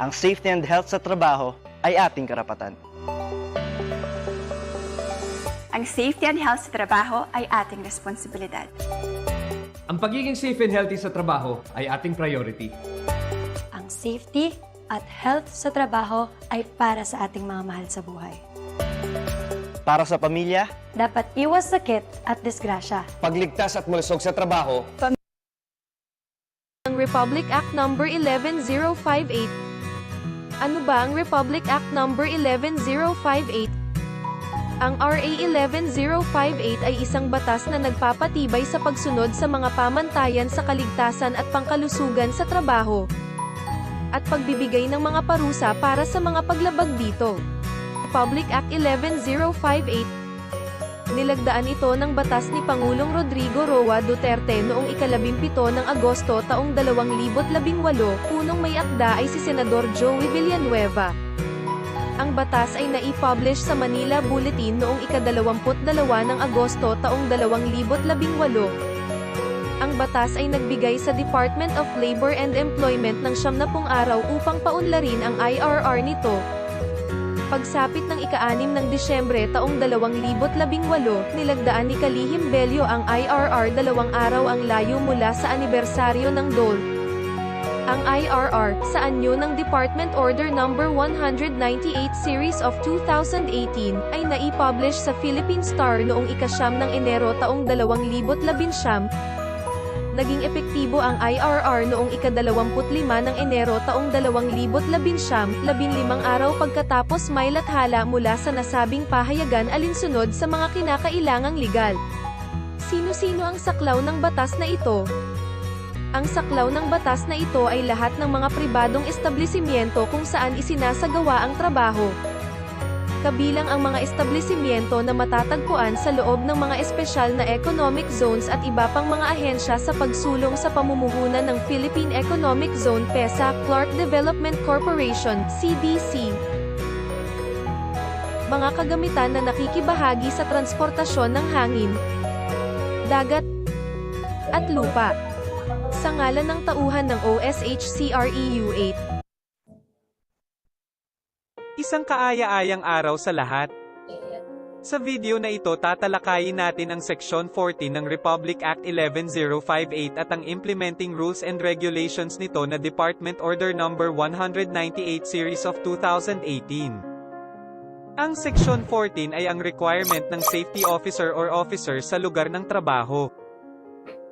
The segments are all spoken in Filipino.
Ang safety and health sa trabaho ay ating karapatan. Ang safety and health sa trabaho ay ating responsibilidad. Ang pagiging safe and healthy sa trabaho ay ating priority. Ang safety at health sa trabaho ay para sa ating mga mahal sa buhay. Para sa pamilya, Dapat iwas sakit at disgrasya. Pagligtas at malusog sa trabaho, Ang Republic Act No. 11058. Ano ba ang Republic Act No. 11058? Ang RA 11058 ay isang batas na nagpapatibay sa pagsunod sa mga pamantayan sa kaligtasan at pangkalusugan sa trabaho at pagbibigay ng mga parusa para sa mga paglabag dito. Republic Act 11058. Nilagdaan ito ng batas ni Pangulong Rodrigo Roa Duterte noong ika-17 ng Agosto taong 2018, punong may akda ay si Senador Joey Villanueva. Ang batas ay naipublish sa Manila Bulletin noong ika-22 ng Agosto taong 2018. Ang batas ay nagbigay sa Department of Labor and Employment ng 90 araw upang paunlarin ang IRR nito. Pagsapit ng ika-6 ng Disyembre taong 2018, nilagdaan ni Kalihim Bello ang IRR 2 araw ang layo mula sa anibersaryo ng DOL. Ang IRR, sa anyo ng Department Order No. 198 Series of 2018, ay naipublish sa Philippine Star noong ika-9 ng Enero taong 2019. Naging epektibo ang IRR noong ika-25 ng Enero taong 2019, 15 araw pagkatapos may lathala mula sa nasabing pahayagan alinsunod sa mga kinakailangang legal. Sino-sino ang saklaw ng batas na ito? Ang saklaw ng batas na ito ay lahat ng mga pribadong establishmento kung saan isinasagawa ang trabaho. Kabilang ang mga establishmento na matatagpuan sa loob ng mga espesyal na economic zones at iba pang mga ahensya sa pagsulong sa pamumuhunan ng Philippine Economic Zone PEZA, Clark Development Corporation, CDC. Mga kagamitan na nakikibahagi sa transportasyon ng hangin, dagat, at lupa. Sa ngalan ng tauhan ng OSHCREU 8. Isang kaaya-ayang araw sa lahat. Sa video na ito tatalakayin natin ang Section 14 ng Republic Act 11058 at ang Implementing Rules and Regulations nito na Department Order No. 198 Series of 2018. Ang Section 14 ay ang requirement ng safety officer or officer sa lugar ng trabaho.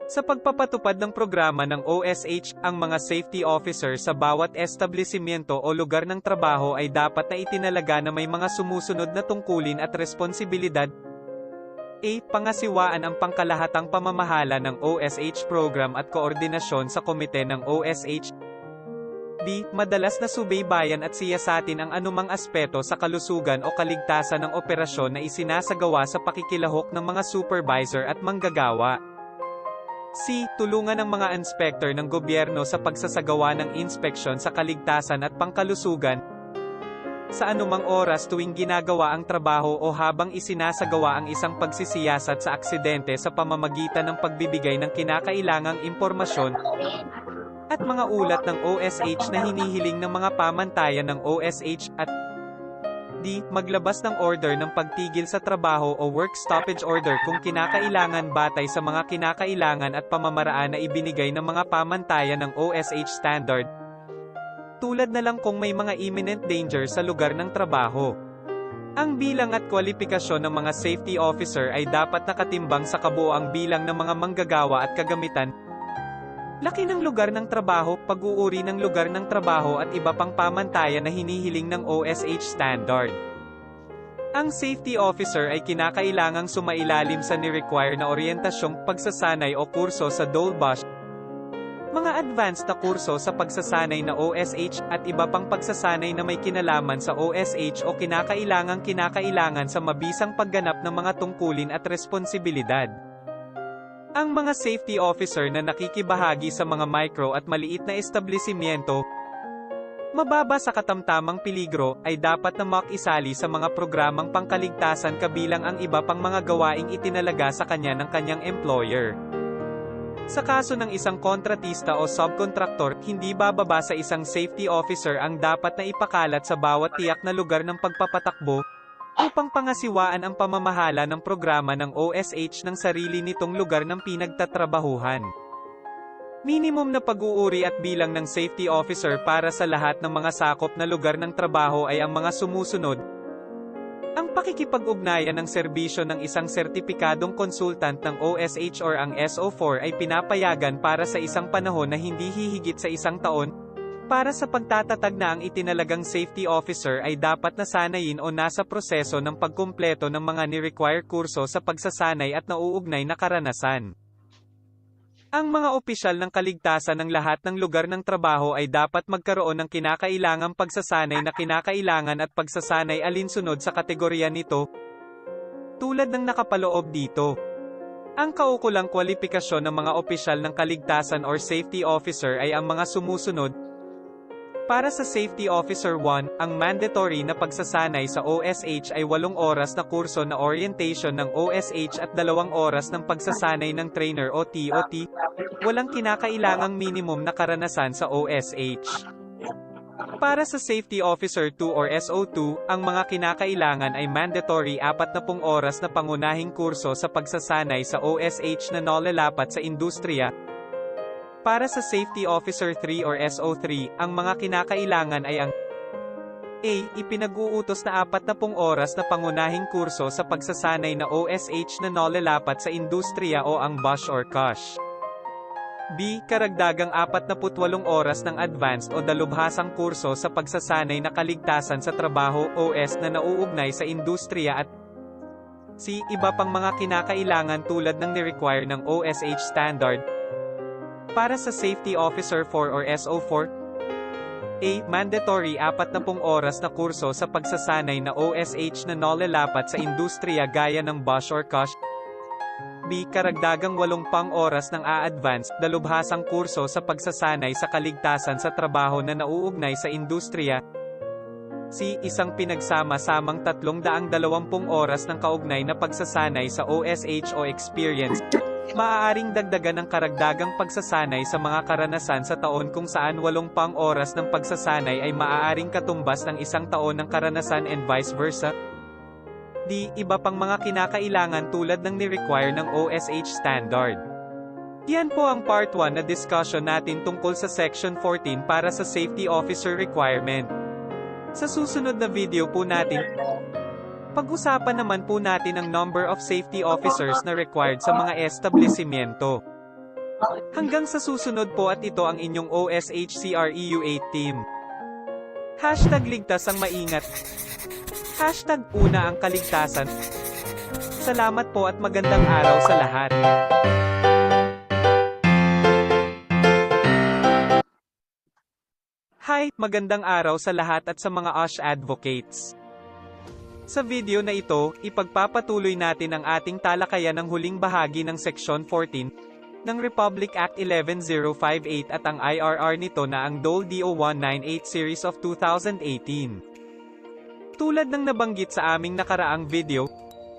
Sa pagpapatupad ng programa ng OSH, ang mga safety officer sa bawat establishmento o lugar ng trabaho ay dapat na itinalaga na may mga sumusunod na tungkulin at responsibilidad. A. Pangasiwaan ang pangkalahatang pamamahala ng OSH program at koordinasyon sa komite ng OSH. B. Madalas na subaybayan at siyasatin ang anumang aspeto sa kalusugan o kaligtasan ng operasyon na isinasagawa sa pakikilahok ng mga supervisor at manggagawa. C. Tulungan ang mga inspector ng gobyerno sa pagsasagawa ng inspeksyon sa kaligtasan at pangkalusugan sa anumang oras tuwing ginagawa ang trabaho o habang isinasagawa ang isang pagsisiyasat sa aksidente sa pamamagitan ng pagbibigay ng kinakailangang impormasyon at mga ulat ng OSH na hinihiling ng mga pamantayan ng OSH at D. Maglabas ng order ng pagtigil sa trabaho o work stoppage order kung kinakailangan batay sa mga kinakailangan at pamamaraan na ibinigay ng mga pamantayan ng OSH standard. Tulad na lang kung may mga imminent danger sa lugar ng trabaho. Ang bilang at kwalifikasyon ng mga safety officer ay dapat nakatimbang sa kabuoang bilang ng mga manggagawa at kagamitan, laki ng lugar ng trabaho, pag-uuri ng lugar ng trabaho at iba pang pamantayan na hinihiling ng OSH standard. Ang safety officer ay kinakailangang sumailalim sa ni-require na oryentasyong pagsasanay o kurso sa BOSH, mga advanced na kurso sa pagsasanay na OSH at iba pang pagsasanay na may kinalaman sa OSH o kinakailangan sa mabisang pagganap ng mga tungkulin at responsibilidad. Ang mga safety officer na nakikibahagi sa mga micro at maliit na establishmento, mababa sa katamtamang peligro, ay dapat na makisali sa mga programang pangkaligtasan kabilang ang iba pang mga gawaing itinalaga sa kanya ng kanyang employer. Sa kaso ng isang kontratista o subkontraktor, hindi bababa sa isang safety officer ang dapat na ipakalat sa bawat tiyak na lugar ng pagpapatakbo, upang pangasiwaan ang pamamahala ng programa ng OSH ng sarili nitong lugar ng pinagtatrabahuhan. Minimum na pag-uuri at bilang ng safety officer para sa lahat ng mga sakop na lugar ng trabaho ay ang mga sumusunod. Ang pakikipag-ugnayan ng serbisyo ng isang sertipikadong konsultant ng OSH or ang SO4 ay pinapayagan para sa isang panahon na hindi hihigit sa isang taon. Para sa pagtatatag na ang itinalagang safety officer ay dapat nasanayin o nasa proseso ng pagkumpleto ng mga ni-require kurso sa pagsasanay at nauugnay na karanasan. Ang mga opisyal ng kaligtasan ng lahat ng lugar ng trabaho ay dapat magkaroon ng kinakailangang pagsasanay na kinakailangan at pagsasanay alinsunod sa kategorya nito, tulad ng nakapaloob dito. Ang kaukulang kwalifikasyon ng mga opisyal ng kaligtasan or safety officer ay ang mga sumusunod. Para sa Safety Officer 1, ang mandatory na pagsasanay sa OSH ay 8 oras na kurso na orientation ng OSH at 2 oras ng pagsasanay ng trainer o TOT. Walang kinakailangang minimum na karanasan sa OSH. Para sa Safety Officer 2 or SO2, ang mga kinakailangan ay mandatory 40 oras na pangunahing kurso sa pagsasanay sa OSH na nalalapat sa industriya. Para sa Safety Officer 3 or SO3, ang mga kinakailangan ay ang A. Ipinag-uutos na 40 oras na pangunahing kurso sa pagsasanay na OSH na nalalapat sa industriya o ang BOSH or COSH. B. Karagdagang 48 oras ng advanced o dalubhasang kurso sa pagsasanay na kaligtasan sa trabaho OS na nauugnay sa industriya at C. Iba pang mga kinakailangan tulad ng ni-require ng OSH standard. Para sa Safety Officer 4 or SO4, A. Mandatory 40 oras na kurso sa pagsasanay na OSH na nalalapat sa industriya gaya ng BOSH or COSH. B. Karagdagang 8 oras ng a-advanced, dalubhasang kurso sa pagsasanay sa kaligtasan sa trabaho na nauugnay sa industriya. C. Isang pinagsama-samang 320 oras ng kaugnay na pagsasanay sa OSH o experience. Maaaring dagdagan ng karagdagang pagsasanay sa mga karanasan sa taon kung saan 80 oras ng pagsasanay ay maaaring katumbas ng 1 taon ng karanasan and vice versa. D. Iba pang mga kinakailangan tulad ng ni-require ng OSH standard. Yan po ang part 1 na discussion natin tungkol sa Section 14 para sa Safety Officer Requirement. Sa susunod na video po natin, pag-usapan naman po natin ang number of safety officers na required sa mga establishmento. Hanggang sa susunod po at ito ang inyong OSH CREU8 team. #ligtas ang maingat. #una ang kaligtasan. Salamat po at magandang araw sa lahat. Hi, magandang araw sa lahat at sa mga OSH advocates. Sa video na ito, ipagpapatuloy natin ang ating talakayan ng huling bahagi ng Section 14 ng Republic Act 11058 at ang IRR nito na ang DOL DO 198 Series of 2018. Tulad ng nabanggit sa aming nakaraang video,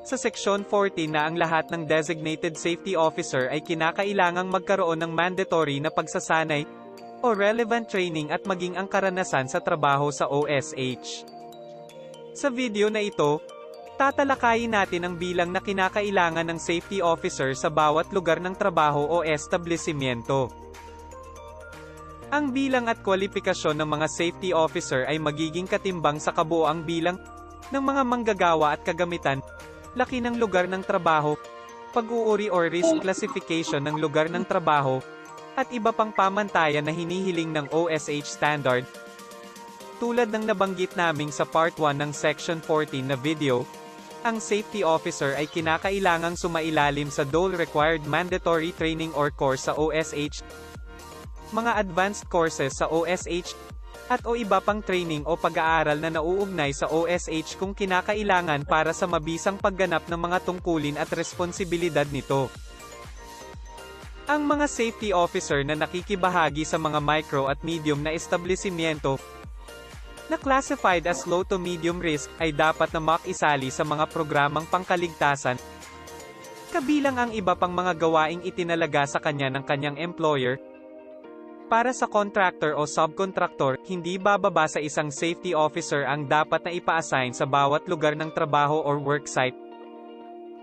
sa Section 14 na ang lahat ng designated safety officer ay kinakailangang magkaroon ng mandatory na pagsasanay o relevant training at maging ang karanasan sa trabaho sa OSH. Sa video na ito, tatalakayin natin ang bilang na kinakailangan ng safety officer sa bawat lugar ng trabaho o establishmento. Ang bilang at kwalifikasyon ng mga safety officer ay magiging katimbang sa kabuoang bilang ng mga manggagawa at kagamitan, laki ng lugar ng trabaho, pag-uuri or risk classification ng lugar ng trabaho, at iba pang pamantayan na hinihiling ng OSH standard. Tulad ng nabanggit naming sa Part 1 ng Section 14 na video, ang safety officer ay kinakailangang sumailalim sa DOL Required Mandatory Training or Course sa OSH, mga advanced courses sa OSH, at o iba pang training o pag-aaral na nauugnay sa OSH kung kinakailangan para sa mabisang pagganap ng mga tungkulin at responsibilidad nito. Ang mga safety officer na nakikibahagi sa mga micro at medium na establishmento na classified as low to medium risk ay dapat na makisali sa mga programang pangkaligtasan kabilang ang iba pang mga gawaing itinalaga sa kanya ng kanyang employer. Para sa contractor o subcontractor, hindi bababa sa isang safety officer ang dapat na ipa-assign sa bawat lugar ng trabaho or worksite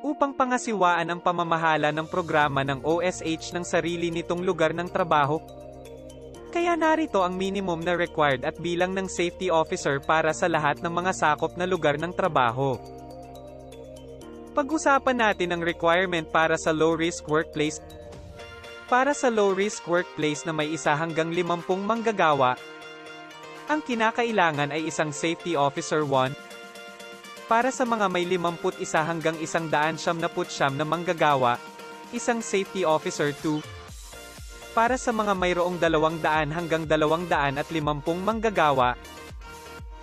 upang pangasiwaan ang pamamahala ng programa ng OSH ng sarili nitong lugar ng trabaho. Kaya narito ang minimum na required at bilang ng safety officer para sa lahat ng mga sakop na lugar ng trabaho. Pag-usapan natin ang requirement para sa low-risk workplace. Para sa low-risk workplace na may 1 hanggang 50 manggagawa, ang kinakailangan ay isang safety officer 1. Para sa mga may 51 hanggang 199 na manggagawa, isang safety officer 2. Para sa mga mayroong 200 hanggang 250 manggagawa,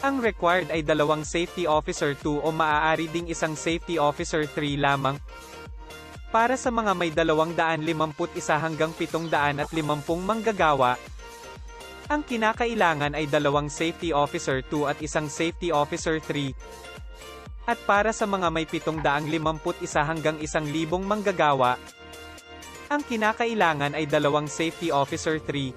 ang required ay 2 safety officer 2 o maaari ding isang safety officer 3 lamang. Para sa mga may 251 hanggang 750 manggagawa, ang kinakailangan ay 2 safety officer 2 at isang safety officer 3. At para sa mga may 751 hanggang 1,000 manggagawa, ang kinakailangan ay 2 safety officer 3.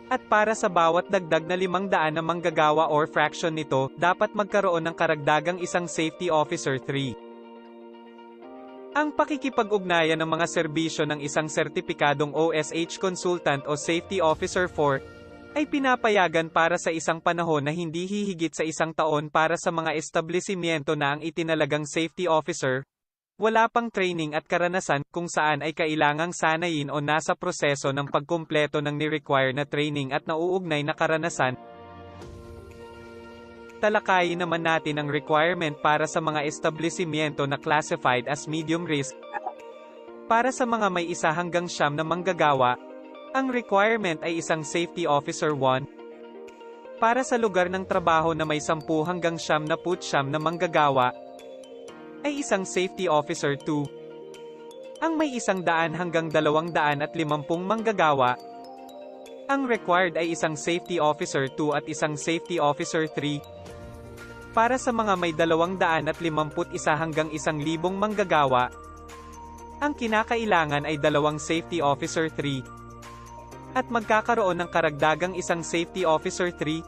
At para sa bawat dagdag na 500 na manggagawa or fraction nito, dapat magkaroon ng karagdagang isang safety officer 3. Ang pakikipag-ugnayan ng mga serbisyo ng isang sertipikadong OSH consultant o safety officer 4 ay pinapayagan para sa isang panahon na hindi hihigit sa 1 taon para sa mga establishmento na ang itinalagang safety officer wala pang training at karanasan kung saan ay kailangang sanayin o nasa proseso ng pagkumpleto ng ni-require na training at nauugnay na karanasan. Talakayin naman natin ang requirement para sa mga establishmento na classified as medium risk. Para sa mga may 1 hanggang 9 na manggagawa, ang requirement ay isang safety officer 1. Para sa lugar ng trabaho na may 10 hanggang 99 na manggagawa, ay isang safety officer 2. Ang may 100 hanggang 250 manggagawa, ang required ay isang safety officer 2 at isang safety officer 3. Para sa mga may 251 hanggang 1,000 manggagawa, ang kinakailangan ay 2 safety officer 3. At magkakaroon ng karagdagang isang safety officer 3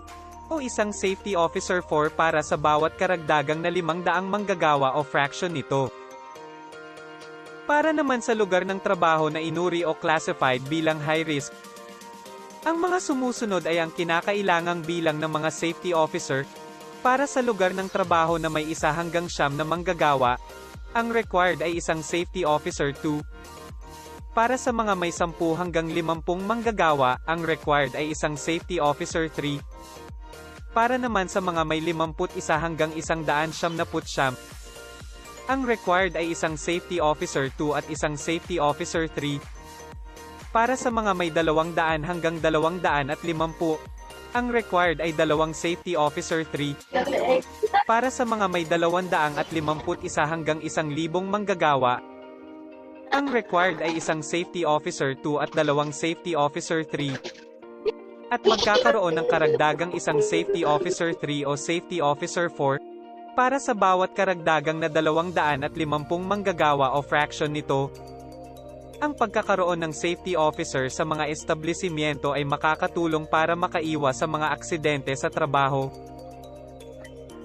o isang safety officer 4 para sa bawat karagdagang na 500 manggagawa o fraction nito. Para naman sa lugar ng trabaho na inuri o classified bilang high risk, ang mga sumusunod ay ang kinakailangang bilang ng mga safety officer. Para sa lugar ng trabaho na may 1 hanggang 9 na manggagawa, ang required ay isang safety officer 2. Para sa mga may 10 hanggang 50 manggagawa, ang required ay isang safety officer 3. Para naman sa mga may 51 hanggang 199, ang required ay isang safety officer 2 at isang safety officer 3. Para sa mga may 200 hanggang 250, ang required ay 2 safety officer 3. Para sa mga may 251 hanggang 1,000 manggagawa, ang required ay isang safety officer 2 at 2 safety officer 3. At magkakaroon ng karagdagang isang safety officer 3 o safety officer 4 para sa bawat karagdagang na 250 manggagawa o fraction nito. Ang pagkakaroon ng safety officer sa mga establishmento ay makakatulong para makaiwas sa mga aksidente sa trabaho.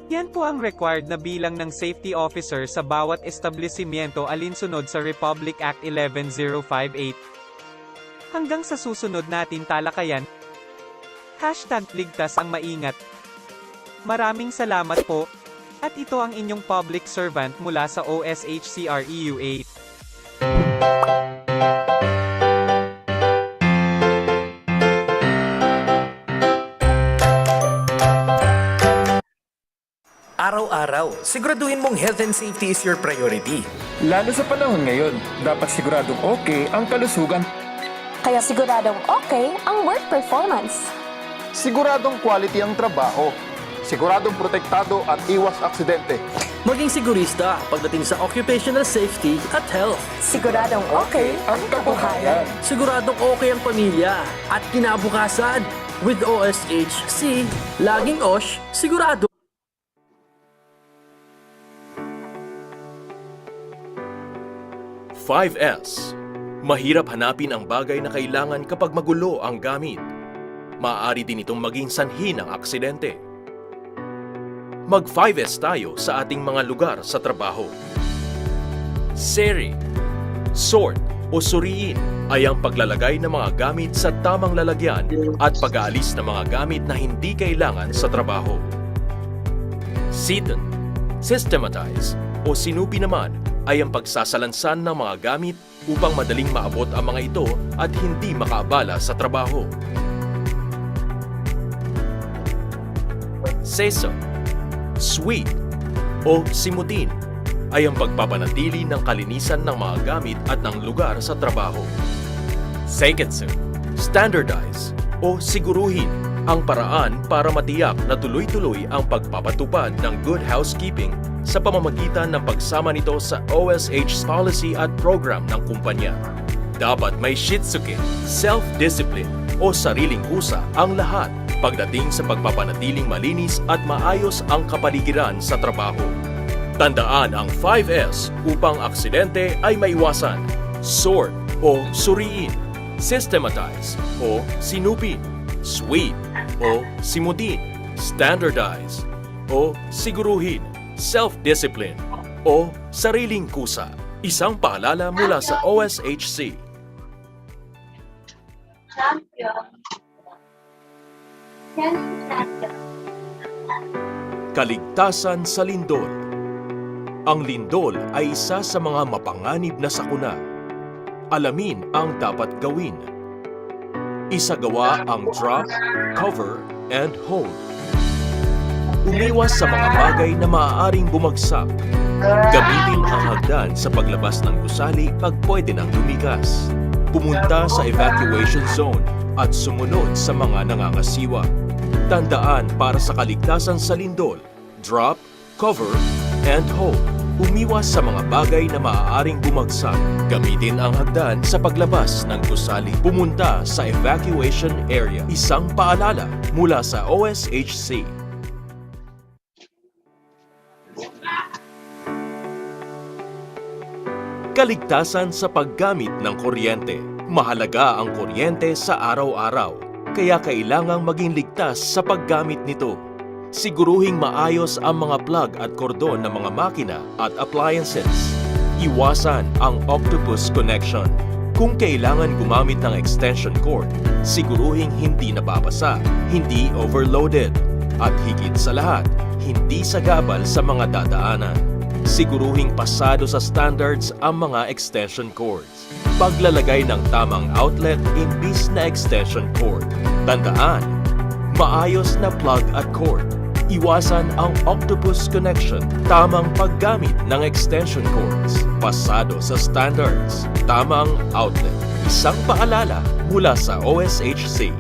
Yan po ang required na bilang ng safety officer sa bawat establishmento alinsunod sa Republic Act 11058. Hanggang sa susunod natin talakayan, #ligtas ang maingat. Maraming salamat po, at ito ang inyong public servant mula sa OSHCREU 8. Araw-araw, siguraduhin mong health and safety is your priority. Lalo sa panahon ngayon, dapat siguradong okay ang kalusugan. Kaya siguradong okay ang work performance. Siguradong quality ang trabaho. Siguradong protektado at iwas aksidente. Maging sigurista pagdating sa occupational safety at health. Siguradong okay ang kabuhayan. Siguradong okay ang pamilya at kinabukasan. With OSHC, laging OSH, sigurado. 5S. Mahirap hanapin ang bagay na kailangan kapag magulo ang gamit. Maaari din itong maging sanhi ng aksidente. Mag 5S tayo sa ating mga lugar sa trabaho. Seri, sort o suriin ay ang paglalagay ng mga gamit sa tamang lalagyan at pag-aalis ng mga gamit na hindi kailangan sa trabaho. Seaton, systematize o sinupi naman ay ang pagsasalansan ng mga gamit upang madaling maabot ang mga ito at hindi makaabala sa trabaho. Seso, sweep o simutin ay ang pagpapanatili ng kalinisan ng mga gamit at ng lugar sa trabaho. Seiketsu, standardize o siguruhin ang paraan para matiyak na tuloy-tuloy ang pagpapatupad ng good housekeeping sa pamamagitan ng pagsama nito sa OSH policy at program ng kumpanya. Dapat may shitsuke, self-discipline o sariling kusa ang lahat pagdating sa pagpapanatiling malinis at maayos ang kapaligiran sa trabaho. Tandaan ang 5S upang aksidente ay maiwasan. Sort o suriin, systematize o sinupin, sweep o simutin, standardize o siguruhin, self-discipline o sariling kusa. Isang paalala mula sa OSHC. Kaligtasan sa lindol. Ang lindol ay isa sa mga mapanganib na sakuna. Alamin ang dapat gawin. Isagawa ang drop, cover, and hold. Umiwas sa mga bagay na maaaring bumagsak. Gamitin ang hagdan sa paglabas ng gusali pag pwede nang lumikas. Pumunta sa evacuation zone at sumunod sa mga nangangasiwa. Tandaan para sa kaligtasan sa lindol, drop, cover, and hold. Umiwas sa mga bagay na maaaring bumagsak. Gamitin ang hagdan sa paglabas ng gusali. Pumunta sa evacuation area. Isang paalala mula sa OSHC. Kaligtasan sa paggamit ng kuryente. Mahalaga ang kuryente sa araw-araw, kaya kailangang maging ligtas sa paggamit nito. Siguruhing maayos ang mga plug at kordon ng mga makina at appliances. Iwasan ang octopus connection. Kung kailangan gumamit ng extension cord, siguruhing hindi nababasa, hindi overloaded, at higit sa lahat, hindi sagabal sa mga dadaanan. Siguruhing pasado sa standards ang mga extension cords. Paglalagay ng tamang outlet imbis na extension cord. Tandaan, maayos na plug at cord. Iwasan ang octopus connection. Tamang paggamit ng extension cords. Pasado sa standards. Tamang outlet. Isang paalala mula sa OSHC.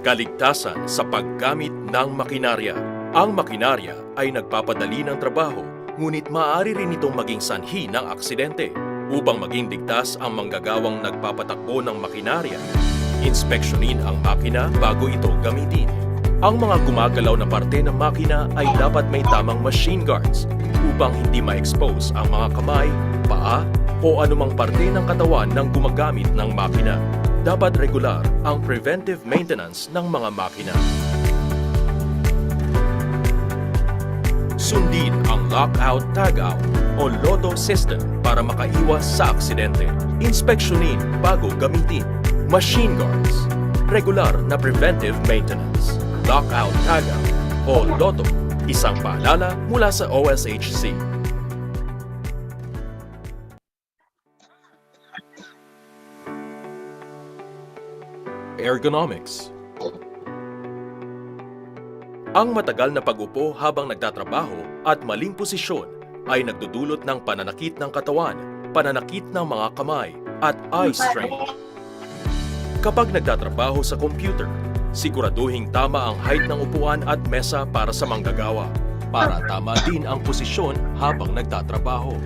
Kaligtasan sa paggamit ng makinarya. Ang makinarya ay nagpapadali ng trabaho, ngunit maaari rin itong maging sanhi ng aksidente. Upang maging ligtas ang manggagawang nagpapatakbo ng makinarya, inspeksyonin ang makina bago ito gamitin. Ang mga gumagalaw na parte ng makina ay dapat may tamang machine guards upang hindi ma-expose ang mga kamay, paa o anumang parte ng katawan ng gumagamit ng makina. Dapat regular ang preventive maintenance ng mga makina. Sundin ang lockout tagout o LOTO system para makaiwas sa aksidente. Inspeksyonin bago gamitin. Machine guards. Regular na preventive maintenance. Lockout tagout o LOTO. Isang paalala mula sa OSHC. Ergonomics. Ang matagal na pag-upo habang nagtatrabaho at maling posisyon ay nagdudulot ng pananakit ng katawan, pananakit ng mga kamay, at eye strain. Kapag nagtatrabaho sa computer, siguraduhing tama ang height ng upuan at mesa para sa manggagawa, para tama din ang posisyon habang nagtatrabaho.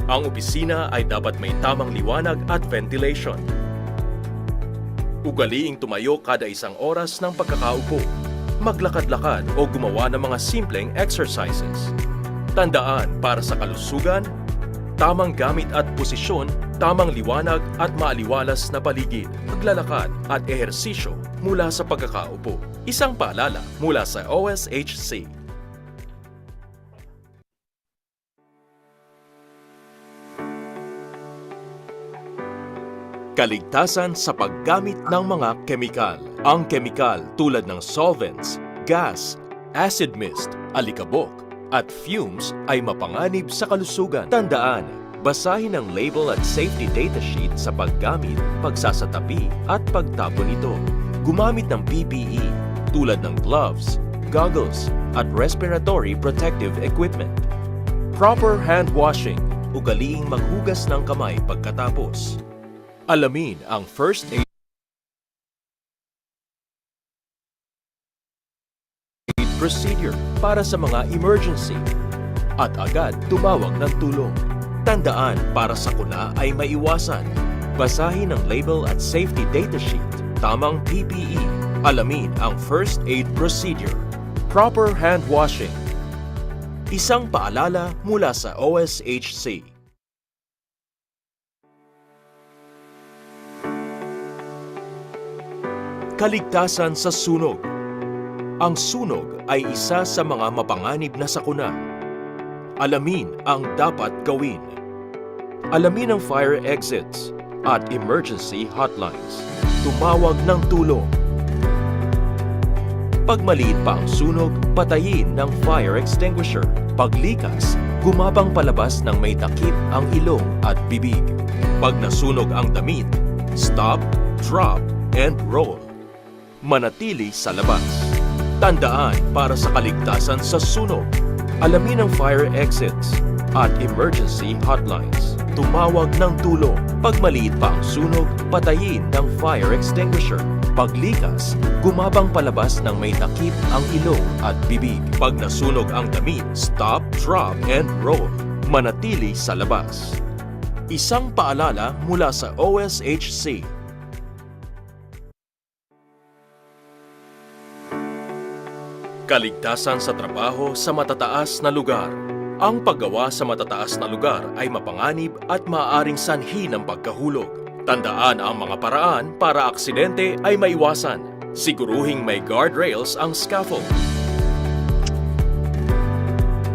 Ang opisina ay dapat may tamang liwanag at ventilation. Ugaliing tumayo kada 1 oras ng pagkakaupo. maglakad-lakad o gumawa ng mga simpleng exercises. Tandaan, para sa kalusugan, tamang gamit at posisyon, tamang liwanag at maaliwalas na paligid, paglalakad at ehersisyo mula sa pagkakaupo. Isang paalala mula sa OSHC. Kaligtasan sa paggamit ng mga kemikal. Ang kemikal tulad ng solvents, gas, acid mist, alikabok, at fumes ay mapanganib sa kalusugan. Tandaan, basahin ang label at safety data sheet sa paggamit, pagsasatabi, at pagtapon nito. Gumamit ng PPE tulad ng gloves, goggles, at respiratory protective equipment. Proper hand washing, ugaliing maghugas ng kamay pagkatapos. Alamin ang first aid procedure para sa mga emergency at agad tumawag ng tulong. Tandaan, para sa kuna ay maiwasan. Basahin ang label at safety data sheet. Tamang PPE. Alamin ang first aid procedure. Proper hand washing. Isang paalala mula sa OSHC. Kaligtasan sa sunog. Ang sunog ay isa sa mga mapanganib na sakuna. Alamin ang dapat gawin. Alamin ang fire exits at emergency hotlines. Tumawag ng tulong. Pag maliit pa ang sunog, patayin ng fire extinguisher. Paglikas, gumabang palabas ng may takip ang ilong at bibig. Pag nasunog ang damit, stop, drop, and roll. Manatili sa labas. Tandaan, para sa kaligtasan sa sunog, alamin ang fire exits at emergency hotlines. Tumawag ng tulong. Pag maliit pa ang sunog, patayin ng fire extinguisher. Paglikas, gumabang palabas ng may takip ang ilong at bibig. Pag nasunog ang damit, stop, drop, and roll. Manatili sa labas. Isang paalala mula sa OSHC. Kaligtasan sa trabaho sa matataas na lugar. Ang paggawa sa matataas na lugar ay mapanganib at maaaring sanhi ng pagkahulog. Tandaan ang mga paraan para aksidente ay maiwasan. Siguruhing may guardrails ang scaffold.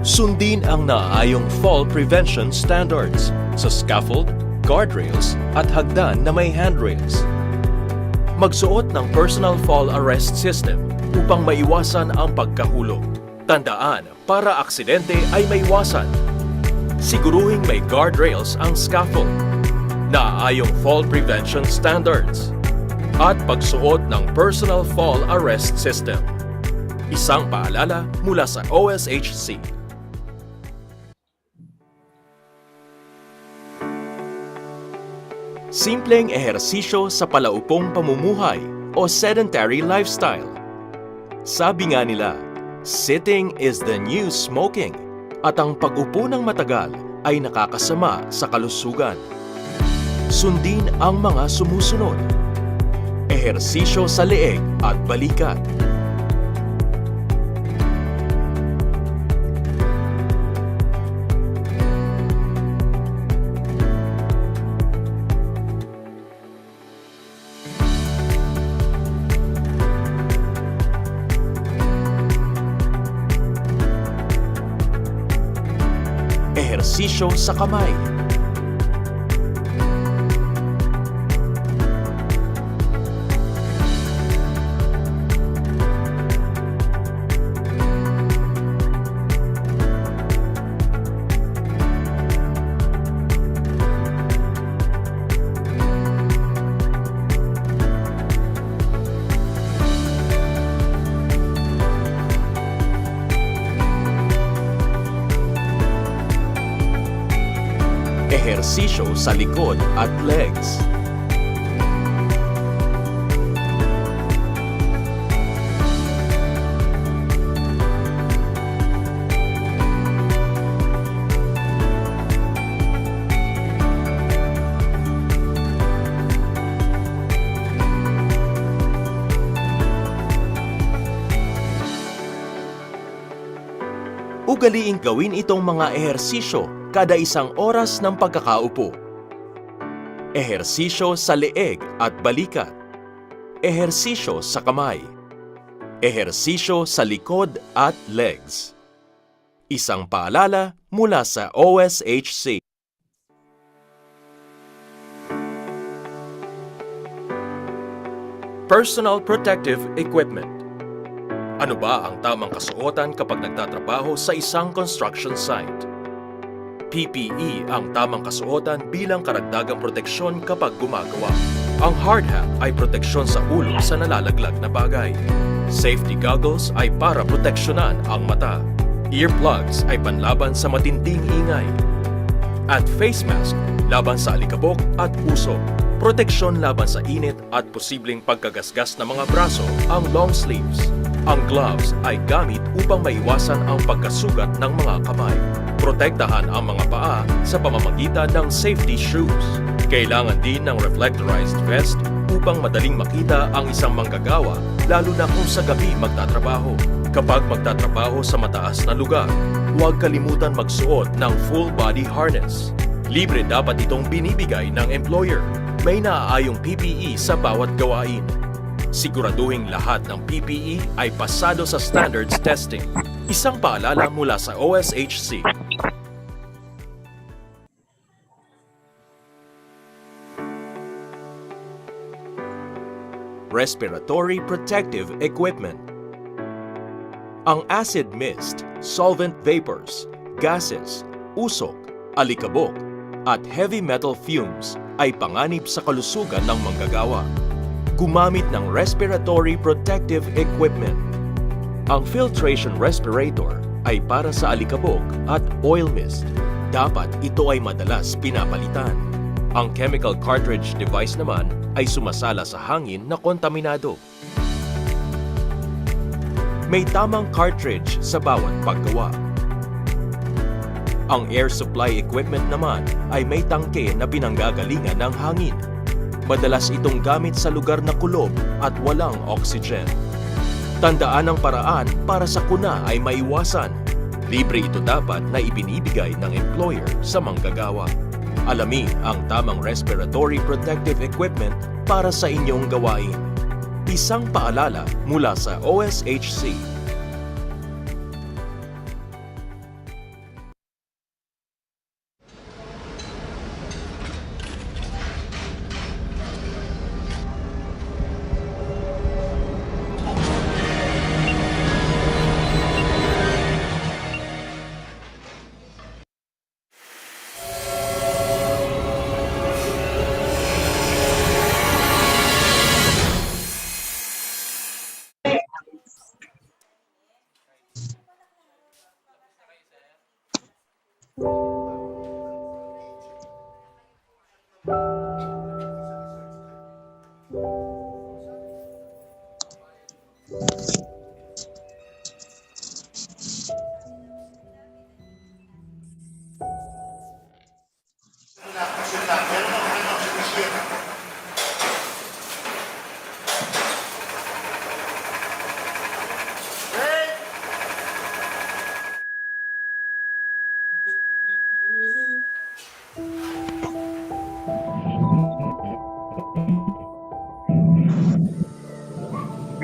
Sundin ang naaayong fall prevention standards sa scaffold, guardrails at hagdan na may handrails. Magsuot ng personal fall arrest system upang maiwasan ang pagkahulog. Tandaan, para aksidente ay maiwasan. Siguruhing may guardrails ang scaffold, naaayong fall prevention standards, at pagsuot ng personal fall arrest system. Isang paalala mula sa OSHC. Simpleng ehersisyo sa palaupong pamumuhay o sedentary lifestyle. Sabi nga nila, sitting is the new smoking at ang pag-upo ng matagal ay nakakasama sa kalusugan. Sundin ang mga sumusunod. Ehersisyo sa leeg at balikat. Ehersisyo sa kamay. Ehersisyo sa likod at legs. Ugaliing gawin itong mga ehersisyo kada 1 oras ng pagkakaupo. Ehersisyo sa leeg at balikat. Ehersisyo sa kamay. Ehersisyo sa likod at legs. Isang paalala mula sa OSHC. Personal Protective Equipment. Ano ba ang tamang kasuotan kapag nagtatrabaho sa isang construction site? PPE ang tamang kasuotan bilang karagdagang proteksyon kapag gumagawa. Ang hard hat ay proteksyon sa ulo sa nalalaglag na bagay. Safety goggles ay para proteksyonan ang mata. Earplugs ay panlaban sa matinding ingay. At face mask laban sa alikabok at usok. Proteksyon laban sa init at posibleng pagkagasgas ng mga braso ang long sleeves. Ang gloves ay gamit upang maiwasan ang pagkasugat ng mga kamay. Protektahan ang mga paa sa pamamagitan ng safety shoes. Kailangan din ng reflectorized vest upang madaling makita ang isang manggagawa lalo na kung sa gabi magtatrabaho. Kapag magtatrabaho sa mataas na lugar, huwag kalimutan magsuot ng full body harness. Libre dapat itong binibigay ng employer. May naaayong PPE sa bawat gawain. Siguraduhin lahat ng PPE ay pasado sa standards testing. Isang paalala mula sa OSHC. Respiratory Protective Equipment. Ang acid mist, solvent vapors, gases, usok, alikabok, at heavy metal fumes ay panganib sa kalusugan ng manggagawa. Gumamit ng respiratory protective equipment. Ang filtration respirator ay para sa alikabok at oil mist. Dapat ito ay madalas pinapalitan. Ang chemical cartridge device naman ay sumasala sa hangin na kontaminado. May tamang cartridge sa bawat paggawa. Ang air supply equipment naman ay may tangke na pinanggagalingan ng hangin. Madalas itong gamit sa lugar na kulob at walang oxygen. Tandaan ang paraan para sa kuna ay maiwasan. Libre ito dapat na ibinibigay ng employer sa manggagawa. Alamin ang tamang respiratory protective equipment para sa inyong gawain. Isang paalala mula sa OSHC.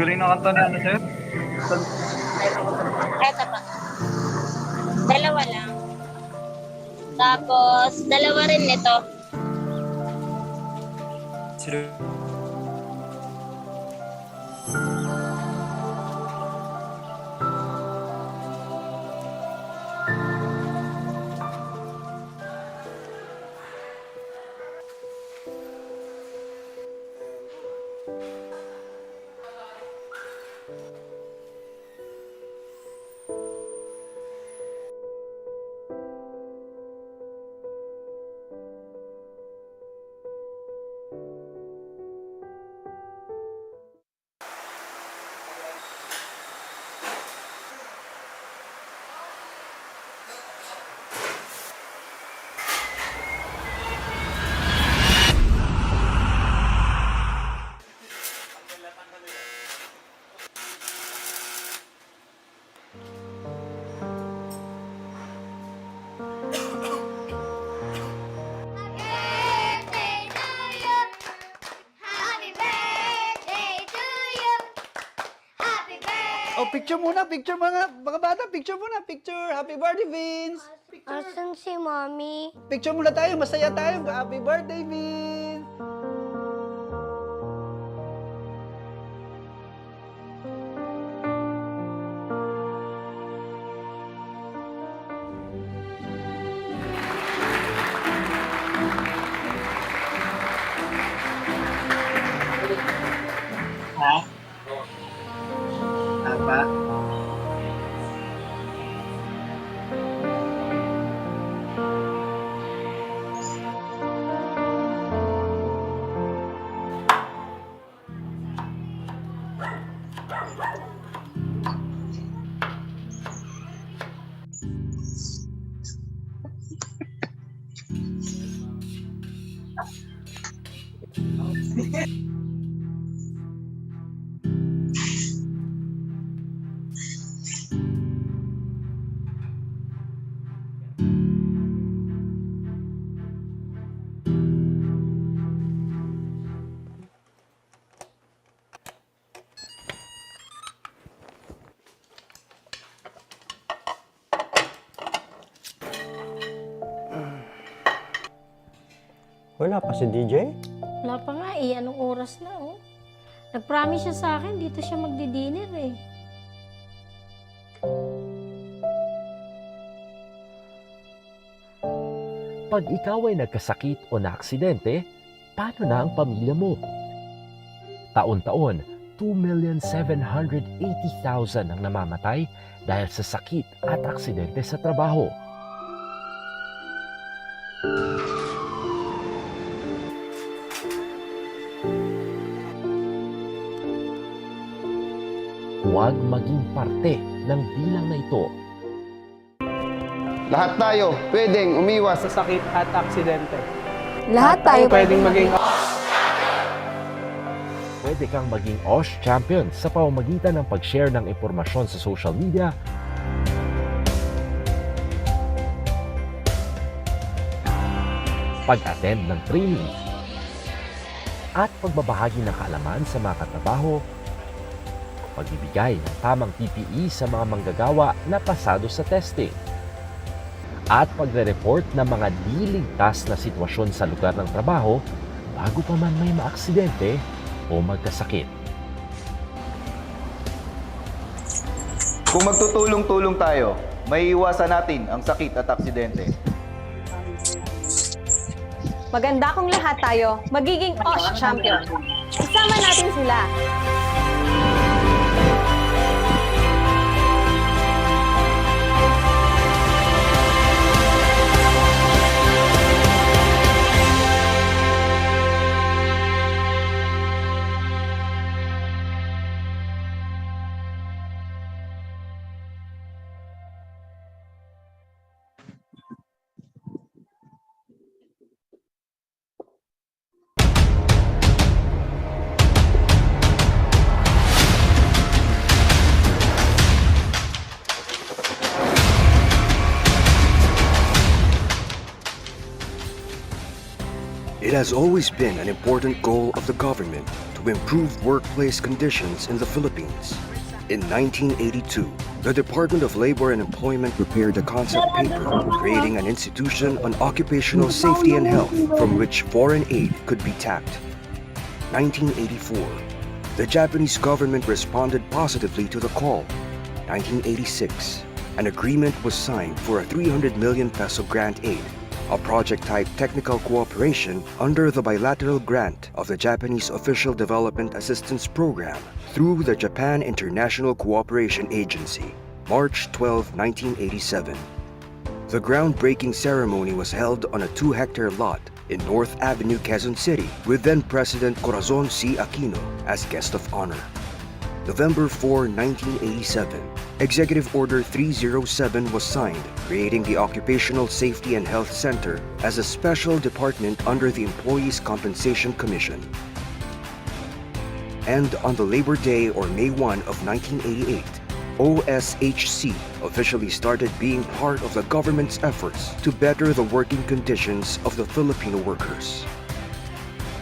Galing na kanta ni ano, sir? Eto pa. Dalawa lang. Tapos, dalawa rin nito. Oh, picture muna, mga bata, picture muna, picture. Happy birthday, Vince. Asan si Mommy? Picture muna tayo, masaya tayo. Happy birthday, Vince. Ha? Apa? Wala pa si DJ? Wala pa nga eh, anong oras na oh. Nag-promise siya sa akin, dito siya magdi-dinner eh. Pag ikaw ay nagkasakit o naaksidente, paano na ang pamilya mo? Taon-taon, 2,780,000 ang namamatay dahil sa sakit at aksidente sa trabaho. Huwag maging parte ng bilang na ito. Lahat tayo pwedeng umiwas Sa sakit at aksidente. Lahat tayo Pwedeng maging Pwede kang maging BOSH champion sa pamamagitan ng pag-share ng impormasyon sa social media, pag-attend ng training, at pagbabahagi ng kaalaman sa mga katrabaho, pagbibigay ng tamang PPE sa mga manggagawa na pasado sa testing, at pagre-report ng mga di ligtas na sitwasyon sa lugar ng trabaho bago pa man may maaksidente o magkasakit. Kung magtutulong-tulong tayo, may iwasan natin ang sakit at aksidente. Maganda kung lahat tayo magiging BOSH champion. Isama natin sila. It has always been an important goal of the government to improve workplace conditions in the Philippines. In 1982, the Department of Labor and Employment prepared a concept paper creating an institution on occupational safety and health from which foreign aid could be tapped. 1984, the Japanese government responded positively to the call. 1986, an agreement was signed for a 300 million peso grant aid, a project-type technical cooperation under the bilateral grant of the Japanese Official Development Assistance Program through the Japan International Cooperation Agency, March 12, 1987. The groundbreaking ceremony was held on a 2-hectare lot in North Avenue, Quezon City, with then-President Corazon C. Aquino as guest of honor. November 4, 1987, Executive Order 307 was signed, creating the Occupational Safety and Health Center as a special department under the Employees Compensation Commission. And on the Labor Day or May 1 of 1988, OSHC officially started being part of the government's efforts to better the working conditions of the Filipino workers.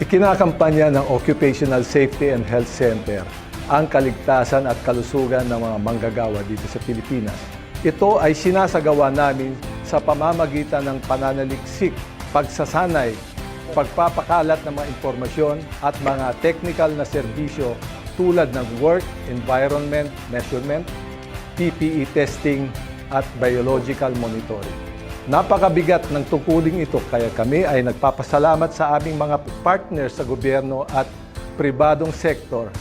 Ikinakampanya ng Occupational Safety and Health Center ang kaligtasan at kalusugan ng mga manggagawa dito sa Pilipinas. Ito ay sinasagawa namin sa pamamagitan ng pananaliksik, pagsasanay, pagpapakalat ng mga impormasyon at mga technical na serbisyo tulad ng work, environment, measurement, PPE testing at biological monitoring. Napakabigat ng tungkulin ito kaya kami ay nagpapasalamat sa aming mga partners sa gobyerno at pribadong sektor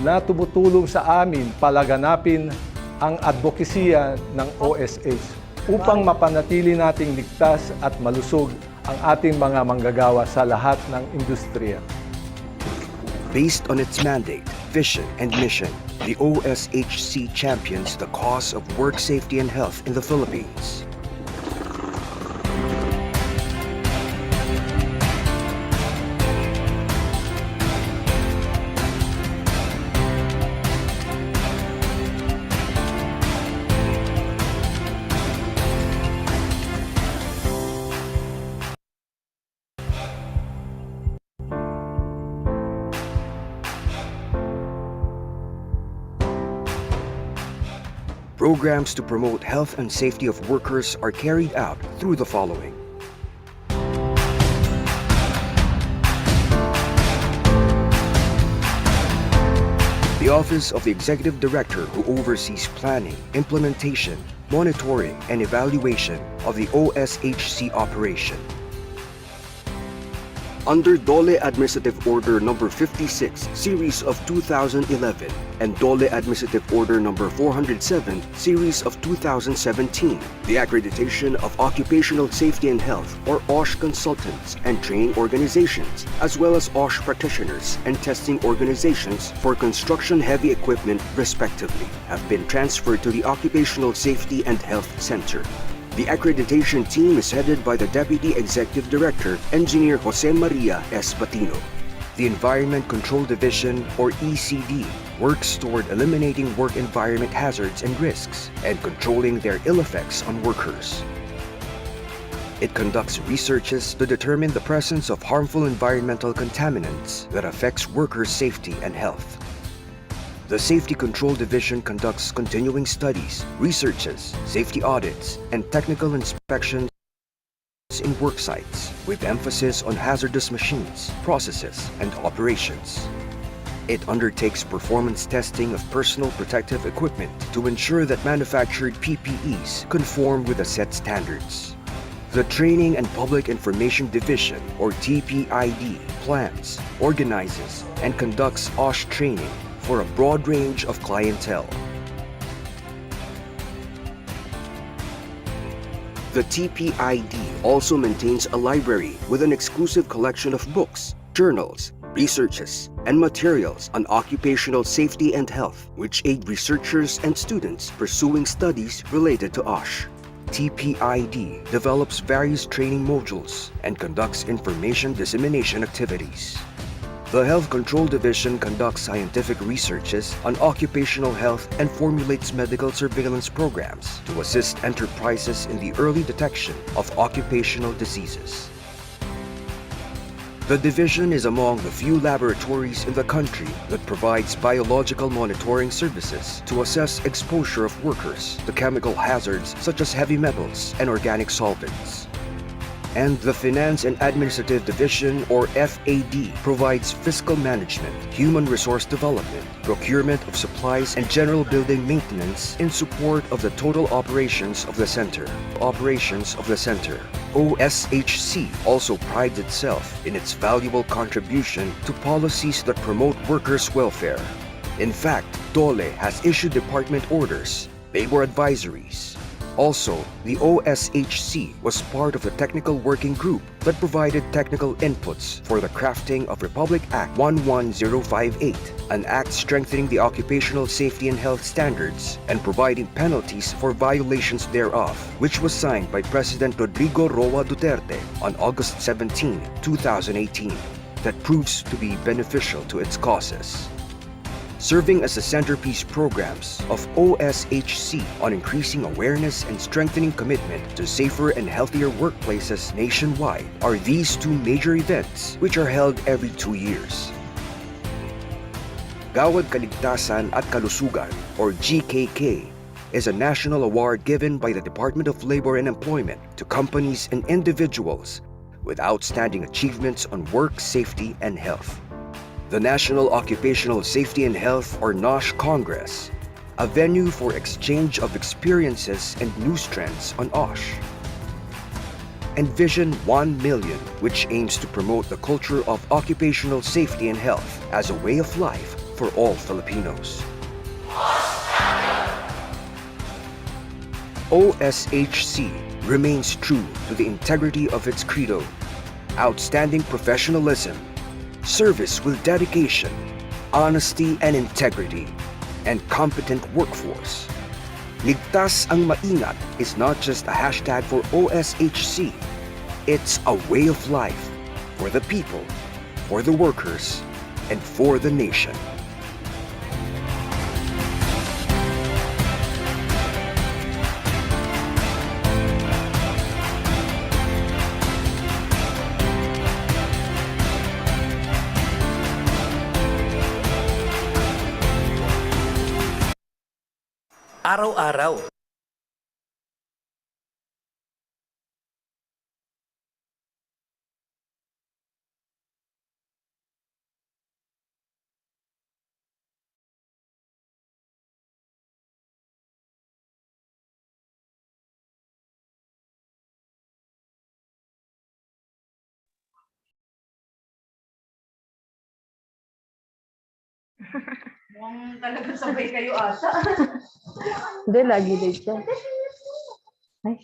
na tumutulong sa amin palaganapin ang advokasya ng OSH upang mapanatili nating ligtas at malusog ang ating mga manggagawa sa lahat ng industriya. Based on its mandate, vision, and mission, the OSHC champions the cause of work safety and health in the Philippines. Programs to promote health and safety of workers are carried out through the following. The Office of the Executive Director, who oversees planning, implementation, monitoring, and evaluation of the OSHC operation. Under DOLE Administrative Order Number 56, Series of 2011, and DOLE Administrative Order Number 407, Series of 2017, the accreditation of Occupational Safety and Health, or OSH consultants and training organizations, as well as OSH practitioners and testing organizations for construction-heavy equipment, respectively, have been transferred to the Occupational Safety and Health Center. The accreditation team is headed by the Deputy Executive Director, Engineer Jose Maria S. Batino. The Environment Control Division, or ECD, works toward eliminating work environment hazards and risks and controlling their ill effects on workers. It conducts researches to determine the presence of harmful environmental contaminants that affects workers' safety and health. The Safety Control Division conducts continuing studies, researches, safety audits, and technical inspections in work sites, with emphasis on hazardous machines, processes, and operations. It undertakes performance testing of personal protective equipment to ensure that manufactured PPEs conform with the set standards. The Training and Public Information Division, or TPID, plans, organizes, and conducts OSH training for a broad range of clientele. The TPID also maintains a library with an exclusive collection of books, journals, researches, and materials on occupational safety and health, which aid researchers and students pursuing studies related to OSH. TPID develops various training modules and conducts information dissemination activities. The Health Control Division conducts scientific researches on occupational health and formulates medical surveillance programs to assist enterprises in the early detection of occupational diseases. The division is among the few laboratories in the country that provides biological monitoring services to assess exposure of workers to chemical hazards such as heavy metals and organic solvents. And the Finance and Administrative Division, or FAD, provides fiscal management, human resource development, procurement of supplies, and general building maintenance in support of the total operations of the center. OSHC also prides itself in its valuable contribution to policies that promote workers' welfare. In fact, DOLE has issued department orders, labor advisories. Also, the OSHC was part of the technical working group that provided technical inputs for the crafting of Republic Act 11058, an act strengthening the occupational safety and health standards and providing penalties for violations thereof, which was signed by President Rodrigo Roa Duterte on August 17, 2018, that proves to be beneficial to its causes. Serving as the centerpiece programs of OSHC on increasing awareness and strengthening commitment to safer and healthier workplaces nationwide are these two major events which are held every 2 years. Kagawad Kaligtasan at Kalusugan, or GKK, is a national award given by the Department of Labor and Employment to companies and individuals with outstanding achievements on work safety and health. The National Occupational Safety and Health, or NOSH Congress, a venue for exchange of experiences and news trends on OSH. And Vision 1 Million, which aims to promote the culture of occupational safety and health as a way of life for all Filipinos. OSHC remains true to the integrity of its credo, outstanding professionalism, service with dedication, honesty and integrity, and competent workforce. Ligtas ang maingat is not just a hashtag for OSHC. It's a way of life for the people, for the workers, and for the nation. Araw-araw. Talagang sabay kayo ata. Hindi, lagi late siya. Ay.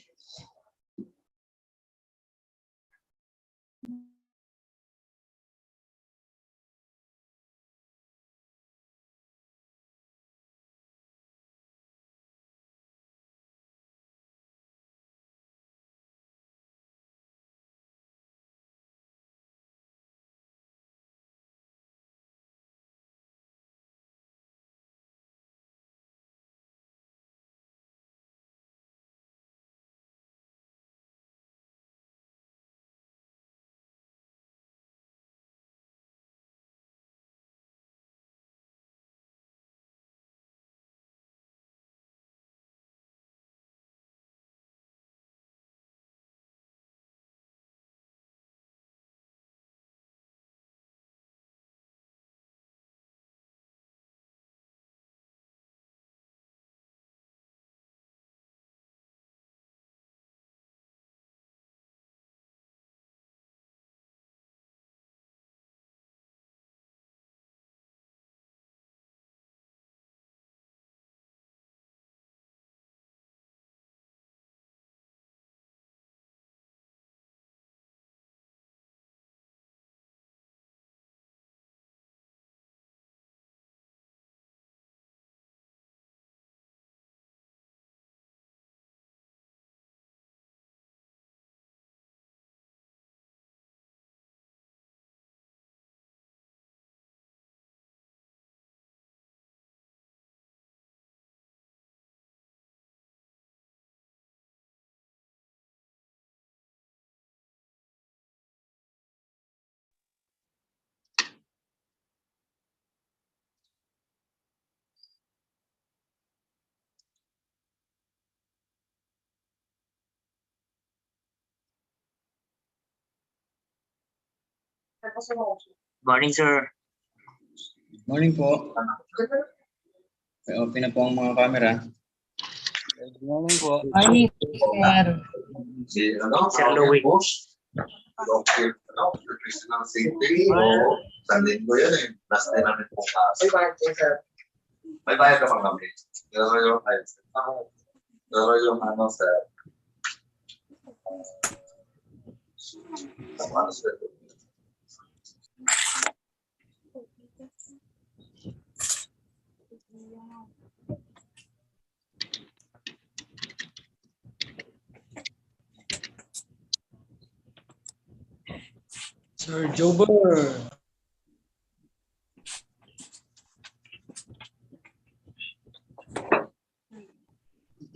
Morning, sir. Morning po. Open na po ang mga camera. Good morning po. Morning, sir. Sir Louie. May bayad ka pa kami. Pero yung ano, sir. Sir Jober.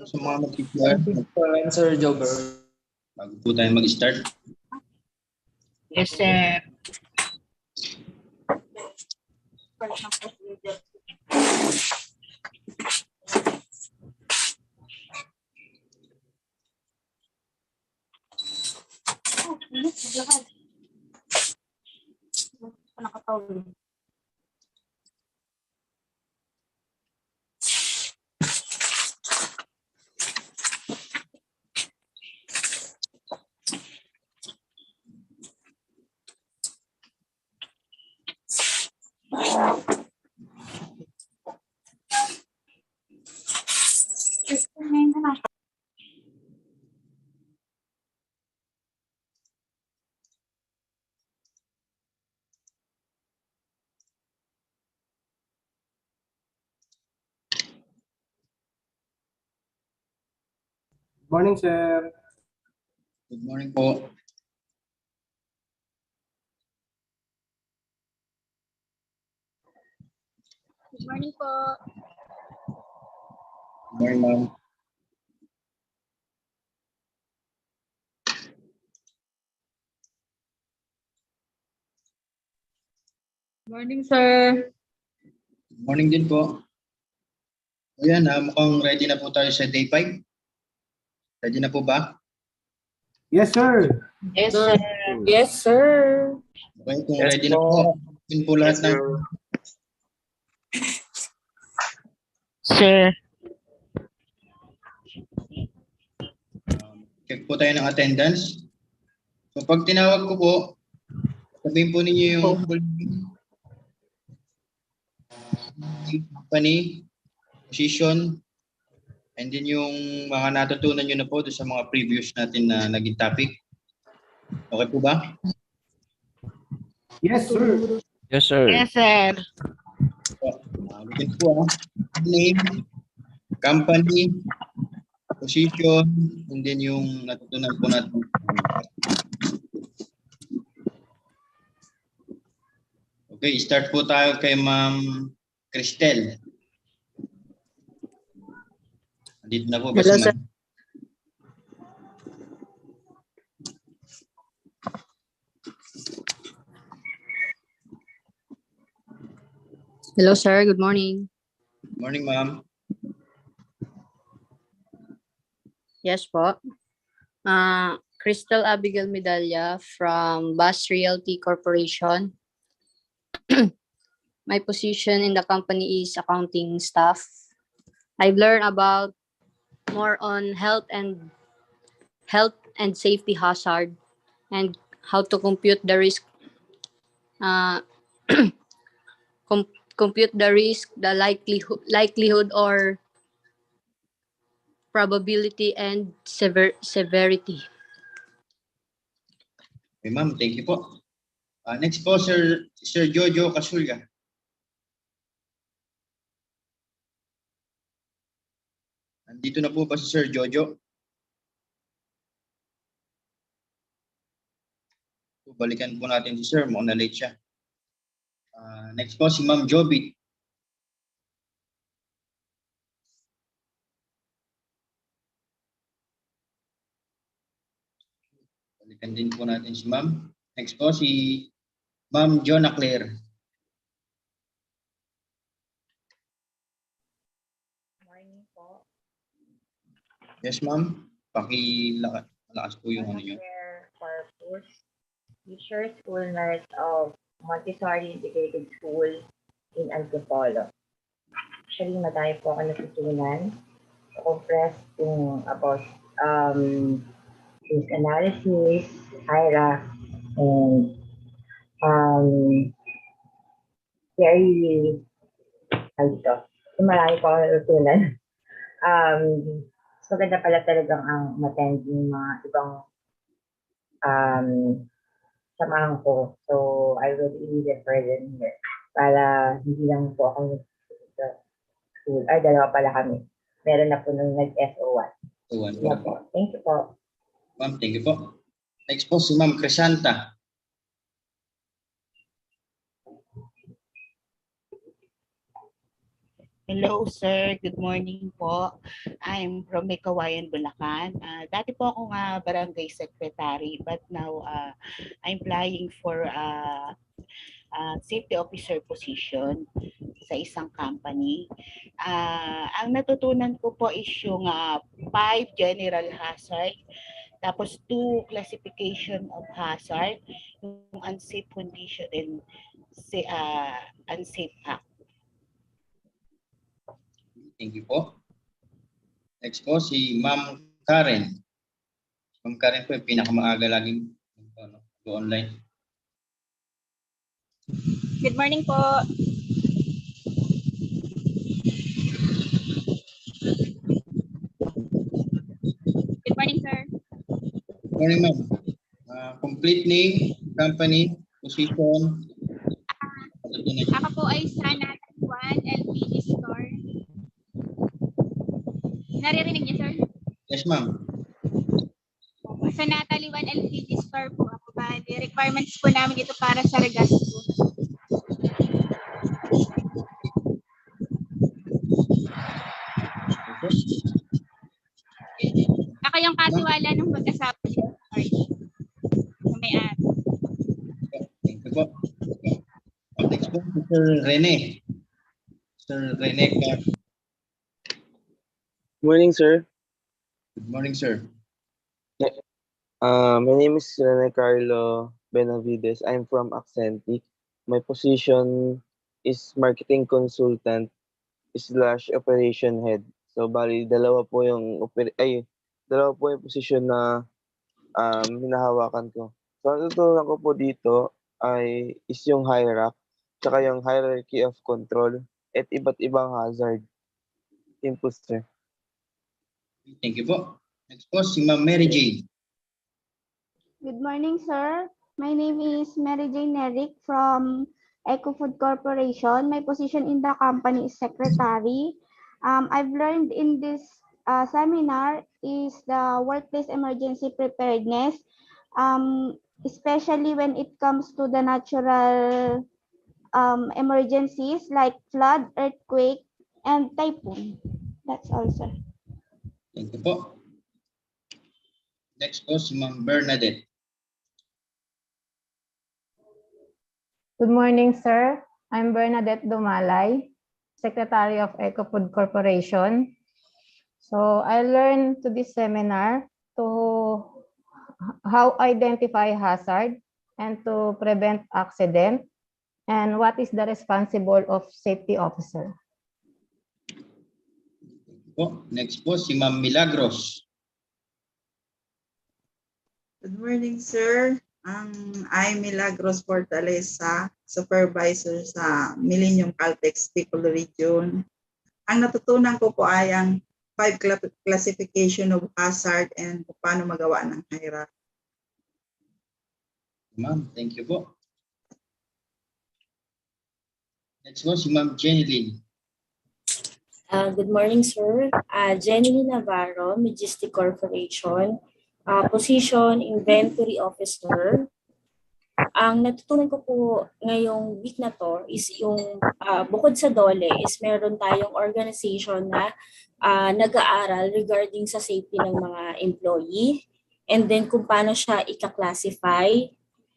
Sa mga mag-start, Sir Jober. Bago po tayo mag-start. Yes, sir. Morning, sir. Good morning po. Good morning po. Good morning, ma'am. Morning, sir. Good morning din po. Ayan, mukhang ready na po tayo sa day 5. Ready na po ba? Yes, sir. Yes, sir. Yes, sir. Okay, kung ready na po, open po lahat ng... Sir. Check po tayo ng attendance. So pag tinawag ko po, sabihin po ninyo yung full company, position, and then yung mga natutunan nyo na po doon sa mga previous natin na naging topic. Okay po ba? Yes, sir. Yes, sir. Yes, sir. Ulitin po name, company, position, and then yung natutunan po natin. Okay, start po tayo kay Ma'am Cristel. Dito na po ba si Ma'am? Hello, sir. Good morning. Good morning, ma'am. Yes po. Crystal Abigail Medalla from BOSH Realty Corporation. My position in the company is accounting staff. I've learned about more on health and safety hazard and how to compute the risk. Compute the risk, the likelihood or probability and severity. Okay, ma'am. Thank you po. Next po, Sir Jojo Kasulga. Nandito na po ba si Sir Jojo? Balikan po natin si Sir. Mukhang na-late siya. Next po, si Ma'am Joby. Balikan din po natin si Ma'am. Next po, si Ma'am Jonah Claire. Morning po. Yes, Ma'am. Malakas po yung ano nyo. Purpose. Teacher School Nurse of Montessori Integrated School in Antipolo. Actually, madami po ako natutunan. Compress kung about risk analysis, HIRA, and very, marami po ako natutunan. Maganda pala talagang ang umattend yung mga ibang samahan ko. So, I will really refer them here. Para hindi lang po ako sa school. Ay, dalawa pala kami. Meron na po nung nag-SO1. Yeah, po. Thank you po. Ma'am, thank you po. Next po, si Ma'am Crescenta. Hello, sir. Good morning po. I'm from Mekawayan, Bulacan. Dati po akong barangay secretary, but now I'm applying for safety officer position sa isang company. Ang natutunan ko po is yung 5 general hazard, tapos 2 classification of hazard, yung unsafe condition and unsafe act. Thank you po. Next po, si Ma'am Karen. Ma'am Karen po yung pinakamaaga laging go online. Good morning po. Good morning, sir. Good morning, ma'am. Complete name, company, position. Ako po ay sa Nathan 1 LPG store. Naririnig niyo, sir? Yes, ma'am. Sa Natalie 1 LPG store po ako. The requirements po namin dito para sa regas po. Ako yung katiwala ng mag-asawa dito, na may-ari. Thank you po. Next po, Sir Rene. Sir Rene. Morning, sir. Good morning, sir. My name is Rene Carlo Benavides. I'm from Accentic. My position is marketing consultant / operation head. So bali dalawa po yung position na hinahawakan ko. So ang tuturuan ko po dito is yung hierarchy, tsaka yung hierarchy of control at iba't ibang hazard. Yun po, sir. Thank you po. Next po, si Ma'am Mary Jane. Good morning, sir. My name is Mary Jane Eric from EcoFood Corporation. My position in the company is secretary. I've learned in this seminar is the workplace emergency preparedness, especially when it comes to the natural emergencies like flood, earthquake, and typhoon. That's all, sir. Thank you po. Next po, si Ma'am Bernadette. Good morning, sir. I'm Bernadette Dumalay, Secretary of EcoFood Corporation. So I learned to this seminar to how identify hazard and to prevent accident and what is the responsible of safety officer. Next po, si Ma'am Milagros. Good morning, sir. I'm Milagros Fortaleza, supervisor sa Millennium Caltex Bicol Region. Ang natutunan ko po ay ang 5 classification of hazard and paano magawa ng hierarchy. Ma'am, thank you po. Next po, si Ma'am Jenny Lynn. Good morning, sir. Jenny Navarro, Majestic Corporation. Position, Inventory Officer. Ang natutunan ko po ngayong week na to is yung bukod sa DOLE is meron tayong organization na nag-aaral regarding sa safety ng mga employee, and then kung paano siya ika-classify,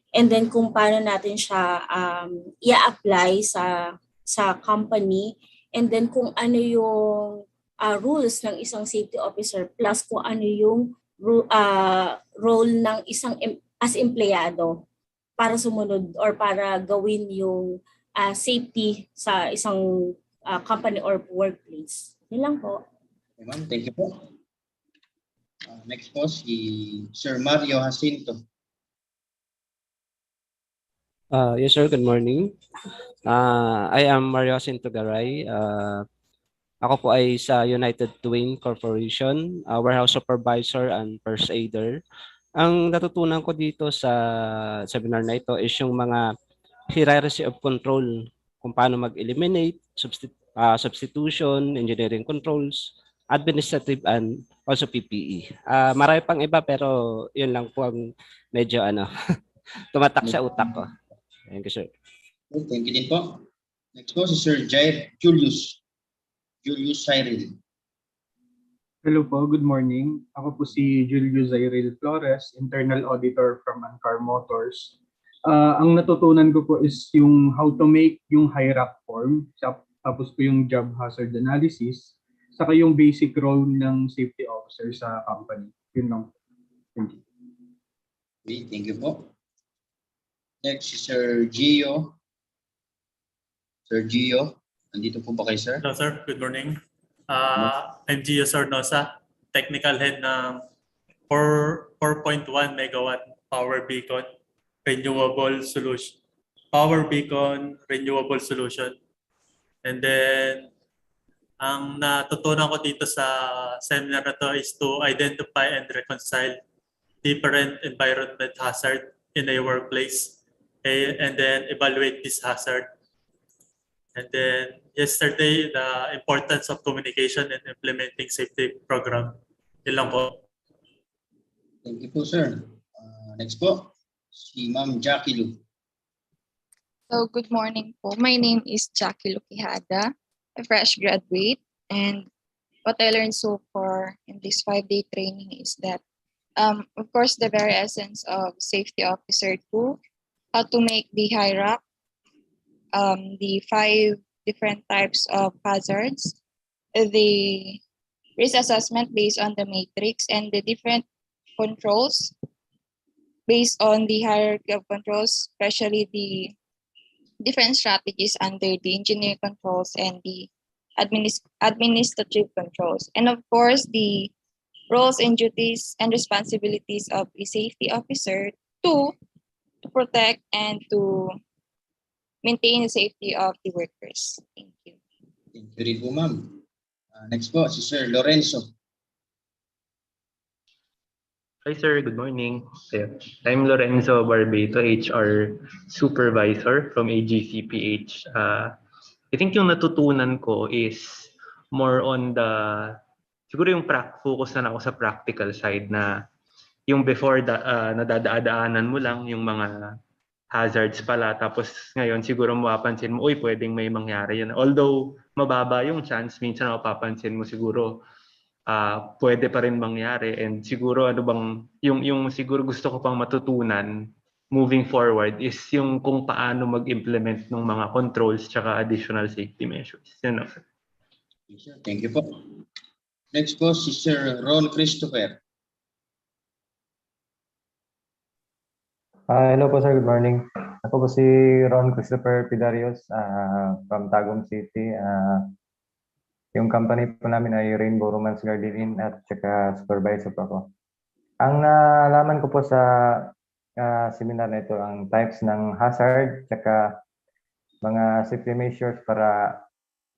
and then kung paano natin siya i-apply sa company, and then kung ano yung rules ng isang safety officer plus kung ano yung role ng isang as empleyado para sumunod or para gawin yung safety sa isang company or workplace. Yun lang po. Okay, ma'am, thank you po. Next po, si Sir Mario Jacinto. Yes, sir. Good morning. I am Mario Jacinto Garay. Ako po ay sa United Twin Corporation, warehouse supervisor and first aider. Ang natutunan ko dito sa seminar na ito is yung mga hierarchy of control, kung paano mag-eliminate, substitution, engineering controls, administrative, and also PPE. Marami pang iba pero yun lang po ang medyo tumatak sa utak ko. Thank you, sir. Thank you din po. Next po si Sir Julius Cyril. Hello po, good morning. Ako po si Julio Zairil Flores, Internal Auditor from Ancar Motors. Ang natutunan ko po is yung how to make yung hierarchy form tapos po yung job hazard analysis, saka yung basic role ng safety officer sa company. Yun lang. Thank you. Okay, thank you po. Next is Sir Gio. Sir Gio, nandito po ba kayo, sir? Hello, sir. Good morning. I'm Gio Sornosa, Technical Head ng 4.1 megawatt power beacon renewable solution. Power beacon renewable solution. And then, ang natutunan ko dito sa seminar na to is to identify and reconcile different environment hazard in a workplace, and then evaluate this hazard. And then yesterday, the importance of communication and implementing safety program. Yun lang po. Thank you po, sir. Next po, si Ma'am Jackie Lu. So good morning po. My name is Jackie Lukihada, a fresh graduate, and what I learned so far in this 5-day training is that, of course, the very essence of safety officer 2, how to make the hierarchy, the 5 different types of hazards, the risk assessment based on the matrix, and the different controls based on the hierarchy of controls, especially the different strategies under the engineering controls and the administrative controls. And of course, the roles and duties and responsibilities of a safety officer to protect and to maintain the safety of the workers. Thank you. Thank you rin po, ma'am. Next po, si Sir Lorenzo. Hi sir, good morning. I'm Lorenzo Barbeto, HR Supervisor from AGCPH. I think yung natutunan ko is more on the, siguro yung focus na ako sa practical side na yung before nadadaanan mo lang yung mga hazards pala. Tapos ngayon siguro mapapansin mo, uy, pwedeng may mangyari yan. Although mababa yung chance, minsan mapapansin mo siguro, pwede pa rin mangyari. And siguro ano bang yung siguro gusto ko pang matutunan moving forward is yung kung paano mag-implement ng mga controls tsaka additional safety measures. Yun na. Thank you po. Next po si Sir Ron Christopher. Hello po sir, good morning. Ako po si Ron Christopher Pidarios from Tagum City. Yung company po namin ay Rainbow Romance Garden Inn at saka supervisor po ako. Ang nalaman ko po sa seminar na ito, ang types ng hazard saka mga safety measures para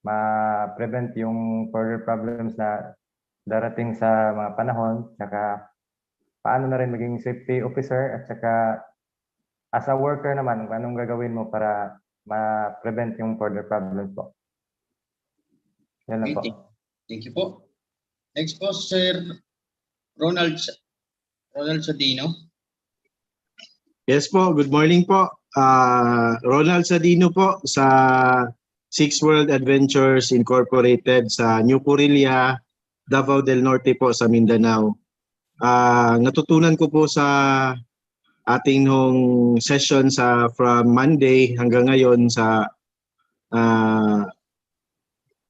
ma-prevent yung further problems na darating sa mga panahon, saka paano na rin maging safety officer at saka as a worker naman, anong gagawin mo para ma-prevent yung further problems po. Yan lang po. Thank you po. Next po, Sir Ronald Sadino. Yes po, good morning po. Ronald Sadino po sa Six World Adventures Incorporated sa New Corilla, Davao del Norte po sa Mindanao. Natutunan ko po sa ating nung session sa from Monday hanggang ngayon sa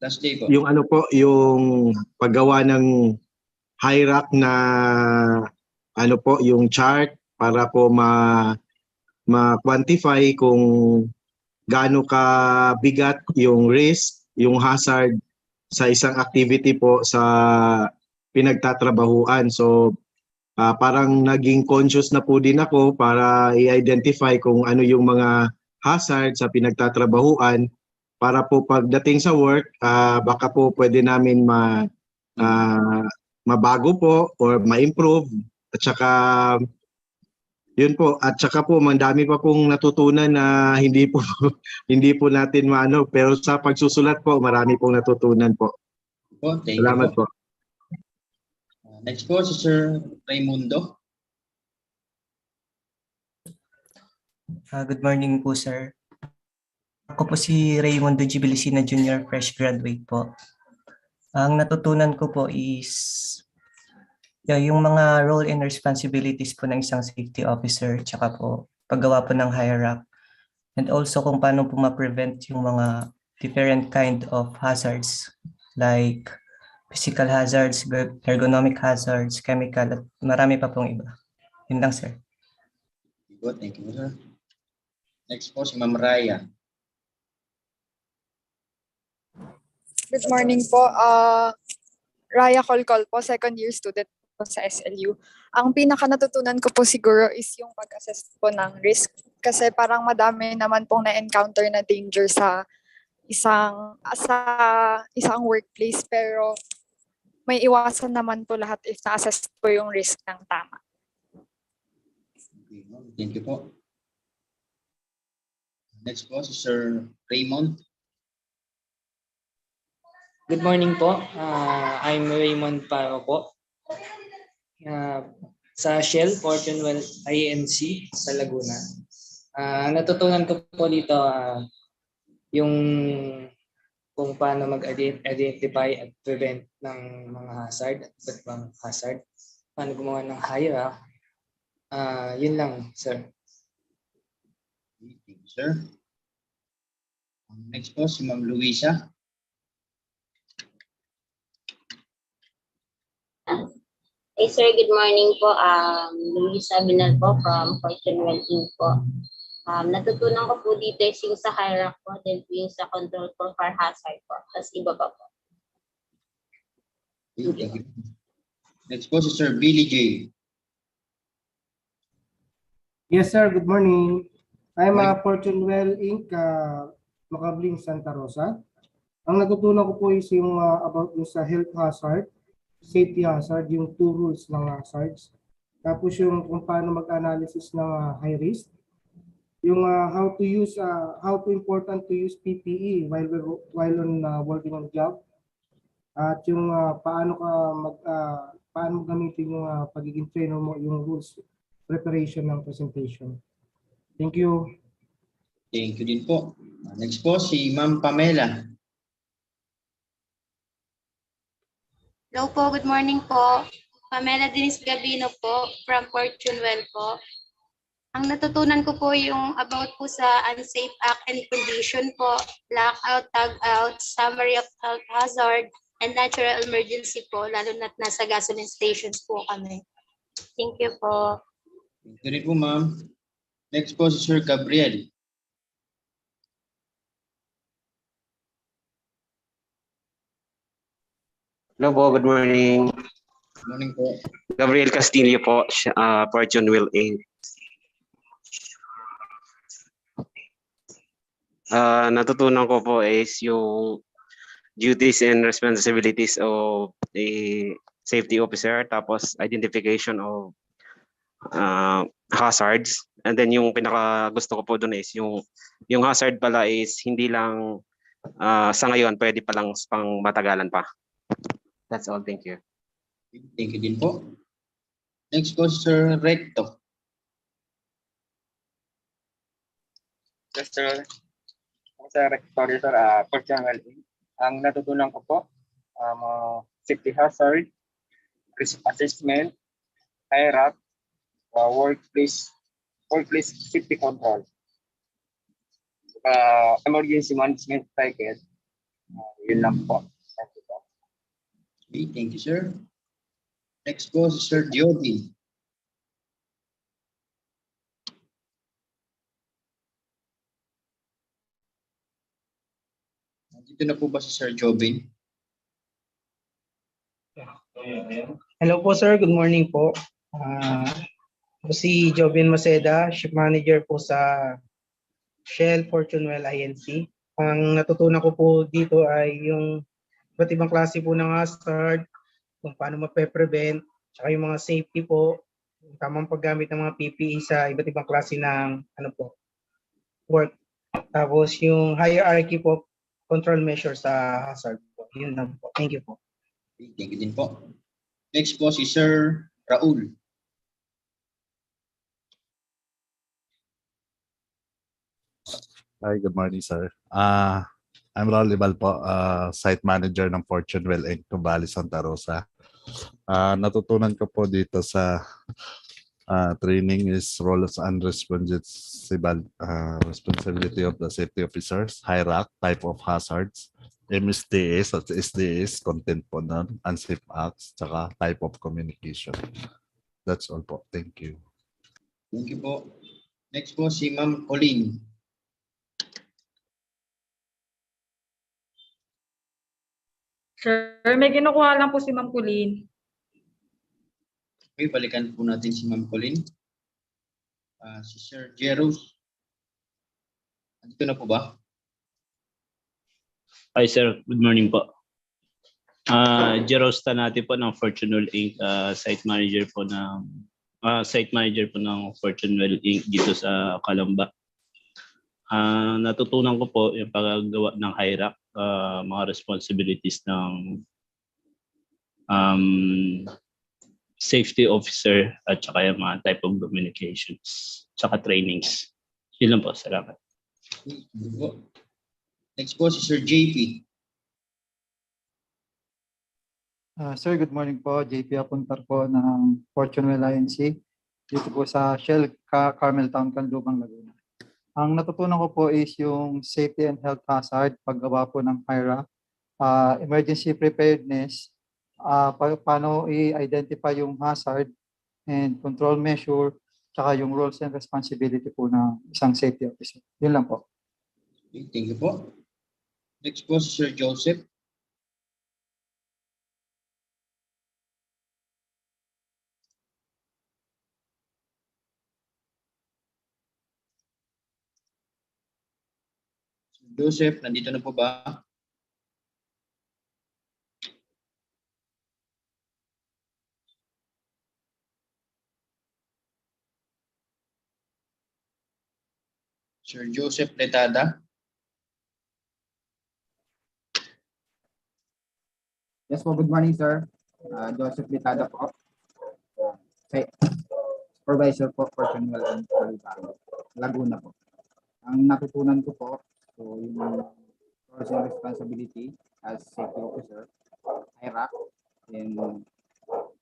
last day po. Yung ano po, yung paggawa ng hierarchy na ano po, yung chart para po ma-quantify kung gaano ka bigat yung risk, yung hazard sa isang activity po sa pinagtatrabahuan. So parang naging conscious na po din ako para i-identify kung ano yung mga hazard sa pinagtatrabahuan para po pagdating sa work, baka po pwede namin mabago po or ma-improve. At saka, yun po, at saka po, mandami pa pong natutunan na hindi po natin maano, pero sa pagsusulat po, marami pong natutunan po. Salamat po. Next po, si Sir Raimundo. Good morning po, sir. Ako po si Raimundo Gibilicina Jr., fresh graduate po. Ang natutunan ko po is yung mga role and responsibilities po ng isang safety officer, tsaka po paggawa po ng hierarchy. And also kung paano po ma-prevent yung mga different kind of hazards like physical hazards, ergonomic hazards, chemical, at marami pa pong iba. Yun lang, sir. Good, thank you, sir. Next po si Ma'am Raya. Good morning po. Raya Colcol po, second year student po sa SLU. Ang pinaka natutunan ko po siguro is yung pag-assess po ng risk. Kasi parang madami naman pong na-encounter na danger sa isang workplace, pero may iwasan naman po lahat if na-assess po yung risk ng tama. Thank you po. Next po si Sir Raymond. Good morning po. I'm Raymond Paro po. Sa Shell, Fortune Well INC sa Laguna. Natutunan ko po dito yung kung paano mag-identify at prevent ng mga hazard at iba't ibang hazard. Paano gumawa ng hierarch. Yun lang, sir. Thank you, sir. Next po si Ma'am Luisa. Hey sir, good morning po. Luisa Binal po from Fortune Well Inc. po. Natutunan ko po dito is yung sa hierarch po, then po yung sa control for fire hazard po. Tapos iba pa po. Thank you. Next po si Sir Billy J. Yes sir, good morning. I'm Fortune Well Inc. Macabling Santa Rosa. Ang natutunan ko po is yung about yung sa health hazard, safety hazard, yung 2 rules ng hazards. Tapos yung kung paano mag-analysis ng high risk. Yung how to important to use PPE while on working on job. At yung paano gamitin yung pagiging trainer mo, yung rules preparation ng presentation. Thank you. Thank you din po. Next po si Ma'am Pamela. Hello po, good morning po. Pamela Denise Gabino po from Fortune Well po. Ang natutunan ko po yung about po sa unsafe act and condition po, blackout, tag-out, summary of health hazard, and natural emergency po, lalo na't nasa gasoline stations po kami. Thank you po. Thank you rin po, ma'am. Next po si Sir Gabriel. Hello po, good morning. Good morning po. Gabriel Castillo po, Fortune Well Inc. Natutunan ko po is yung duties and responsibilities of a safety officer, tapos identification of hazards. And then yung pinaka gusto ko po dun is yung hazard pala is hindi lang sa ngayon, pwede palang pang matagalan pa. That's all. Thank you. Thank you din po. Next po, Sir Recto. Yes, sir. Sa rectory, sir, Fortune Well Inc. Ang natutunan ko po, safety hazard, risk assessment, hierarch, workplace safety control, emergency management cycle. Yun lang po. Thank you po. Okay, thank you, sir. Next po si Sir Jody. Dito na po ba si Sir Jobin? Hello po sir, good morning po. Si Jobin Maceda, Ship Manager po sa Shell Fortune Well INC. Ang natutunan ko po dito ay yung iba't ibang klase po ng hazard, kung paano mape-prevent, tsaka yung mga safety po, yung tamang paggamit ng mga PPE sa iba't ibang klase ng work. Tapos yung hierarchy po, control measure sa hazard po. Yun lang po. Thank you po. Thank you din po. Next po si Sir Raul. Hi, good morning, sir. I'm Raul Ibal po, site manager ng Fortune Well Inc. Tumbali, Santa Rosa. Natutunan ko po dito sa Training is roles and responsibility of the safety officers, hierarchy, type of hazards, MSDS at SDS, content po nun, unsafe acts, tsaka type of communication. That's all po. Thank you. Thank you po. Next po si Ma'am Colleen. Sir, may kinukuha lang po si Ma'am Colleen. Okay, balikan po natin si Ma'am Colleen. Si Sir Jeros. Andito na po ba? Hi sir, good morning po. Jeros Tanati po ng Fortunewell Inc. Site manager po ng Fortunewell Inc. dito sa Calamba. Natutunan ko po yung paggawa ng hierarchy, mga responsibilities ng safety officer at saka yung mga type of communications saka trainings. Yun lang po, salamat. Next po si Sir JP. Sir, good morning po. JP Apuntar po ng Fortunewell INC dito po sa Shell Carmel Town, Canlubang, Laguna. Ang natutunan ko po is yung safety and health hazard, paggawa po ng HIRA, emergency preparedness, paano i-identify yung hazard and control measure, tsaka yung roles and responsibility po ng isang safety officer. Yun lang po. Okay, thank you po. Next po si Sir Joseph. Sir Joseph, nandito na po ba? Sir Joseph Letada. Yes po, good morning sir. Joseph Litada po. Supervisor po, Fortunewell and Laguna po. Ang natutunan ko po, so yung roles and responsibility as safety officer, hierarchy, and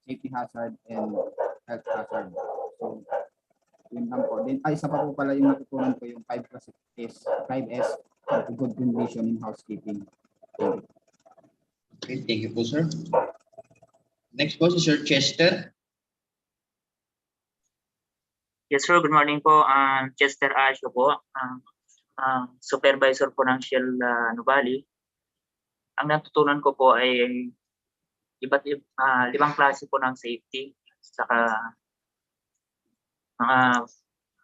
safety hazard and health hazard. So yun lang po. Then isa pa po pala yung natutunan ko yung 5S, good condition in housekeeping. Thank you. Okay, thank you po, sir. Next po si Sir Chester. Yes, sir. Good morning po. Chester Asio po. Supervisor po ng Shell Nuvali. Ang natutunan ko po ay limang klase po ng safety saka mga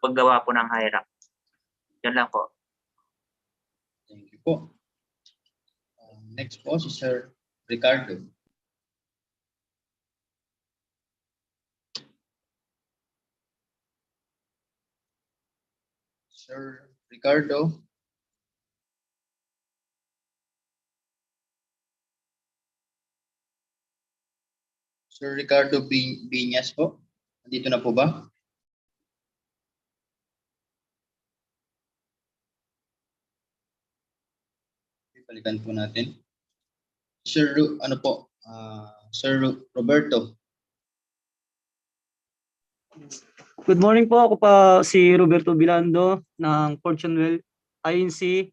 paggawa po ng hierarchy. Yan lang po. Thank you po. Next po si Sir Ricardo. Sir Ricardo. Sir Ricardo Biñas po. Nandito na po ba? Balikan po natin. Sir Sir Roberto. Good morning po. Ako pa si Roberto Bilando ng Fortunewell INC,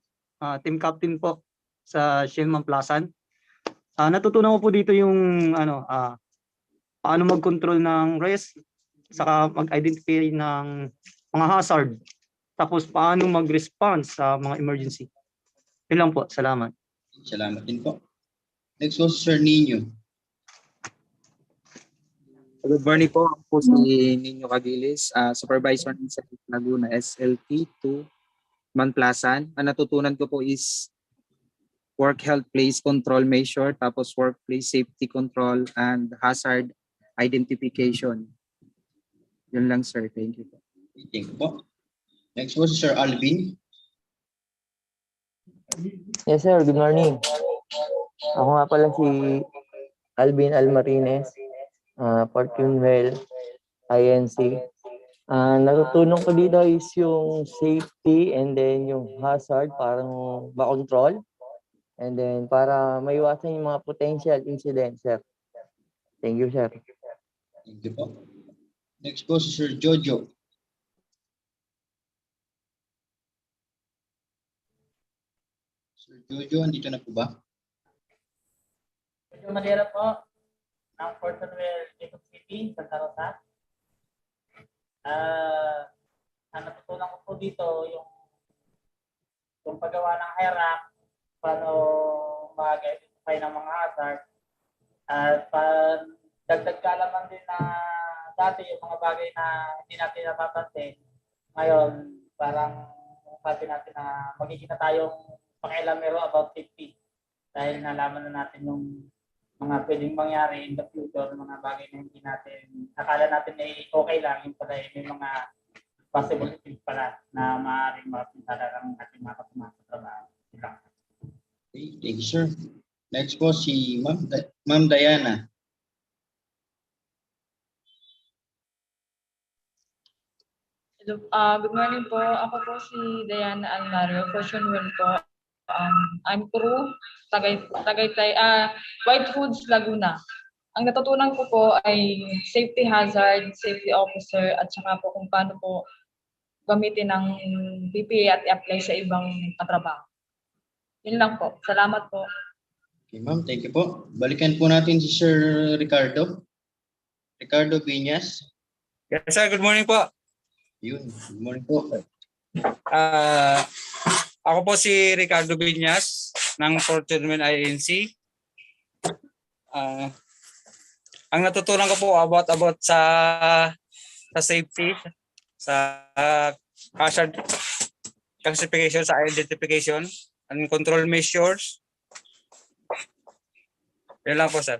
team captain po sa Shell Mamplasan. Natutunan ko po dito yung paano mag-control ng risk, saka mag-identify ng mga hazard, tapos paano mag-response sa mga emergency. Yun lang po. Salamat. Salamat din po. Next po si Sir Nino. Good morning po. Ako po si Nino Cagilis, supervisor ng sa Laguna SLT 2 Manplasan. Ang natutunan ko po is work health place control measure, tapos workplace safety control and hazard identification. Yun lang sir. Thank you po. Thank you po. Next po si Sir Alvin. Yes sir, good morning. Ako nga pala si Alvin Almarines, Fortunewell INC. Natutunan ko dito is yung safety and then yung hazard, parang ma-control. And then para maiwasan yung mga potential incidents, sir. Thank you, sir. Thank you po. Next po si Sir Jojo. Sir Jojo, andito na po ba? Medyo Madera po, ng Portonwell, Quezon City, Santa Rosa. Ang natutunan ko po dito, yung paggawa ng hierarch, paano mag-identify ng mga hazard, at dagdag kaalaman din na dati yung mga bagay na hindi natin napapansin. Ngayon, parang sabi natin na magiging na tayong pakialamero about safety dahil nalaman na natin yung mga pwedeng mangyari in the future, mga bagay na hindi natin, akala natin ay okay lang, yung pala may mga possibilities pala na maaaring mapinsala ng ating mga kasama sa trabaho. Okay, thank you, sir. Next po si Ma'am Diana. Hello, good morning po. Ako po si Diana Almario, Fortune Well po. I'm crew, Tagaytay, White Foods, Laguna. Ang natutunan ko po ay safety hazard, safety officer, at saka po kung paano po gamitin ng PPA at i-apply sa ibang katrabaho. Yun lang po. Salamat po. Okay, ma'am, thank you po. Balikan po natin si Sir Ricardo. Ricardo Piñas. Yes, sir. Good morning po. Yun, good morning po. Ako po si Ricardo Viñas ng Fortune INC. Ang natutunan ko po about sa safety, sa hazard classification, sa identification and control measures. Yan lang po, sir.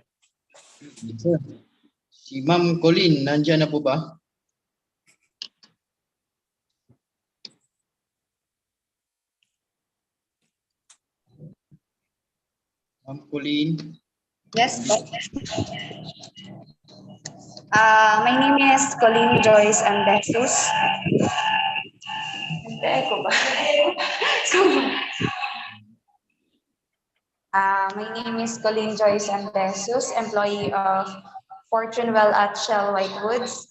Si Ma'am Colleen, nandiyan na po ba? Ma'am Colleen. Yes. My name is Colleen Joyce Ambesus. My name is Colleen Joyce Ambesus, employee of Fortune Well at Shell Whitewoods.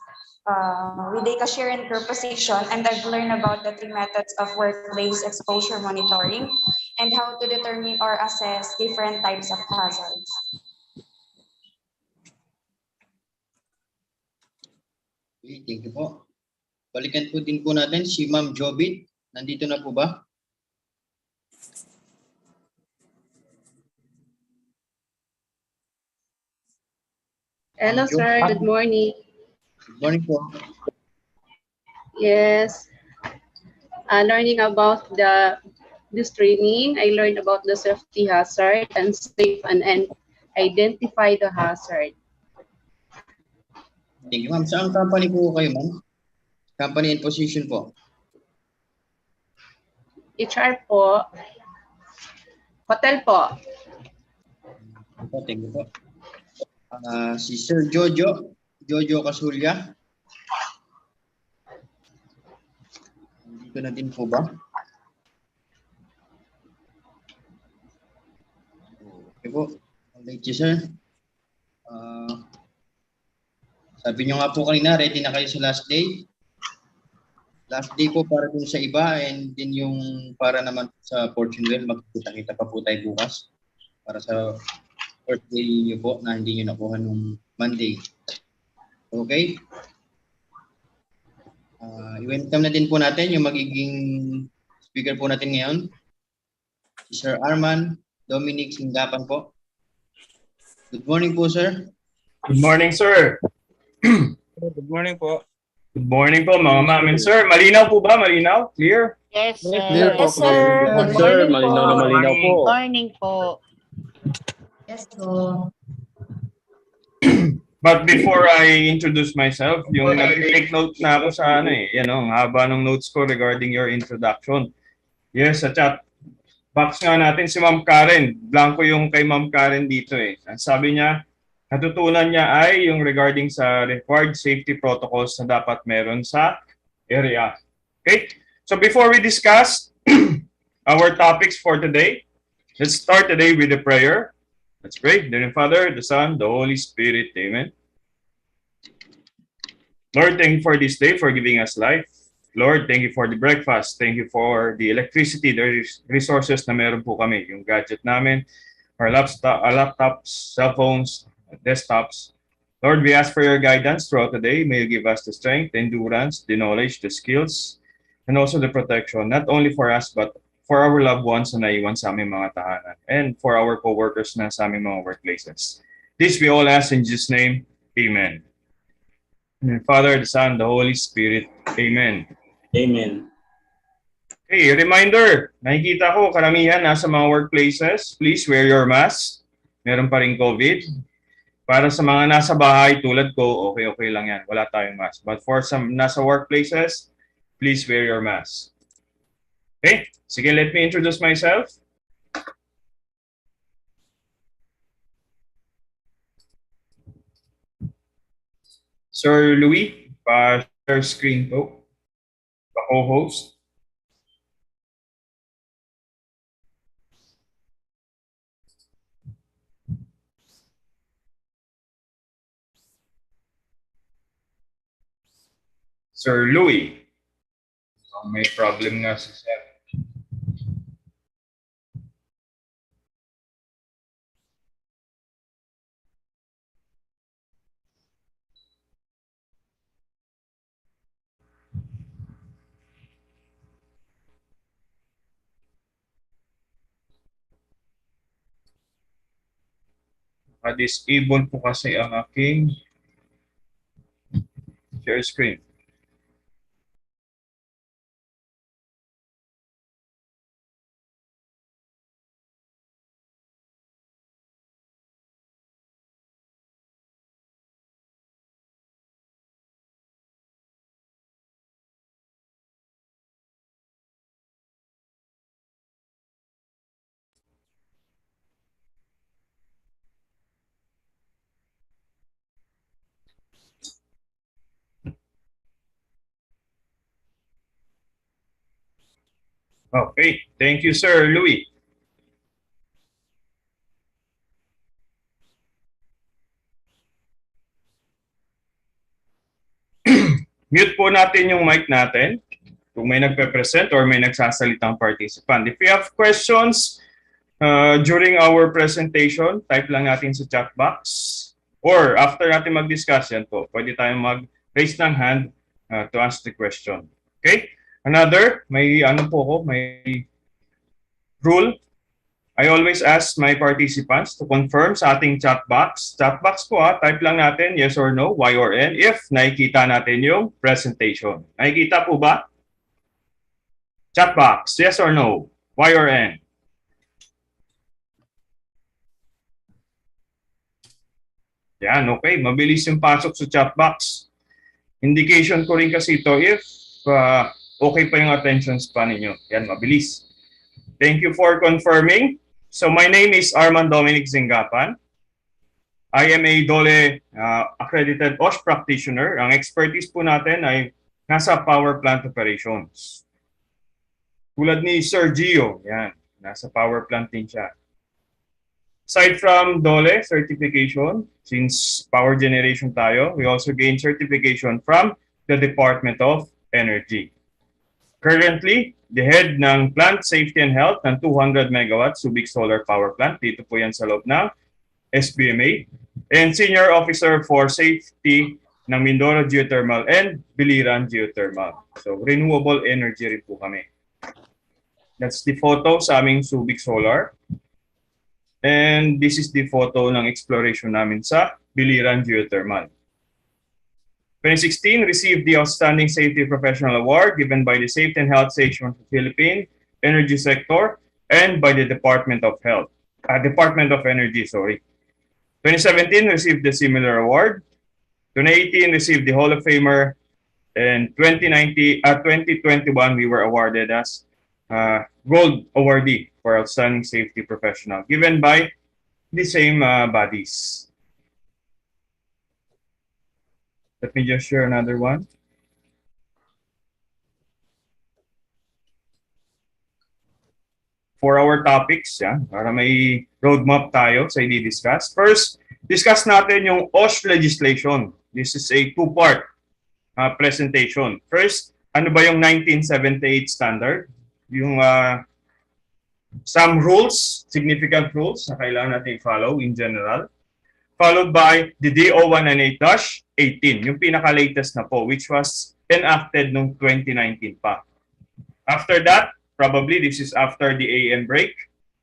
With a cashier and crew position, and I've learned about the 3 methods of workplace exposure monitoring and how to determine or assess different types of hazards. Okay, thank you po. Balikan po din po natin si Ma'am Jobit. Nandito na po ba? Hello, sir. Good morning. Good morning po. Yes. Learning about this training, I learned about the safety hazard and safe and identify the hazard. Thank you, ma'am. Saan company po kayo, ma'am? Company and position po? HR po. Hotel po. Thank you po. Si Sir Jojo Casulya. Dito na din po ba? Okay po. Thank you, sir. Sabi nyo nga po kanina, ready na kayo sa last day. Last day po para dun sa iba and din yung para naman sa Fortune Well, magkita-kita pa po tayo bukas para sa first day nyo po na hindi nyo nakuha nung Monday. Okay? I-welcome na din po natin yung magiging speaker po natin ngayon. Si Sir Arman Dominic Singgapan po. Good morning po, sir. Good morning, sir. Good morning po. Good morning po, mga ma'am and sir. Malinaw po ba? Malinaw? Clear? Yes, sir. Clear po. Yes, sir. Good Good sir. morning Malinaw po. na malinaw po. Good morning po. Yes po. But before I introduce myself, yung nag-take note na ako sa ang haba ng notes ko regarding your introduction. Yes, sa chat box nga natin si Ma'am Karen. Blanco yung kay Ma'am Karen dito eh. Ang sabi niya, natutunan niya ay yung regarding sa required safety protocols na dapat meron sa area. Okay? So before we discuss our topics for today, let's start today with a prayer. Let's pray. In the name of the Father, the Son, the Holy Spirit. Amen. Lord, thank you for this day, for giving us life. Lord, thank you for the breakfast. Thank you for the electricity, the resources na meron po kami. Yung gadget namin, our laptops, cell phones, desktops. Lord, we ask for your guidance throughout the day. May you give us the strength, the endurance, the knowledge, the skills, and also the protection, not only for us, but for our loved ones na naiwan sa aming mga tahanan, and for our co-workers na sa aming mga workplaces. This we all ask in Jesus' name. Amen. In the Father, the Son, the Holy Spirit. Amen. Amen. Okay, reminder, nakikita ko karamihan nasa mga workplaces, please wear your mask. Meron pa rin COVID. Para sa mga nasa bahay tulad ko, okay lang yan. Wala tayong mask. But for some nasa workplaces, please wear your mask. Okay, sige, let me introduce myself. Sir Louis, pa-share screen po. Pa-co-host. Sir Louis. May problem nga si Sir. Disable po kasi ang aking share screen. Okay, thank you, Sir Louis. Mute po natin yung mic natin kung may nagpe-present or may nagsasalitang participant. If you have questions during our presentation, type lang natin sa chat box. Or after natin mag-discuss yan po, pwede tayong mag-raise ng hand to ask the question. Okay? Another, may rule. I always ask my participants to confirm sa ating chat box. Chat box po type lang natin yes or no, Y or N if nakikita natin yung presentation. Nakikita po ba? Chat box, yes or no, Y or N? Yan, okay. Mabilis yung pasok sa chat box. Indication ko rin kasi ito if okay pa yung attention span ninyo. Yan, mabilis. Thank you for confirming. So my name is Arman Dominic Zingapan. I am a DOLE accredited BOSH practitioner. Ang expertise po natin ay nasa power plant operations. Tulad ni Sir Gio, yan, nasa power plant din siya. Aside from DOLE certification, since power generation tayo, we also gain certification from the Department of Energy. Currently, the head ng Plant Safety and Health ng 200 megawatt Subic Solar Power Plant. Dito po yan sa loob ng SBMA. And Senior Officer for Safety ng Mindoro Geothermal and Biliran Geothermal. So, renewable energy rin po kami. That's the photo sa aming Subic Solar. And this is the photo ng exploration namin sa Biliran Geothermal. 2016 received the Outstanding Safety Professional Award given by the Safety and Health Section of the Philippine Energy Sector and by the Department of Energy, sorry. 2017 received the similar award. 2018 received the Hall of Famer, and 2021 we were awarded as Gold Awardee for Outstanding Safety Professional given by the same bodies. Let me just share another one. For our topics, para may roadmap tayo sa i-discuss. First, discuss natin yung BOSH legislation. This is a two-part. presentation. First, ano ba yung 1978 standard? Yung some rules, significant rules na kailangan natin follow in general. Followed by the DO 198-18, yung pinaka-latest na po, which was enacted noong 2019 pa. After that, probably this is after the AM break,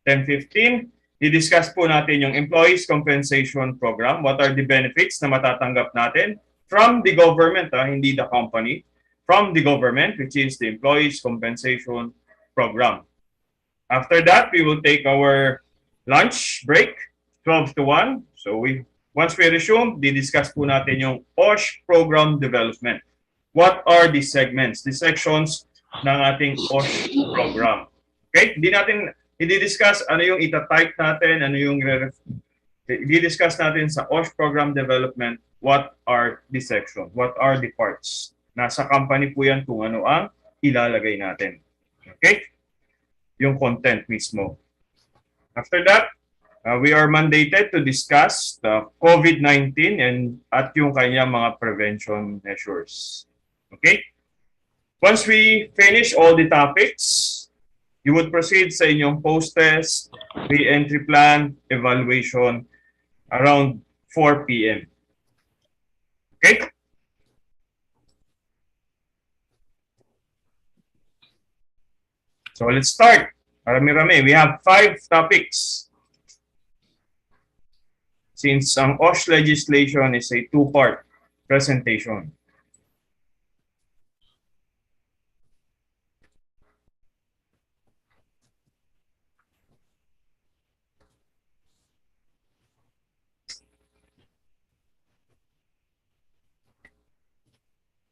10:15, i-discuss po natin yung Employees Compensation Program. What are the benefits na matatanggap natin from the government, hindi the company, from the government, which is the Employees Compensation Program. After that, we will take our lunch break, 12 to 1. So once we resume, di-discuss po natin yung BOSH program development. What are the segments, the sections ng ating BOSH program? Okay? Hindi-discuss ano yung ita-type natin, ano yung i-discuss natin sa BOSH program development, what are the sections, what are the parts. Nasa company po yan kung ano ang ilalagay natin. Okay? Yung content mismo. After that, we are mandated to discuss the COVID-19 at yung kanyang mga prevention measures. Okay? Once we finish all the topics, you would proceed sa inyong post-test, re-entry plan, evaluation around 4 p.m. Okay? So let's start. Marami-rami. We have 5 topics. Since ang OSH legislation is a 2-part presentation.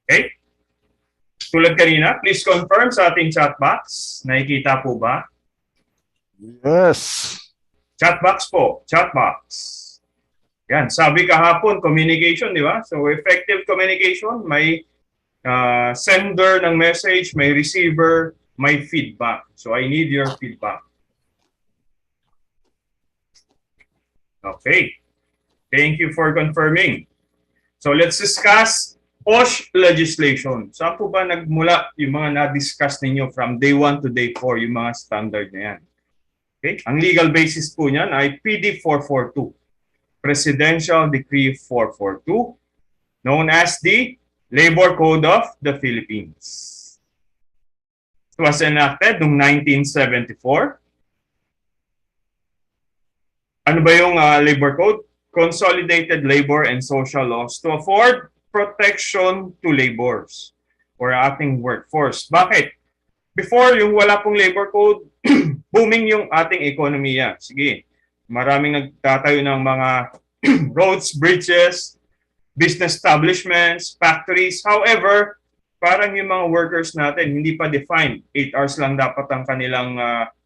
Okay? Tulad kanina, please confirm sa ating chat box. Nakikita po ba? Yes. Chat box po. Chat box. Yan. Sabi kahapon, communication, di ba? So, effective communication, may sender ng message, may receiver, may feedback. So, I need your feedback. Okay. Thank you for confirming. So, let's discuss BOSH legislation. Saan po ba nagmula yung mga na-discuss ninyo from day 1 to day 4, yung mga standard na yan? Okay? Ang legal basis po niyan ay PD 442, Presidential Decree 442, known as the Labor Code of the Philippines. It was enacted noong 1974. Ano ba yung labor code? Consolidated labor and social laws to afford protection to laborers or ating workforce. Bakit? Before yung wala pong labor code, booming yung ating ekonomiya. Sige, maraming nagtatayo ng mga roads, bridges, business establishments, factories. However, parang yung mga workers natin hindi pa defined. 8 hours lang dapat ang kanilang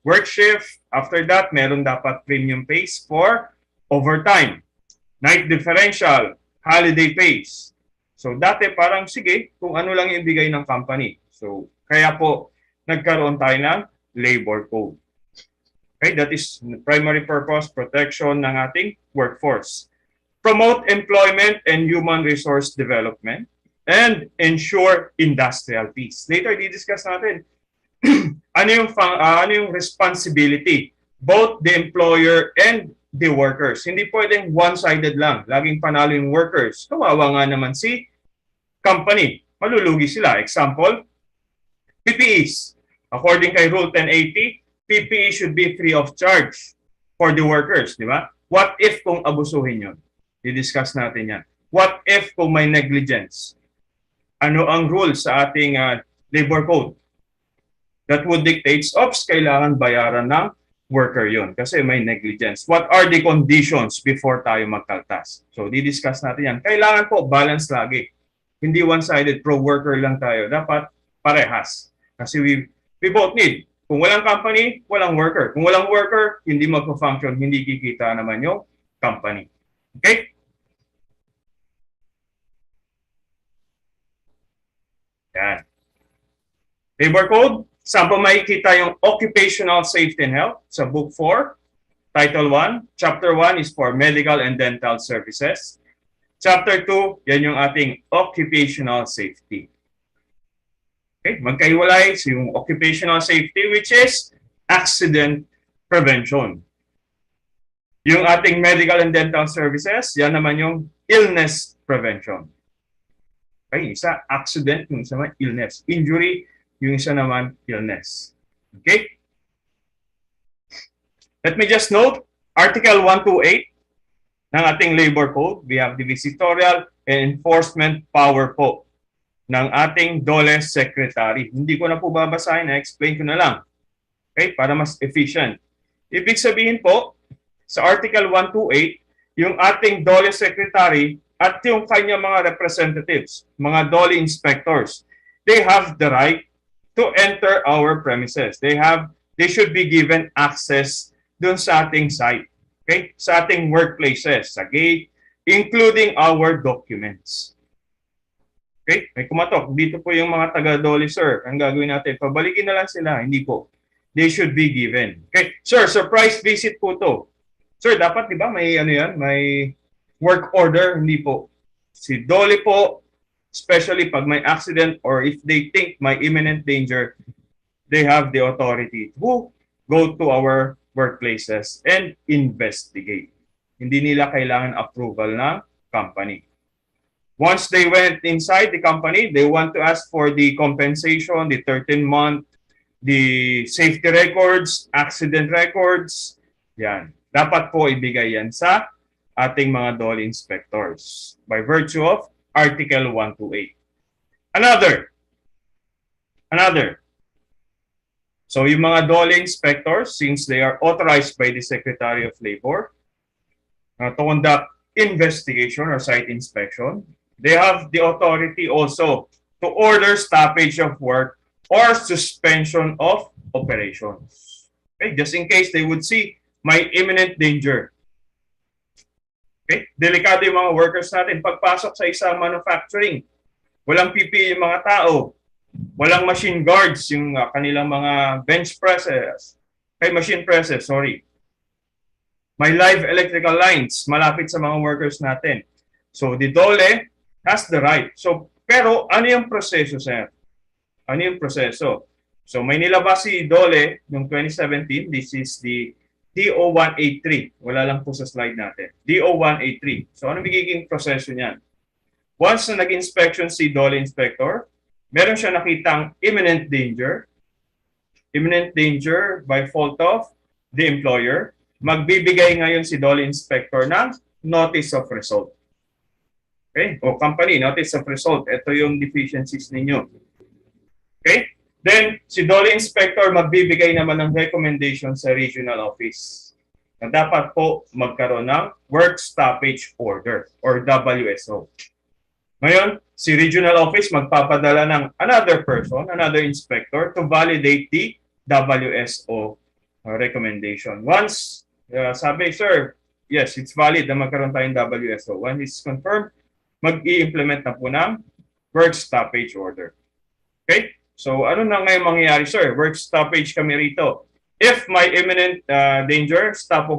work shift. After that, meron dapat premium pays for overtime, night differential, holiday pays. So dati parang sige, kung ano lang yung ibigay ng company. So kaya po nagkaroon tayo ng labor code. Okay, that is the primary purpose, protection ng ating workforce. Promote employment and human resource development and ensure industrial peace. Later, di-discuss natin ano yung responsibility, both the employer and the workers. Hindi pwedeng one-sided lang. Laging panalo yung workers. Kawawa nga naman si company. Malulugi sila. Example, PPEs. According kay Rule 1080, PPE should be free of charge for the workers. Di ba? What if kung abusuhin yun? I-discuss natin yan. What if kung may negligence? Ano ang rule sa ating labor code? That would dictate, ops, kailangan bayaran ng worker yon kasi may negligence. What are the conditions before tayo magkaltas? So, di-discuss natin yan. Kailangan po balance lagi. Hindi one-sided, pro-worker lang tayo. Dapat parehas. Kasi we both need. Kung walang company, walang worker. Kung walang worker, hindi magpo-function, hindi kikita naman yung company. Okay? Yan. Labor code. Saan po makikita yung occupational safety and health? Sa Book 4, Title 1. Chapter 1 is for medical and dental services. Chapter 2, yan yung ating occupational safety. Okay, magkahiwalay so yung occupational safety which is accident prevention. Yung ating medical and dental services, yan naman yung illness prevention. Okay, isa accident, yung isa naman illness. Injury, yung isa naman illness. Okay? Let me just note, Article 128 ng ating labor code, we have the visitorial and enforcement power po ng ating DOLE secretary. Hindi ko na po babasahin, na-explain ko na lang. Okay, para mas efficient. Ibig sabihin po, sa Article 128, yung ating DOLE secretary at yung kanyang mga representatives, mga DOLE inspectors, they have the right to enter our premises. They should be given access dun sa ating site, okay? Sa ating workplaces, sa gate, including our documents. Okay? May kumatok. Dito po yung mga taga-DOLE, sir. Ang gagawin natin, pabalikin na lang sila. Hindi po. They should be given. Okay? Sir, surprise visit po to. Sir, dapat, di ba, may ano yan, may work order, hindi po. Si DOLE po, especially pag may accident or if they think may imminent danger, they have the authority to go to our workplaces and investigate. Hindi nila kailangan approval ng company. Once they went inside the company, they want to ask for the compensation, the 13-month, the safety records, accident records, yan. Dapat po ibigay yan sa ating mga DOLE inspectors by virtue of Article 128. Another. So yung mga DOLE inspectors, since they are authorized by the Secretary of Labor to conduct investigation or site inspection, they have the authority also to order stoppage of work or suspension of operations. Okay, just in case they would see may imminent danger. Okay, delikado yung mga workers natin. Pagpasok sa isang manufacturing, walang PPE yung mga tao, walang machine guards yung kanilang mga bench presses, machine presses, sorry. May live electrical lines malapit sa mga workers natin. So the DOLE has the right. So, pero ano yung proseso, sir? Ano yung proseso? So may nilabas si DOLE noong 2017. This is the DO-183. Wala lang po sa slide natin. DO-183. So ano magiging proseso niyan? Once na nag-inspection si DOLE inspector, meron siya nakitang imminent danger by fault of the employer, magbibigay ngayon si DOLE inspector ng notice of result. Okay? O company, notice of result. Ito yung deficiencies ninyo. Okay? Then, si DOLE inspector magbibigay naman ng recommendation sa regional office na dapat po magkaroon ng work stoppage order or WSO. Ngayon, si regional office magpapadala ng another person, another inspector to validate the WSO recommendation. Once sabi, sir, yes, it's valid na magkaroon tayong WSO. When it's confirmed, mag-i-implement na po ng work stoppage order. Okay? So, ano na ngayon mangyayari, sir? Work stoppage kami rito. If may imminent danger, stop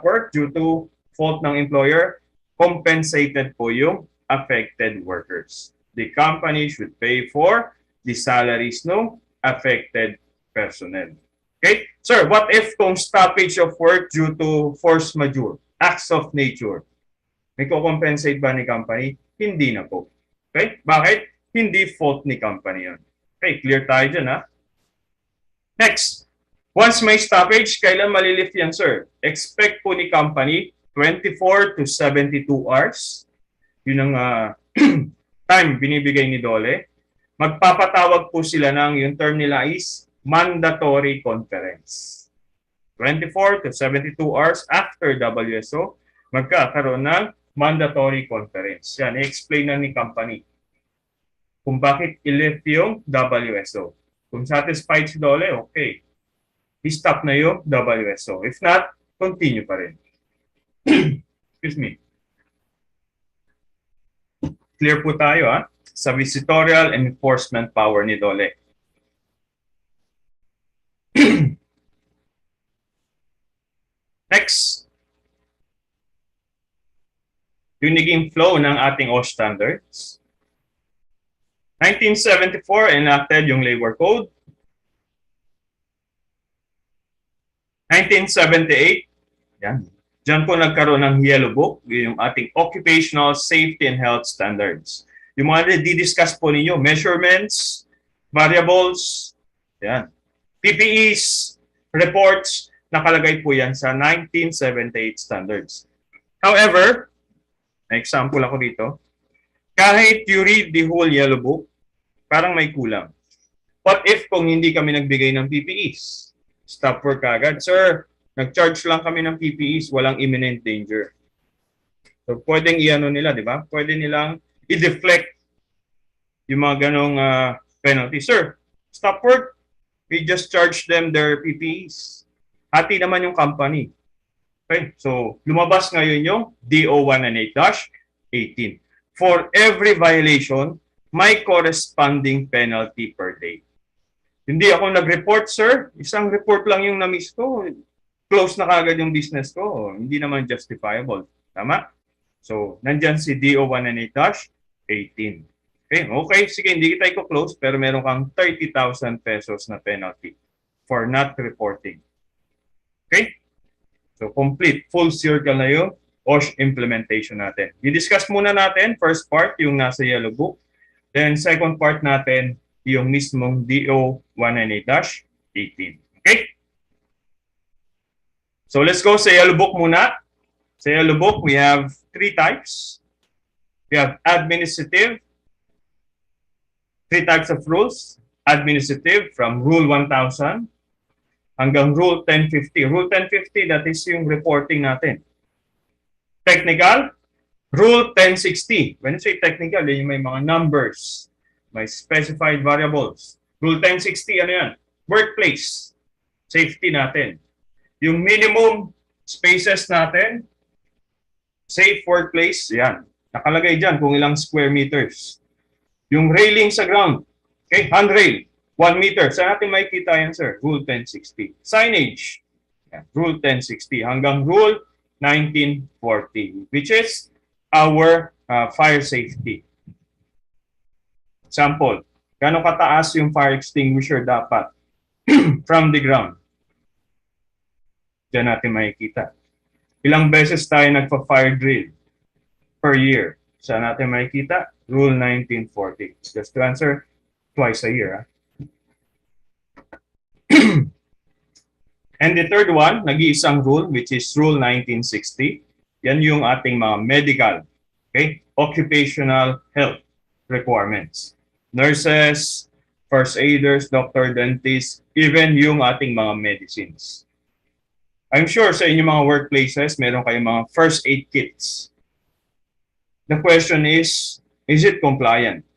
work due to fault ng employer, compensated po yung affected workers. The company should pay for the salaries ng affected personnel. Okay? Sir, what if kung stoppage of work due to force majeure, acts of nature? May compensate ba ni company? Hindi na po. Okay? Bakit? Hindi fault ni company yun. Okay, clear tayo dyan, ha? Next, once may stoppage, kailan malilift yan, sir? Expect po ni company 24 to 72 hours. Yun ang time binibigay ni DOLE. Magpapatawag po sila ng, yung term nila is mandatory conference. 24 to 72 hours after WSO, magkakaroon ng mandatory conference. Yan, i-explain na ni company kung bakit i-lift yung WSO. Kung satisfied si DOLE, okay. I-stop na yung WSO. If not, continue pa rin. Excuse me. Clear po tayo, ha? Sa visitorial and enforcement power ni DOLE. Next. yung naging flow ng ating OSH standards. 1974, enacted yung Labor Code. 1978, yan. Diyan po nagkaroon ng Yellow Book, yung ating Occupational Safety and Health Standards. Yung mga di-discuss po ninyo, measurements, variables, yan. PPEs, reports, nakalagay po yan sa 1978 standards. However, example ako dito, kahit you read the whole Yellow Book, parang may kulang. What if kung hindi kami nagbigay ng PPEs? Stop work agad. Sir, nag-charge lang kami ng PPEs, walang imminent danger. So, pwedeng i-ano nila, di ba? Pwede nilang i-deflect yung mga ganong penalty. Sir, stop work. We just charge them their PPEs. Hati naman yung company. Okay? So, lumabas ngayon yung DO 198-18. For every violation, may corresponding penalty per day. Hindi ako nag-report, sir. Isang report lang yung na-miss ko. Close na kagad yung business ko. Hindi naman justifiable. Tama? So, nandyan si DO 198-18. Okay, sige, hindi kita i-close, pero meron kang 30,000 pesos na penalty for not reporting. Okay? So, complete, full circle na yung OSH implementation natin. I-discuss muna natin, first part, yung nasa Yellow Book. Then, second part natin, yung mismong DO 198-18. Okay? So, let's go sa Yellow Book muna. Sa Yellow Book, we have 3 types. We have administrative, 3 types of rules. Administrative, from Rule 1000 hanggang Rule 1050. Rule 1050, that is yung reporting natin. Technical, Rule 1060. When you say technical, yung may mga numbers, may specified variables. Rule 1060, ano yan? Workplace. Safety natin. Yung minimum spaces natin, safe workplace, yan. Nakalagay dyan kung ilang square meters. Yung railing sa ground, okay, handrail, 1 meter. Saan natin makikita yan, sir? Rule 1060. Signage, yan. Rule 1060 hanggang Rule 1940, which is our fire safety. Example, gano'ng kataas yung fire extinguisher dapat from the ground? Diyan natin makikita. Ilang beses tayo nagpa-fire drill per year? Saan natin makikita? Rule 1940. Just to answer, twice a year. And the third one, nag-iisang rule, which is Rule 1960. Yan yung ating mga medical, okay, occupational health requirements. Nurses, first aiders, doctor, dentists, even yung ating mga medicines. I'm sure sa inyong mga workplaces, meron kayong mga first aid kits. The question is it compliant?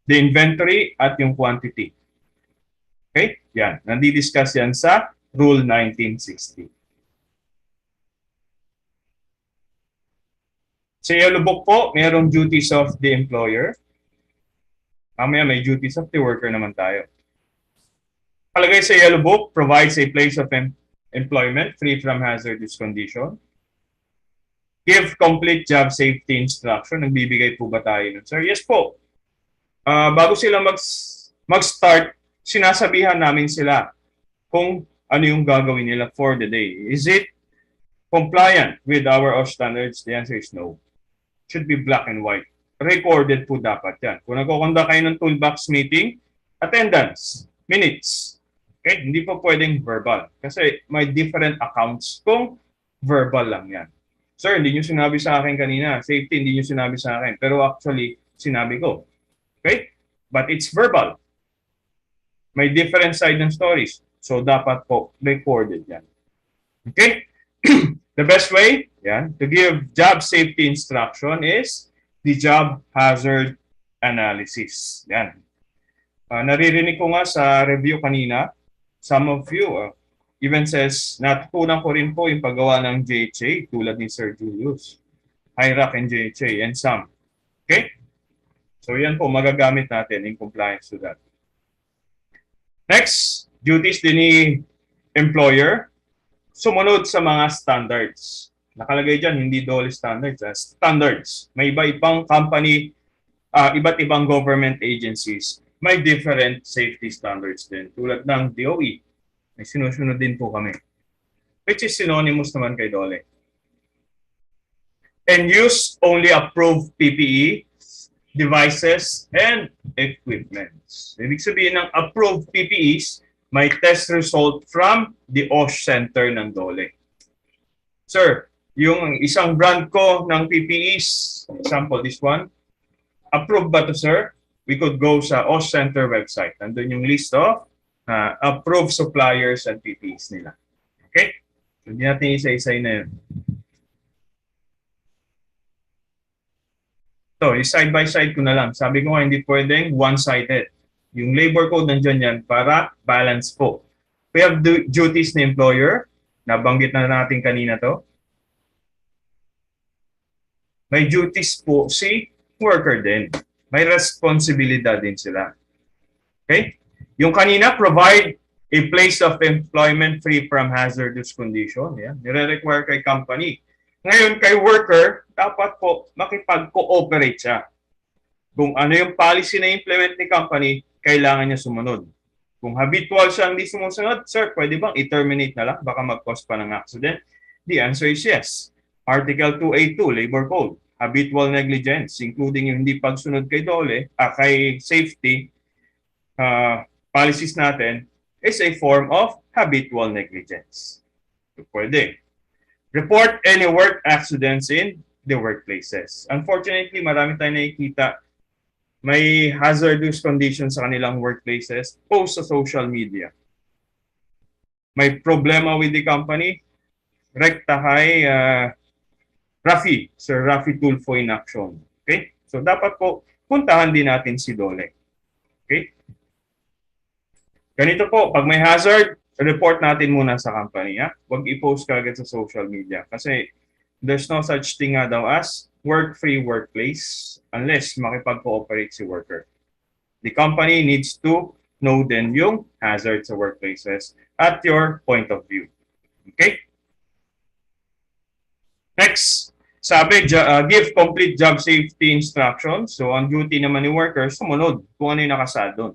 The inventory at yung quantity. Okay? Yan. Nandidiscuss yan sa Rule 1960. Sa Yellow Book po, mayroong duties of the employer. Mamaya may duties of the worker naman tayo. Palagay sa Yellow Book, provides a place of employment free from hazardous condition. Give complete job safety instruction. Nagbibigay po ba tayo nun, sir? Yes po. Bago sila mag-start, sinasabihan namin sila kung ano yung gagawin nila for the day. Is it compliant with our OSH standards? The answer is no. Should be black and white. Recorded po dapat yan. Kung nagkukonda kayo ng toolbox meeting, attendance, minutes. Okay? Hindi po pwedeng verbal. Kasi may different accounts kung verbal lang yan. Sir, hindi nyo sinabi sa akin kanina. Safety, hindi nyo sinabi sa akin. Pero actually, sinabi ko. Okay? But it's verbal. May different side ng stories. So, dapat po recorded yan. Okay? The best way to give job safety instruction is the job hazard analysis. Yan. Naririnig ko nga sa review kanina, some of you even says, natutunan ko rin po yung paggawa ng JHA tulad ni Sir Julius. HIRAC and JHA and some. Okay? So yan po, magagamit natin in compliance to that. Next, duties din ni employer, sumunod sa mga standards. Nakalagay dyan, hindi DOLE standards. Standards. May iba-ibang company, iba't ibang government agencies, may different safety standards din. Tulad ng DOE, may sinusunod din po kami. Which is synonymous naman kay DOLE. And use only approved PPE, devices, and equipments. Ibig sabihin ng approved PPEs, may test result from the OSH center ng DOLE. Sir, yung isang brand ko ng PPEs, example this one, approved ba to, sir? We could go sa OSH center website. Nandun yung list of approved suppliers and PPEs nila. Okay? Hindi natin isa-isay na yun. So, side by side ko na lang. Sabi ko nga, hindi pwedeng one-sided. Yung labor code nandiyan yan para balance po. We have duties ni employer. Nabanggit na natin kanina to. May duties po si worker din. May responsibilidad din sila. Okay? Yung kanina, provide a place of employment free from hazardous condition. Yeah? Nire-require kay company. Ngayon, kay worker, dapat po makipag-cooperate siya. Kung ano yung policy na implement ni company, kailangan niya sumunod. Kung habitual siya hindi sumusunod, sir, pwede bang i-terminate na lang? Baka mag-cause pa ng accident? The answer is yes. Article 282, Labor Code. Habitual negligence, including yung hindi pagsunod kay DOLE, kay safety policies natin, is a form of habitual negligence. So, pwede. Report any work accidents in the workplaces. Unfortunately, marami tayong nakikita may hazardous conditions sa kanilang workplaces, post sa social media. May problema with the company, rekta kay Rafi, Sir Rafi Tulfo in action. Okay? So dapat po, puntahan din natin si DOLE. Okay? Ganito po, pag may hazard, report natin muna sa company. Ha? Huwag i-post kagad sa social media. Kasi there's no such thing nga daw as work-free workplace unless makipag-cooperate si worker. The company needs to know din yung hazard sa workplaces at your point of view. Okay? Next, sabi, give complete job safety instructions. So, ang duty naman ni worker, sumunod kung ano yung nakasad doon.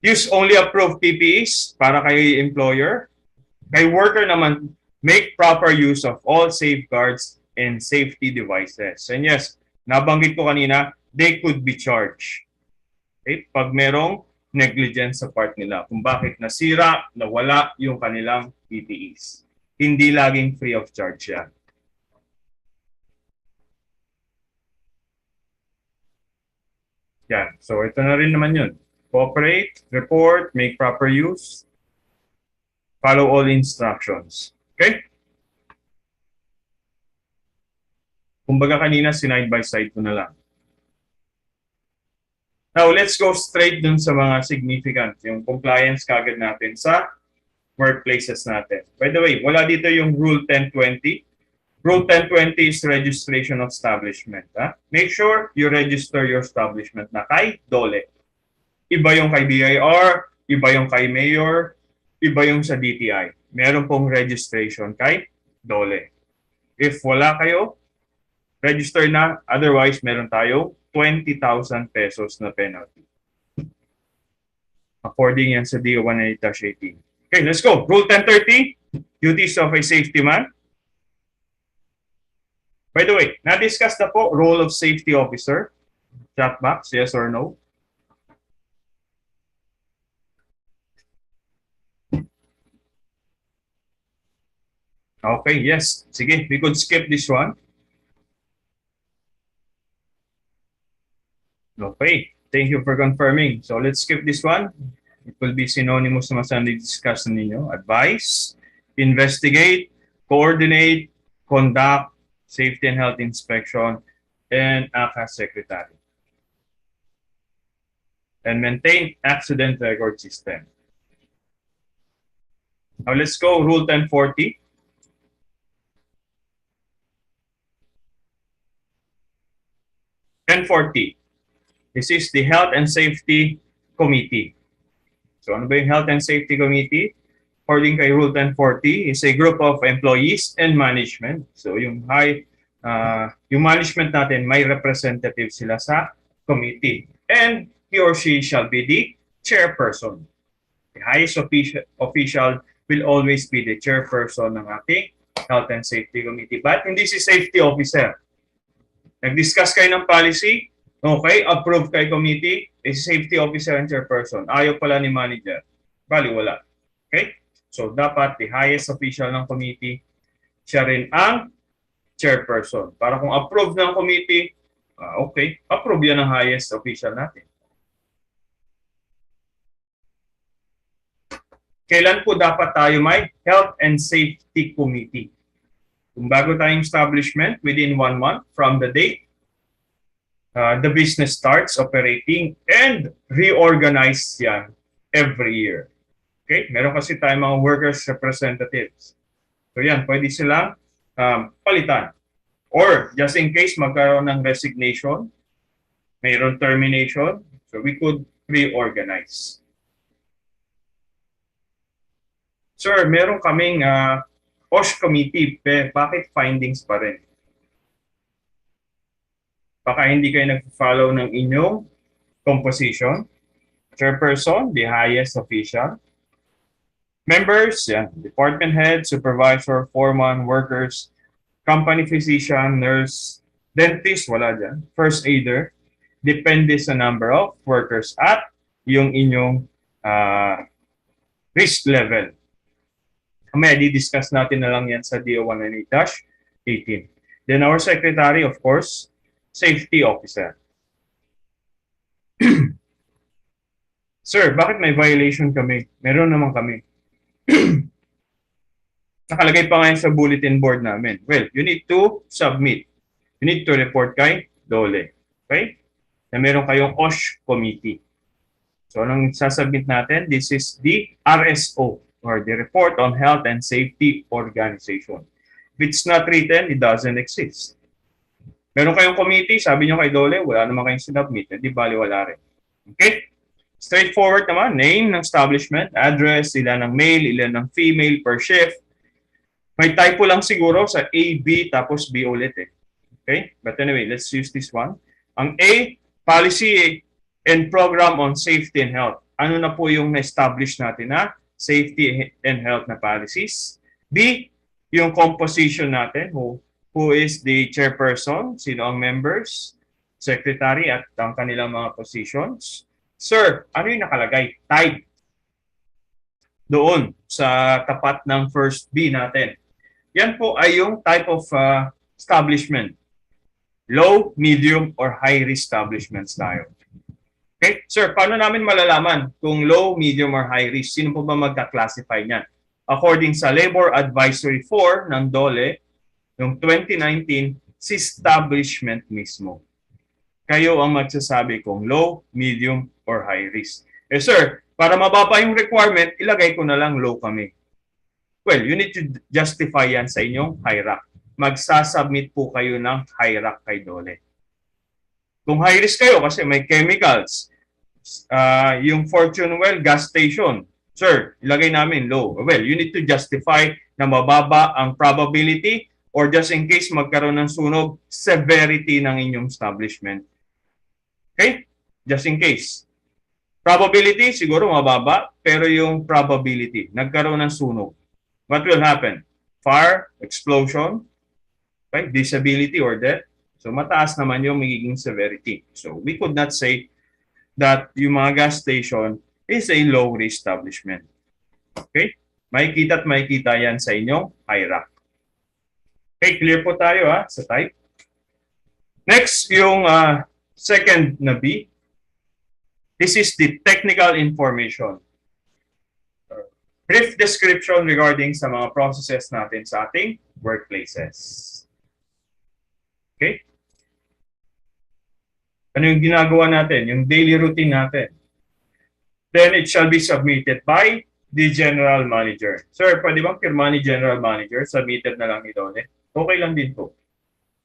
Use only approved PPEs para kay employer. Kay worker naman, make proper use of all safeguards and safety devices. And yes, nabanggit ko kanina, they could be charged. Okay? Pag merong negligence sa part nila, kung bakit nasira, nawala yung kanilang PPEs. Hindi laging free of charge yan. Yan. So, ito na rin naman yun. Cooperate, report, make proper use, follow all instructions. Okay? Kumbaga kanina, sinide by side ko na lang. Now, let's go straight dun sa mga significant, yung compliance kagad natin sa workplaces natin. By the way, wala dito yung Rule 1020. Rule 1020 is registration of establishment. Ha? Make sure you register your establishment na kay DOLE. Iba yung kay BIR, iba yung kay Mayor, iba yung sa DTI. Meron pong registration kay DOLE. If wala kayo, register na. Otherwise, meron tayo 20,000 pesos na penalty. According yan sa DO 180-18. Okay, let's go. Rule 1030, duties of a safety man. By the way, na-discuss na po role of safety officer. Chat box, yes or no? Okay, yes. Sige, we could skip this one. Okay, thank you for confirming. So let's skip this one. It will be synonymous naman sa discuss ninyo. Advise, investigate, coordinate, conduct, safety and health inspection, and act as secretary. And maintain accident record system. Now let's go Rule 1040. This is the Health and Safety Committee. So ano ba yung Health and Safety Committee? according kay Rule 1040, is a group of employees and management. So yung yung management natin, may representative sila sa committee. And he or she shall be the chairperson. The highest official will always be the chairperson ng ating Health and Safety Committee. But hindi si safety officer. Nag-discuss kayo ng policy, okay, approve kay committee, is safety officer and chairperson. Ayaw pala ni manager. Bali, wala. Okay? So, dapat the highest official ng committee, siya rin ang chairperson. Para kung approve ng committee, okay, approve yan ng highest official natin. Kailan po dapat tayo may Health and Safety Committee? Kung bago tayong establishment, within 1 month from the date, the business starts operating and reorganize yan every year. Okay? Meron kasi tayong mga workers representatives. So yan, pwede silang palitan. Or just in case magkaroon ng resignation, mayroon termination, so we could reorganize. Sir, meron kaming BOSH committee, bakit findings pa rin? Baka hindi kayo nag-follow ng inyong composition. Chairperson, the highest official. Members, yeah, department head, supervisor, foreman, workers, company physician, nurse, dentist, wala dyan. First aider, depende sa number of workers at yung inyong risk level. May di-discuss natin na lang yan sa DO 198-18. Then our secretary, of course, safety officer. Sir, bakit may violation kami? Meron naman kami. Nakalagay pa ngayon sa bulletin board namin. Well, you need to submit. You need to report kay DOLE. Okay? Na meron kayong BOSH committee. So, anong sasubmit natin? This is the RSO, or the Report on Health and Safety Organization. If it's not written, it doesn't exist. Meron kayong committee, sabi nyo kay DOLE, wala naman kayong sinubmit, hindi bali wala rin. Okay? Straightforward naman, name ng establishment, address, ilan ng male, ilan ng female per shift. May typo lang siguro sa A, B, tapos B ulit eh. Okay? But anyway, let's use this one. Ang A, policy and program on safety and health. Ano na po yung na-establish natin na safety and health na policies. B, yung composition natin, who is the chairperson, sino ang members, secretary, at ang kanilang mga positions. Sir, ano yung nakalagay? Type. Doon, sa tapat ng first B natin. Yan po ay yung type of establishment. Low, medium, or high-risk establishments tayo. Okay? Sir, paano namin malalaman kung low, medium, or high risk? Sino po ba magka-classify niyan? According sa Labor Advisory 4 ng DOLE, noong 2019, si establishment mismo. Kayo ang magsasabi kung low, medium, or high risk. Eh sir, para mababa yung requirement, ilagay ko na lang low kami. Well, you need to justify yan sa inyong HIRAC. Magsasubmit po kayo ng HIRAC kay DOLE. Kung high risk kayo kasi may chemicals, yung Fortune Well gas station, sir, ilagay namin low. Well, you need to justify na mababa ang probability or just in case magkaroon ng sunog, severity ng inyong establishment. Okay? Just in case. Probability, siguro mababa, pero yung probability, nagkaroon ng sunog. What will happen? Fire, explosion, okay? Disability or death. So mataas naman yung magiging severity. So we could not say that yung mga gas station is a low-risk establishment. Okay? Makikita at makikita yan sa inyong HIRAC. Okay, clear po tayo sa type. Next, yung second na B. This is the technical information. Brief description regarding sa mga processes natin sa ating workplaces. Okay? Ano yung ginagawa natin? Yung daily routine natin. Then it shall be submitted by the general manager. Sir, pwede bang pirma ni general manager? Submitted na lang ni DOLE. Okay lang din po.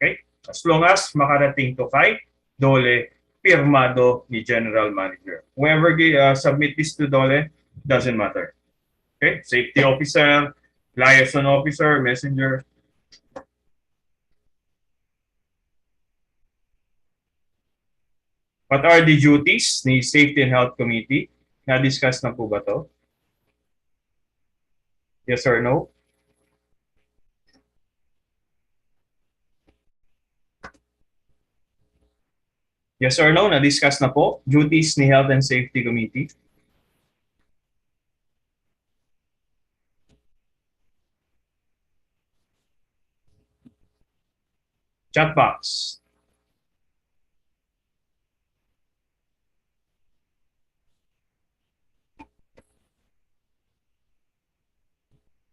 Okay? As long as makarating to kay DOLE, pirmado ni general manager. Whoever submit this to DOLE, doesn't matter. Okay, safety officer, liaison officer, messenger. What are the duties ni Safety and Health Committee? Na-discuss na po ba to? Yes or no? Yes or no? Na-discuss na po? Duties ni Health and Safety Committee? Chat box.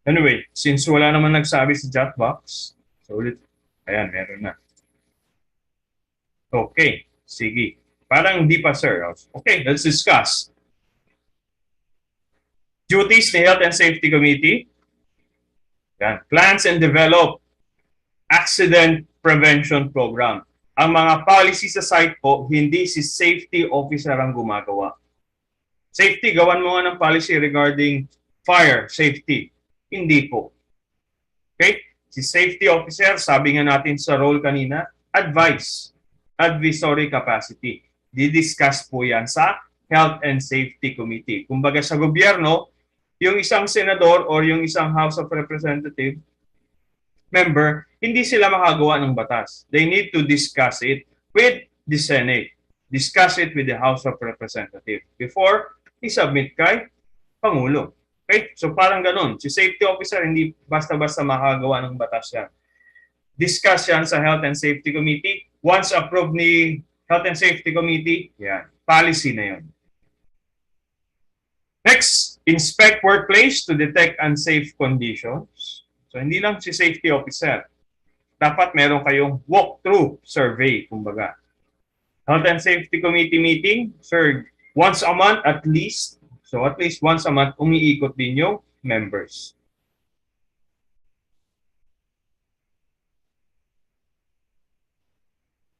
Anyway, since wala naman nagsabi sa chat box, so ulit, ayan, meron na. Okay, sige. Parang di pa, sir. Okay, let's discuss. Duties ni Health and Safety Committee. Yan. Plans and develop accident prevention program. Ang mga policy sa site po, hindi si safety officer ang gumagawa. Safety, gawan mo nga ng policy regarding fire safety. Hindi po. Okay? Si safety officer, sabi nga natin sa role kanina, advisory capacity. Didiscuss po yan sa Health and Safety Committee. Kumbaga sa gobyerno, yung isang senador or yung isang House of Representative member, hindi sila makagawa ng batas. They need to discuss it with the Senate. Discuss it with the House of Representatives before i-submit kay Pangulo. Okay? So parang ganun. Si safety officer, hindi basta-basta makagawa ng batas yan. Discuss yan sa Health and Safety Committee. Once approved ni Health and Safety Committee, yan. Policy na yun. Next, inspect workplace to detect unsafe conditions. So hindi lang si safety officer. Dapat meron kayong walkthrough survey, kumbaga. Health and Safety Committee meeting, sir, once a month at least. So at least once a month, umiikot din yung members.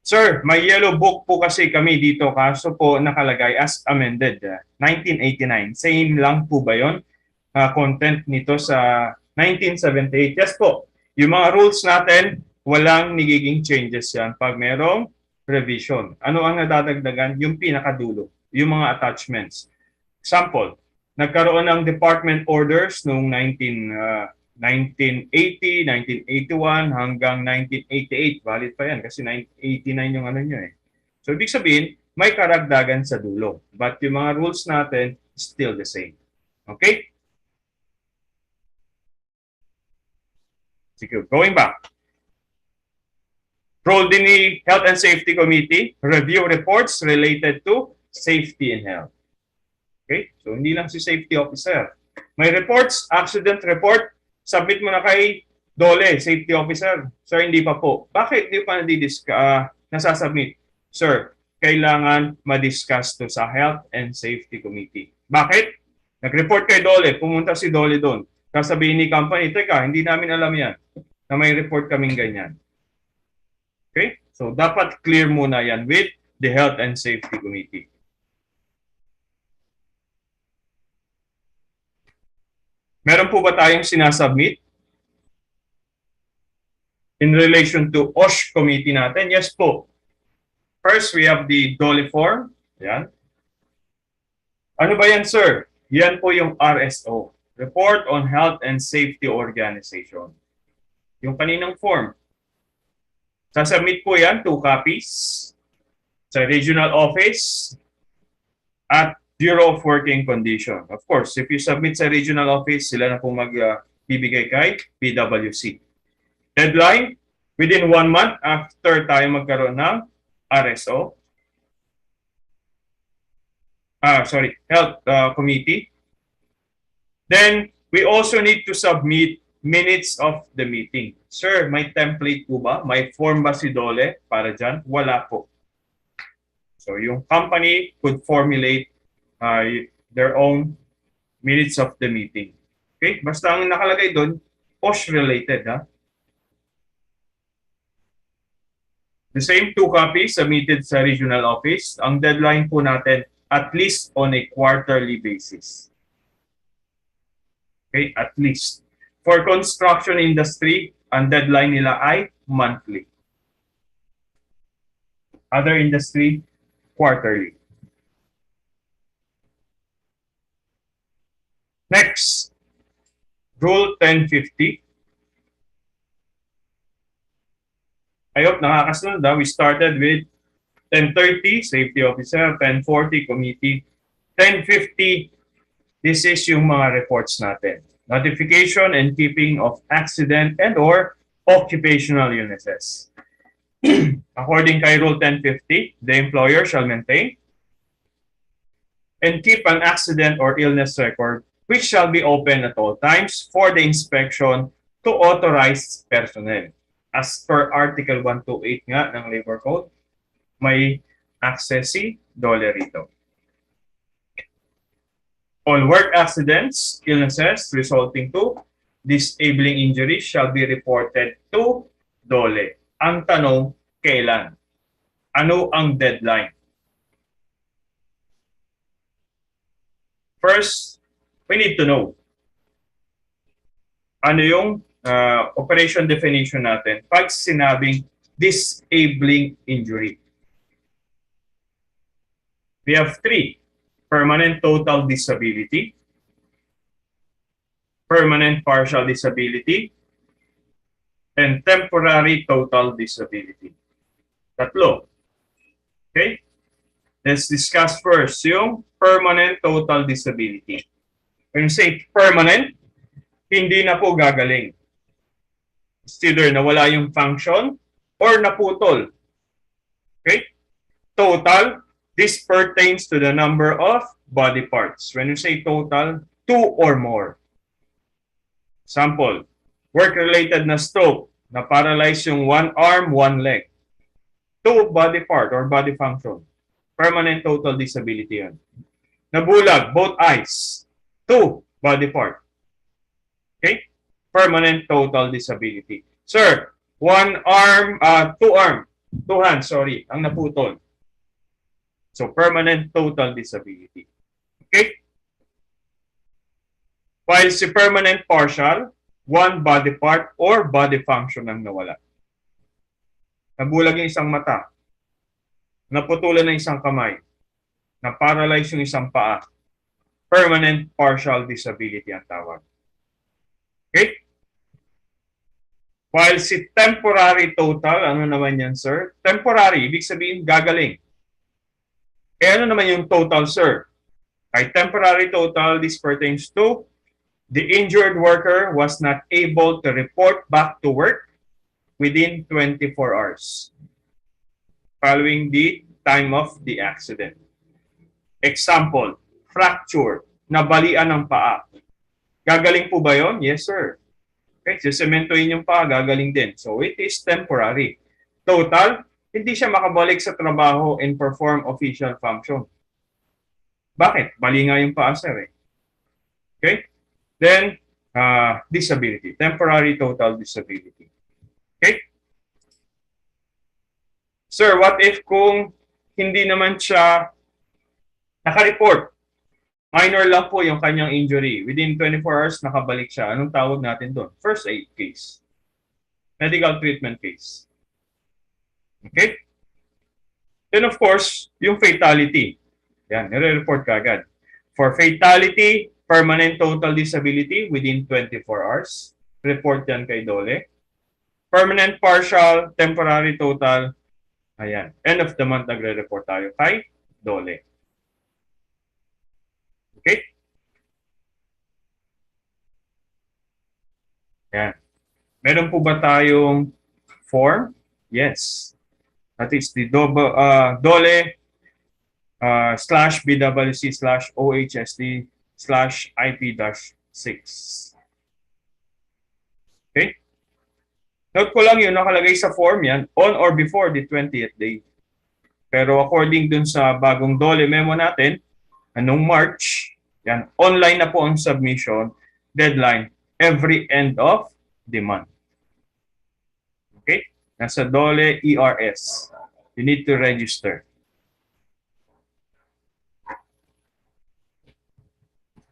Sir, may yellow book po kasi kami dito, kaso po nakalagay as amended, 1989. Same lang po ba yun? Content nito sa 1978. Yes po, yung mga rules natin, walang nagiging changes yan pag merong revision. Ano ang nadadagdagan? Yung pinakadulo, yung mga attachments. Example, nagkaroon ng department orders noong 1980, 1981 hanggang 1988. Valid pa yan kasi 1989 yung ano nyo eh. So ibig sabihin, may karagdagan sa dulo. But yung mga rules natin, still the same. Okay? Sige, going back. Role din ni Health and Safety Committee, review reports related to safety and health. Okay? So hindi lang si safety officer. May reports, accident report, submit mo na kay Dole, safety officer. Sir, hindi pa po. Bakit hindi pa nasasubmit? Sir, kailangan ma-discuss to sa Health and Safety Committee. Bakit? Nag-report kay Dole, pumunta si Dole doon. Kasabihin ni company, teka, hindi namin alam yan na may report kaming ganyan. Okay? So, dapat clear muna yan with the Health and Safety Committee. Meron po ba tayong sinasubmit in relation to BOSH committee natin? Yes po. First, we have the DOLE form. Yan. Ano ba yan, sir? Yan po yung RSO. Report on Health and Safety Organization. Yung kaninang form. Sasubmit po yan, 2 copies sa regional office at Bureau of Working Condition. Of course, if you submit sa regional office, sila na po magbibigay kay PwC. Deadline, within 1 month after tayo magkaroon ng RSO. Health Committee. Then, we also need to submit minutes of the meeting. Sir, may template po ba? May form ba si Dole para dyan? Wala po. So, yung company could formulate their own minutes of the meeting. Okay? Basta ang nakalagay doon, BOSH related. Ha? The same 2 copies submitted sa regional office. Ang deadline po natin at least on a quarterly basis. Okay, at least. For construction industry, ang deadline nila ay monthly. Other industry, quarterly. Next, Rule 1050. I hope nakakasunod. We started with 1030, safety officer, 1040, committee, 1050, this is yung mga reports natin. Notification and keeping of accident and or occupational illnesses. According kay Rule 1050, the employer shall maintain and keep an accident or illness record which shall be open at all times for the inspection to authorized personnel. As per Article 128 nga ng Labor Code, may access si DOLE rito. All work accidents, illnesses resulting to disabling injuries shall be reported to DOLE. Ang tanong, kailan? Ano ang deadline? First, we need to know ano yung operation definition natin pag sinabing disabling injury. We have three: permanent total disability, permanent partial disability, and temporary total disability. Tatlo. Okay? Let's discuss first yung permanent total disability. When you say permanent, hindi na po gagaling. It's either nawala yung function or naputol. Okay? Total, this pertains to the number of body parts. When you say total, 2 or more. Example, work-related na stroke, na-paralyze yung one arm, one leg. 2 body part or body function. Permanent total disability yan. Nabulag, both eyes. 2 body part. Okay? Permanent total disability. Sir, one arm, 2 hands, sorry, ang naputol. So, permanent total disability. Okay? While si permanent partial, one body part or body function ang nawala. Nabulag yung isang mata. Naputulan ng isang kamay. Na-paralyze yung isang paa. Permanent partial disability ang tawag. Okay? While si temporary total, ano naman yan, sir? Temporary, ibig sabihin gagaling. Eh ano naman yung total, sir? Ay temporary total, this pertains to the injured worker was not able to report back to work within 24 hours following the time of the accident. Example, fracture, nabalian ng paa. Gagaling po ba yon? Yes, sir. Okay, sisementoin yung paa, gagaling din. So it is temporary. Total, hindi siya makabalik sa trabaho and perform official function. Bakit? Bali nga yung paa, sir. Eh. Okay? Then, disability. Temporary total disability. Okay? Sir, what if kung hindi naman siya naka-report? Minor lang po yung kanyang injury. Within 24 hours, nakabalik siya. Anong tawag natin doon? First aid case. Medical treatment case. Okay? Then of course, yung fatality. Yan, nire-report ka agad. For fatality, permanent total disability within 24 hours. Report yan kay DOLE. Permanent partial, temporary total. Ayan. End of the month, nagre-report tayo kay DOLE. Okay? Ayan. Meron po ba tayong form? Yes. That is the DOLE /BWC/OHSD/IP-6. Okay? Note ko lang yun, nakalagay sa form yan, on or before the 20th day. Pero according dun sa bagong DOLE memo natin, anong March, yan, online na po ang submission, deadline, every end of the month. Okay? Nasa DOLE ERS. You need to register.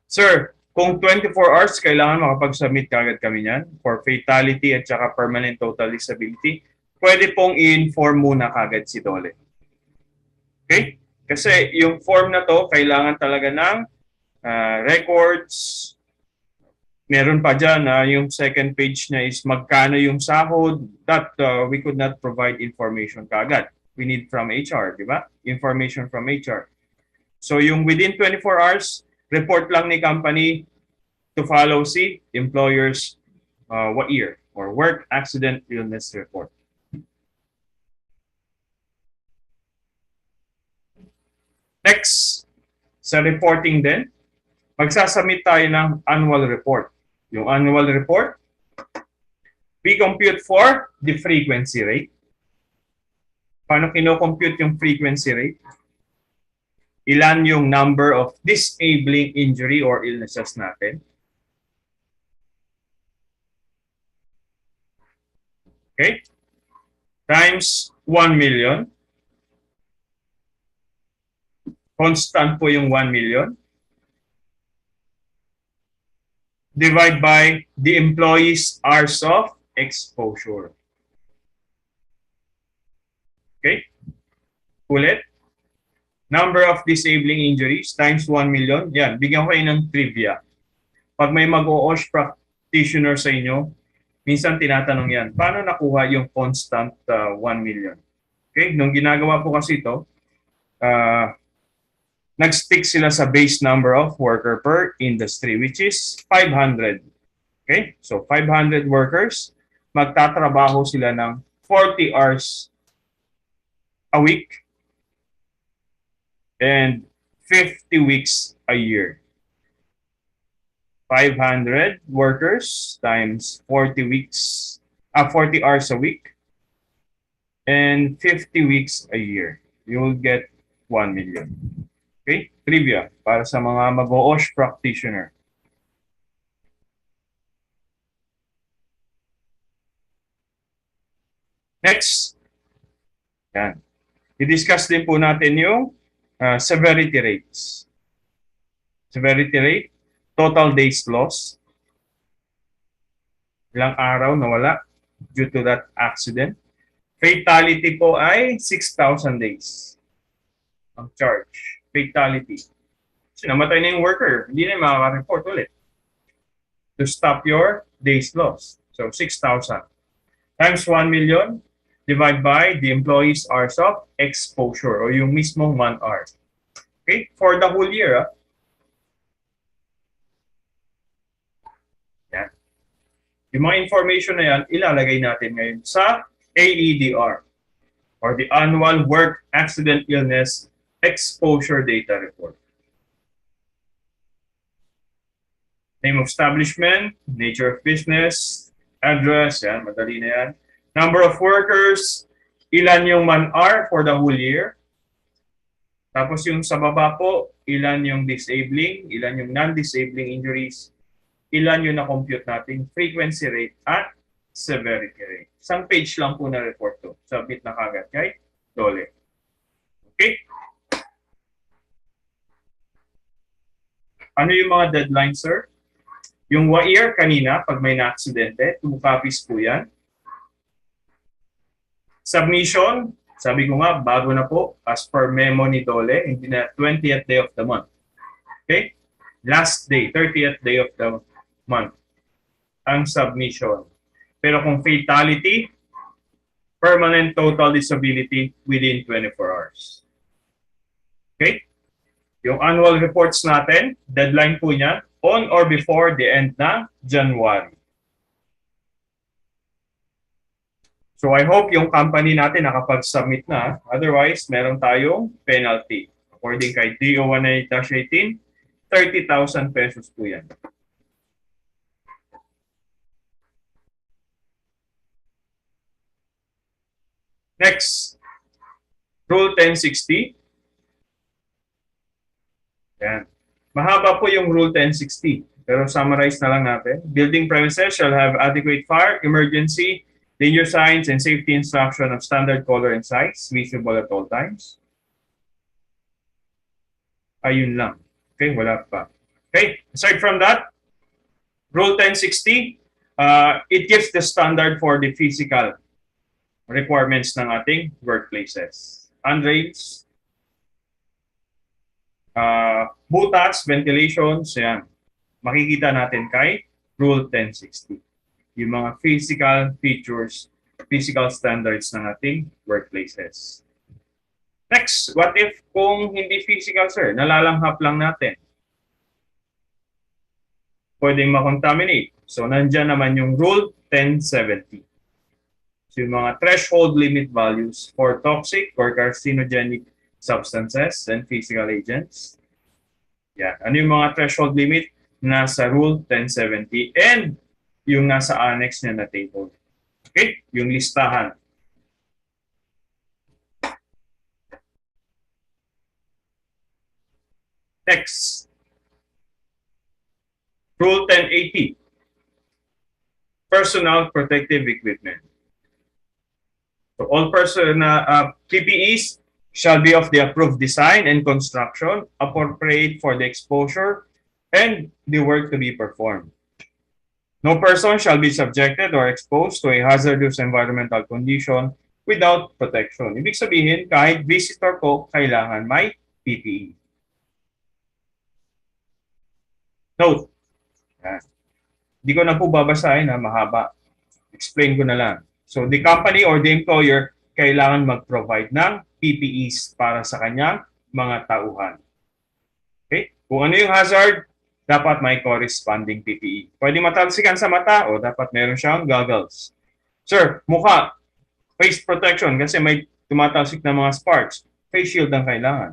Sir, Kung 24 hours, kailangan makapag-submit kagad kami niyan for fatality at saka permanent total disability. Pwede pong i-inform muna kagad si Dole. Okay? Kasi yung form na to, kailangan talaga ng records. Meron pa dyan, yung second page niya is magkano yung sahod that we could not provide information kagad. We need from HR, di ba? Information from HR. So yung within 24 hours, report lang ni company to follow si employer's what year or work accident illness report. Next, sa reporting din, magsasubmit tayo ng annual report. Yung annual report, we compute for the frequency rate. Paano kino-compute yung frequency rate? Ilan yung number of disabling injury or illnesses natin? Okay? Times 1 million. Constant po yung 1 million. Divide by the employees' hours of exposure. Okay? Ulit. Number of disabling injuries times 1 million. Yan, bigyan ko kayo ng trivia. Pag may mag-OSH practitioner sa inyo, minsan tinatanong yan, paano nakuha yung constant 1 million? Okay? Nung ginagawa po kasi ito, nag-stick sila sa base number of worker per industry, which is 500. Okay? So, 500 workers, magtatrabaho sila ng 40 hours a week and 50 weeks a year. 500 workers times 40 weeks, 40 hours a week and 50 weeks a year. You will get 1 million. Okay? Trivia para sa mga mag-OSH practitioner. Next. Yan. I-discuss din po natin yung severity rates. Severity rate, total days lost. Ilang araw nawala due to that accident. Fatality po ay 6,000 days. Ang charge. Fatality. So, namatay na yung worker, hindi na makaka-report ulit. To stop your days lost. So, 6,000. Times 1 million, divide by the employees' hours of exposure o yung mismong 1 hour. Okay? For the whole year. Yan. Yung mga information na yan, ilalagay natin ngayon sa AEDR or the Annual Work Accident Illness Exposure Data Report. Name of establishment, nature of business, address, yan, madali na yan. Number of workers, ilan yung man-hour for the whole year. Tapos yung sa baba po, ilan yung disabling, ilan yung non-disabling injuries, ilan yung na-compute natin, frequency rate at severity rate. Isang page lang po na report to. Submit na kagad kay Dole. Okay? Ano yung mga deadlines, sir? Yung year kanina, pag may na-aksidente, 2 copies po yan. Submission, sabi ko nga, bago na po, as per memo ni Dole, hindi na 20th day of the month. Okay? Last day, 30th day of the month, ang submission. Pero kung fatality, permanent total disability within 24 hours. Okay? Yung annual reports natin, deadline po niya, on or before the end ng January. So I hope yung company natin nakapag-submit na. Otherwise, meron tayong penalty. According kay DO18-18, 30,000 pesos po yan. Next, Rule 1060. Yan. Mahaba po yung Rule 1060. Pero summarize na lang natin. Building premises shall have adequate fire, emergency, danger signs, and safety instruction of standard color and size, visible at all times. Ayun lang. Okay, wala pa. Okay, aside from that, Rule 1060, it gives the standard for the physical requirements ng ating workplaces. Handrails, butas, ventilations, yan. Makikita natin kay Rule 1060. Yung mga physical features, physical standards ng ating workplaces. Next, what if kung hindi physical, sir? Nalalanghap lang natin. Pwedeng makontaminate. So, nandyan naman yung Rule 1070. So, yung mga threshold limit values for toxic or carcinogenic substances and physical agents. Yan. Ano yung mga threshold limit? Nasa Rule 1070 and yung nasa annex niya na table. Okay? Yung listahan. Next. Rule 1080. Personal protective equipment. So all PPEs shall be of the approved design and construction, appropriate for the exposure and the work to be performed. No person shall be subjected or exposed to a hazardous environmental condition without protection. Ibig sabihin, kahit visitor ko, kailangan may PPE. Note, hindi ko na po babasahin na mahaba. Explain ko na lang. So the company or the employer kailangan mag-provide ng PPEs para sa kanyang mga tauhan. Okay? Kung ano yung hazard, dapat may corresponding PPE. Pwede matalsikan sa mata o dapat meron siyang goggles. Sir, mukha, face protection kasi may tumatalsik na mga sparks. Face shield ang kailangan.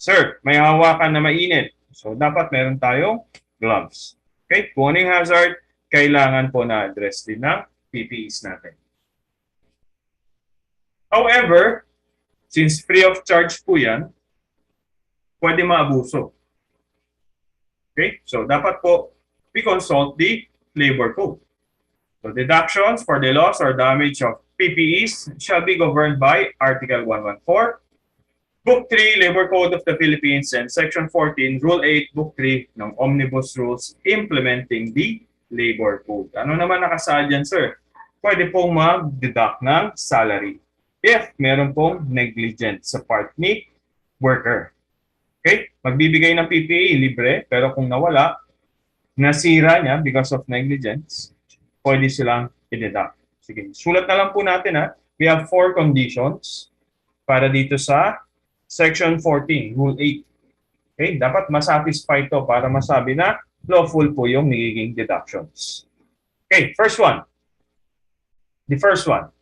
Sir, may hawakan na mainit. So dapat meron tayong gloves. Okay? Kung ano yung hazard, kailangan po na-address din ng PPEs natin. However, since free of charge po yan, pwede maabuso. Okay? So, dapat po we consult the labor code. So, deductions for the loss or damage of PPEs shall be governed by Article 114, Book 3, Labor Code of the Philippines, and Section 14, Rule 8, Book 3 ng Omnibus Rules implementing the Labor Code. Ano naman nakasaad yan, sir? Pwede pong mag-deduct ng salary if meron pong negligent sa part ni worker. Okay? Magbibigay ng PPE, libre, pero kung nawala, nasira niya because of negligence, pwede silang i-deduct. Sige, sulat na lang po natin ha. We have 4 conditions para dito sa Section 14, Rule 8. Okay? Dapat masatisfy to para masabi na lawful po yung nagiging deductions. Okay, first one. The first one.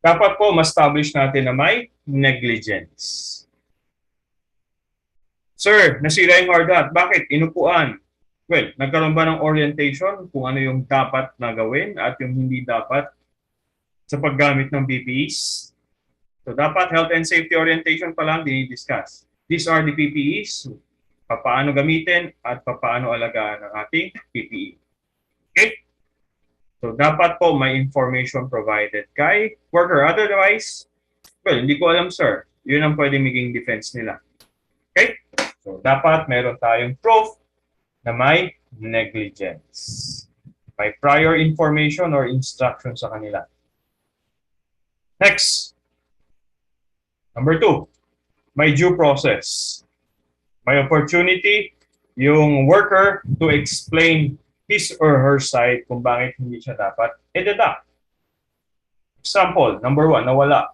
Dapat po ma-establish natin na may negligence. Sir, nasira yung hard hat. Bakit? Inupuan. Well, nagkaroon ba ng orientation kung ano yung dapat na gawin at yung hindi dapat sa paggamit ng PPEs? So, dapat health and safety orientation pa lang dinidiscuss. These are the PPEs, paano gamitin at paano alagaan ang ating PPE. Okay? So, dapat po may information provided kay worker. Otherwise, well, hindi ko alam, sir. Yun ang pwede maging defense nila. Okay? So, dapat meron tayong proof na may negligence. May prior information or instruction sa kanila. Next. Number 2, may due process. May opportunity yung worker to explain his or her side kung bakit hindi siya dapat i-deduct. Example, number 1, nawala.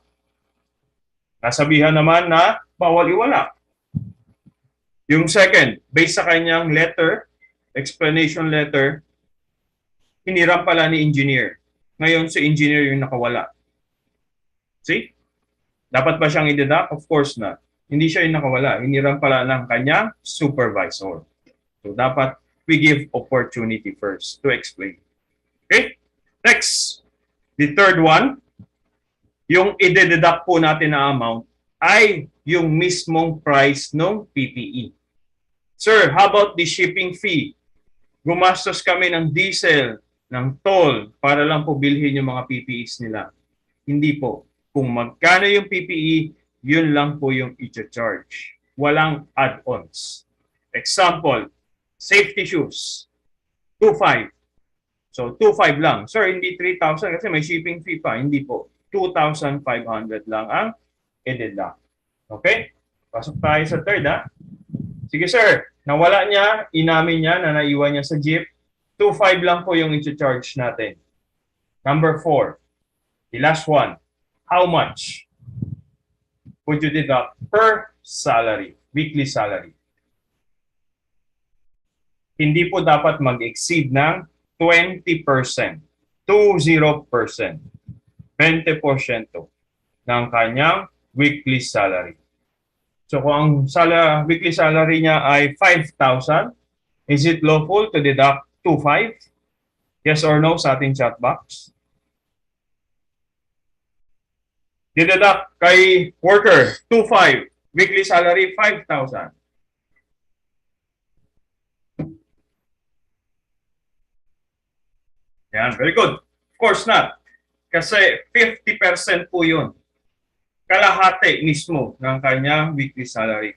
Nasabihan naman na bawal iwala. Yung second, based sa kanyang letter, explanation letter, hiniram pala ni engineer. Ngayon si engineer yung nakawala. See? Dapat ba siyang i-deduct? Of course not. Hindi siya yung nakawala. Hiniram pala ng kanyang supervisor. So dapat we give opportunity first to explain. Okay? Next. The third one, yung i-deduct po natin na amount ay yung mismong price ng PPE. Sir, how about the shipping fee? Gumastos kami ng diesel, ng toll, para lang po bilhin yung mga PPEs nila. Hindi po. Kung magkano yung PPE, yun lang po yung i-charge. Walang add-ons. Example, safety shoes, 2,500. So 2,500 lang. Sir, hindi 3,000 kasi may shipping fee pa. Hindi po. 2,500 lang ang i-deduct. Okay? Pasok tayo sa third, ha? Sige, sir. Nawala niya, inamin niya na naiwan niya sa jeep. 2,500 lang po yung i-charge natin. Number 4. The last one. How much would you deduct per salary, weekly salary? Hindi po dapat mag-exceed ng 20%, 20%, 20% ng kanyang weekly salary. So kung ang weekly salary niya ay 5,000, is it lawful to deduct 2,500? Yes or no sa ating chat box? Dideduct kay worker 2,500, weekly salary 5,000. Yan, very good. Of course not. Kasi 50% po yun. Kalahati mismo ng kanyang weekly salary.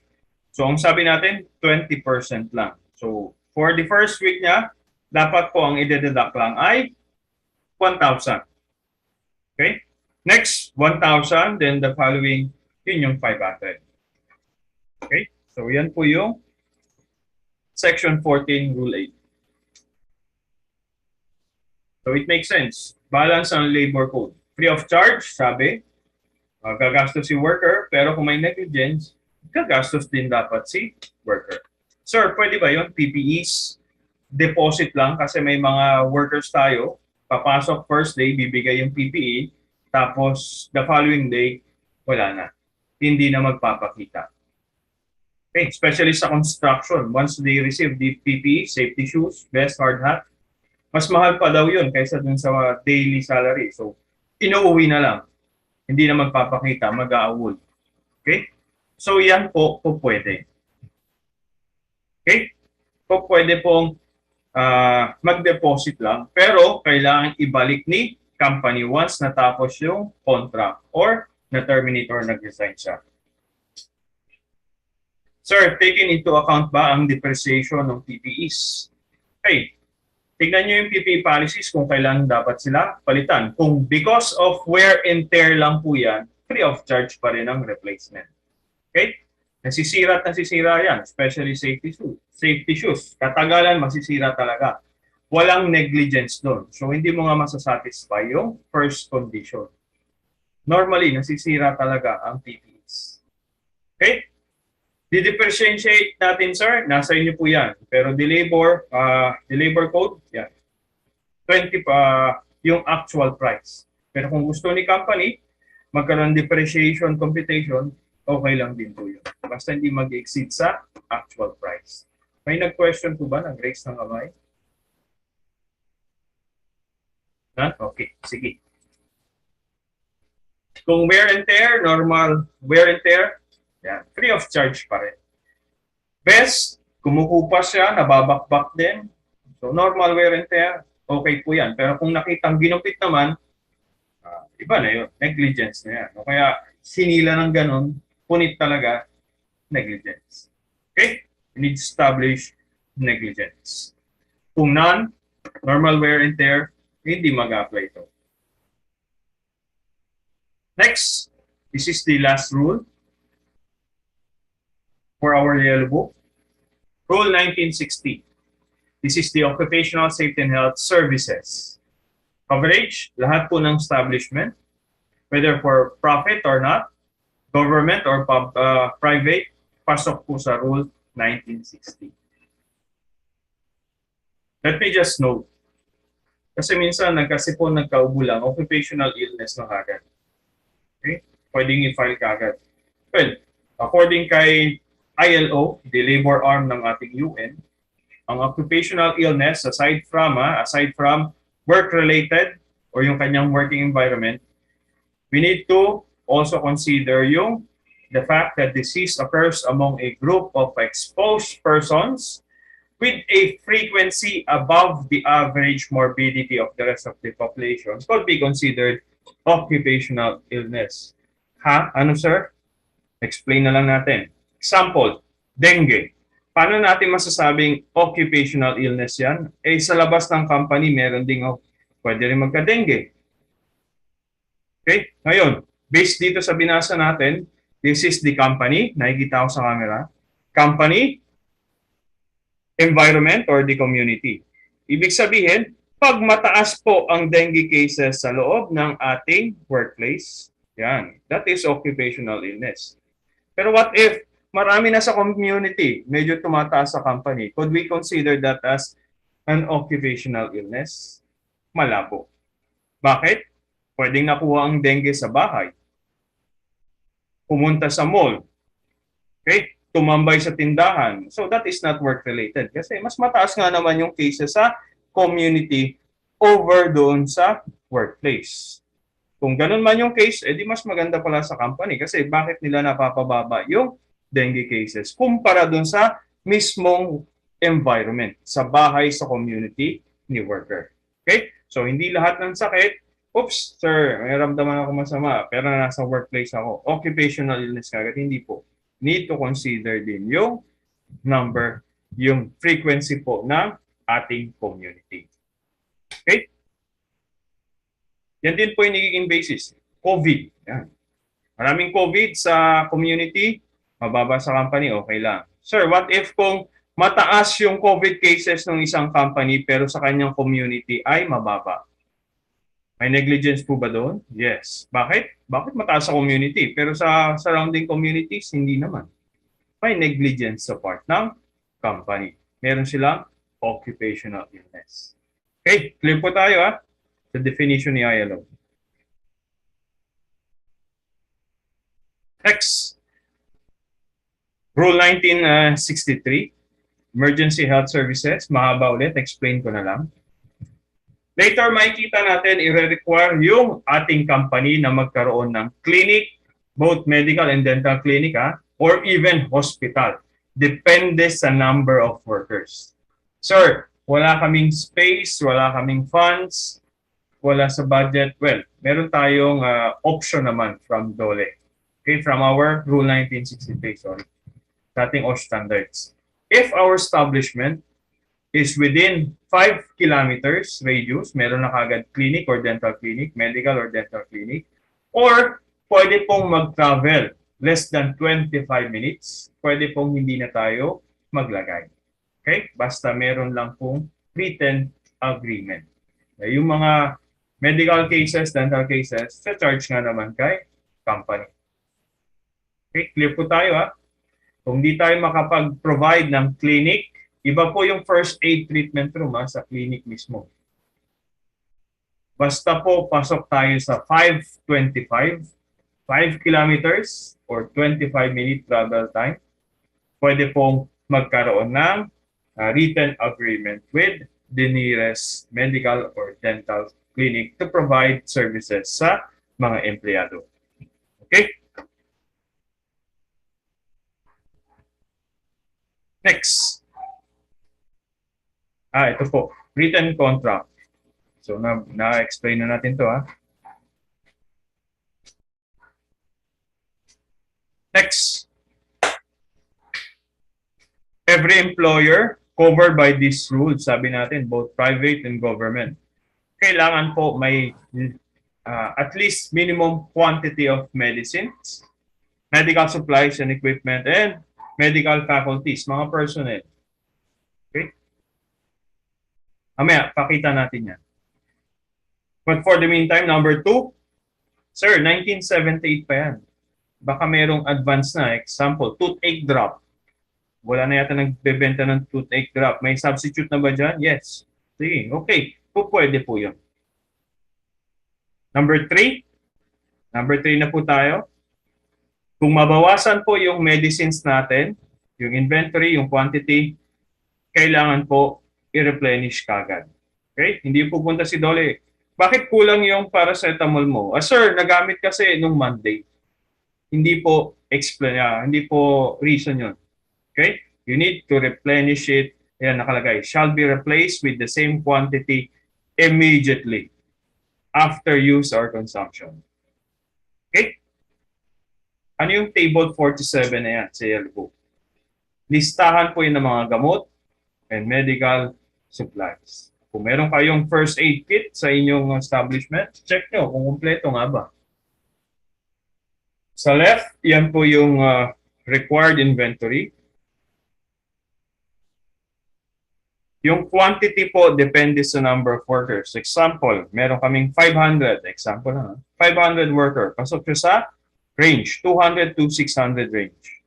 So, ang sabi natin, 20% lang. So, for the first week niya, dapat po ang i-deduct lang ay 1,000. Okay? Next, 1,000. Then the following, yun yung 500. Okay? So, yan po yung Section 14, Rule 8. So it makes sense. Balance ang labor code. Free of charge, sabi, gagastos si worker, pero kung may negligence, gagastos din dapat si worker. Sir, pwede ba yun? PPEs, deposit lang kasi may mga workers tayo, papasok first day, bibigay yung PPE, tapos the following day, wala na. Hindi na magpapakita. Okay, especially sa construction, once they receive the PPE, safety shoes, vest, hard hat, mas mahal pa daw yun kaysa dun sa daily salary. So, inuuwi na lang. Hindi na magpapakita, mag-aawol. Okay? So, yan po pwede. Okay? Pwede pong mag-deposit lang. Pero, kailangan ibalik ni company once natapos yung contract or na-terminate or nag-resign siya. Sir, taking into account ba ang depreciation ng PPEs? Okay. Tignan nyo yung PPE policies kung kailan dapat sila palitan. Kung because of wear and tear lang po yan, free of charge pa rin ang replacement. Okay? Nasisira at nasisira yan, especially safety shoes. Safety shoes, katagalan masisira talaga. Walang negligence doon. So hindi mo nga masasatisfy yung first condition. Normally, nasisira talaga ang PPEs. Okay? Di-differentiate natin, sir, nasa inyo po yan. Pero the labor code, yan. 20 yung actual price. Pero kung gusto ni company, magkaroon depreciation computation, okay lang din po yun. Basta hindi mag-exceed sa actual price. May nag-question po ba? Nag-raise ng kamay? Okay, sige. Kung wear and tear, normal wear and tear, yan, free of charge pa rin. Best, kumukupas siya, nababakbak din. So, normal wear and tear, okay po yan. Pero kung nakitang ginupit naman, iba na yun, negligence na yan. O kaya, sinila ng ganun, punit talaga, negligence. Okay? You need to establish negligence. Kung none, normal wear and tear, hindi mag-apply ito. Next, this is the last rule for our yellow book. Rule 1960. This is the Occupational Safety and Health Services. Coverage, lahat po ng establishment, whether for profit or not, government or private, pasok po sa Rule 1960. Let me just note, kasi minsan kasi po nagkaubo lang, occupational illness na kagad. Okay? Pwedeng i-file kagad. Well, according kay ILO, the labor arm ng ating UN, ang occupational illness, aside from work-related or yung kanyang working environment, we need to also consider the fact that disease occurs among a group of exposed persons with a frequency above the average morbidity of the rest of the population could be considered occupational illness. Ano, sir? Explain na lang natin. Example, dengue, Paano natin masasabing occupational illness yan? Eh, sa labas ng company, meron ding pwede rin magka-dengue. Okay? Ngayon, based dito sa binasa natin, this is the company. Nakikita ko sa camera. Company, environment, or the community. Ibig sabihin, pag mataas po ang dengue cases sa loob ng ating workplace, yan, that is occupational illness. Pero what if marami na sa community, medyo tumataas sa company? Could we consider that as an occupational illness? Malabo. Bakit? Pwedeng nakuha ang dengue sa bahay. Pumunta sa mall. Okay? Tumambay sa tindahan. So that is not work-related. Kasi mas mataas nga naman yung cases sa community over doon sa workplace. Kung ganun man yung case, edi mas maganda pala sa company. Kasi bakit nila napapababa yung dengue cases kumpara doon sa mismong environment, sa bahay, sa community ni worker. Okay? So hindi lahat ng sakit, oops, sir, may ramdaman ako masama, pero nasa workplace ako. Occupational illness kagad, hindi po. Need to consider din yung number, yung frequency po ng ating community. Okay? Yan din po yung nagiging basis. COVID. Yan. Maraming COVID sa community, mababa sa company, okay lang. Sir, what if kung mataas yung COVID cases ng isang company pero sa kanyang community ay mababa? May negligence po ba doon? Yes. Bakit? Bakit mataas sa community? Pero sa surrounding communities, hindi naman. May negligence sa part ng company. Meron silang occupational illness. Okay, clear po tayo sa definition ni ILO. Next. Rule 1963, Emergency Health Services. Mahaba ulit, explain ko na lang. Later, makikita natin, i-require yung ating company na magkaroon ng clinic, both medical and dental clinic, or even hospital. Depende sa number of workers. Sir, wala kaming space, wala kaming funds, wala sa budget. Well, meron tayong option naman from DOLE. Okay, from our Rule 1963, sorry. Sa ating OSH standards. If our establishment is within 5 kilometers radius, meron na kagad clinic or dental clinic, medical or dental clinic, or pwede pong mag-travel less than 25 minutes, pwede pong hindi na tayo maglagay. Okay? Basta meron lang pong written agreement. Yung mga medical cases, dental cases, sa charge nga naman kay company. Okay? Clear po tayo Kung di tayo makapag-provide ng clinic, iba po yung first aid treatment room sa clinic mismo. Basta po pasok tayo sa 525, 5 kilometers or 25-minute travel time, pwede pong magkaroon ng written agreement with the nearest medical or dental clinic to provide services sa mga empleyado. Okay? Next. Ito po, written contract. So, na-explain na natin to Next. Every employer covered by this rule, sabi natin, both private and government, kailangan po may at least minimum quantity of medicines, medical supplies and equipment, and medical faculties, mga personnel. Okay? Mamaya, pakita natin yan. But for the meantime, number 2, sir, 1978 pa yan. Baka merong advance na. Example, toothache drop. Wala na yata nagbebenta ng toothache drop. May substitute na ba dyan? Yes. Sige, okay. Pwede po yun. Number 3. Number 3 na po tayo. Kung mabawasan po yung medicines natin, yung inventory, yung quantity, kailangan po i-replenish kagad. Okay? Hindi pupunta si Dole. Bakit kulang yung paracetamol mo? Sir, nagamit kasi nung Monday. Hindi po hindi po reason yun. Okay? You need to replenish it. Ayan, nakalagay. Shall be replaced with the same quantity immediately after use or consumption. Okay? Ano yung table 47 na yan sa yellow book? listahan po yun ng mga gamot and medical supplies. Kung meron kayong first aid kit sa inyong establishment, check nyo kung kumpleto nga ba. Sa left, yan po yung required inventory. Yung quantity po depende sa number of workers. Example, meron kaming 500. Example na. 500 worker. Pasok siya sa range, 200 to 600 range.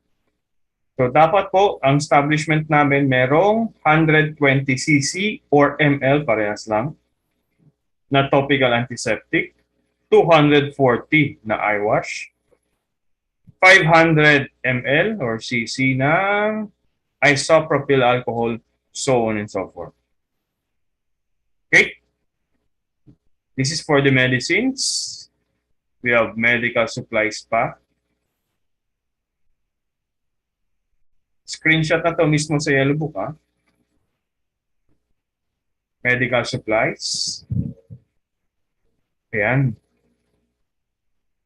So dapat po, ang establishment namin merong 120 cc or ml, parehas lang, na topical antiseptic, 240 na eye wash, 500 ml or cc ng isopropyl alcohol, so on and so forth. Okay? This is for the medicines. We have medical supplies pa. Screenshot na to mismo sa yellow book, ha? Medical supplies. Ayan.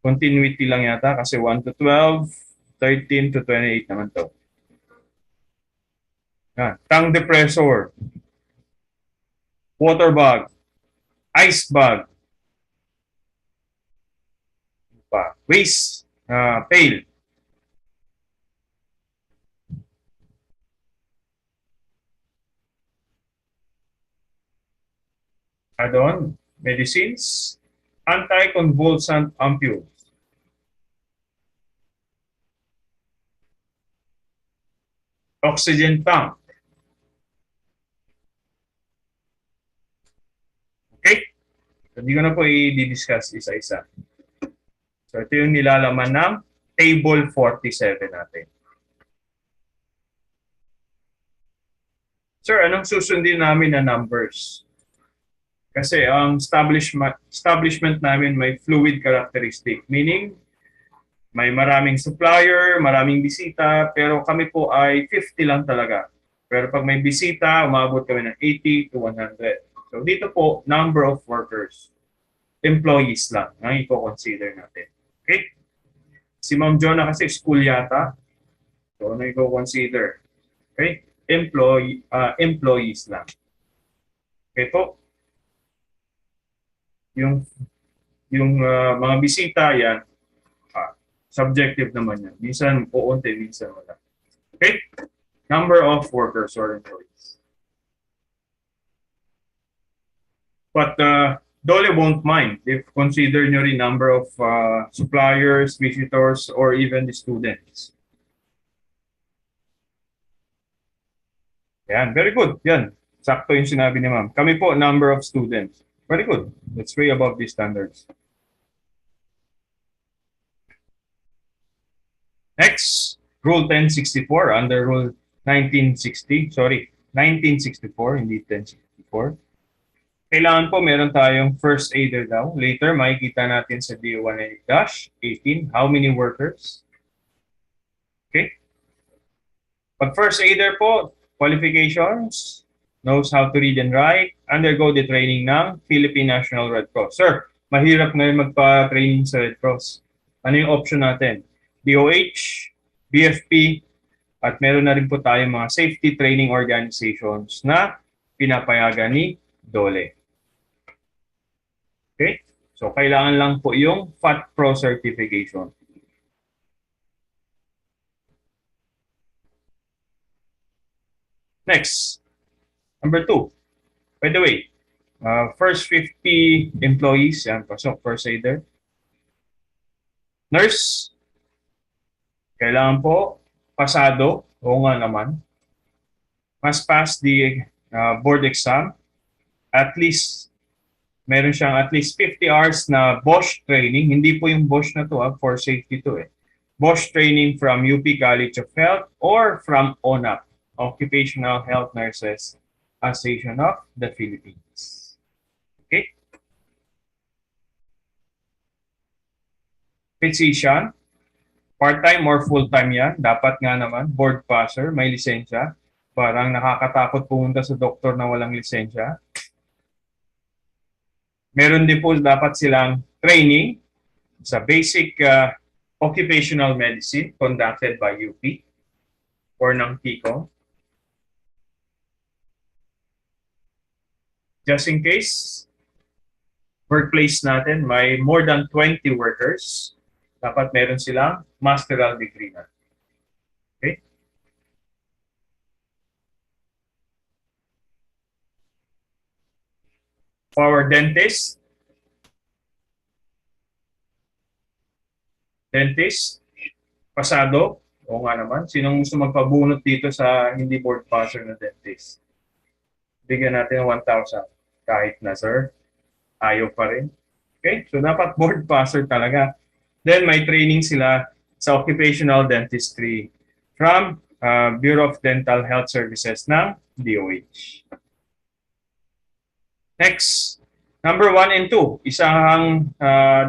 Continuity lang yata kasi 1 to 12, 13 to 28 naman to. Yan. Tongue depressor, water bag, ice bag, waste pail. Add-on, medicines, anticonvulsant ampules. Oxygen tank. Okay? Hindi ko na po i-discuss isa-isa. So ito yung nilalaman ng table 47 natin. Sir, anong susundin namin na numbers? Kasi ang establishment namin may fluid characteristic. Meaning, may maraming supplier, maraming bisita, pero kami po ay 50 lang talaga. Pero pag may bisita, umabot kami ng 80 to 100. So dito po, number of workers. Employees lang ang i-consider natin. Okay? Si Ma'am Jonah kasi school yata. So ano i-consider? Okay? Employees lang. Okay po? Yung mga bisita yan, subjective naman yan. Minsan uunti, minsan wala. Okay? Number of workers or employees. But Dole won't mind if consider nyo rin number of suppliers, visitors, or even the students. Yan, very good. Yan, sakto yung sinabi ni ma'am. Kami po, number of students. Very good. That's way above the standards. Next, Rule 1064 under Rule 1964, hindi 1064. Kailangan po meron tayong first aider daw. Later, makikita natin sa DO118, how many workers? Okay? Pag first aider po, qualifications, knows how to read and write, undergo the training ng Philippine National Red Cross. Sir, mahirap ngayon magpa-training sa Red Cross. Ano yung option natin? BOH, BFP, at meron na rin po tayong mga safety training organizations na pinapayagan ni DOLE. Okay? So, kailangan lang po yung FAT-Pro certification. Next, number 2. By the way, first 50 employees, yan, pasok, first aider. Nurse, kailangan po, pasado, oo nga naman, must pass the board exam, at least, meron siyang at least 50 hours na BOSH training, hindi po yung BOSH na to, for safety to eh. BOSH training from UP College of Health or from ONAP, Occupational Health Nurses Association of the Philippines. Okay? Physician, part-time or full-time yan. Dapat nga naman, board passer, may lisensya. Parang nakakatakot pumunta sa doktor na walang lisensya. Meron din po dapat silang training sa basic occupational medicine conducted by UP. or ng Kiko. Just in case, workplace natin may more than 20 workers, dapat meron silang masteral degree na. Okay? For our dentist, pasado, o nga naman, sinong gusto magpabunot dito sa hindi board passer na dentist? Bigyan natin 1,000. Kahit na, sir, ayaw pa rin. Okay? So, dapat board passer talaga. Then, may training sila sa occupational dentistry from Bureau of Dental Health Services ng DOH. Next, number 1 and 2. Isang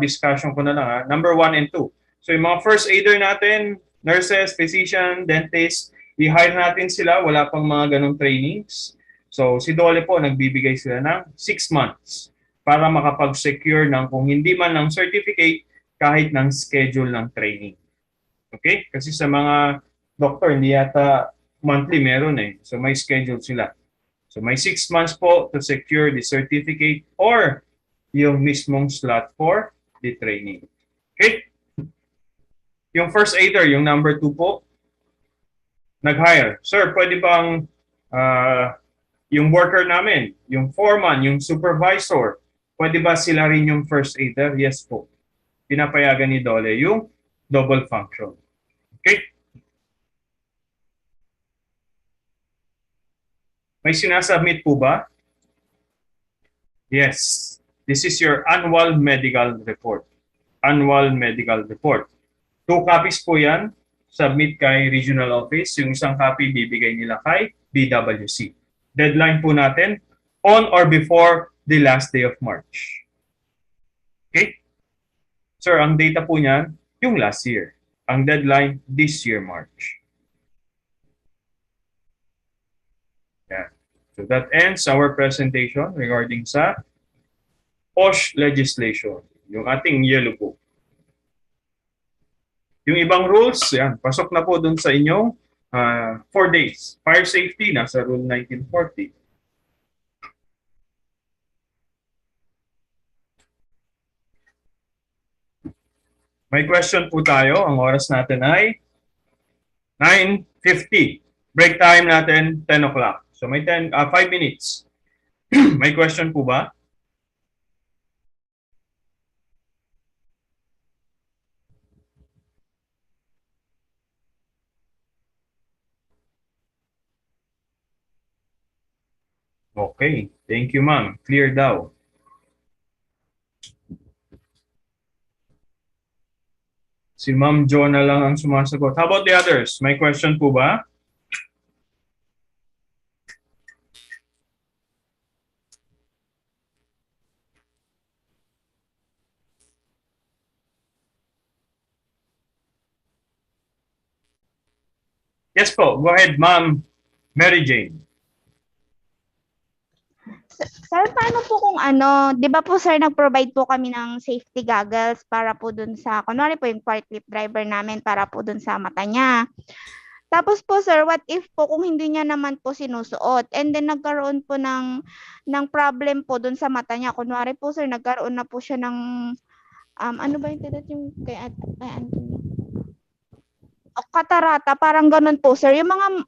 discussion ko na lang. Number 1 and 2. So, yung mga first aider natin, nurses, physician, dentist, i-hire natin sila. Wala pang mga ganong trainings. So, si Dole po, nagbibigay sila ng 6 months para makapag-secure ng kung hindi man ng certificate, kahit ng schedule ng training. Okay? Kasi sa mga doctor, hindi yata monthly meron eh. So, may schedule sila. So, may 6 months po to secure the certificate or yung mismong slot for the training. Okay? Yung first aider, yung number 2 po, nag-hire. Sir, pwede bang yung worker namin, yung foreman, yung supervisor, pwede ba sila rin yung first aider? Yes po. Pinapayagan ni Dole yung double function. Okay? May sinasubmit po ba? Yes. This is your annual medical report. Annual medical report. 2 copies po yan. Submit kay regional office. Yung isang copy bibigay nila kay BWC. Deadline po natin on or before the last day of March. Okay? Sir, ang data po niyan, yung last year. Ang deadline, this year, March. Yeah. So that ends our presentation regarding sa BOSH legislation, yung ating yellow book. Yung ibang rules, yan, pasok na po dun sa inyong 4 days. Fire safety, nasa Rule 1940. May question po tayo. Ang oras natin ay 9:50. Break time natin 10 o'clock. So may 5 minutes. May question po ba? Okay. Thank you, ma'am. Clear daw. Si Ma'am Jo na lang ang sumasagot. How about the others? May question po ba? Yes po. Go ahead, Ma'am Mary Jane. Sir, paano po kung ano, 'di ba po sir, nag-provide po kami ng safety goggles para po dun sa, kunwari po yung forklift driver namin para po dun sa mata niya. Tapos po sir, what if po kung hindi niya naman po sinusuot and then nagkaroon po ng problem po dun sa mata niya. Kunwari po sir, nagkaroon na po siya ng ano ba yung tidat yung kay Anthony? O, katarata, parang ganun po sir. Yung mga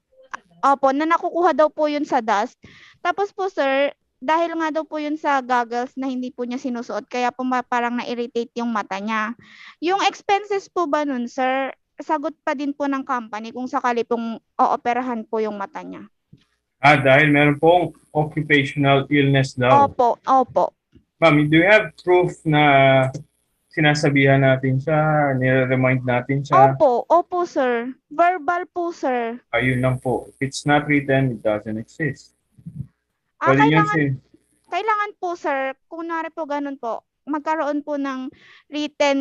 opo, na nakukuha daw po yun sa dust. Tapos po sir, dahil nga daw po yun sa goggles na hindi po niya sinusuot, kaya po parang na-irritate yung mata niya. Yung expenses po ba nun, sir, sagot pa din po ng company kung sakali pong ooperahan po yung mata niya? Dahil meron pong occupational illness daw. Opo, opo. Ma'am, do you have proof na sinasabihan natin siya, nire-remind natin siya? Opo, sir. Verbal po, sir. Ayun lang po. If it's not written, it doesn't exist. Pwede Kailangan po, sir, kunwari po ganun po, magkaroon po ng written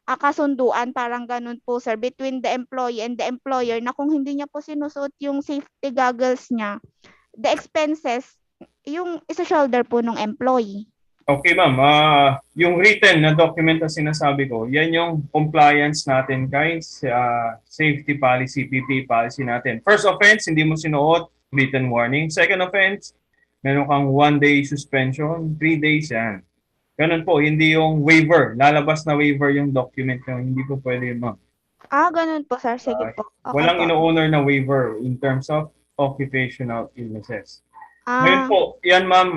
kasunduan, parang ganun po, sir, between the employee and the employer na kung hindi niya po sinusuot yung safety goggles niya, the expenses, yung isa shoulder po ng employee. Okay, ma'am. Yung written na document na sinasabi ko, yan yung compliance natin kay safety policy, PP policy natin. First offense, hindi mo sinuot, written warning. Second offense, meron kang 1-day suspension, 3 days yan. Ganun po, hindi yung waiver. Lalabas na waiver yung document nyo. Hindi po pwede yun, ma'am. Ganun po, sir. Sige po. Okay Walang po. ino-honor na waiver in terms of occupational illnesses. Ngayon Ah, po, yan ma'am,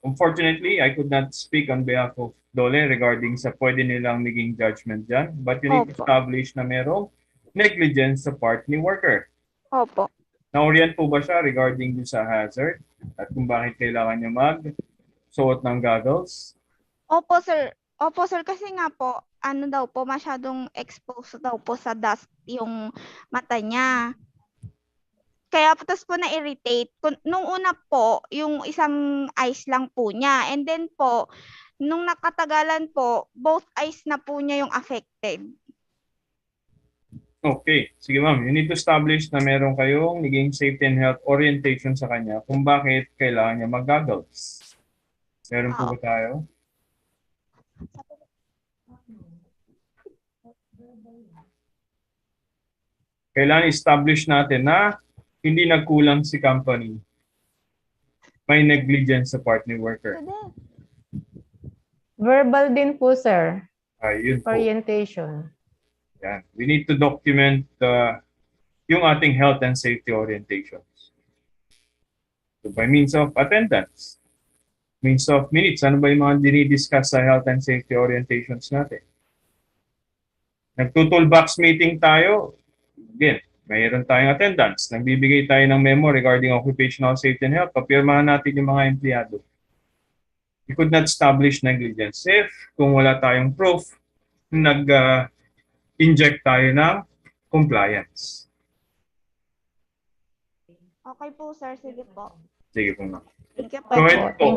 unfortunately, I could not speak on behalf of Dole regarding sa pwede nilang maging judgment dyan. But you need to Opo. establish na merong negligence sa part ni worker. Opo. Na-orient po ba siya regarding dun sa hazard? At kung bakit kailangan niya mag-suot ng goggles? Opo, sir. Opo, sir. Kasi nga po, ano daw po, masyadong exposed daw po sa dust yung mata niya. Kaya po, tas po na-irritate. Nung una po, yung isang eyes lang po niya. And then po, nung nakatagalan po, both eyes na po niya yung affected. Okay. Sige ma'am, you need to establish na meron kayong naging safety and health orientation sa kanya kung bakit kailangan niya mag-goggles. Meron po ba tayo? Kailangan establish natin na hindi nagkulang si company. May negligence sa part ni worker. Verbal din po, sir. Yun po. Orientation. Yan. We need to document yung ating health and safety orientations. So by means of attendance, means of minutes, ano ba yung mga dinidiscuss sa health and safety orientations natin? Nagtutoolbox meeting tayo, again, mayroon tayong attendance. Nagbibigay tayo ng memo regarding occupational safety and health. Papirmahan natin yung mga empleyado. We could not establish negligence if kung wala tayong proof, inject tayo ng compliance. Okay po, sir. Sige po. Sige po, ma'am. Thank you po. Go ahead po,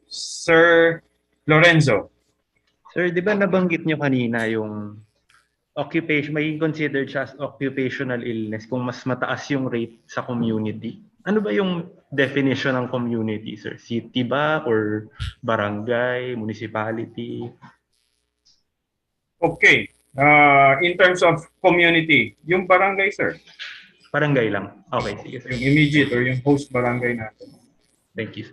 Sir Lorenzo. Sir, di ba nabanggit nyo kanina yung occupation, may considered siya as occupational illness kung mas mataas yung rate sa community? Ano ba yung definition ng community, sir? City ba or barangay, municipality? Okay. In terms of community, yung barangay, sir. Barangay lang. Okay, sige, sir. Yung immediate or yung host barangay natin. Thank you.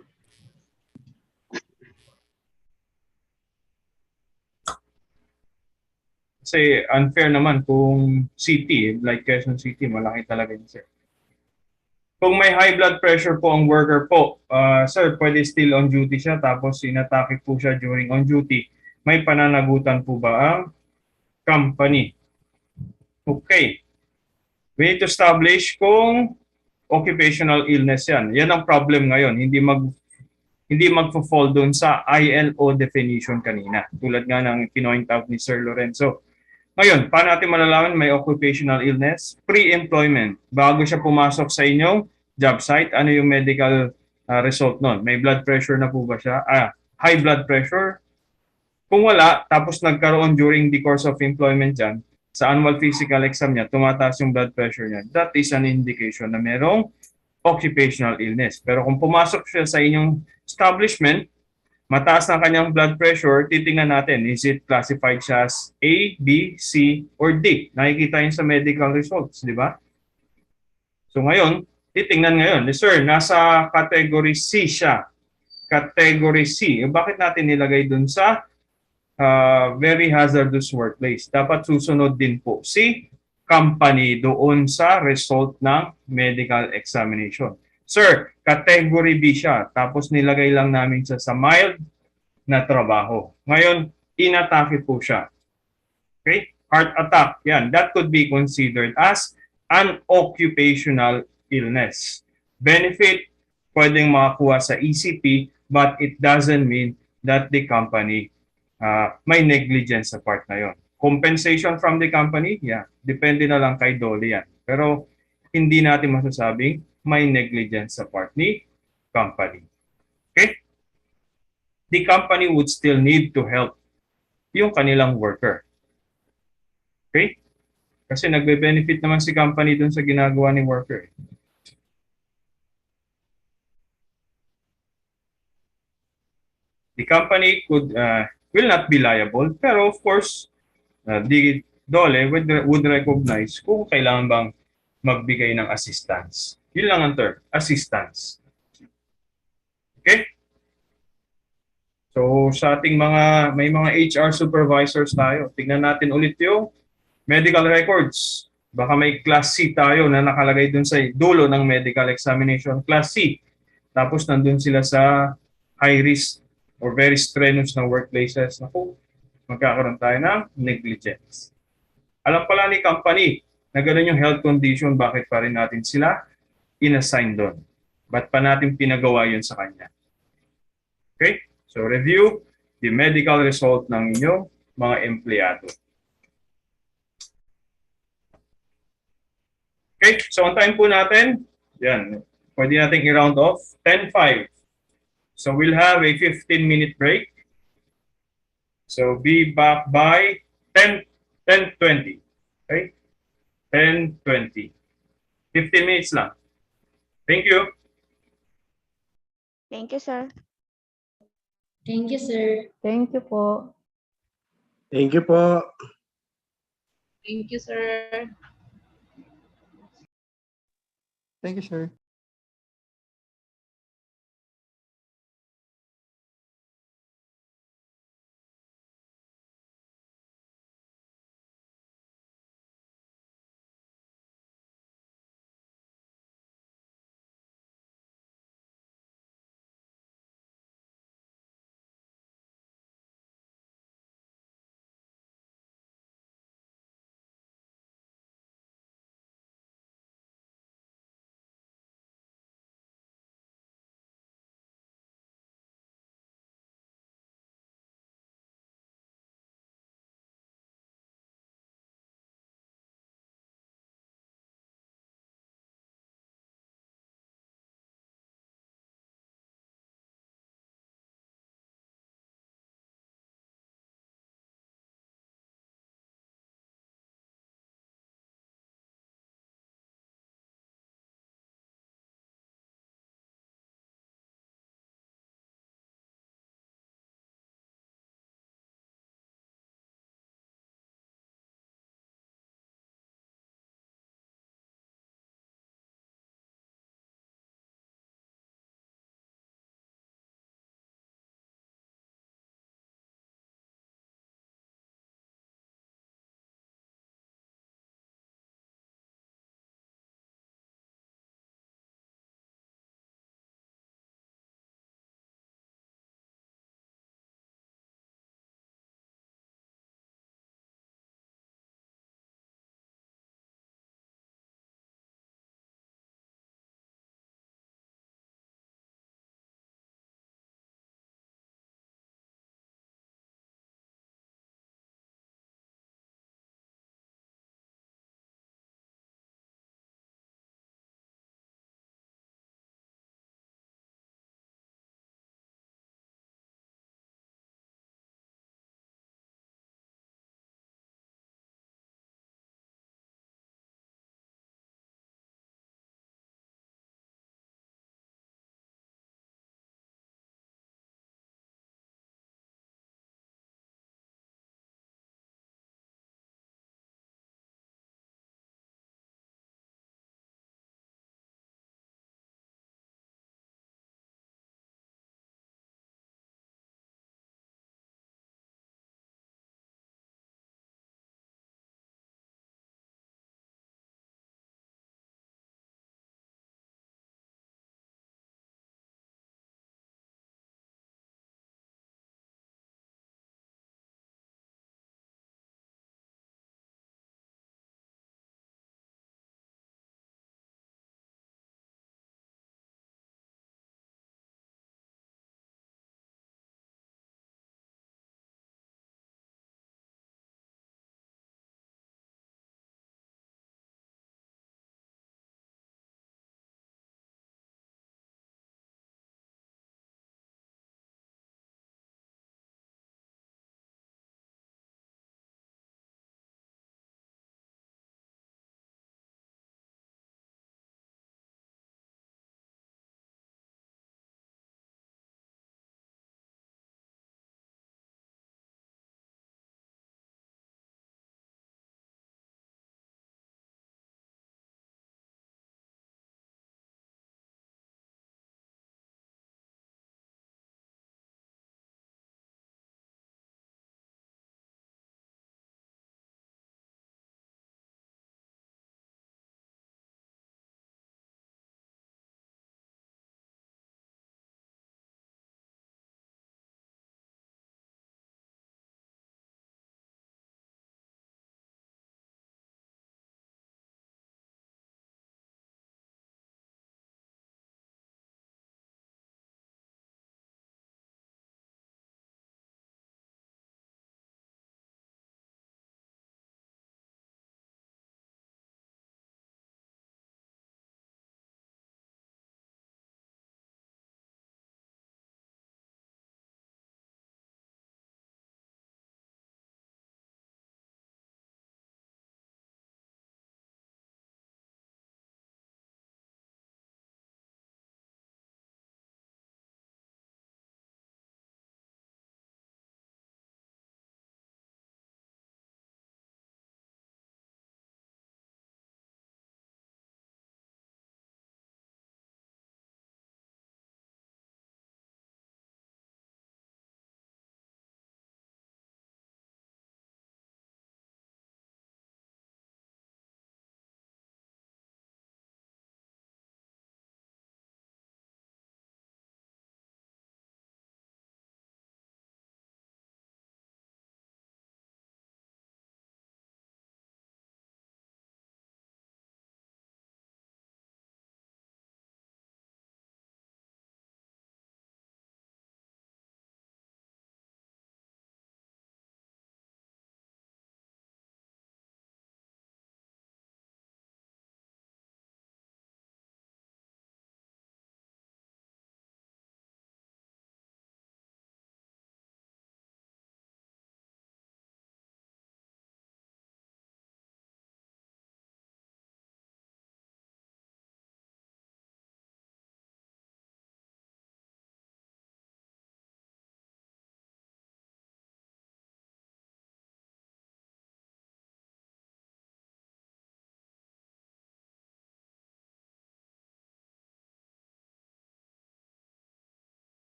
Kasi unfair naman kung city, like Quezon City, malaki talaga yun, sir. Kung may high blood pressure po ang worker po, sir, pwede still on duty siya tapos inatake po siya during on duty. May pananagutan po ba ang company? Okay. We need to establish kung occupational illness yan. Yan ang problem ngayon. Hindi magfo-fall doon sa ILO definition kanina. Tulad nga ng pinoint out ni Sir Lorenzo. Ngayon, paano natin malalaman may occupational illness? Pre-employment. Bago siya pumasok sa inyong job site, ano yung medical result nun? May blood pressure na po ba siya? High blood pressure? Kung wala, tapos nagkaroon during the course of employment dyan, sa annual physical exam niya, tumataas yung blood pressure niya. That is an indication na merong occupational illness. Pero kung pumasok siya sa inyong establishment, mataas ng kanyang blood pressure, titingnan natin, is it classified siya as A, B, C, or D? Nakikita yun sa medical results, di ba? So ngayon, titingnan ngayon, sir, nasa category C siya. Category C. Bakit natin nilagay dun sa very hazardous workplace? Dapat susunod din po si company doon sa result ng medical examination. Sir, category B siya. Tapos nilagay lang namin siya sa mild na trabaho. Ngayon, inatake po siya. Okay? Heart attack. Yan. That could be considered as an occupational illness. Benefit, pwedeng makakuha sa ECP, but it doesn't mean that the company may negligence sa part na yon. Compensation from the company, yeah, depende na lang kay Dole yan. Pero hindi natin masasabing may negligence sa part ni company. Okay? The company would still need to help yung kanilang worker. Okay? Kasi nagbe-benefit naman si company dun sa ginagawa ni worker. the company will not be liable, pero of course, the DOLE would recognize kung kailangan bang magbigay ng assistance. Yun lang ang term, assistance. Okay? So sa ating may mga HR supervisors tayo. Tingnan natin ulit yung medical records. Baka may class C tayo na nakalagay dun sa dulo ng medical examination. Class C. Tapos nandun sila sa high risk or very strenuous na workplaces. Naku, magkakaroon tayo ng negligence. Alam pala ni company na gano'n yung health condition, bakit pa rin natin sila inassign doon? Ba't pa natin pinagawa yun sa kanya? Okay? So review the medical result ng inyong mga empleyado. Okay, so on time po natin, yan, pwede natin i-round off, 10:05. So we'll have a 15-minute break. So be back by 10:20. Okay? 10:20. 15 minutes lang. Thank you. Thank you, sir. Thank you, sir. Thank you po. Thank you po. Thank you, sir. Thank you, sir.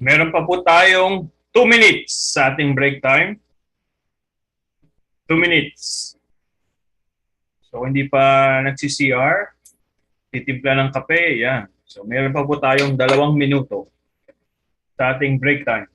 Meron pa po tayong 2 minutes sa ating break time. 2 minutes. So, kung hindi pa nagsi-CR, titimpla ng kape, yan. So, meron pa po tayong 2 minuto sa ating break time.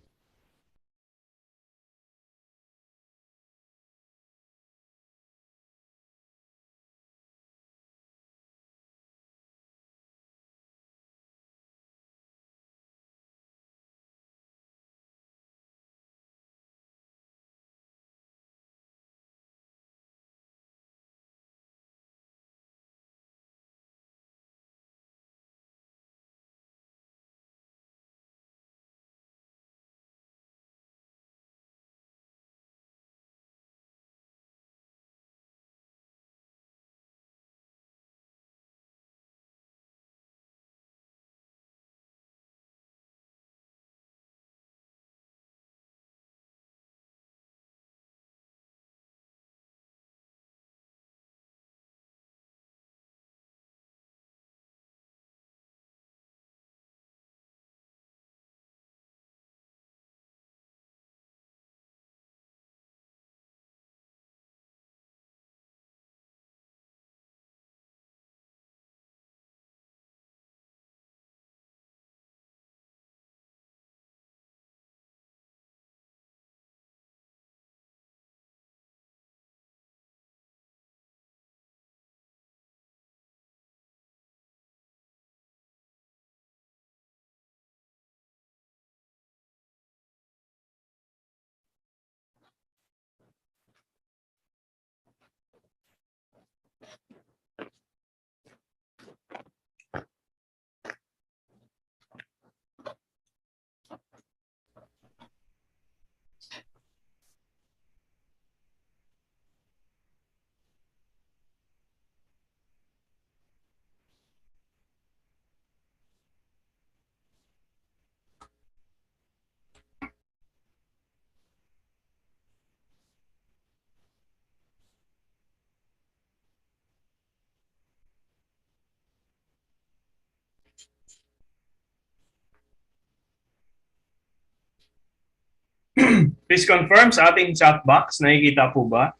Please confirm sa ating chat box, nakikita po ba?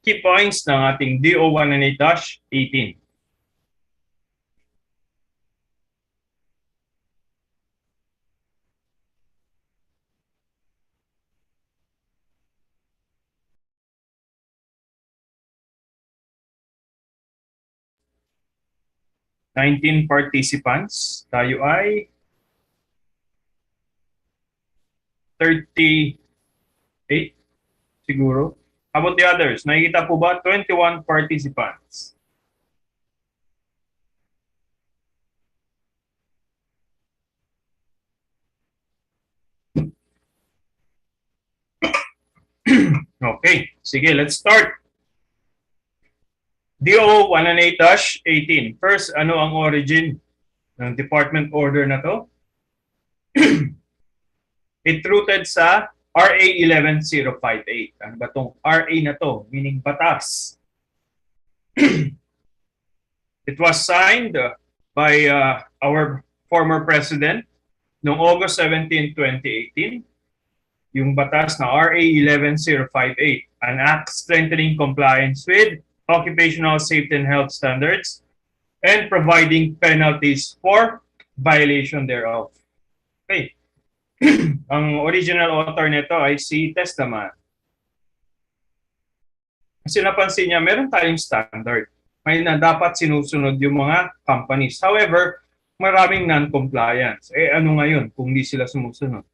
Key points ng ating DO118-18. Nineteen participants. Tayo ay 38 siguro. How about the others? Nakikita po ba? 21 participants. Okay, sige, let's start. DO 118-18. First, ano ang origin ng department order na to? It rooted sa RA 11058. Ano ba tong RA na to? Meaning batas. It was signed by our former president noong August 17, 2018. Yung batas na RA 11058, an act strengthening compliance with occupational safety and health standards and providing penalties for violation thereof. Okay. Ang original author nito ay si Testament. Kasi napansin niya, meron tayong standard. May na dapat sinusunod yung mga companies. However, maraming non-compliance. Ano ngayon kung di sila sumusunod?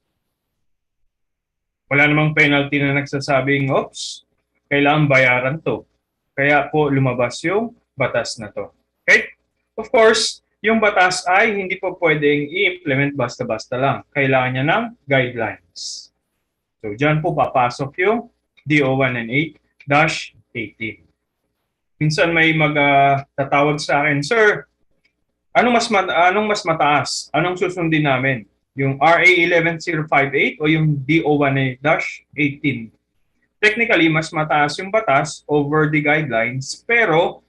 Wala namang penalty na nagsasabing, oops, kailangan bayaran to. Kaya po lumabas yung batas na to. Okay? Of course, yung batas ay hindi po pwedeng i-implement basta-basta lang. Kailangan niya ng guidelines. So, dyan po papasok yung DO118-18. Minsan may tatawag sa akin, Sir, anong mas mataas? Anong susundin namin? Yung RA 11058 o yung DO118-18? Technically, mas mataas yung batas over the guidelines, pero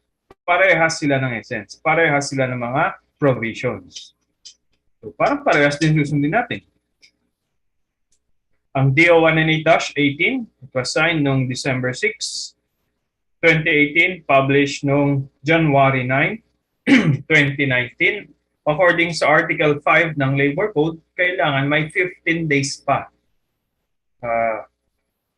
parehas sila ng essence. Parehas sila ng mga provisions. So, parang parehas din susundin natin. Ang DO-198-18, it was signed noong December 6, 2018, published noong January 9, 2019. According sa Article 5 ng Labor Code, kailangan may 15 days pa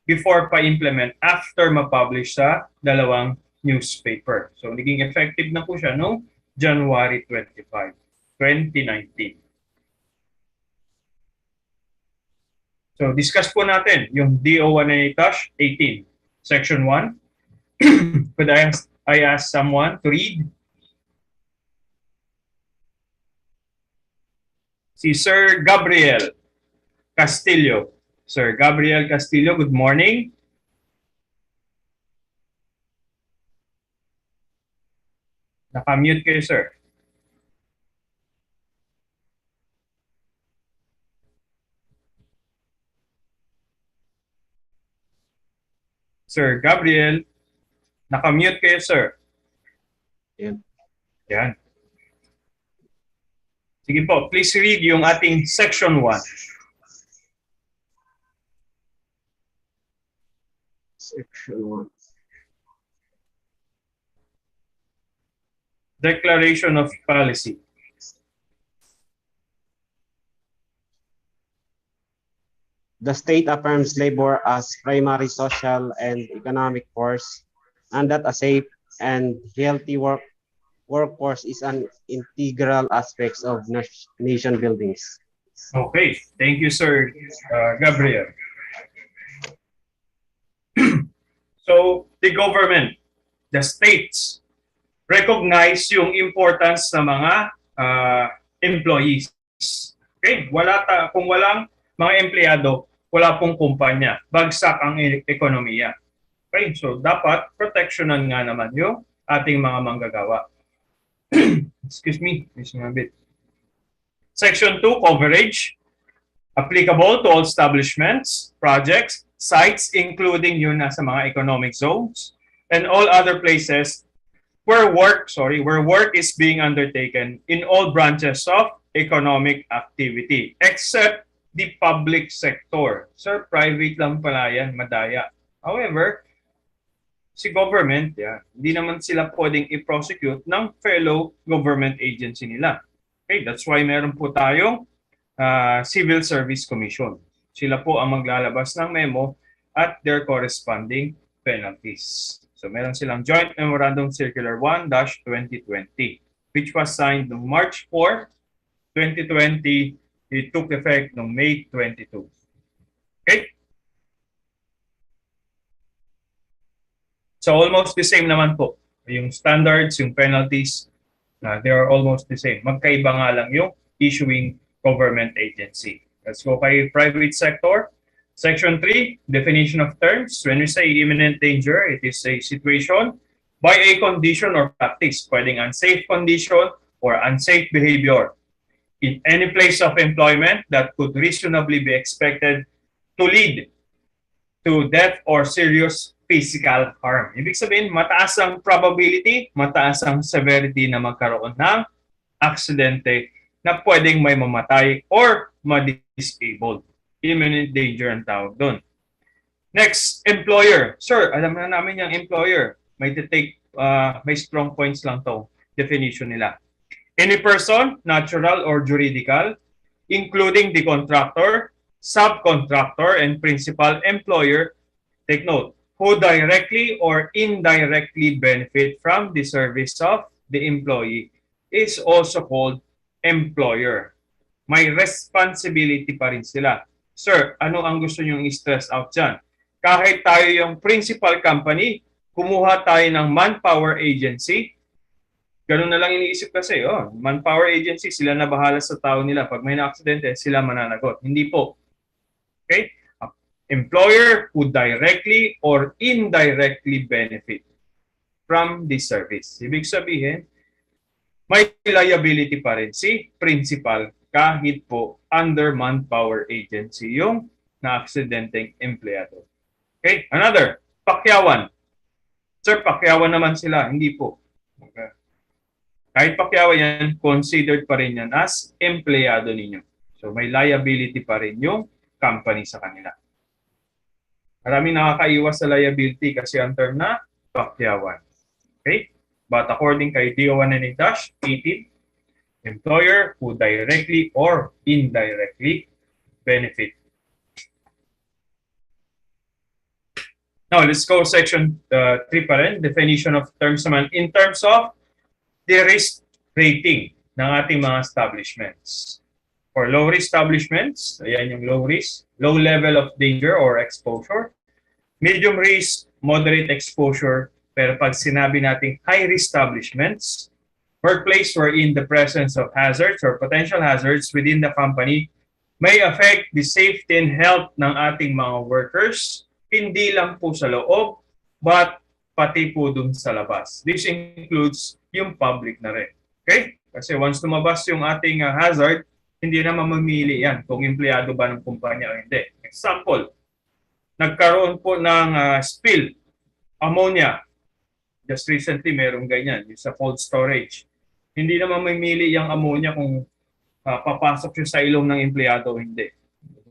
before pa-implement after ma-publish sa dalawang newspaper. So, naging effective na po siya noong January 25, 2019. So, discuss po natin yung DO-198-18, Section 1. Could I ask someone to read? Si Sir Gabriel Castillo. Sir Gabriel Castillo, good morning. Naka-mute kayo, sir. Sir Gabriel, naka-mute kayo, sir. Yan. Sige po, please read yung ating Section 1. Section 1. Declaration of Policy. The state affirms labor as primary social and economic force, and that a safe and healthy workforce is an integral aspect of nation buildings. Okay, thank you, Sir Gabriel. So, the government, the states, recognize yung importance ng mga employees. Okay, kung walang mga empleyado, wala pong kumpanya. Bagsak ang ekonomiya. Okay, so dapat protectionan nga naman yung ating mga manggagawa. Excuse me, a bit. Section 2, coverage. Applicable to all establishments, projects, sites, including yun nasa mga economic zones, and all other places where work is being undertaken in all branches of economic activity, except the public sector. Sir, private lang pala yan, madaya. However, si government, hindi naman sila pwedeng i-prosecute ng fellow government agency nila. Okay, that's why meron po tayong Civil Service Commission. Sila po ang maglalabas ng memo at their corresponding penalties. So meron silang Joint Memorandum Circular 1-2020, which was signed on March 4, 2020. It took effect noong May 22. Okay? So almost the same naman po. Yung standards, yung penalties, they are almost the same. Magkaiba nga lang yung issuing government agency. Let's go kay private sector. Section 3, definition of terms. When we say imminent danger, it is a situation by a condition or practice, pwedeng unsafe condition or unsafe behavior in any place of employment that could reasonably be expected to lead to death or serious physical harm. Ibig sabihin, mataas ang probability, mataas ang severity na magkaroon ng aksidente na pwedeng may mamatay or ma-disable. Imminent danger ang tawag doon. Next, employer. Sir, alam na namin yung employer. May strong points lang to definition nila. Any person, natural or juridical, including the contractor, subcontractor, and principal employer, take note, who directly or indirectly benefit from the service of the employee is also called employer. May responsibility pa rin sila. Sir, ano ang gusto nyong i-stress out dyan? Kahit tayo yung principal company, kumuha tayo ng manpower agency, ganun na lang iniisip kasi, manpower agency, sila na bahala sa tao nila. Pag may na-aksidente, sila mananagot. Hindi po. Okay? Employer who directly or indirectly benefit from this service. Ibig sabihin, may liability pa rin si principal kahit po under manpower agency yung na-aksidenteng empleyado. Okay? Another, pakyawan. Sir, pakyawan naman sila. Hindi po. Okay. Kahit pakyawan yan, considered pa rin yan as empleyado ninyo. So may liability pa rin yung company sa kanila. Maraming nakakaiwas sa liability kasi ang term na pakyawan. Okay? But according kay DO198-18, employer who directly or indirectly benefit. Now, let's go section 3 pa rin. Definition of terms naman in terms of the risk rating ng ating mga establishments. For low risk establishments, ayan yung low risk, low level of danger or exposure. Medium risk, moderate exposure. Pero pag sinabi nating high risk establishments, workplace wherein the presence of hazards or potential hazards within the company may affect the safety and health ng ating mga workers, hindi lang po sa loob, but pati po dun sa labas. This includes yung public na rin. Okay? Kasi once lumabas yung ating hazard, hindi na mamamili yan kung empleyado ba ng kumpanya o hindi. Example, nagkaroon po ng spill, ammonia. Just recently, merong ganyan, yung sa cold storage. Hindi na mamamili yung ammonia kung papasok siya sa ilong ng empleyado o hindi.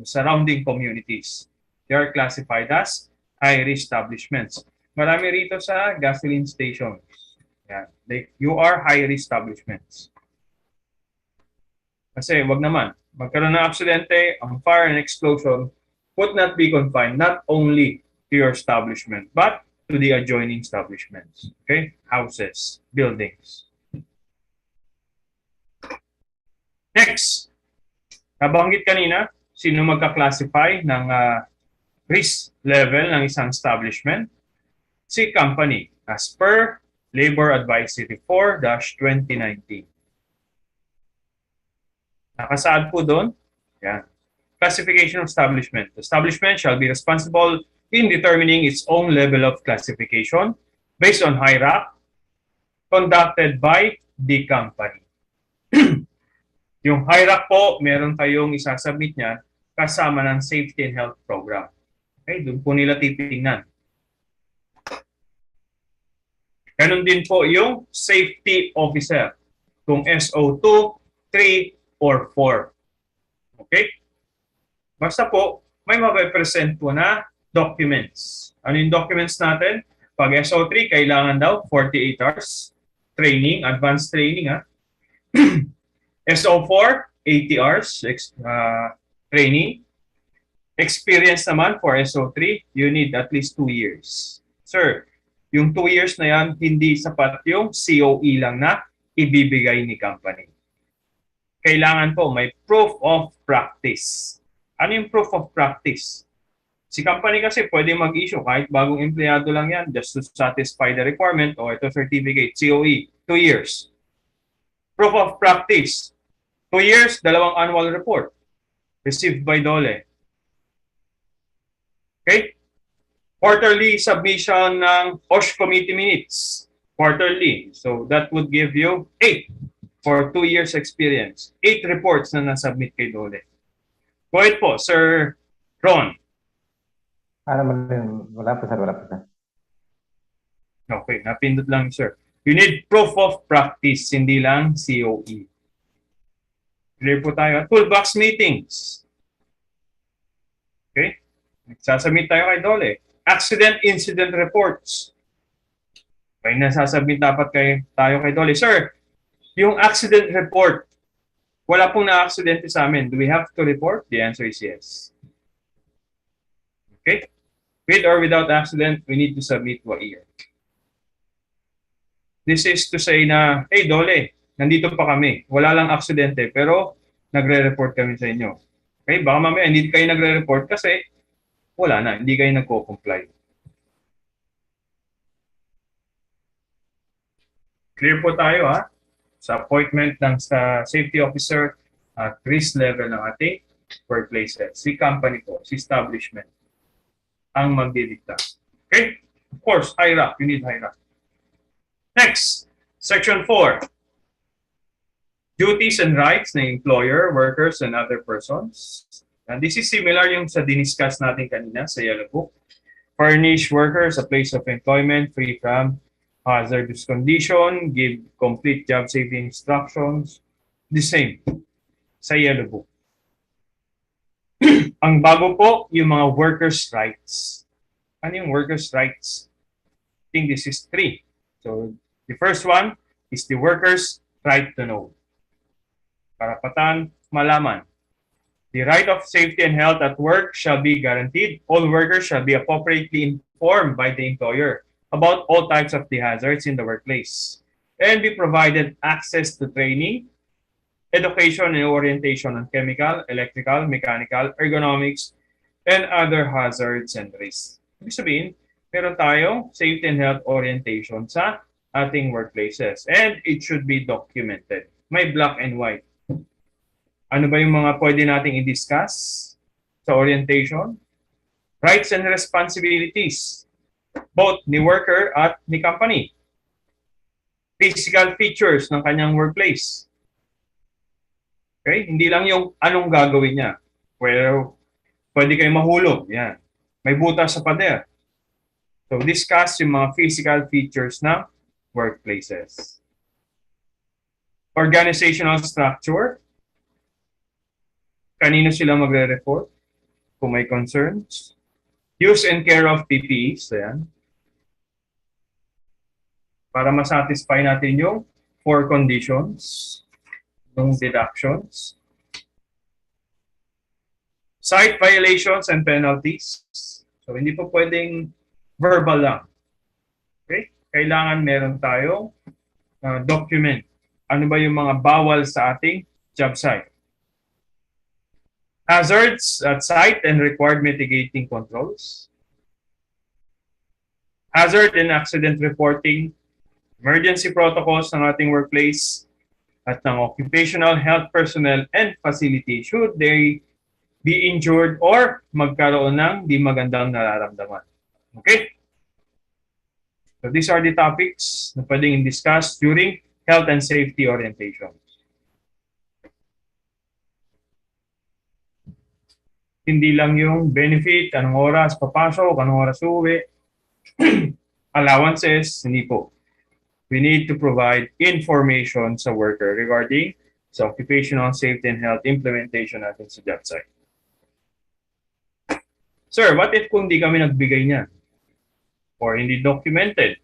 Surrounding communities. They are classified as high-risk establishments. Marami rito sa gasoline station. Yeah. You are high-risk establishments. Kasi wag naman, magkaroon ng aksidente, ang fire and explosion would not be confined not only to your establishment, but to the adjoining establishments. Okay? Houses, buildings. Next, nabanggit kanina, sino magka-classify ng risk level ng isang establishment? Si company, as per Labor Advisory 4-2019. Nakasaad po doon. Yan. Classification of establishment. The establishment shall be responsible in determining its own level of classification based on hierarchy conducted by the company. Yung hierarchy po, meron kayong isasubmit niya kasama ng safety and health program. Okay, doon po nila titingnan. Ganon din po yung safety officer. Kung SO2, 3, or 4. Okay? Basta po, may mape-present po na documents. Ano yung documents natin? Pag SO3, kailangan daw 48 hours training, advanced training. SO4, 80 hours training. Experience naman for SO3, you need at least 2 years. Sir, yung 2 years na yan, hindi sapat yung COE lang na ibibigay ni company. Kailangan po may proof of practice. Ano yung proof of practice? Si company kasi pwede mag-issue kahit bagong empleyado lang yan just to satisfy the requirement o ito certificate, COE, 2 years. Proof of practice, 2 years, 2 annual report received by DOLE. Okay? Quarterly submission ng BOSH committee minutes. Quarterly. So that would give you 8 for 2 years experience. 8 reports na nasubmit kay DOLE. Go ahead po, Sir Ron. Wala po, sir. Wala po, sir. Okay, napindot lang, sir. You need proof of practice, hindi lang COE. Clear po tayo. Toolbox meetings. Okay? Nagsasubmit tayo kay DOLE. Accident incident reports. Okay, nasasubmit dapat tayo kay DOLE. Sir, yung accident report, wala pong na-aksidente sa amin. Do we have to report? The answer is yes. Okay? With or without accident, we need to submit to a year. This is to say na, hey DOLE, nandito pa kami. Wala lang aksidente, pero nagre-report kami sa inyo. Okay? Baka mamaya hindi kayo nagre-report kasi wala na, hindi kayo nagko-comply. Clear po tayo ha? Sa appointment ng sa safety officer at risk level ng ating workplaces. Si company po, si establishment ang magdidikta. Okay? Of course, hierarchy. You need hierarchy. Next, Section 4. Duties and rights ng employer, workers, and other persons. And this is similar yung sa diniscuss natin kanina sa Yellow Book. Furnish workers a place of employment free from hazardous condition, give complete job safety instructions. The same sa Yellow Book. Ang bago po, yung mga workers' rights. Ano yung workers' rights? I think this is 3. So, the first one is the workers' right to know. Karapatan malaman. The right of safety and health at work shall be guaranteed. All workers shall be appropriately informed by the employer about all types of the hazards in the workplace and be provided access to training, education, and orientation on chemical, electrical, mechanical, ergonomics, and other hazards and risks. Ibig sabihin, meron tayong safety and health orientation sa ating workplaces and it should be documented. May black and white. Ano ba yung mga pwede nating i-discuss sa orientation? Rights and responsibilities, both ni worker at ni company. Physical features ng kanyang workplace. Okay? Hindi lang yung anong gagawin niya. Well, pwede kayo mahulog. Yan. May butas sa pader. So, discuss yung mga physical features ng workplaces. Organizational structure. Kanino sila magre-report kung may concerns. Use and care of PPEs. Ayan. Para masatisfy natin yung 4 conditions ng deductions. Site violations and penalties. So, hindi po pwedeng verbal lang. Okay? Kailangan meron tayong document. Ano ba yung mga bawal sa ating job site? Hazards at site and required mitigating controls. Hazard and accident reporting. Emergency protocols ng ating workplace at ng occupational health personnel and facility should they be injured or magkaroon ng di magandang nararamdaman. Okay? So these are the topics na pwedeng discuss during health and safety orientation. Hindi lang yung benefit, anong oras papasok, anong oras uwi, allowances, hindi po. We need to provide information sa worker regarding sa occupational safety and health implementation natin sa job site. Sir, what if kung di kami nagbigay niya? Or hindi documented?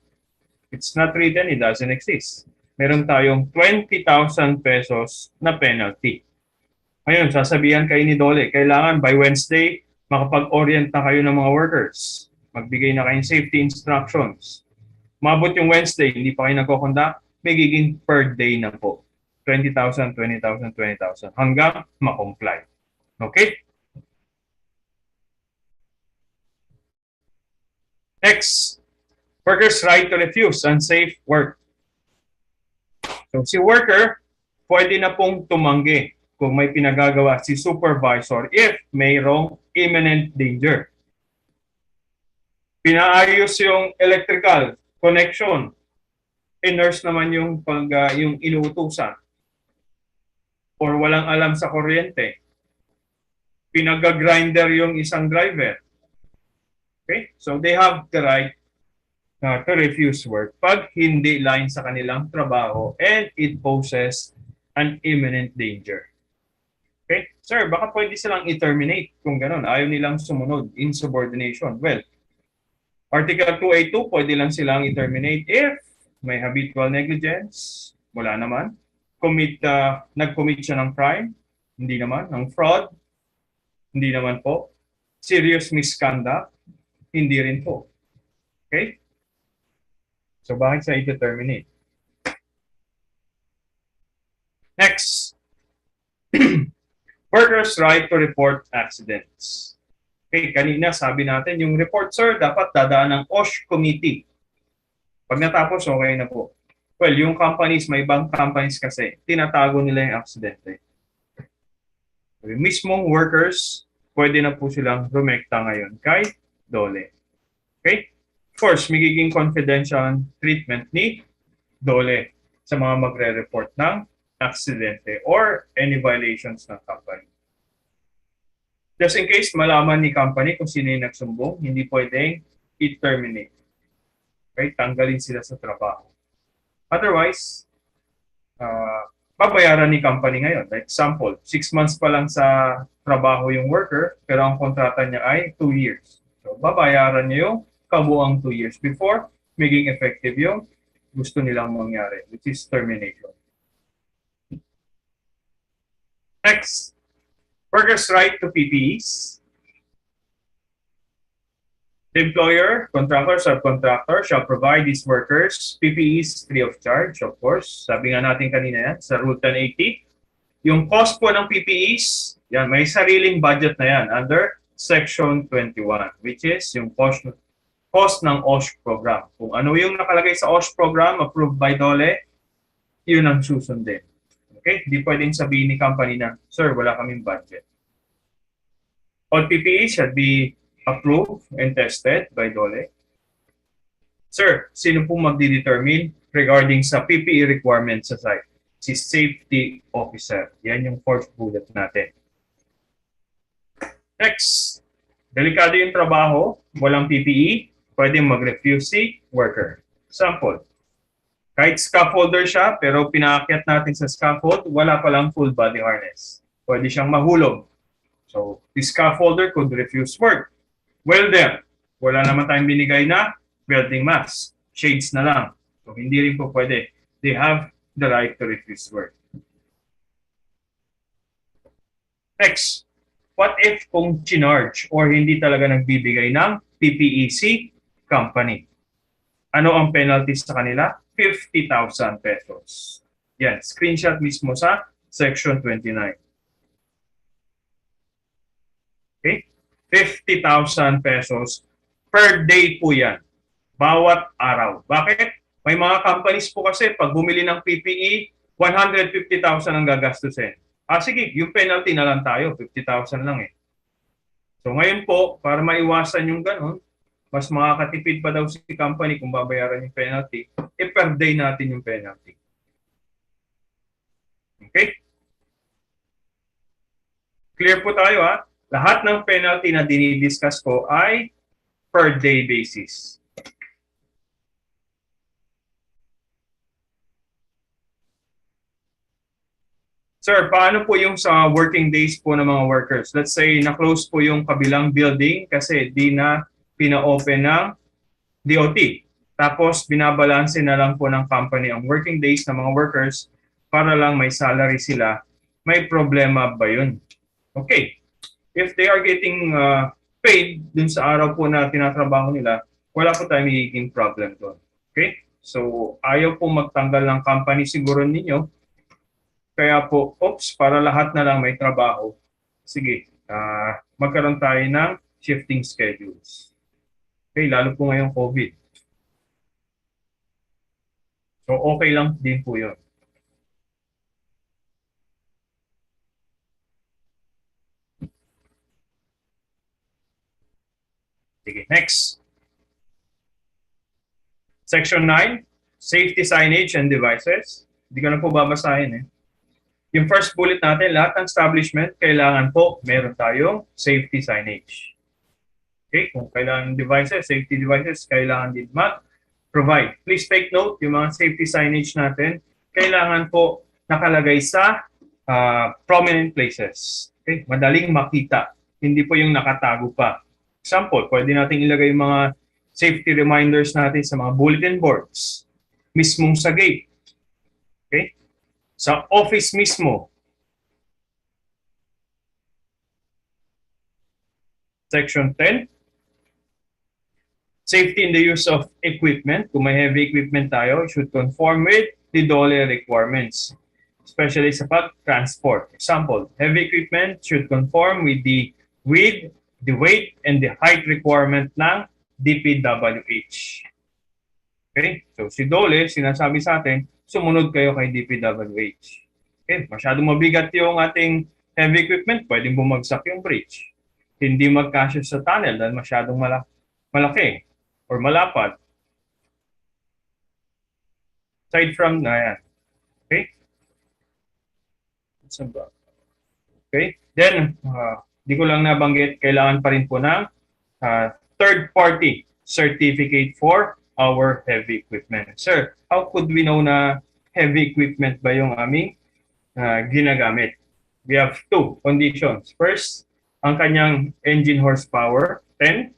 It's not written, it doesn't exist. Meron tayong 20,000 pesos na penalty. Ngayon, sasabihan kayo ni Dole, kailangan by Wednesday, makapag-orient na kayo ng mga workers. Magbigay na kayong safety instructions. Mabot yung Wednesday, hindi pa kayo nagko-conduct, magiging per day na po. 20,000, 20,000, 20,000 hanggang ma-comply. Okay? Next, workers' right to refuse unsafe work. So si worker, pwede na pong tumanggi kung may pinagagawa si supervisor if mayroong imminent danger. Pinaayos yung electrical connection. Nurse naman yung yung inuutusan. Or walang alam sa kuryente. Pinag-grinder yung isang driver. Okay? So they have the right to refuse work pag hindi line sa kanilang trabaho and it poses an imminent danger. Okay? Sir, baka pwede silang i-terminate kung gano'n. Ayaw nilang sumunod, insubordination. Well, Article 282, pwede lang silang i-terminate if may habitual negligence, wala naman. Nag-commit siya ng crime, hindi naman. Ng fraud, hindi naman po. Serious misconduct, hindi rin po. Okay? So, bakit siya i-terminate? Next. Workers' right to report accidents. Okay, kanina sabi natin, yung report, sir, dapat dadaan ng BOSH committee. Pag natapos, okay na po. Well, yung companies, may ibang companies kasi, tinatago nila yung aksidente. Yung mismong workers, pwede na po silang rumekta ngayon kay Dole. Okay? Of course, magiging confidential treatment ni Dole sa mga magre-report ng aksidente or any violations ng company. Just in case malaman ni company kung sino yung nagsumbong, hindi pwedeng i-terminate. Okay? Tanggalin sila sa trabaho. Otherwise, babayaran ni company ngayon. Like example, 6 months pa lang sa trabaho yung worker, pero ang kontrata niya ay 2 years. So, babayaran nyo yung kabuang 2 years before maging effective yung gusto nilang mangyari, which is termination. Next, workers' right to PPEs. The employer, contractor, subcontractor shall provide these workers PPEs free of charge, of course. Sabi nga natin kanina yan, sa Rule 1080. Yung cost po ng PPEs, yan, may sariling budget na yan under Section 21, which is yung cost ng OSH program. Kung ano yung nakalagay sa OSH program approved by DOLE, yun ang susundin. Okay? Hindi pwedeng sabihin ni company na, sir, wala kaming budget. All PPEs should be approved and tested by DOLE. Sir, sino po magdi-determine regarding sa PPE requirements sa site? Si safety officer. Yan yung fourth bullet natin. Next, delikado yung trabaho, walang PPE, pwedeng mag-refuse si worker. Example, kahit scaffolder siya, pero pinaakyat natin sa scaffold, wala palang full body harness. Pwede siyang mahulog. So, the scaffolder could refuse work. Welder, wala naman tayong binigay na welding mask. Shades na lang. So, hindi rin po pwede. They have the right to refuse work. Next, what if kung chinarge or hindi talaga nagbibigay ng PPEC company? Ano ang penalty sa kanila? 50,000 pesos. Yan, screenshot mismo sa Section 29. Okay? 50,000 pesos per day po yan. Bawat araw. Bakit? May mga companies po kasi pag bumili ng PPE, 150,000 ang gagastusin. Sige, yung penalty na lang tayo, 50,000 lang eh. So ngayon po, para maiwasan yung ganun, mas makakatipid pa daw si company kung babayaran yung penalty, per day natin yung penalty. Okay? Clear po tayo ha? Lahat ng penalty na dinidiscuss ko ay per day basis. Sir, paano po yung sa working days po ng mga workers? Let's say, na-close po yung kabilang building kasi di na pina-open ng DOT. Tapos, binabalanse na lang po ng company ang working days ng mga workers para lang may salary sila. May problema ba yun? Okay. If they are getting paid dun sa araw po na tinatrabaho nila, wala po tayong magiging problem doon. Okay? So, ayaw po magtanggal ng company siguro ninyo. Kaya po, para lahat na lang may trabaho, sige, magkaroon tayo ng shifting schedules. Okay, lalo po ngayong COVID. So, okay lang din po yun. Sige, next. Section 9, safety signage and devices. Hindi ko na po babasahin eh. Yung first bullet natin, lahat ng establishment, kailangan po meron tayong safety signage. Okay, kung kailangan devices, safety devices, kailangan din mag-provide. Please take note, yung mga safety signage natin, kailangan po nakalagay sa prominent places. Okay, madaling makita. Hindi po yung nakatago pa. Example, pwede natin ilagay yung mga safety reminders natin sa mga bulletin boards, mismong sa gate. Okay? Sa office mismo. Section 10. Safety in the use of equipment. Kung may heavy equipment tayo, should conform with the DOLE requirements, especially sa pag-transport. Example, heavy equipment should conform with the weight and the height requirement ng DPWH. Okay? So si DOLE, sinasabi sa atin, sumunod kayo kay DPWH. Okay? Masyadong mabigat yung ating heavy equipment, pwedeng bumagsak yung bridge. Hindi magkasya sa tunnel dahil masyadong malaki or malapad. Aside from na yan. Okay? Okay? Then, di ko lang nabanggit, kailangan pa rin po ng third-party certificate for our heavy equipment. Sir, how could we know na heavy equipment ba yung aming ginagamit? We have two conditions. First, ang kanyang engine horsepower, 10.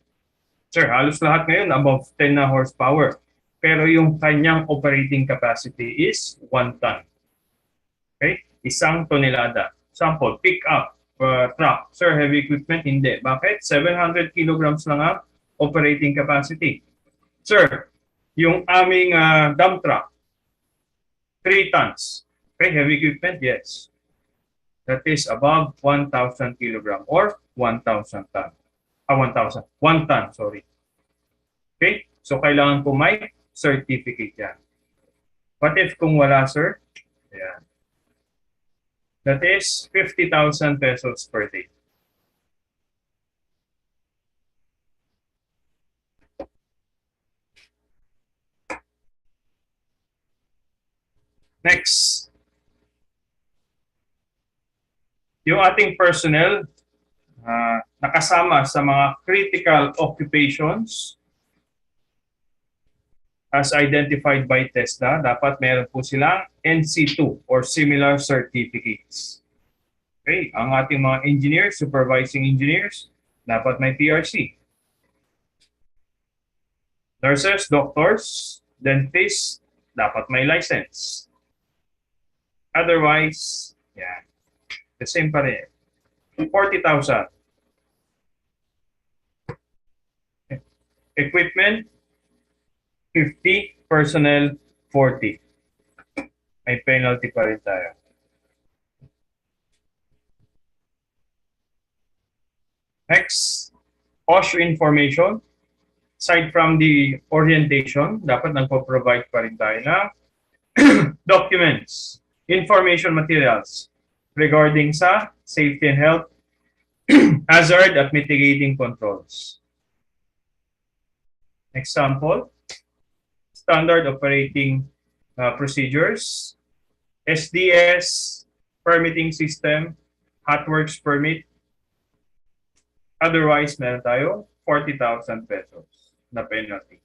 Sir, halos lahat ngayon above 10 na horsepower. Pero yung kanyang operating capacity is 1 ton. Okay? 1 tonelada. Sample, pick up, truck. Sir, heavy equipment? Hindi. Bakit? 700 kilograms lang ang operating capacity. Sir, yung aming dump truck, 3 tons. Okay, heavy equipment? Yes. That is above 1,000 kilogram or 1,000 ton. 1,000. 1 ton, sorry. Okay? So, kailangan po may certificate yan. What if kung wala, sir? Ayan. That is 50,000 pesos per day. Next. Yung ating personnel nakasama sa mga critical occupations as identified by TESDA, dapat meron po silang NC2 or similar certificates. Okay, ang ating mga engineers, supervising engineers, dapat may PRC. Nurses, doctors, dentists, dapat may license. Otherwise, yeah, the same pa rin. 40,000. Equipment, 50, personnel, 40. May penalty pa rin tayo. Next, BOSH information. Aside from the orientation, dapat nagpo-provide pa rin tayo na documents, information materials regarding sa safety and health, hazard at mitigating controls. Example, standard operating procedures, SDS, permitting system, hotworks permit. Otherwise, meron tayo 40,000 pesos na penalty.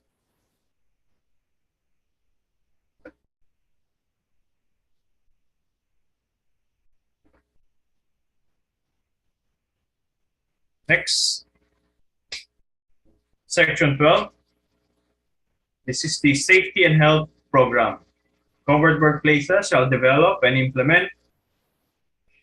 Next, Section 12. This is the Safety and Health Program. Covered workplaces shall develop and implement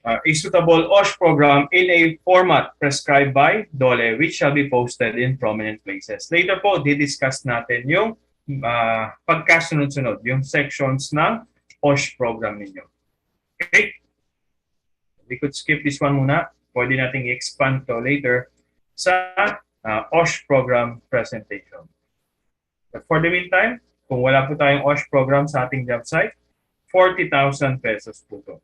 a suitable OSH program in a format prescribed by DOLE, which shall be posted in prominent places. Later po, didiscuss natin yung pagkasunod-sunod, yung sections ng OSH program ninyo. Okay? We could skip this one muna. Pwede nating expand to later sa OSH program presentation. But for the meantime, kung wala po tayong OSH program sa ating job site, 40,000 pesos po ito.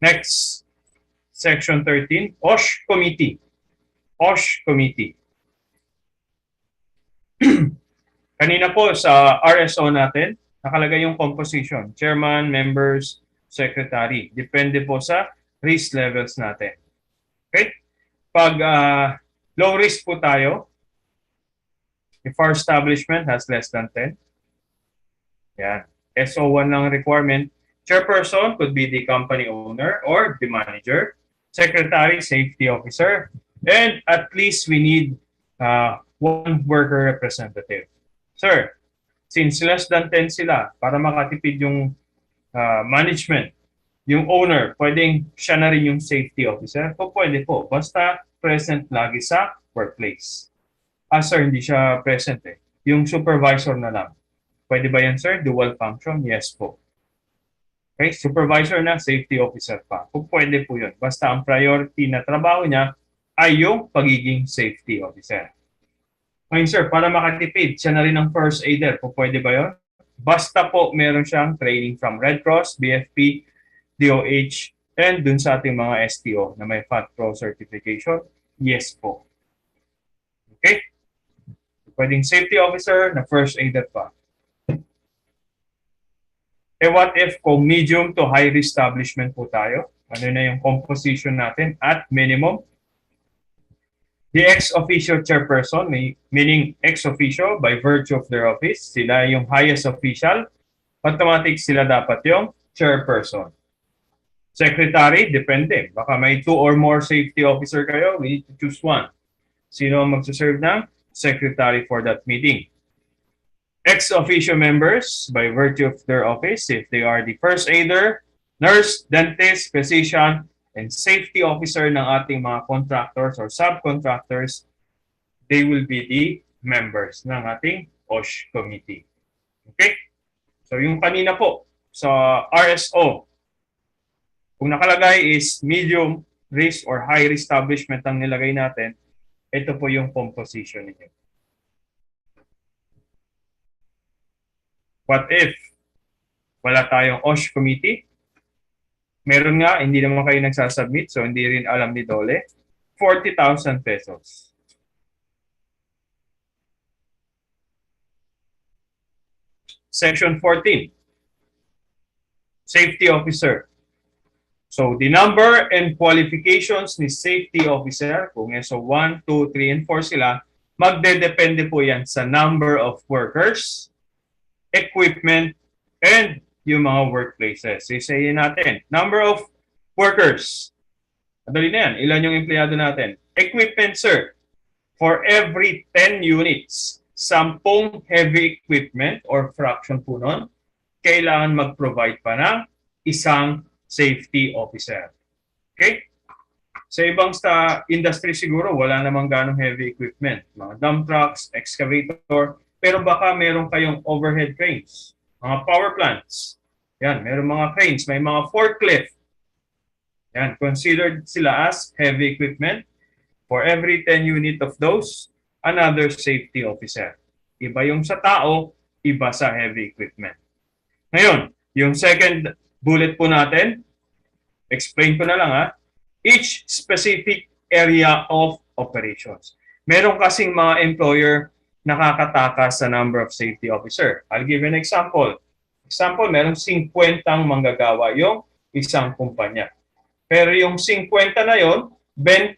Next, Section 13, OSH Committee. OSH Committee. Kanina po sa RSO natin, nakalagay yung composition. Chairman, members, secretary. Depende po sa risk levels natin. Okay? Pag low risk po tayo, if our establishment has less than 10, yan. SO1 lang requirement. Chairperson could be the company owner or the manager. Secretary, safety officer. And at least we need one worker representative. Sir, since less than 10 sila, para makatipid yung management, yung owner, pwedeng siya na rin yung safety officer? Po, pwede po. Basta present lagi sa workplace. Sir, hindi siya present eh. Yung supervisor na lang. Pwede ba yan, sir? Dual function? Yes po. Okay, supervisor na, safety officer pa. Po, pwede po yun. Basta ang priority na trabaho niya ay yung pagiging safety officer. Ngayon, sir, para makatipid, siya na rin ang first aider. Po, pwede ba yun? Basta po meron siyang training from Red Cross, BFP, DOH, and dun sa ating mga STO na may FATPRO certification, yes po. Okay? Pwedeng safety officer na first aider pa. Eh what if kung medium to high risk establishment po tayo? Ano na yung composition natin at minimum? The ex-officio chairperson, meaning ex-officio by virtue of their office, sila yung highest official automatic sila dapat yung chairperson. Secretary, depende. Baka may 2 or more safety officer kayo, we need to choose one. Sino ang magsaserve ng secretary for that meeting? Ex-officio members, by virtue of their office, if they are the first aider, nurse, dentist, physician, and safety officer ng ating mga contractors or subcontractors, they will be the members ng ating BOSH committee. Okay? So yung kanina po sa RSO, kung nakalagay is medium risk or high risk establishment ang nilagay natin, ito po yung composition ninyo. What if wala tayong OSH committee? Meron nga, hindi naman kayo nagsasubmit, so hindi rin alam ni Dole. 40,000 pesos. Section 14. Safety officer. So, the number and qualifications ni safety officer, kung SO 1, 2, 3, and 4 sila, magdedepende po yan sa number of workers, equipment, and yung mga workplaces. Isayin natin, number of workers. Madali na yan. Ilan yung empleyado natin? Equipment, sir. For every 10 units, 10 heavy equipment or fraction po nun, kailangan mag-provide pa ng isang safety officer. Okay? Sa ibang industry siguro, wala namang ganong heavy equipment. Mga dump trucks, excavator, pero baka meron kayong overhead cranes, mga power plants. Yan, meron mga cranes, may mga forklift. Yan, considered sila as heavy equipment. For every 10 unit of those, another safety officer. Iba yung sa tao, iba sa heavy equipment. Ngayon, yung second bullet po natin, explain ko na lang ha, each specific area of operations. Meron kasing mga employer nakakatakas sa number of safety officer. I'll give you an example. Example, meron 50 manggagawa yung isang kumpanya. Pero yung 50 na yon, 20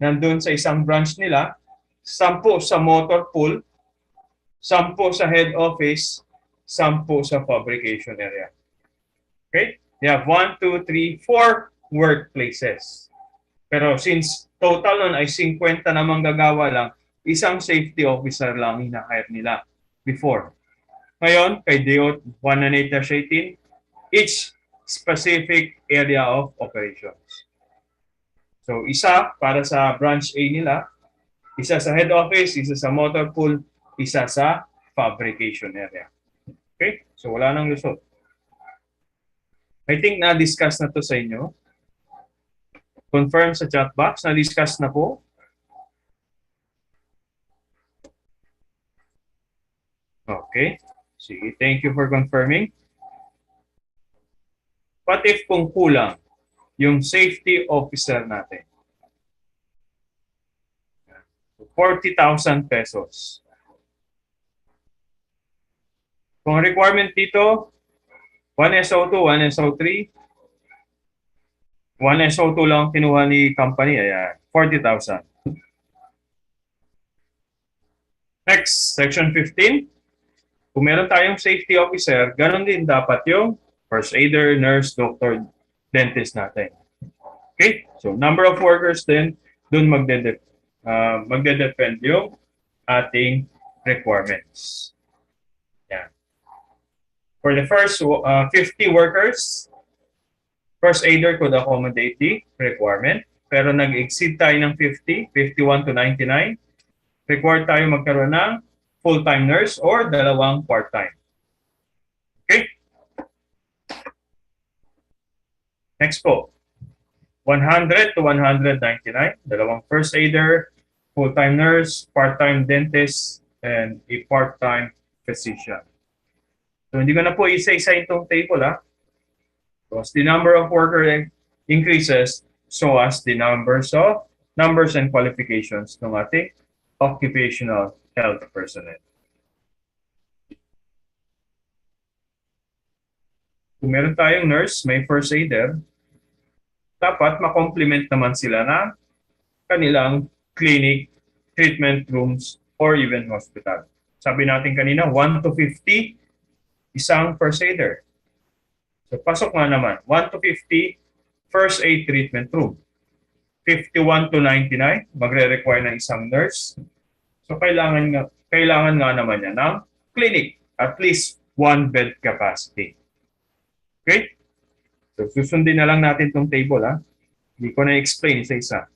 nandun sa isang branch nila, 10 sa motor pool, 10 sa head office, 10 sa fabrication area. Okay? You have 1, 2, 3, 4 workplaces. Pero since total nun ay 50 na manggagawa lang, isang safety officer lang hina-hire nila before. Ngayon, kay DO 118-18, each specific area of operations. So, isa para sa branch A nila, isa sa head office, isa sa motor pool, isa sa fabrication area. Okay? So, wala nang lusot. I think na-discuss na to sa inyo. Confirm sa chat box, na-discuss na po. Okay. Sige, thank you for confirming. What if kung kulang yung safety officer natin? 40,000 pesos. Kung requirement dito, 1 SO2, 1 SO3, 1 SO2 lang kinuha ni company, ayan, 40,000. Next, section 15. Kung meron tayong safety officer, ganun din dapat yung first aider, nurse, doctor, dentist natin. Okay? So, number of workers din, dun magde-depend yung ating requirements. Yan. For the first 50 workers, first aider could accommodate the requirement. Pero nag-exceed tayo ng 50, 51 to 99, required tayo magkaroon ng full-time nurse or dalawang part-time. Okay? Next po. 100 to 199, dalawang first aider, full-time nurse, part-time dentist, and a part-time physician. So hindi ko na po isa-isa itong table ha. Because the number of worker increases, so as the numbers and qualifications ng ating occupational health personnel. Kung meron tayong nurse, may first aider, dapat ma-complement naman sila na kanilang clinic, treatment rooms, or even hospital. Sabi natin kanina, 1 to 50 isang first aider. So pasok nga naman, 1 to 50, first aid treatment room. 51 to 99, magre-require ng isang nurse. So kailangan nga naman niya ng clinic, at least 1 bed capacity. Okay? So susundin na lang natin itong table, ha? Hindi ko na-explain isa-isa.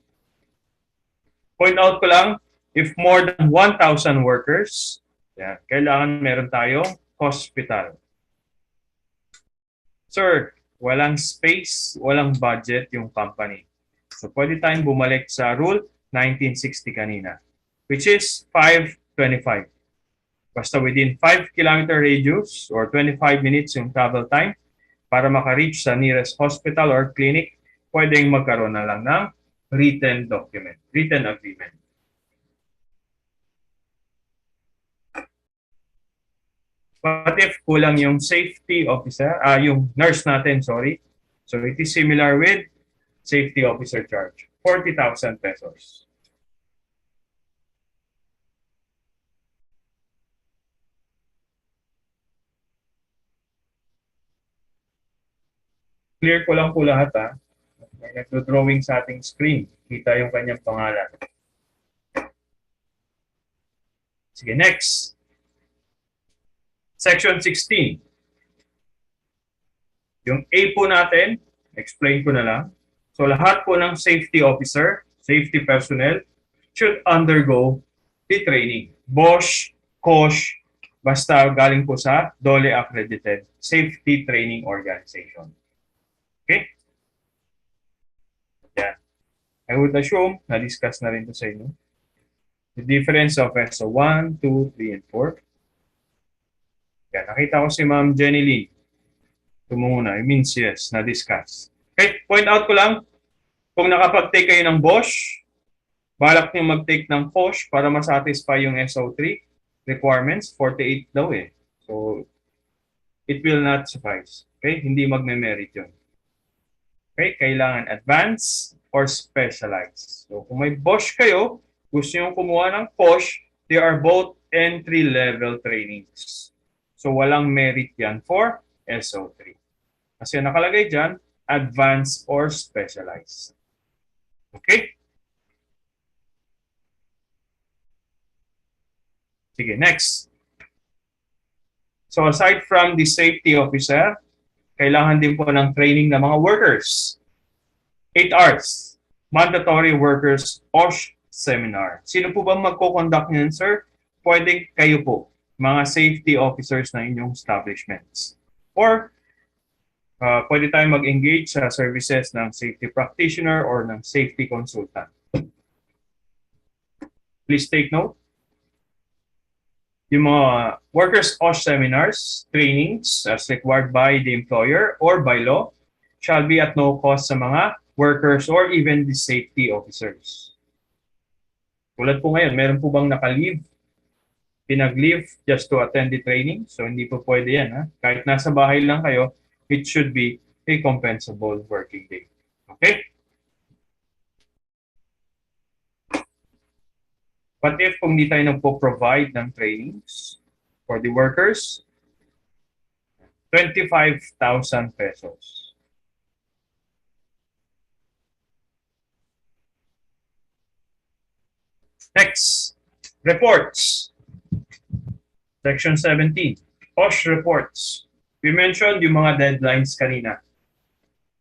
Point out ko lang, if more than 1,000 workers, yan, kailangan meron tayong hospital. Sir, walang space, walang budget yung company. So pwede tayong bumalik sa rule 1960 kanina, which is 525. Basta within 5 kilometer radius or 25 minutes yung travel time para maka-reach sa nearest hospital or clinic, pwedeng magkaroon na lang ng written document, written agreement. What if kulang yung safety officer, yung nurse natin, sorry. So it is similar with safety officer charge, 40,000 pesos. Clear ko lang po lahat, ha. May nagdo-drawing sa ating screen. Kita yung kanyang pangalan. Sige, next. Section 16. Yung A po natin, explain ko na lang. So lahat po ng safety officer, safety personnel, should undergo the training. BOSH, COSH, basta galing po sa DOLE accredited safety training organization. Okay? Yeah. I would assume na-discuss na rin to sa inyo. The difference of SO1, 2, 3, and 4. Yan, nakita ko si Ma'am Jenny Lee. Tumuna. It means yes, na-discuss. Okay, point out ko lang, kung nakapag-take kayo ng BOSH, balak niyo mag-take ng COSH para masatisfy yung SO3 requirements, 48 daw eh. So, it will not suffice. Okay, hindi magme-merit yun. Okay, kailangan advance or specialize. So, kung may BOSH kayo, gusto nyo kumuha ng COSH, they are both entry-level trainings. So, walang merit yan for SO3. Kasi nakalagay dyan, advance or specialize. Okay? Sige, next. So, aside from the safety officer, kailangan din po ng training ng mga workers. 8 hours. Mandatory Workers BOSH Seminar. Sino po ba magko-conduct niyan, sir? Pwede kayo po, mga safety officers na inyong establishments. Or, pwede tayong mag-engage sa services ng safety practitioner or ng safety consultant. Please take note. Yung mga workers' BOSH seminars, trainings as required by the employer or by law shall be at no cost sa mga workers or even the safety officers. Tulad po ngayon, meron po bang naka-leave, pinag-leave just to attend the training? So hindi po pwede yan. Ha? Kahit nasa bahay lang kayo, it should be a compensable working day. Okay? But if kung di tayo nagpo-provide ng trainings for the workers, 25,000 pesos. Next, reports. Section 17, BOSH reports. We mentioned yung mga deadlines kanina.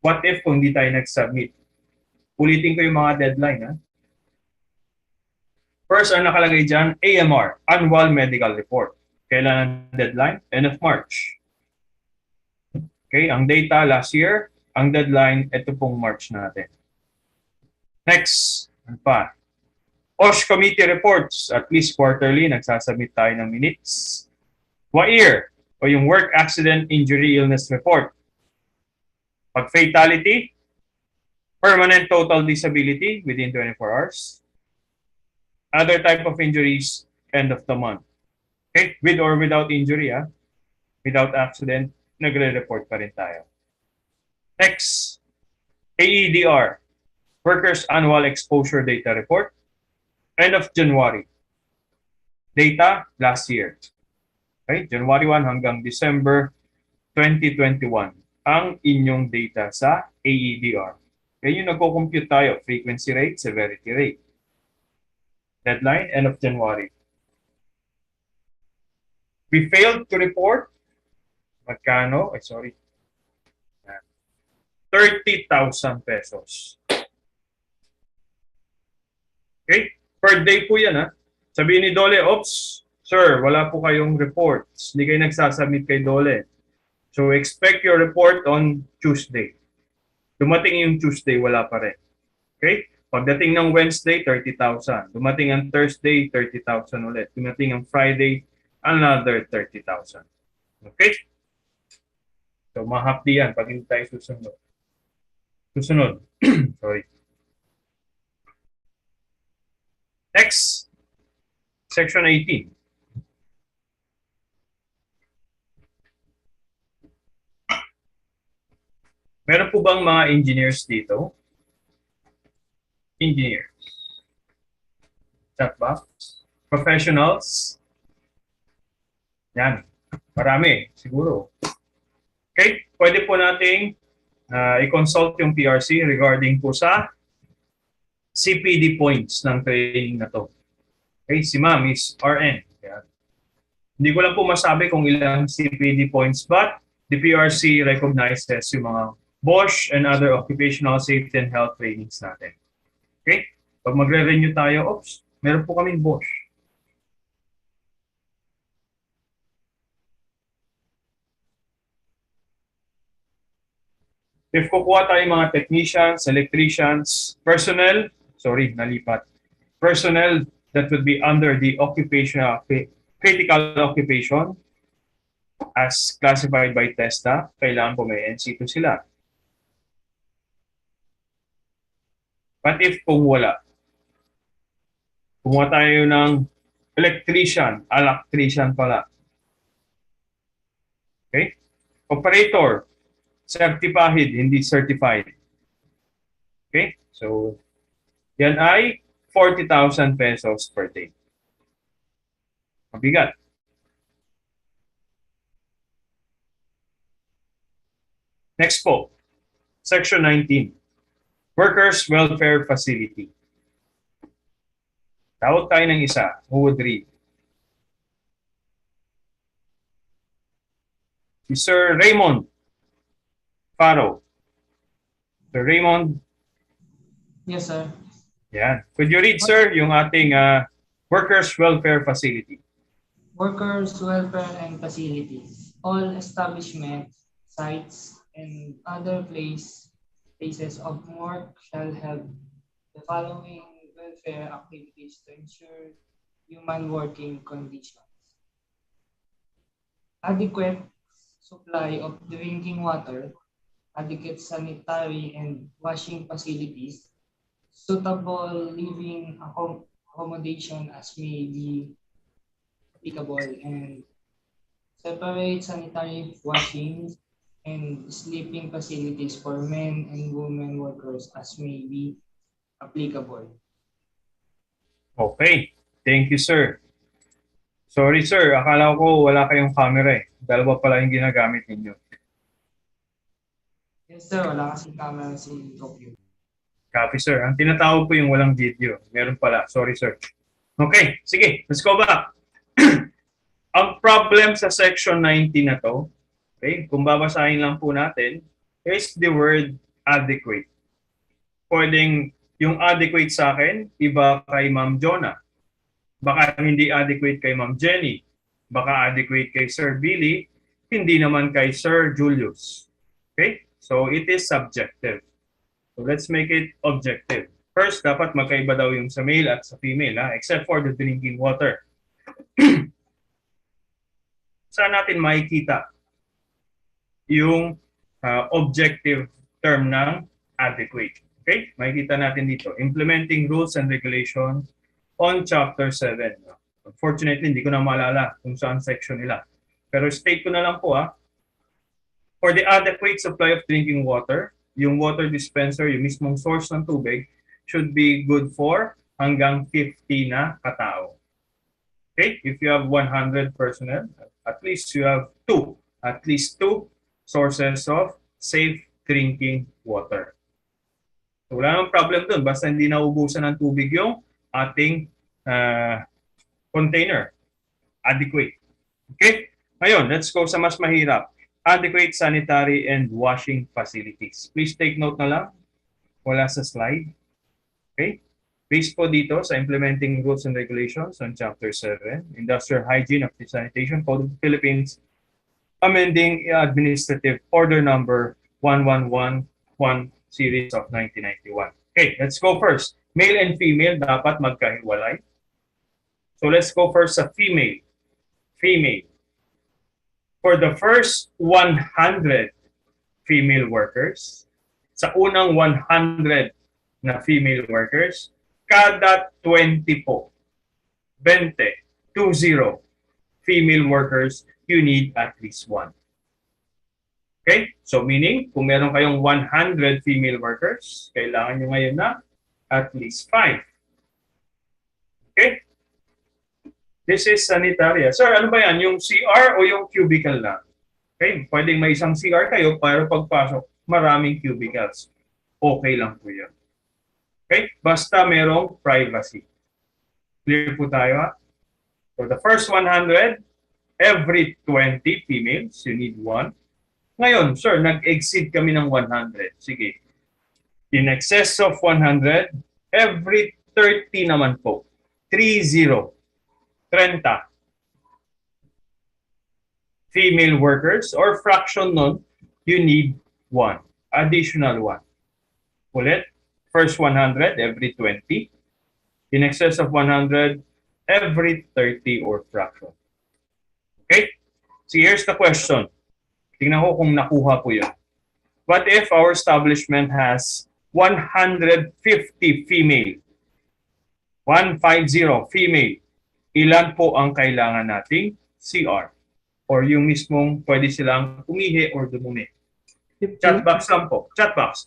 What if kung di tayo nag-submit? Ulitin ko yung mga deadline. Ha? First, ang nakalagay dyan, AMR, Annual Medical Report. Kailan ang deadline? End of March. Okay, ang data last year, ang deadline, ito pong March natin. Next, ano pa? BOSH Committee Reports, at least quarterly, nagsasubmit tayo ng minutes. WAIR, o yung Work Accident Injury Illness Report. Pag fatality, permanent total disability within 24 hours. Other type of injuries, end of the month. Okay, with or without injury, without accident, nagre-report pa rin tayo. Next, AEDR, Workers Annual Exposure Data Report. End of January. Data last year. Okay, January 1 hanggang December 2021 ang inyong data sa AEDR. Kaya yung nagko-compute tayo, frequency rate, severity rate. Deadline, end of January. We failed to report, magkano? 30,000 pesos. Okay? Per day po yan, ha? Sabihin ni Dole, oops, sir, wala po kayong reports. Hindi kayo nagsasubmit kay Dole. So expect your report on Tuesday. Dumating yung Tuesday, wala pa rin. Okay? Pagdating ng Wednesday, 30,000. Dumating ang Thursday, 30,000 ulit. Dumating ang Friday, another 30,000. Okay? So mahapdi yan pag hindi tayo susunod. Susunod. Sorry. Next, Section 18. Meron po bang mga engineers dito? Engineers. Chat box. Professionals. Yan. Marami, siguro. Okay, pwede po nating i-consult yung PRC regarding po sa CPD points ng training na to. Okay, si ma'am is RN. Yan. Hindi ko lang po masabi kung ilang CPD points, but the PRC recognizes yung mga BOSH and other occupational safety and health trainings natin. Okay? Pag magre-renew tayo, oops, meron po kaming BOSH. If kukuha tayo mga technicians, electricians, personnel, sorry, nalipat. Personnel that would be under the occupational, critical occupation as classified by TESTA, kailangan po may NC2 sila. But if kung wala, kumuha tayo ng electrician pala. Okay? Operator, certified, hindi certified. Okay? So, yan ay 40,000 pesos per day. Mabigat. Next po, Section 19. Workers' Welfare Facility. Tawag tayo ng isa. Who would read? Si Sir Raymond Faro. Sir Raymond. Yes, sir. Yan. Could you read, sir, yung ating Workers' Welfare Facility? Workers' welfare and facilities. All establishments, sites, and other places of work shall have the following welfare activities to ensure human working conditions. Adequate supply of drinking water, adequate sanitary and washing facilities, suitable living accommodation as may be applicable, and separate sanitary washing and sleeping facilities for men and women workers as may be applicable. Okay. Thank you, sir. Sorry, sir. Akala ko wala kayong camera eh. Dalawa pala yung ginagamit ninyo. Yes, sir. Wala kasing camera si Tokyo. Copy, sir. Ang tinatawag ko yung walang video. Meron pala. Sorry, sir. Okay. Sige. Let's go back. Ang problem sa Section 19 na to, okay, kung babasahin lang po natin, is the word adequate. Pwedeng yung adequate sa akin, iba kay Ma'am Jonah. Baka hindi adequate kay Ma'am Jenny. Baka adequate kay Sir Billy. Hindi naman kay Sir Julius. Okay? So it is subjective. So let's make it objective. First, dapat magkaiba daw yung sa male at sa female, ha? Except for the drinking water. Saan natin makikita yung objective term ng adequate? Okay? Makikita natin dito. Implementing rules and regulations on Chapter 7. Unfortunately, hindi ko na maalala kung saan section nila. Pero state ko na lang po, for the adequate supply of drinking water, yung water dispenser, yung mismong source ng tubig, should be good for hanggang 50 na katao. Okay? If you have 100 personnel, At least you have two. At least two sources of safe drinking water. So wala namang problem dun. Basta hindi naubusan ng tubig yung ating container. Adequate. Okay? Ngayon, let's go sa mas mahirap. Adequate sanitary and washing facilities. Please take note na lang. Wala sa slide. Okay? Based po dito sa implementing rules and regulations on Chapter 7, Industrial Hygiene of the Sanitation Code of the Philippines, amending Administrative Order Number 1111 Series of 1991. Okay, let's go first. Male and female dapat magkahiwalay. So let's go first sa female. Female. For the first 100 female workers, sa unang 100 na female workers, kada 20 po, 20, 20 female workers, you need at least one. Okay? So meaning, kung meron kayong 100 female workers, kailangan nyo ngayon na at least 5. Okay? This is sanitary. Sir, ano ba yan? Yung CR o yung cubicle lang? Okay? Pwedeng may isang CR kayo para pagpasok, maraming cubicles. Okay lang po yun. Okay? Basta merong privacy. Clear po tayo ha? So the first 100, every 20 females, you need one. Ngayon, sir, nag-exceed kami ng 100. Sige. In excess of 100, every 30 naman po. 30. 30. Female workers or fraction nun, you need one. Additional one. Ulit. First 100, every 20. In excess of 100, every 30 or fraction. Okay? So here's the question. Tingnan ko kung nakuha po yun. What if our establishment has 150 female? 150 female. Ilan po ang kailangan nating CR? Or yung mismong pwede silang umihi or dumumi? Chatbox lang po. Chatbox.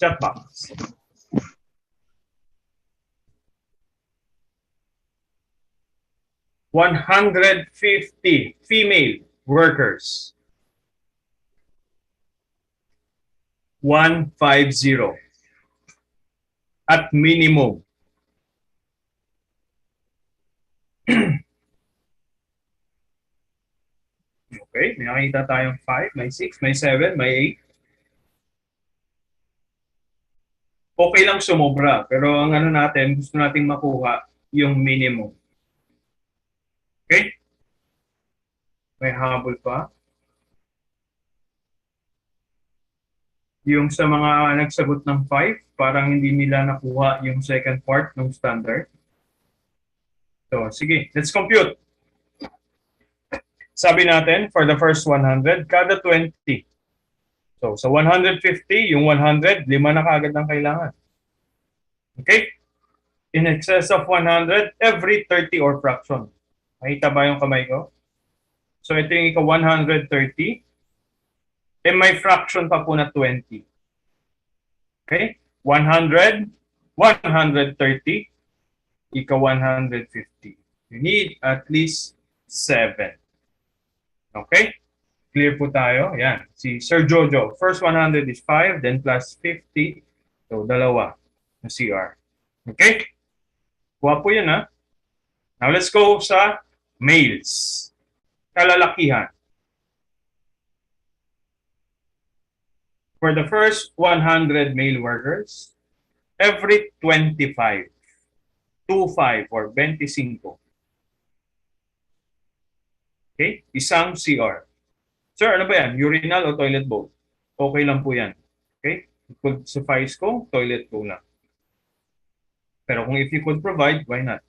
150 female workers. 150. At minimum. Okay, may nakita tayong 5, may 6, may 7, may 8. Okay lang sumobra, pero ang ano natin, gusto nating makuha yung minimum. Okay? May habol pa. Yung sa mga nagsagot ng 5, parang hindi nila nakuha yung second part ng standard. So, sige, let's compute. Sabi natin, for the first 100, kada 20. So, sa 150, yung 100, 5 na kaagad ang kailangan. Okay? In excess of 100, every 30 or fraction. Makita ba yung kamay ko? So, ito yung ika 130. May fraction pa po na 20. Okay? 100, 130, ika 150. You need at least 7. Okay? Clear po tayo. Yan. Si Sir Jojo. First 100 is 5, then plus 50. So, dalawa na CR. Okay? Kuha po yun, ha? Now, let's go sa males. Kalalakihan. For the first 100 male workers, every 25, 25 or 25. Okay? Isang CR. Sir, ano ba yan? Urinal o toilet bowl? Okay lang po yan. Okay? Could suffice ko, toilet bowl lang. Pero kung if you could provide, why not?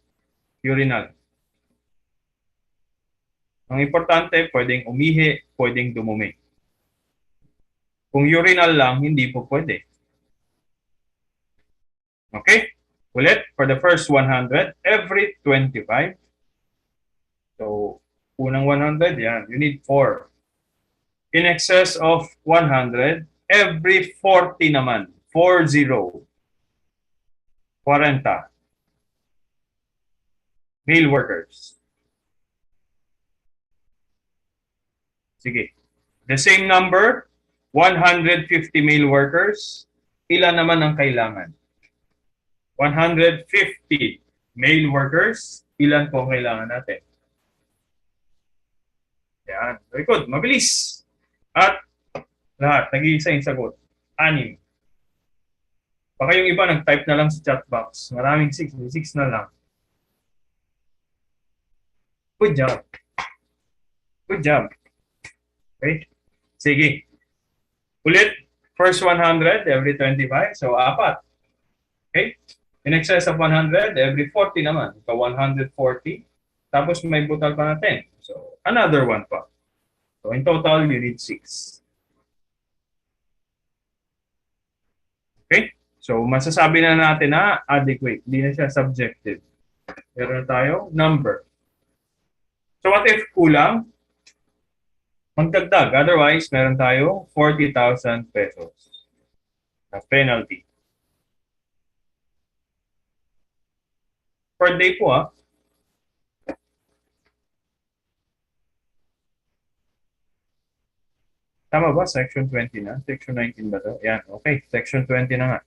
Urinal. Ang importante, pwedeng umihi, pwedeng dumumi. Kung urinal lang, hindi po pwede. Okay? Ulit, for the first 100, every 25. So, unang 100, yan. You need 4. In excess of 100, every 40 naman. 40. 40. Male workers. Sige. The same number, 150 male workers. Ilan naman ang kailangan? 150 male workers. Ilan po ang kailangan natin? Yan. Very good. Mabilis. At lahat. Nag-iisa yung sagot. 6. Baka yung iba nag-type na lang sa chat box. Maraming 6. 6 na lang. Good job. Good job. Okay. Sige. Ulit. First 100 every 25. So, 4. Okay. In excess of 100, every 40 naman. So, 140. Tapos may butal pa natin. So, another 1 pa. So, in total, you need 6. Okay? So, masasabi na natin na adequate. Hindi na siya subjective. Meron tayo number. So, what if kulang? Magdagdag. Otherwise, meron tayo 40,000 pesos na penalty. Per day po, ah. Tama ba? Section 20 na? Section 19 ba to? Yan. Okay. Section 20 na nga.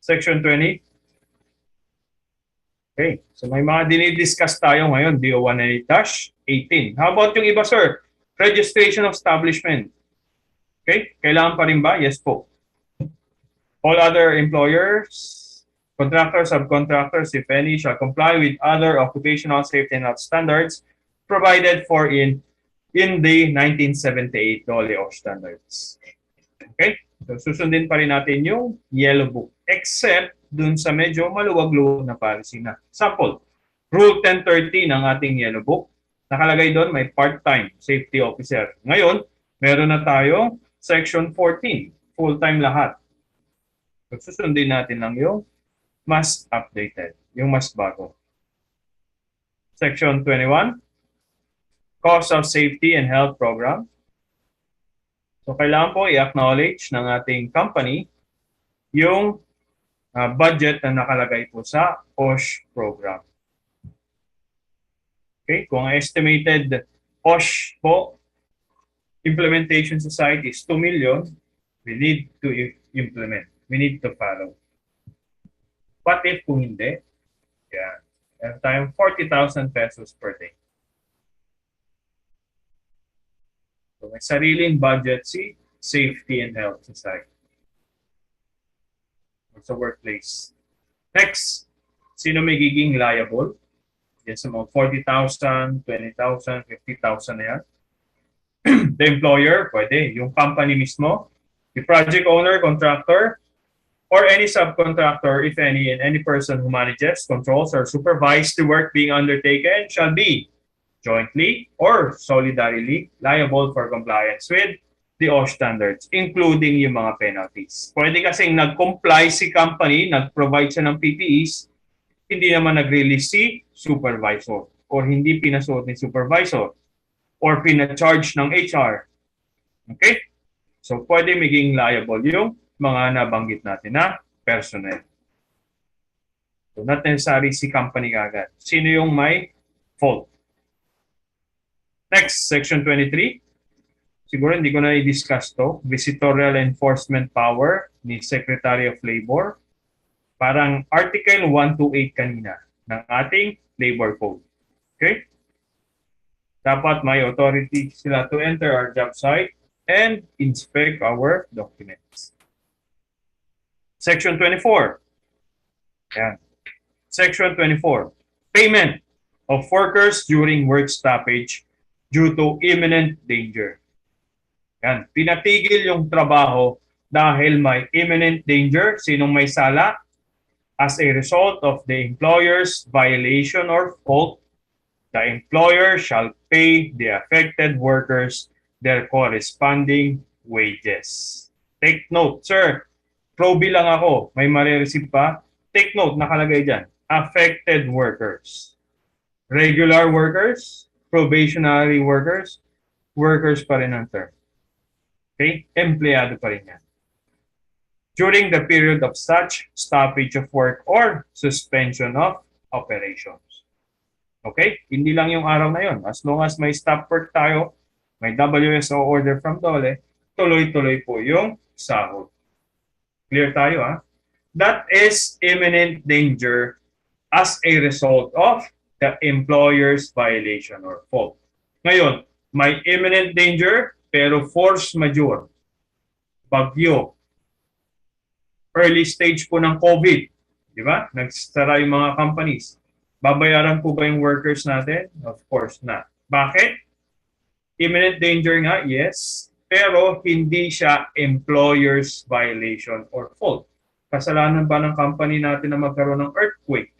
Section 20. Okay. So may mga dinidiscuss tayo ngayon. DO-198-18. How about yung iba, sir? Registration of establishment. Okay. Kailangan pa rin ba? Yes po. All other employers, contractors, subcontractors, if any, shall comply with other occupational safety and health standards provided for in the 1978 OSH standards. Okay? So, susundin pa rin natin yung yellow book, except dun sa medyo maluwag-luwag na policy na. Sample, Rule 1030 ng ating yellow book, nakalagay doon may part-time safety officer. Ngayon, meron na tayo Section 14, full-time lahat. So, susundin natin lang yung mas updated, yung mas bago. Section 21, Cost of Safety and Health Program. So, kailangan po i-acknowledge ng ating company yung budget na nakalagay po sa BOSH program. Okay, kung estimated BOSH po, implementation society is 2 million, we need to implement. We need to follow. What if kung hindi? Yeah, meron tayong 40,000 pesos per day. So, may sariling budget si Safety and Health Society. Sa workplace. Next, sino magiging liable? Yan sa mga 40,000, 20,000, 50,000 na yan. The employer, pwede. Yung company mismo, the project owner, contractor, or any subcontractor, if any, and any person who manages, controls, or supervises the work being undertaken shall be jointly or solidarily liable for compliance with the OSH standards, including yung mga penalties. Pwede kasing nag-comply si company, nag-provide siya ng PPEs, hindi naman nag-release si supervisor or hindi pinasuot ni supervisor or pina-charge ng HR. Okay? So, pwede maging liable yung mga nabanggit natin na personnel. So, not necessarily si company kagad. Sino yung may fault? Next, Section 23. Siguro hindi ko na i-discuss to. Visitorial enforcement power ni Secretary of Labor. Parang Article 128 kanina ng ating Labor Code. Okay? Dapat may authority sila to enter our job site and inspect our documents. Section 24. Yan. Section 24. Payment of workers during work stoppage due to imminent danger. Yan. Pinatigil yung trabaho dahil may imminent danger. Sinong may sala? As a result of the employer's violation or fault, the employer shall pay the affected workers their corresponding wages. Take note, sir. Proby lang ako. May marireceive pa. Take note, nakalagay dyan. Affected workers. Regular workers, probationary workers, workers pa rin ang term. Okay? Empleyado pa rin yan. During the period of such stoppage of work or suspension of operations. Okay? Hindi lang yung araw na yon. As long as may stop work tayo, may WSO order from Dole, tuloy-tuloy po yung sahod. Clear tayo, ha? That is imminent danger as a result of the employer's violation or fault. Ngayon, may imminent danger pero force majeure, bagyo, early stage po ng COVID, di ba? Nagsara yung mga companies. Babayaran po ba yung workers natin? Of course not. Bakit? Imminent danger nga, yes, pero hindi siya employer's violation or fault. Kasalanan ba ng company natin na magkaroon ng earthquake?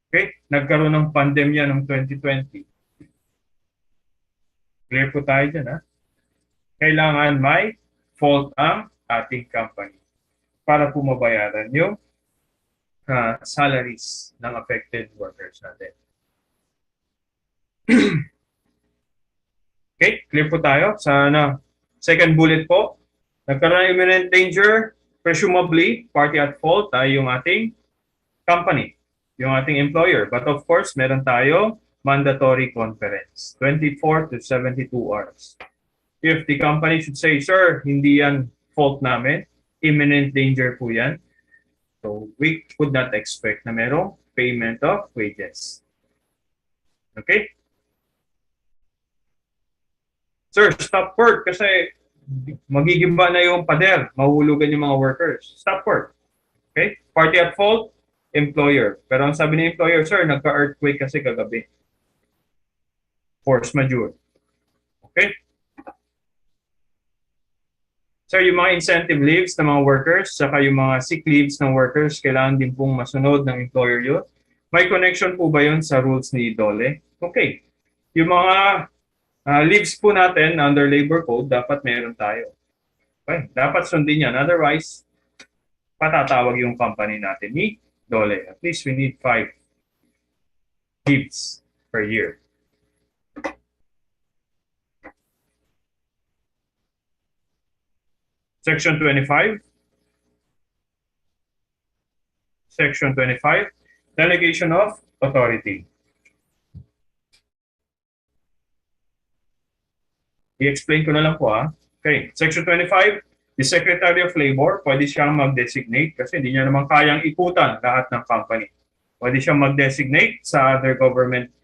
Okay? Nagkaroon ng pandemya noong 2020. Clear po tayo dyan, ha? Kailangan may fault ang ating company para po mabayaran yung salaries ng affected workers natin. Okay? Clear po tayo? Sa second bullet po, nagkaroon ng imminent danger, presumably, party at fault ay yung ating company, yung ating employer. But of course, meron tayo mandatory conference, 24 to 72 hours. If the company should say, sir, hindi yan fault namin, imminent danger po yan, so we could not expect na merong payment of wages. Okay? Sir, stop work kasi magigiba na yung pader, mahulugan yung mga workers. Stop work. Okay? Party at fault, employer. Pero ang sabi ng employer, sir, nagka-earthquake kasi kagabi. Force majeure. Okay? Sir, yung mga incentive leaves ng mga workers, saka yung mga sick leaves ng workers, kailangan din pong masunod ng employer yun. May connection po ba yun sa rules ni Dole? Okay. Yung mga leaves po natin under labor code, dapat meron tayo. Okay. Dapat sundin yan. Otherwise, patatawag yung company natin ni Dole. At least we need 5 leaves per year. Section 25. Section 25, delegation of authority. I-explain ko na lang po, ha. Okay, Section 25, the Secretary of Labor, pwede siyang mag-designate kasi hindi niya naman kayang ikutan lahat ng company. Pwede siyang mag-designate sa other government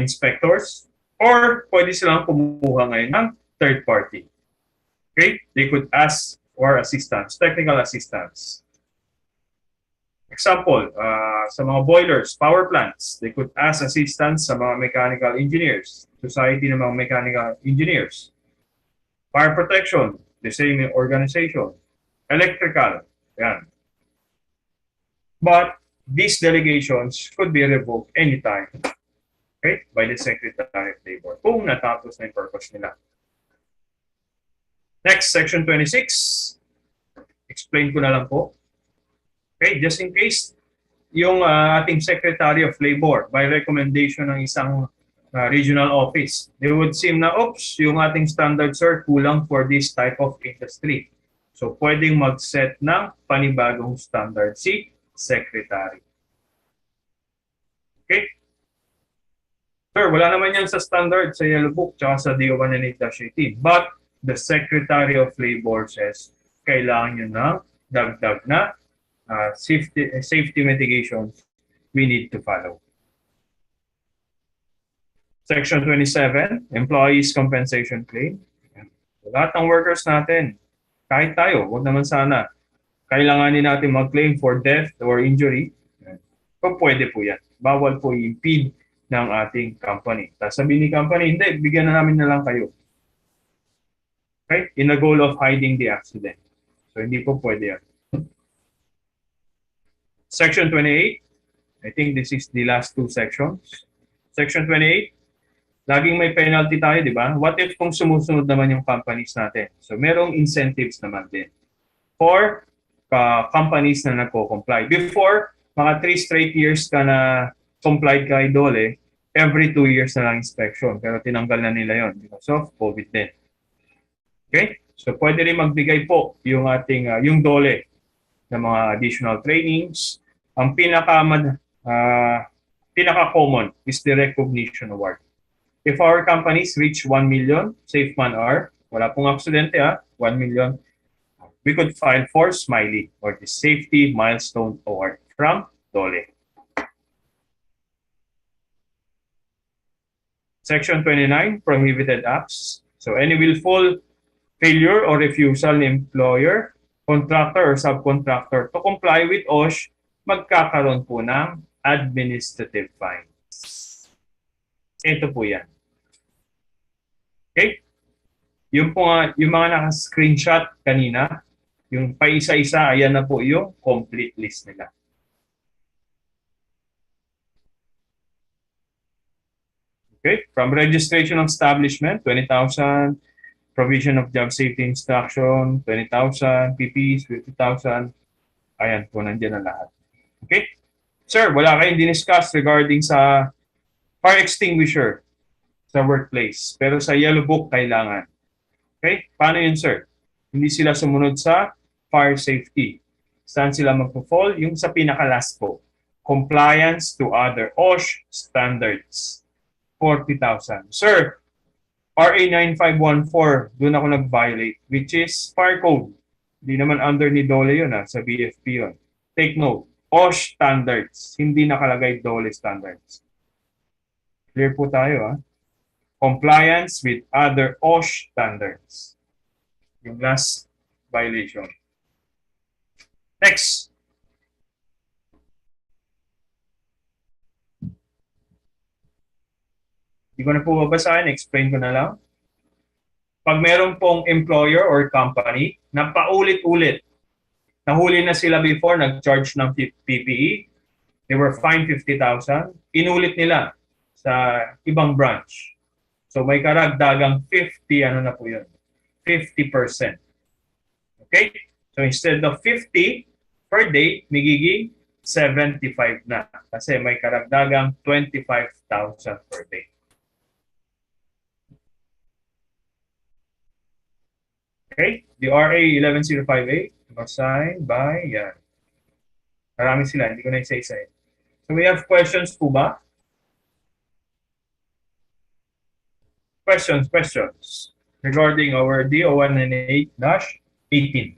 inspectors or pwede silang kumuha ngayon ng third party. Okay, they could ask for assistance, technical assistance. Example, sa mga boilers, power plants, they could ask assistance sa mga mechanical engineers, society ng mga mechanical engineers. Fire protection, the same organization. Electrical, yan. But these delegations could be revoked anytime, okay, by the Secretary of Labor kung natapos na yung purpose nila. Next, Section 26. Explain ko na lang po. Okay, just in case, yung ating Secretary of Labor, by recommendation ng isang regional office, they would seem na, oops, yung ating standards are kulang for this type of industry. So, pwedeng mag-set ng panibagong standard si Secretary. Okay? Sir, wala naman yan sa standard, sa Yellow Book, tsaka sa DO-118-18. But, the Secretary of Labor says, kailangan nyo ng dagdag na safety mitigations we need to follow. Section 27, Employees Compensation Claim. Lahat ng workers natin, kahit tayo, wag naman sana, kailanganin natin mag-claim for death or injury. Kung pwede po yan. Bawal po i-impede ng ating company. Tapos sabihin ni company, hindi, bigyan na namin na lang kayo. Okay? In the goal of hiding the accident. So, hindi po pwede yan. Section 28. I think this is the last two sections. Section 28. Laging may penalty tayo, di ba? What if kung sumusunod naman yung companies natin? So, merong incentives naman din for companies na nagko-comply. Before, mga 3 straight years ka na complied kay Dole, every 2 years na lang inspection. Pero tinanggal na nila yon because of COVID din. Okay? So, pwede rin magbigay po yung ating, yung Dole ng mga additional trainings. Ang pinaka-common is the recognition award. If our companies reach 1 million safe man-hour, wala pong aksidente 1 million, we could file for SMILEY or the Safety Milestone Award from DOLE. Section 29, prohibited acts. So any willful failure or refusal ng employer, contractor or subcontractor to comply with OSH, magkakaroon po ng administrative fines. Ito po yan. Okay? Yung mga naka-screenshot kanina, yung paisa-isa, ayan na po yung complete list nila. Okay? From registration of establishment, 20,000. Provision of job safety instruction, 20,000. PPs, 50,000. Ayan po, nandiyan na lahat. Okay? Sir, wala kayong diniscuss regarding sa fire extinguisher sa workplace. Pero sa yellow book, kailangan. Okay? Paano yun, sir? Hindi sila sumunod sa fire safety. Saan sila magpo-fall? Yung sa pinaka-last po. Compliance to other OSH standards. 40,000. Sir, RA 9514, doon ako nag-violate, which is fire code. Hindi naman under ni DOLE yun, sa BFP yun. Take note, OSH standards, hindi nakalagay DOLE standards. Clear po tayo, Compliance with other OSH standards. Yung last violation. Next. Hindi ko na po babasahin, explain ko na lang. Pag meron pong employer or company na paulit-ulit, nahuli na sila before, nag-charge ng PPE, they were fined 50,000, inulit nila sa ibang branch. So may karagdagang 50, ano na po yun? 50%. Okay? So instead of 50 per day, magiging 75 na. Kasi may karagdagang 25,000 per day. Okay? The RA 11058 was signed by, marami sila, hindi ko na isa-isa. So we have questions po ba? Questions regarding our DO 198-18.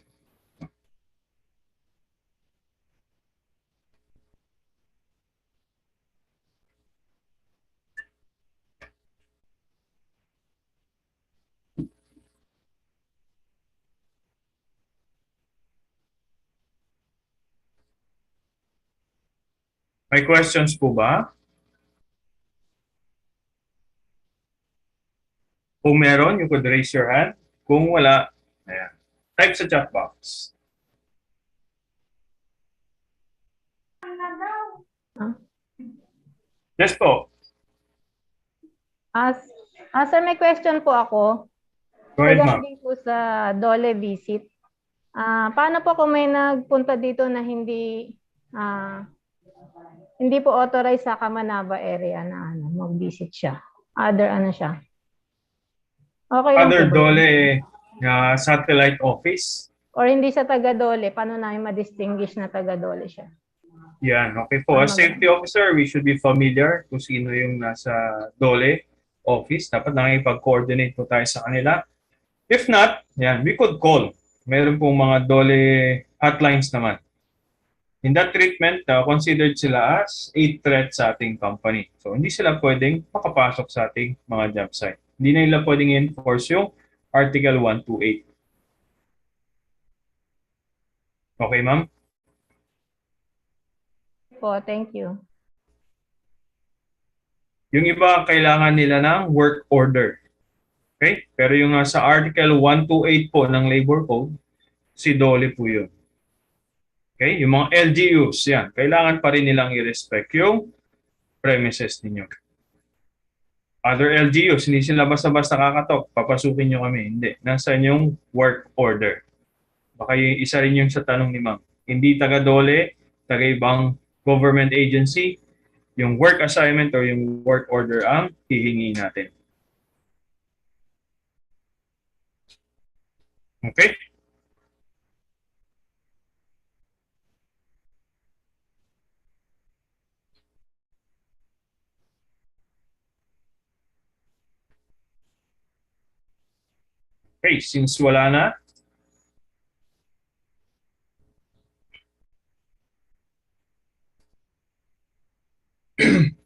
May questions po ba? Kung meron, you could raise your hand. Kung wala, ayan. Type sa chat box. Yes po. Sir, may question po ako. Go ahead, ma'am. Regarding po sa DOLE visit. Paano po kung may nagpunta dito na hindi po authorized sa Kamanaba area na mag-visit siya? Other siya? Okay lang Other po ba DOLE yun? satellite office. Or hindi sa taga-DOLE, paano namin ma-distinguish na taga-DOLE siya? Yan, okay po. As safety officer, we should be familiar kung sino yung nasa DOLE office. Dapat nakikipag-coordinate po tayo sa kanila. If not, yan, we could call. Meron pong mga DOLE hotlines naman. In that treatment, considered sila as a threat sa ating company. So, hindi sila pwedeng makapasok sa ating mga job site. Hindi na nila pwedeng enforce yung Article 128. Okay, ma'am? Po, thank you. Yung iba, kailangan nila ng work order. Okay? Pero yung sa Article 128 po ng Labor Code, si DOLE po yun. Okay? Yung mga LGUs, yan. Kailangan pa rin nilang i-respect yung premises ninyo. Other LGUs, hindi sila basta-basta kakatok. Papasukin nyo kami. Hindi. Nasaan yung work order? Baka yung isa rin yung sa tanong ni ma'am. Hindi taga-DOLE, taga-ibang government agency, yung work assignment or yung work order ang hihingi natin. Okay? Okay, since wala na,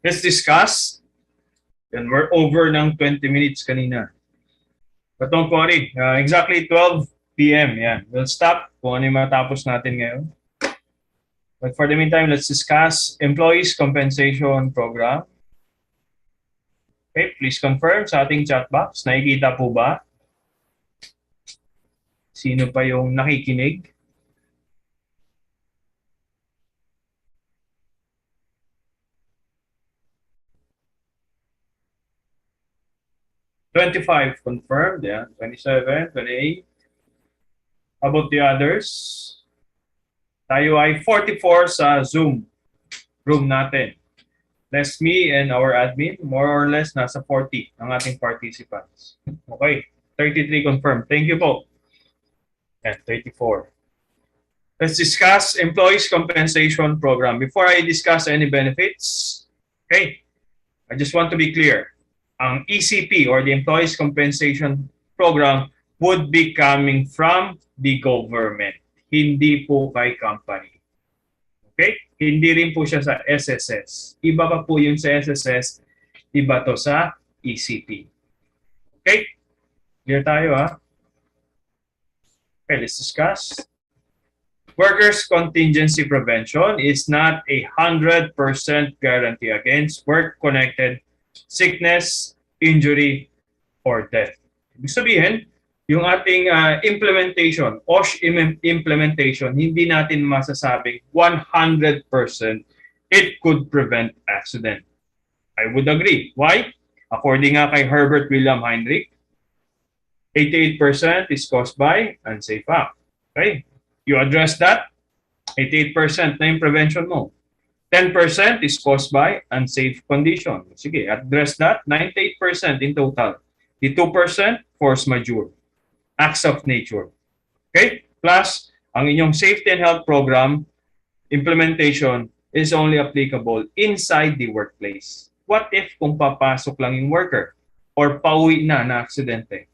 let's discuss. And we're over ng 20 minutes kanina. But don't worry, exactly 12 p.m. Yan. We'll stop kung ano yung matapos natin ngayon. But for the meantime, let's discuss Employees Compensation Program. Okay, please confirm sa ating chat box. Nakikita po ba? Sino pa yung nakikinig? $25 confirmed, yeah. 27, 28. How about the others? Tayo ay 44 sa Zoom room natin. Less me and our admin, more or less nasa 40 ang ating participants. Okay, 33 confirmed. Thank you po. And 34. Let's discuss Employees Compensation Program. Before I discuss any benefits, okay, I just want to be clear. Ang ECP or the Employees Compensation Program would be coming from the government, hindi po kay company. Okay? Hindi rin po siya sa SSS. Iba pa po yun sa SSS, iba to sa ECP. Okay? Clear tayo ha? Okay, let's discuss. Workers' contingency prevention is not a 100% guarantee against work-connected sickness, injury, or death. Ibig sabihin, yung ating implementation, BOSH implementation, hindi natin masasabing 100% it could prevent accident. I would agree. Why? According nga kay Herbert William Heinrich, 88% is caused by unsafe act. Okay? You address that, 88% na yung prevention mo. 10% is caused by unsafe condition. Sige, address that. 98% in total. The 2%, force majeure. Acts of nature. Okay? Plus, ang inyong safety and health program implementation is only applicable inside the workplace. What if kung papasok lang yung worker or pauwi na aksidente?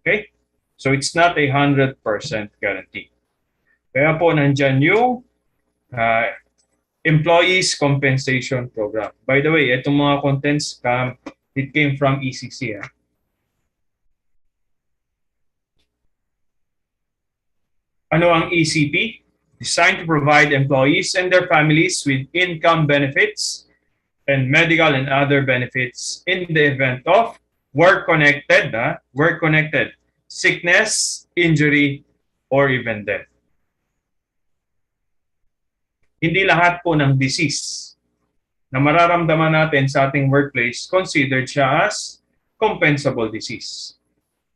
Okay? So it's not a 100% guarantee. Kaya po nandyan yung Employees Compensation Program. By the way, itong mga contents, it came from ECC. Ano ang ECP? Designed to provide employees and their families with income benefits and medical and other benefits in the event of work-connected sickness, injury, or even death. Hindi lahat po ng disease na mararamdaman natin sa ating workplace considered siya as compensable disease.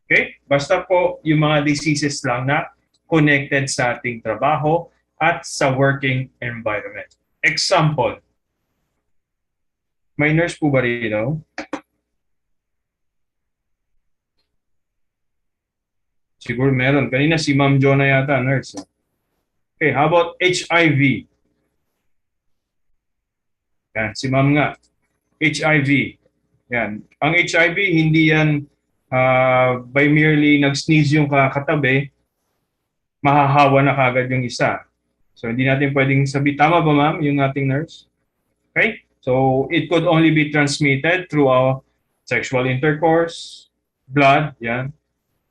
Okay? Basta po yung mga diseases lang na connected sa ating trabaho at sa working environment. Example, may nurse po ba rito? Siguro meron. Kanina si Ma'am Jonah yata, nurse. Okay, how about HIV? Yan, si Ma'am nga. HIV. Yan. Ang HIV, hindi yan by merely nag-sneeze yung katabi, mahahawa na kagad yung isa. So, hindi natin pwedeng sabi, tama ba ma'am, yung ating nurse? Okay? So, it could only be transmitted through our sexual intercourse, blood, yan.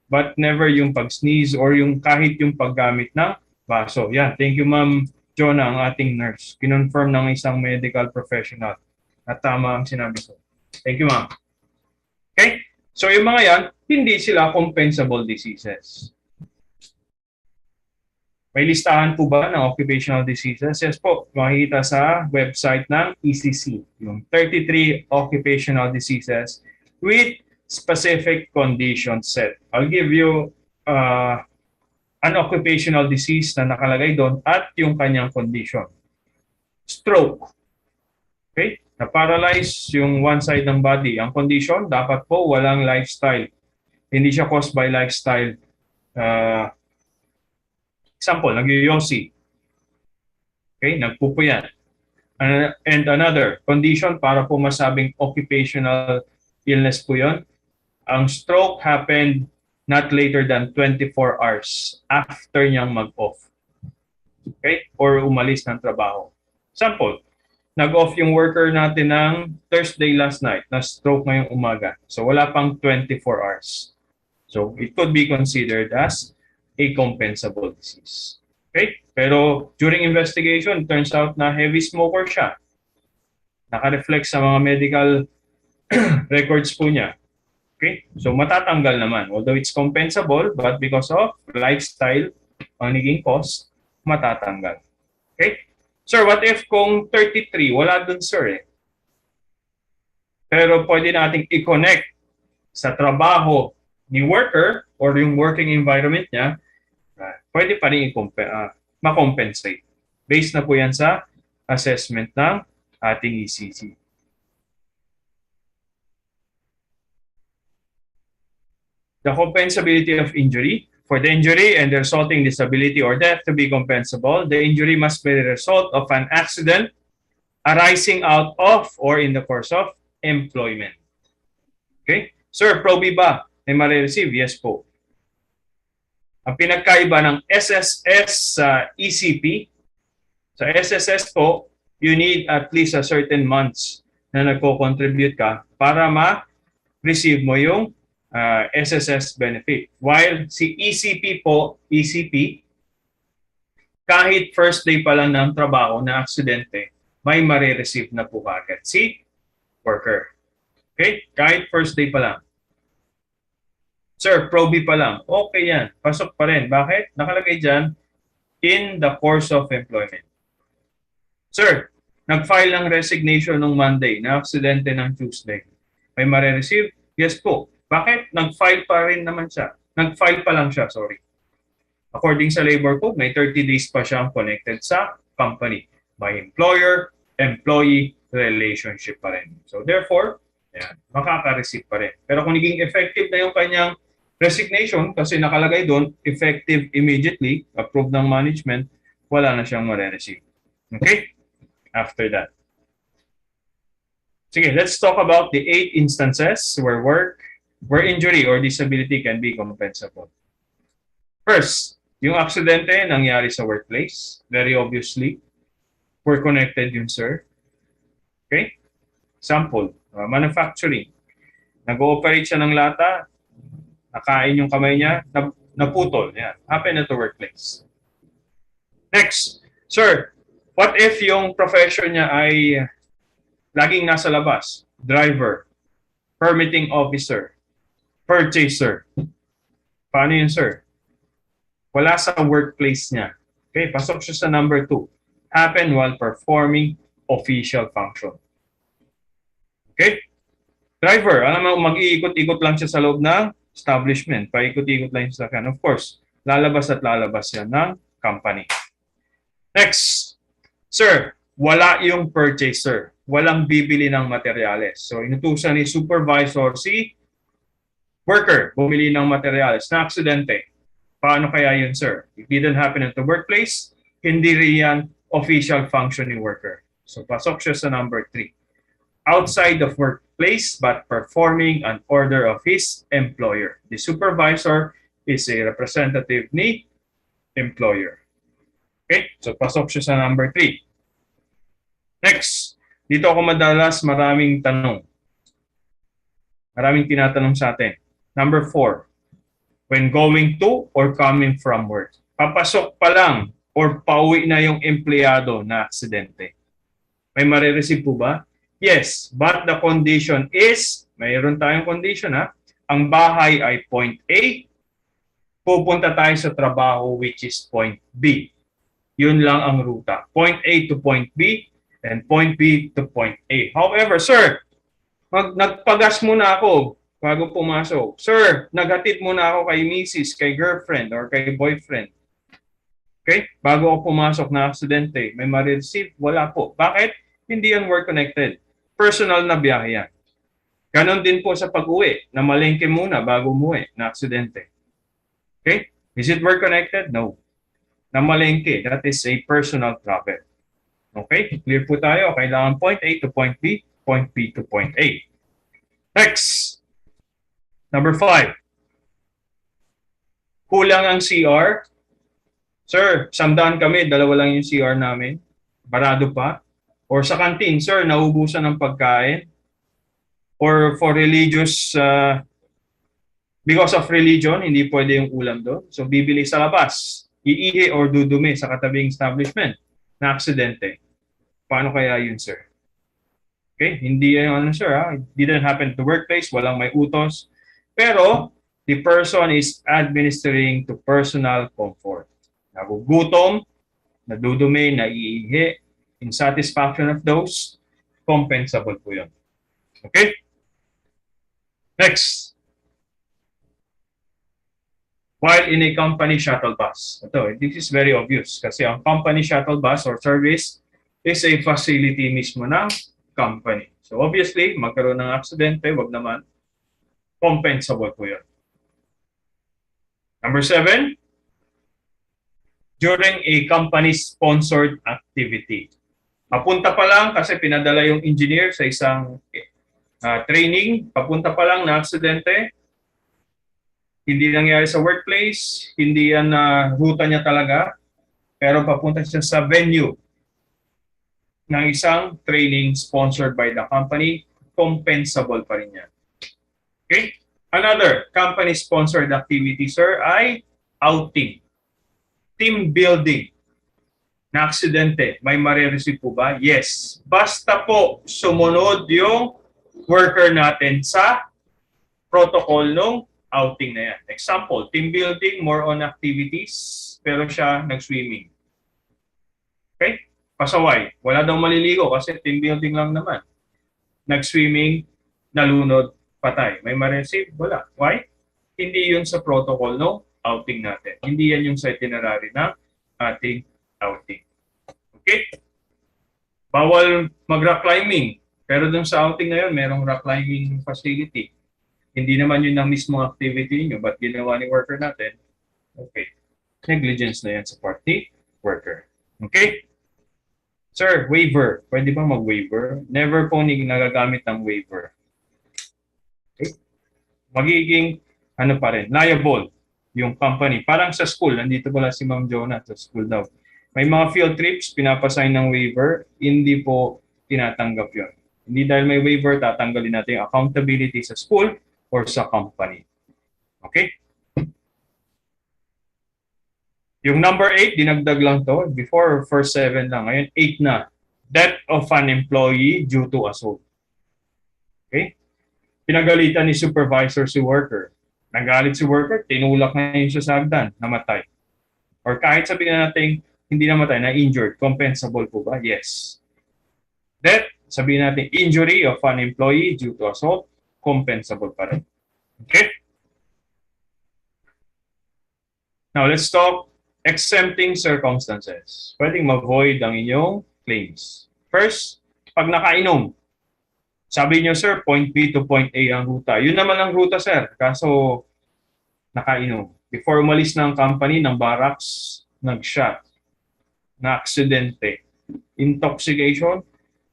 But never yung pag-sneeze or yung kahit yung paggamit ng baso. Yan. Thank you, Ma'am Jonah, ang ating nurse. Kinonfirm ng isang medical professional na tama ang sinabi ko. Thank you, ma'am. Okay? So yung mga yan, hindi sila compensable diseases. May listahan po ba ng occupational diseases? Yes po, makikita sa website ng ECC. Yung 33 occupational diseases with specific condition set. I'll give you an occupational disease na nakalagay doon at yung kanyang condition. Stroke. Okay? Na-paralyze yung one side ng body. Ang condition, dapat po walang lifestyle. Hindi siya caused by lifestyle. Example, nagyoyosi. Okay? Nagpupuyan. And another condition, para po masabing occupational illness po yun. Ang stroke happened not later than 24 hours after niyang mag-off. Okay? Or umalis ng trabaho. Sample, nag-off yung worker natin ng Thursday last night, na-stroke ngayong umaga. So wala pang 24 hours. So it could be considered as a compensable disease. Okay? Pero during investigation, turns out na heavy smoker siya. Naka-reflect sa mga medical records po niya. Okay? So matatanggal naman. Although it's compensable, but because of lifestyle, ang naging cause, matatanggal. Okay? Sir, what if kung 33, wala dun sir eh. Pero pwede nating i-connect sa trabaho ni worker or yung working environment niya, pwede pa rin ma-compensate. Based na po yan sa assessment ng ating ECC. The compensability of injury. For the injury and the resulting disability or death to be compensable, the injury must be the result of an accident arising out of or in the course of employment. Okay? Sir, Probi ba ay ma-receive? Yes po. Ang pinagkaiba ng SSS sa ECP, sa SSS po, you need at least a certain months na nagko-contribute ka para ma-receive mo yung SSS benefit. While si ECP po, ECP, kahit first day pa lang ng trabaho na aksidente, may ma-receive na po agad si worker. Okay? Kahit first day pa lang. Sir, Probi pa lang. Okay yan. Pasok pa rin. Bakit? Nakalagay dyan, in the course of employment. Sir, nag-file ng resignation nung Monday na aksidente ng Tuesday. May ma-receive? Yes po. Bakit? Nag-file pa rin naman siya. Nag-file pa lang siya, sorry. According sa labor code, may 30 days pa siyang connected sa company. May employer-employee relationship pa rin. So therefore, yan, makaka-receive pa rin. Pero kung naging effective na yung kanyang resignation, kasi nakalagay doon, effective immediately, approved ng management, wala na siyang ma-receive. Okay? After that. Sige, let's talk about the 8 instances where injury or disability can be compensable. First, yung aksidente nangyari sa workplace. Very obviously, we're connected yun, sir. Okay? Sample, manufacturing. Nag-ooperate siya ng lata, nakain yung kamay niya, naputol. Yan. Happen at the workplace. Next, sir, what if yung profession niya ay laging nasa labas? Driver, permitting officer, purchaser. Paano yun, sir? Wala sa workplace niya. Okay, pasok siya sa number 2. Happen while performing official function. Okay? Driver, alam mo, mag-iikot-ikot lang siya sa loob ng establishment. Paikot-ikot lang siya sa kan. Of course, lalabas at lalabas yan ng company. Next, sir, wala yung purchaser. Walang bibili ng materyales. So, inutusan ni supervisor si worker, bumili ng materyales na aksidente. Paano kaya yun, sir? It didn't happen at the workplace, hindi rin yan official functioning worker. So, pasok siya sa number 3. Outside of workplace but performing an order of his employer. The supervisor is a representative ni employer. Okay? So, pasok siya sa number 3. Next, dito ako madalas maraming tanong. Maraming tinatanong sa atin. Number 4, when going to or coming from work. Papasok pa lang or pauwi na yung empleyado na aksidente. May ma-receive po ba? Yes, but the condition is, mayroon tayong condition ha, ang bahay ay point A, pupunta tayo sa trabaho which is point B. Yun lang ang ruta. Point A to point B and point B to point A. However, sir, nagpagas muna ako bago pumasok. Sir, naghatid muna ako kay misis, kay girlfriend, or kay boyfriend. Okay? Bago ako pumasok na aksidente, may ma-receive? Wala po. Bakit? Hindi yan work-connected. Personal na biyahe yan. Ganon din po sa pag-uwi, na malengke muna bago umuwi na aksidente. Okay? Is it work-connected? No. Na malengke, that is a personal travel. Okay? Clear po tayo. Kailangan point A to point B, point B to point A. Next. Number 5. Kulang ang CR. Sir, 100 kami, 2 lang yung CR namin. Barado pa. Or sa canteen, sir, naubusan ng pagkain. Or for religious, because of religion, hindi pwede yung ulam doon. So, bibili sa labas. Iihi or dudumi sa katabing establishment na aksidente. Paano kaya yun, sir? Okay? Hindi yan, sir, ha? It didn't happen to workplace. Walang may utos. Pero, the person is administering to personal comfort. Nagugutom, nadudumi, naiihi, in satisfaction of those, compensable po yun. Okay? Next. While in a company shuttle bus. Ito, this is very obvious kasi ang company shuttle bus or service is a facility mismo ng company. So obviously, magkaroon ng aksidente, wag naman. Compensable po yun. Number 7, during a company-sponsored activity. Papunta pa lang kasi pinadala yung engineer sa isang training, papunta pa lang na aksidente, hindi nangyari sa workplace, hindi yan ruta niya talaga, pero papunta siya sa venue ng isang training sponsored by the company, compensable pa rin yan. Okay? Another company-sponsored activity, sir, ay outing. Team building. Na aksidente, may marireceive po ba? Yes. Basta po sumunod yung worker natin sa protocol ng outing na yan. Example, team building, more on activities, pero siya nag-swimming. Okay? Pasaway. Wala daw maliligo kasi team building lang naman. Nag-swimming, nalunod, patay. May ma-receive? Wala. Why? Hindi yun sa protocol no outing natin. Hindi yan yung sa itinerary ng ating outing. Okay? Bawal mag-rock climbing. Pero dun sa outing na yun, merong rock climbing facility. Hindi naman yun ang mismong activity niyo, but ginawa ni worker natin. Okay. Negligence na yan sa party worker. Okay? Sir, waiver. Pwede ba mag-waiver? Never po nagagamit ang waiver. Okay? Magiging, ano pa rin, liable yung company. Parang sa school, nandito pala si Ma'am Jonah sa school daw. May mga field trips, pinapasign ng waiver, hindi po tinatanggap yun. Hindi dahil may waiver, tatanggalin natin yung accountability sa school or sa company. Okay? Yung number 8, dinagdag lang to. Before, first 7 lang. Ngayon, 8 na. Death of an employee due to assault. Okay? Pinagalitan ni supervisor si worker. Nagalit si worker, tinulak na yung sasagdan, namatay. Or kahit sabihin natin, hindi namatay, na-injured, compensable po ba? Yes. Death, sabihin natin, injury of an employee due to assault, compensable pa rin. Okay? Now, let's talk exempting circumstances. Pwedeng ma-void ang inyong claims. First, pag nakainom, sabi nyo, sir, point B to point A ang ruta. Yun naman ang ruta, sir. Kaso, nakainom. Before umalis ng company, ng barracks, nag-shot, na aksidente, intoxication,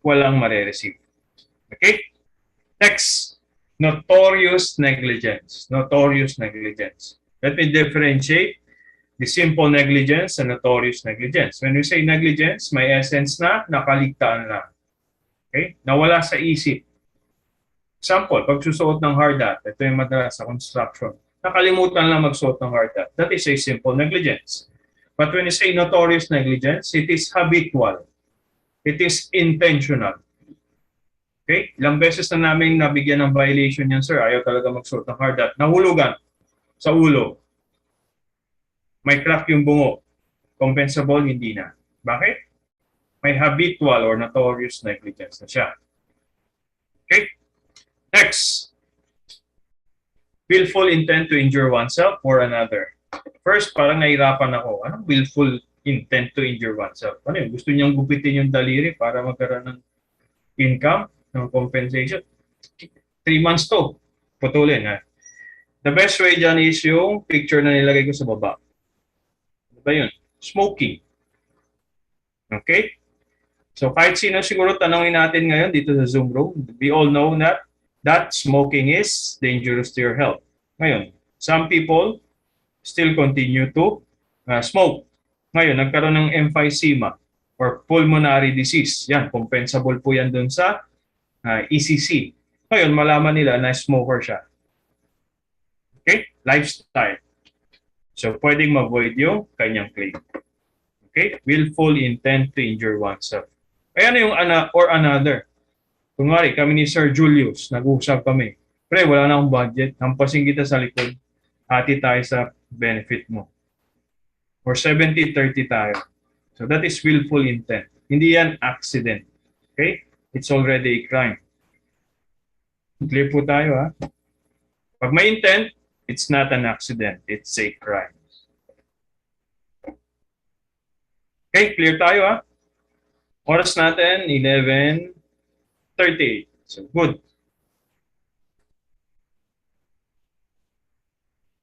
walang mare-receive. Okay? Next, notorious negligence. Notorious negligence. Let me differentiate the simple negligence and notorious negligence. When we say negligence, may essence na nakaligtaan lang. Okay? Nawala sa isip. Example, pagsusuot ng hard hat, ito yung madalas sa construction. Nakalimutan lang magsuot ng hard hat. That is a simple negligence. But when you say notorious negligence, it is habitual. It is intentional. Okay? Ilang beses na namin nabigyan ng violation yan, sir. Ayaw talaga magsuot ng hard hat. Nahulugan sa ulo. May crack yung bungo. Compensable, hindi na. Bakit? May habitual or notorious negligence na siya. Okay? Next. Willful intent to injure oneself or another. First, parang nahirapan ako. Anong willful intent to injure oneself? Ano yun? Gusto niyang gupitin yung daliri para magkaroon ng income, ng compensation? 3 months to. Putulin, ha? The best way dyan is yung picture na nilagay ko sa baba. Ano ba yun? Smoking. Okay? So kahit sino siguro tanongin natin ngayon dito sa Zoom room, we all know that smoking is dangerous to your health. Ngayon, some people still continue to smoke. Ngayon, nagkaroon ng emphysema or pulmonary disease. Yan, compensable po yan dun sa ECC. Ngayon, malaman nila na smoker siya. Okay? Lifestyle. So, pwedeng ma-void yung kanyang claim. Okay? Willful intent to injure oneself. Ayan yung or another. Kunwari, kami ni Sir Julius, nag-uusap kami. Pre, wala na akong budget. Hampasin kita sa likod. Hati tayo sa benefit mo. Or 70-30 tayo. So that is willful intent. Hindi yan accident. Okay? It's already a crime. Clear po tayo, ha? Pag may intent, it's not an accident. It's a crime. Okay? Clear tayo, ha? Oras natin, 11:38. So, good.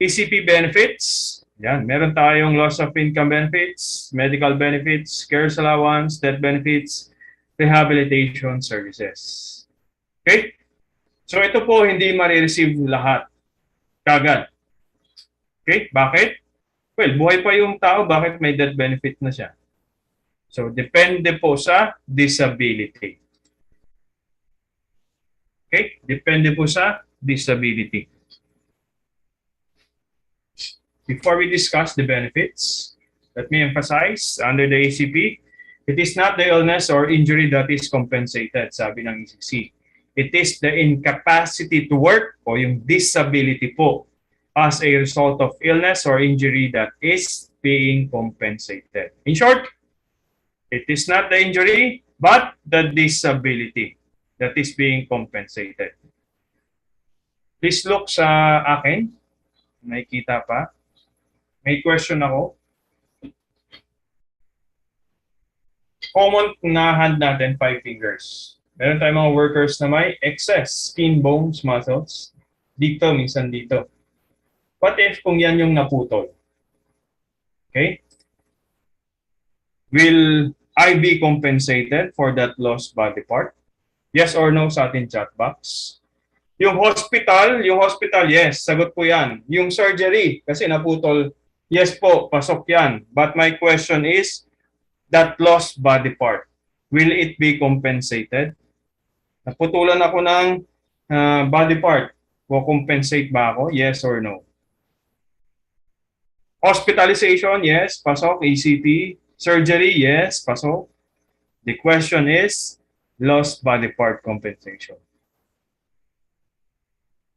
PCP benefits. Yan, meron tayong loss of income benefits, medical benefits, care allowance, death benefits, rehabilitation services. Okay? So ito po hindi ma-receive lahat kagad. Okay? Bakit? Well, buhay pa yung tao, bakit may death benefit na siya? So depende po sa disability. Okay? Depende po sa disability. Before we discuss the benefits, let me emphasize, under the ACP, it is not the illness or injury that is compensated, sabi ng ECC. It is the incapacity to work o yung disability po as a result of illness or injury that is being compensated. In short, it is not the injury, but the disability that is being compensated. Please look sa akin. Nakikita pa. May question ako. Common na hand natin, 5 fingers. Meron tayong mga workers na may excess skin, bones, muscles. Dito, minsan dito. What if kung yan yung naputol? Okay? Will I be compensated for that lost body part? Yes or no sa ating chat box. Yung hospital, yes, sagot po yan. Yung surgery, kasi naputol, yes po, pasok yan. But my question is, that lost body part, will it be compensated? Naputulan ako ng body part. Compensate ba ako? Yes or no? Hospitalization, yes, pasok. ECP. Surgery, yes, pasok. The question is, lost body part compensation.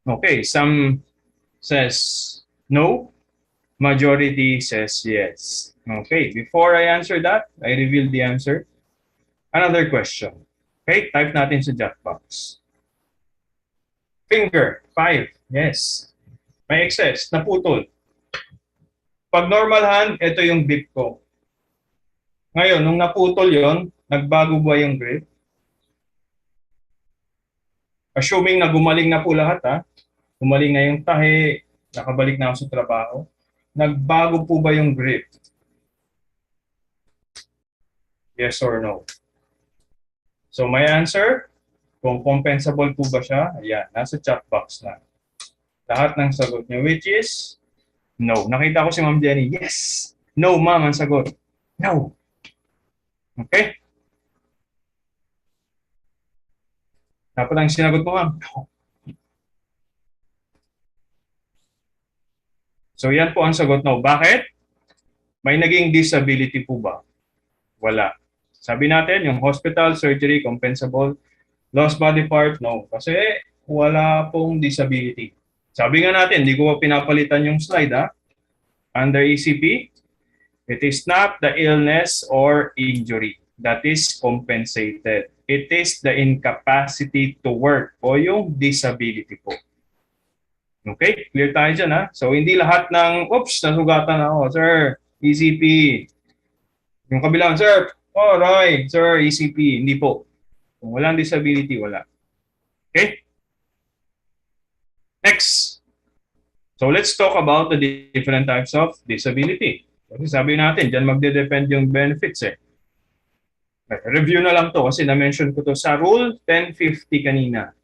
Okay, some says no. Majority says yes. Okay, before I answer that, I reveal the answer. Another question. Okay, type natin sa chat box. Finger, 5. Yes. May excess, naputol. Pag normal hand, ito yung grip ko. Ngayon, nung naputol yon, nagbago ba yung grip? Assuming na gumaling na po lahat, ha? Gumaling na yung tahi, nakabalik na ako sa trabaho. Nagbago po ba yung grip? Yes or no? So my answer, kung compensable po ba siya, ayan, nasa chat box na. Lahat ng sagot niya, which is no. Nakita ko si Ma'am Jenny, yes. No, ma'am, ang sagot. No. Okay? Dapat ang sinagot mo, ma'am. No. So yan po ang sagot no. Bakit? May naging disability po ba? Wala. Sabi natin, yung hospital, surgery, compensable. Lost body part, no. Kasi wala pong disability. Sabi nga natin, hindi ko pa pinapalitan yung slide, ha? Under ECP, it is not the illness or injury that is compensated. It is the incapacity to work o yung disability po. Okay? Clear tayo dyan, ha? So, hindi lahat ng, oops, nasugatan ako. Sir, ECP. Yung kabilang, sir, oh, Roy, sir, ECP. Hindi po. Kung walang disability, wala. Okay? Next. So, let's talk about the different types of disability. Kasi sabi natin, dyan magde-depend yung benefits, eh. Review na lang to kasi na-mention ko to sa Rule 1050 kanina.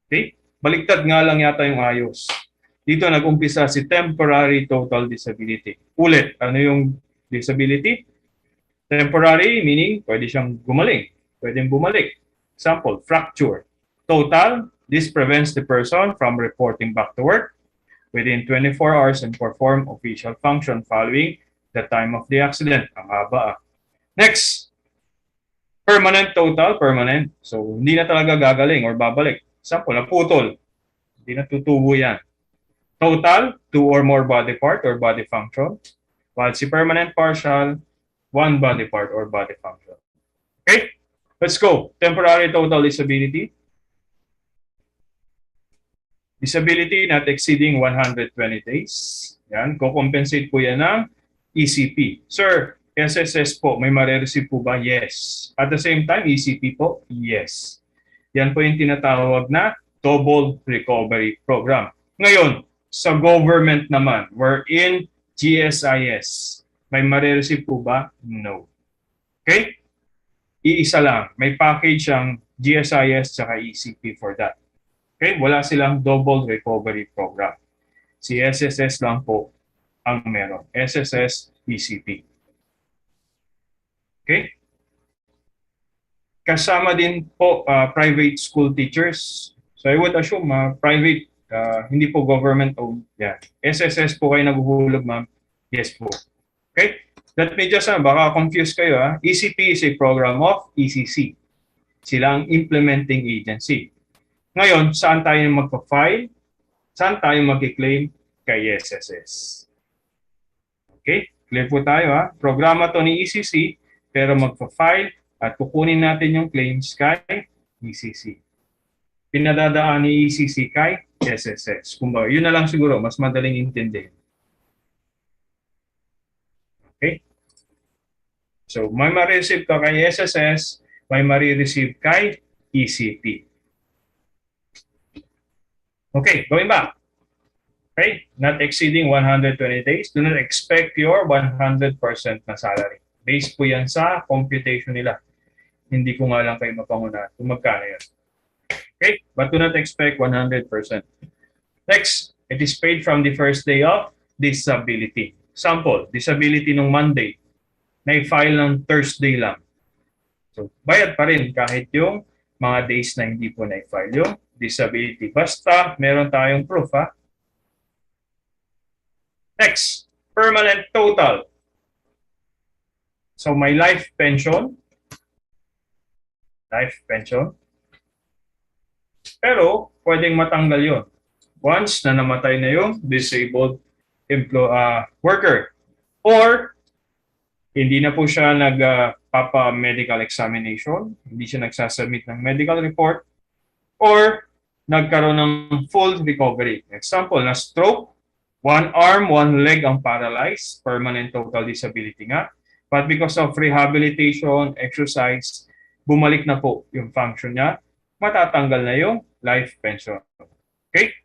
Okay? Baligtad nga lang yata yung ayos. Dito nag-umpisa si temporary total disability. Ulit, ano yung disability? Temporary meaning pwede siyang gumaling, pwedeng bumalik. Example, fracture. Total, this prevents the person from reporting back to work within 24 hours and perform official function following the time of the accident. Ang haba. Next, permanent total, permanent. So, hindi na talaga gagaling or babalik. Example, naputol. Hindi na tutubo yan. Total, 2 or more body part or body function. While si permanent partial, 1 body part or body function. Okay? Let's go. Temporary total disability. Disability not exceeding 120 days. Yan, ko-compensate po yan ng ECP. Sir, SSS po, may marireceive po ba? Yes. At the same time, ECP po? Yes. Yan po yung tinatawag na double recovery program. Ngayon, sa government naman, we're in GSIS. May marireceive po ba? No. Okay? Iisa lang. May package ang GSIS tsaka ECP for that. Okay? Wala silang double recovery program. Si SSS lang po ang meron. SSS, ECP. Okay? Kasama din po private school teachers. So I would assume private, hindi po government-owned. Yeah. SSS po kayo naguhulog, ma'am? Yes po. Okay? Let me just, baka confuse kayo. ECP is a program of ECC. Sila ang implementing agency. Ngayon, saan tayo magpa-file? Saan tayo mag-claim? Kay SSS. Okay? Clear po tayo. Programa to ni ECC, pero magpa-file at kukunin natin yung claims kay ECC. Pinadadaan ni ECC kay SSS. Kumbaga, yun na lang siguro, mas madaling intindihin. Okay? So, may ma-receive ka kay SSS, may ma-receive kay ECP. Okay, going back. Okay, not exceeding 120 days. Do not expect your 100% na salary. Based po yan sa computation nila. Hindi ko nga lang kayo mapanguna kung magkano yan. Okay, but do not expect 100%. Next, it is paid from the first day of disability. Sample, disability nung Monday. Na-file ng Thursday lang. So, bayad pa rin kahit yung mga days na hindi po na-file yung disability. Basta meron tayong proof, ha? Next, permanent total. So, may life pension. Life pension. Pero, pwedeng matanggal yon once na namatay na yung disabled worker. Or, hindi na po siya nagpapa-medical examination, hindi siya nagsasubmit ng medical report, or nagkaroon ng full recovery. Example, na stroke, one arm, one leg ang paralyzed, permanent total disability nga. But because of rehabilitation, exercise, bumalik na po yung function niya, matatanggal na yung life pension. Okay?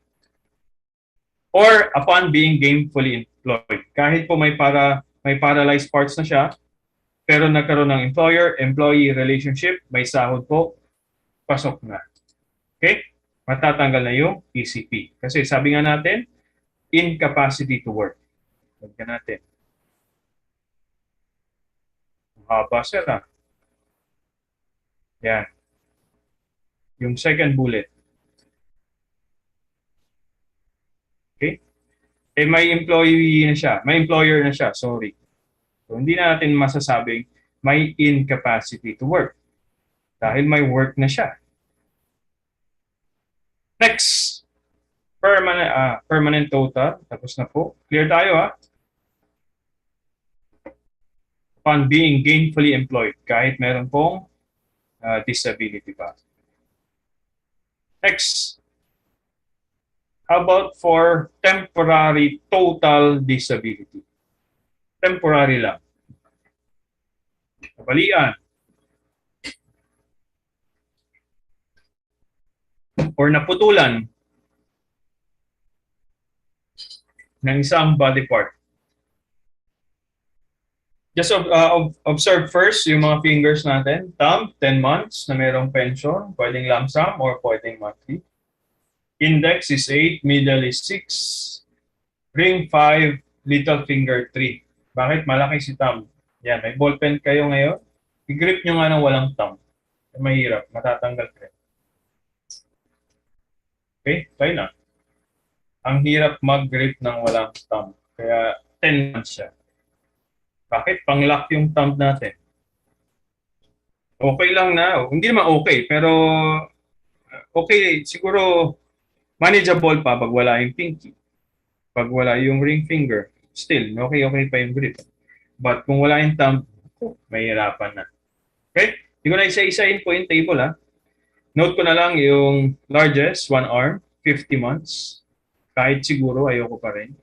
Or upon being gainfully employed. Kahit po may paralyzed parts na siya, pero nagkaroon ng employer-employee relationship, may sahod po, pasok na. Okay? Matatanggal na yung ECP. Kasi sabi nga natin, incapacity to work. Lagyan natin. Haba sir, Yan. Yung second bullet. Okay? Eh may employee na siya. May employer na siya. Sorry. So, hindi na natin masasabing may incapacity to work. Dahil may work na siya. Next. Permanent total. Tapos na po. Clear tayo, Upon being gainfully employed. Kahit meron pong disability pa. Next. How about for temporary total disability? Temporary lang. Kabalian. Or naputulan ng isang body part. Just observe first yung mga fingers natin. Thumb, 10 months na mayroong pension. Pwedeng lump sum or pwedeng monthly. Index is 8, middle is 6, ring 5, little finger 3. Bakit malaki si thumb? Yan, may ballpen kayo ngayon. I-grip nyo nga ng walang thumb. Mahirap, matatanggal ka. Okay, try na. Ang hirap mag-grip ng walang thumb. Kaya 10 months siya. Bakit? Pang-lock yung thumb natin. Okay lang na. Hindi naman okay, pero okay, siguro manageable pa pag wala yung pinky. Pag wala yung ring finger, still, okay pa yung grip. But kung wala yung thumb, mahirapan na. Okay? Hindi ko na isa-isahin po yung table, ha. Note ko na lang yung largest, one arm, 50 months. Kahit siguro, ayoko pa rin.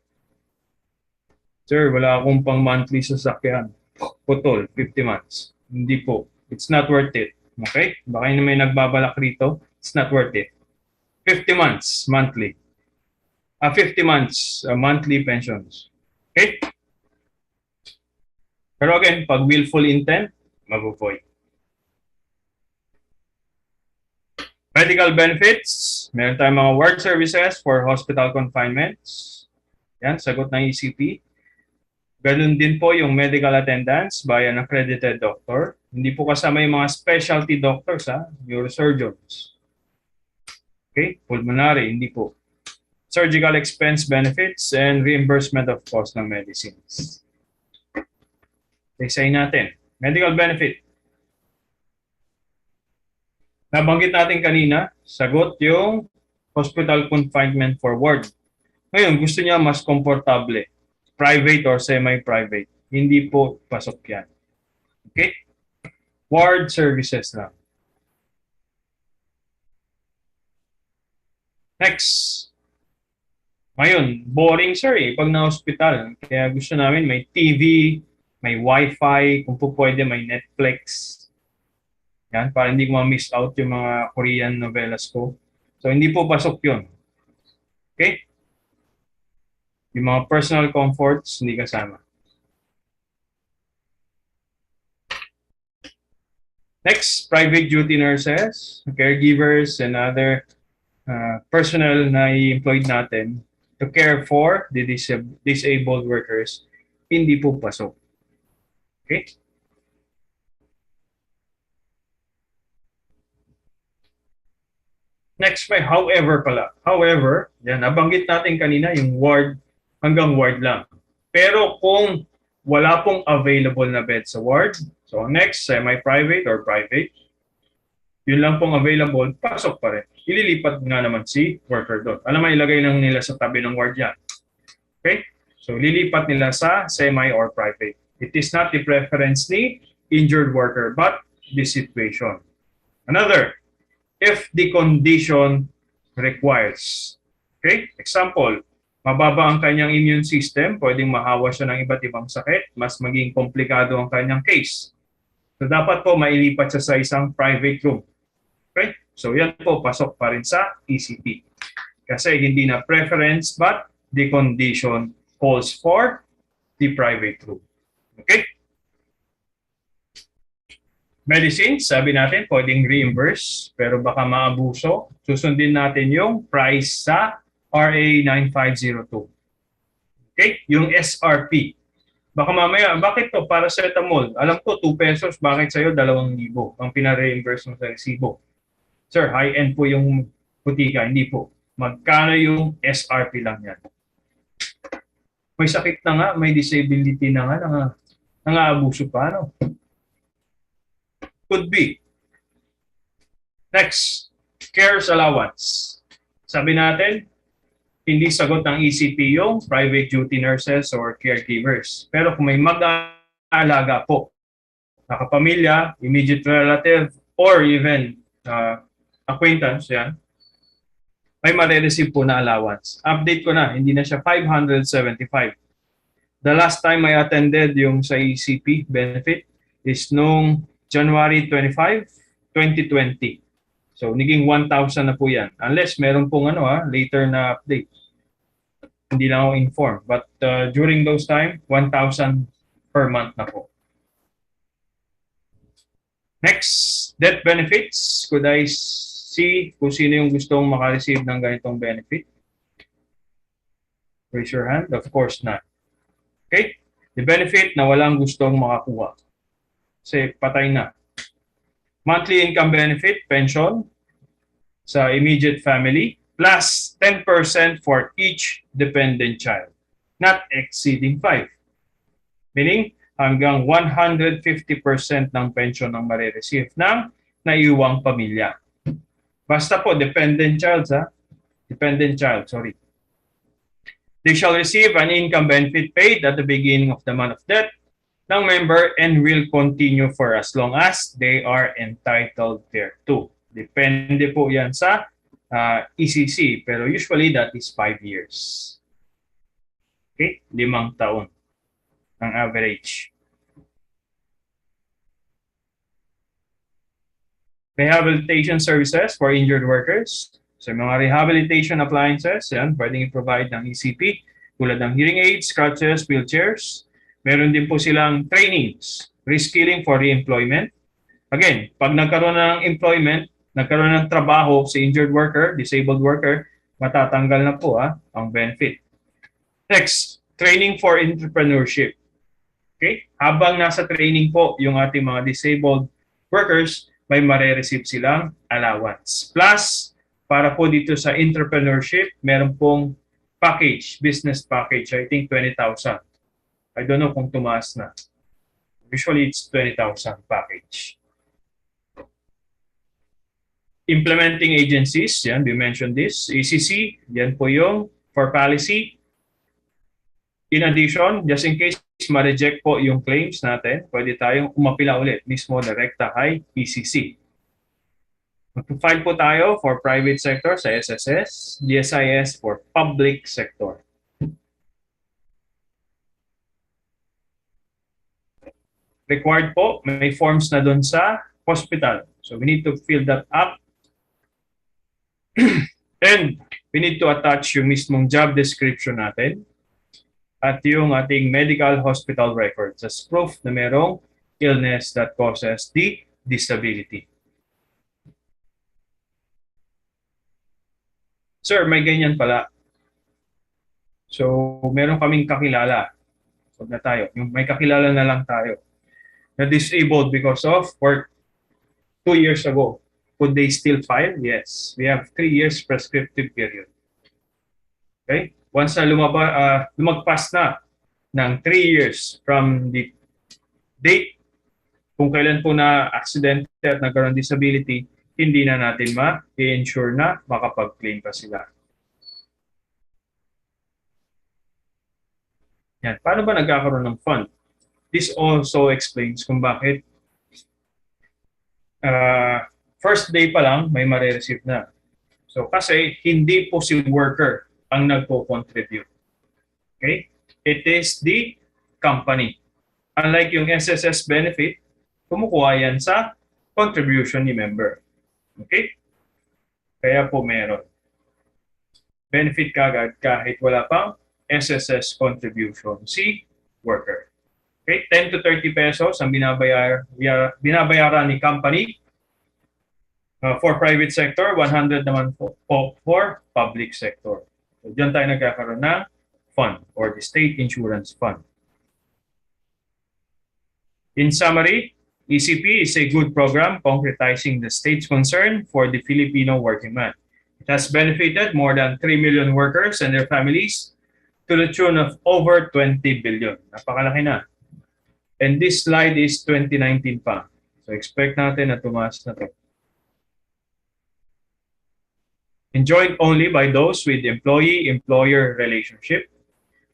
Sir, wala akong pang monthly sasakyan. Putol, 50 months. Hindi po. It's not worth it. Okay? Baka yun may nagbabalak rito. It's not worth it. 50 months, monthly. 50 months, monthly pensions. Okay? Pero again, pag willful intent, mag-avoid. Medical benefits, meron tayong mga ward services for hospital confinements. Yan, sagot ng ECP. Ganun din po yung medical attendance by an accredited doctor. Hindi po kasama yung mga specialty doctors, ha? Neurosurgeons. Okay, pulmonary, hindi po. Surgical expense benefits and reimbursement of cost ng medicines. Isa natin. Medical benefit. Nabanggit natin kanina, sagot yung hospital confinement for ward. Ngayon, gusto niya mas komportable. Private or semi-private. Hindi po pasok yan. Okay? Ward services lang. Next. Ngayon, boring sir eh, pag na-hospital. Kaya gusto namin may TV, may Wi-Fi, kung po pwede may Netflix. Yan, para hindi ko ma-miss out yung mga Korean novelas ko. So, hindi po pasok yun. Okay? Yung mga personal comforts, hindi kasama. Next, private duty nurses, caregivers, and other personnel na i-employed natin to care for the disabled workers, hindi po pasok. Okay? Next may however pala. However, yan, nabanggit natin kanina yung ward, hanggang ward lang. Pero kung wala pong available na bed sa ward, so next, semi-private or private, yun lang pong available, pasok pa rin. Ililipat nga naman si worker doon. Alam mo, ilagay lang nila sa tabi ng ward yan. Okay? So, lilipat nila sa semi or private. It is not the preference ni injured worker, but the situation. Another, if the condition requires. Okay? Example, mababa ang kanyang immune system, pwedeng mahawa siya ng iba't ibang sakit, mas maging komplikado ang kanyang case. So, dapat po mailipat siya sa isang private room. Okay? So, yan po, pasok pa rin sa ECP. Kasi hindi na preference, but the condition calls for the private room. Okay? Medicines, sabi natin, pwedeng reimburse, pero baka maabuso. Susundin natin yung price sa RA 9502. Okay? Yung SRP. Baka mamaya, bakit to? Paracetamol. Alam ko, 2 pesos. Bakit sa'yo 2,000 ang pina-reimburse mo sa resibo? Sir, high-end po yung putika. Hindi po. Magkano yung SRP lang yan? May sakit na nga, may disability na nga, nang-aabuso pa, no? Could be. Next, cares allowance. Sabi natin, hindi sagot ng ECP yung private duty nurses or caregivers. Pero kung may mag-aalaga po, nakapamilya, immediate relative, or even acquaintance, yan, may marireceive po na allowance. Update ko na, hindi na siya 575. The last time I attended yung sa ECP benefit is nung January 25, 2020. So, naging 1,000 na po yan. Unless meron pong later na update. Hindi lang ako informed. But during those time, 1,000 per month na po. Next, death benefits. Could I see kung sino yung gustong makareceive ng ganitong benefit. Raise your hand. Of course not. Okay? The benefit na walang gustong makakuha. Kasi patay na. Monthly income benefit, pension sa immediate family, plus 10% for each dependent child, not exceeding 5. Meaning, hanggang 150% ng pension ang marireceive ng naiuwang pamilya. Basta po, dependent child, sorry. They shall receive an income benefit paid at the beginning of the month of death ng member and will continue for as long as they are entitled thereto. Depende po yan sa ECC, pero usually that is 5 years. Okay? 5 taon ang average. Rehabilitation services for injured workers. So mga rehabilitation appliances, yan, pwedeng i-provide ng ECP tulad ng hearing aids, crutches, wheelchairs. Meron din po silang trainings, reskilling for re-employment. Again, pag nagkaroon ng employment, nagkaroon ng trabaho si injured worker, disabled worker, matatanggal na po ang benefit. Next, training for entrepreneurship. Okay? Habang nasa training po yung ating mga disabled workers, may mare-receive silang allowance. Plus, para po dito sa entrepreneurship, meron pong package, business package, I think 20,000. I don't know kung tumaas na. Usually, it's 20,000 package. Implementing agencies, yan, we mentioned this. ECC, yan po yung for policy. In addition, just in case ma-reject po yung claims natin, pwede tayong umapila ulit mismo direkta kay ECC. Mag-file po tayo for private sector sa SSS, GSIS for public sector. Required po, may forms na dun sa hospital. So we need to fill that up. And we need to attach yung mismong job description natin at yung ating medical hospital records as proof na merong illness that causes the disability. Sir, may ganyan pala. So, meron kaming kakilala. Huwag na tayo. Yung may kakilala na lang tayo na disabled because of work 2 years ago. Could they still file? Yes. We have 3 years prescriptive period. Okay? Once na lumagpas na ng 3 years from the date kung kailan po na accident at nagkaroon disability, hindi na natin ma-ensure na makapag-claim pa sila. Yan. Paano ba nagkakaroon ng fund? This also explains kung bakit first day pa lang may mare-receive na. So kasi hindi po si worker ang nagpo-contribute. Okay? It is the company. Unlike yung SSS benefit, kumukuha yan sa contribution ni member. Okay? Kaya po meron. Benefit kagad kahit wala pang SSS contribution si worker. Okay? 10 to 30 pesos ang binabayaran ni company for private sector, 100 naman po for public sector. So, diyan tayo nagkakaroon ng fund or the state insurance fund. In summary, ECP is a good program concretizing the state's concern for the Filipino working man. It has benefited more than 3 million workers and their families to the tune of over 20 billion. Napakalaki na. And this slide is 2019 pa. So expect natin na tumaas na to. Enjoyed only by those with employee-employer relationship.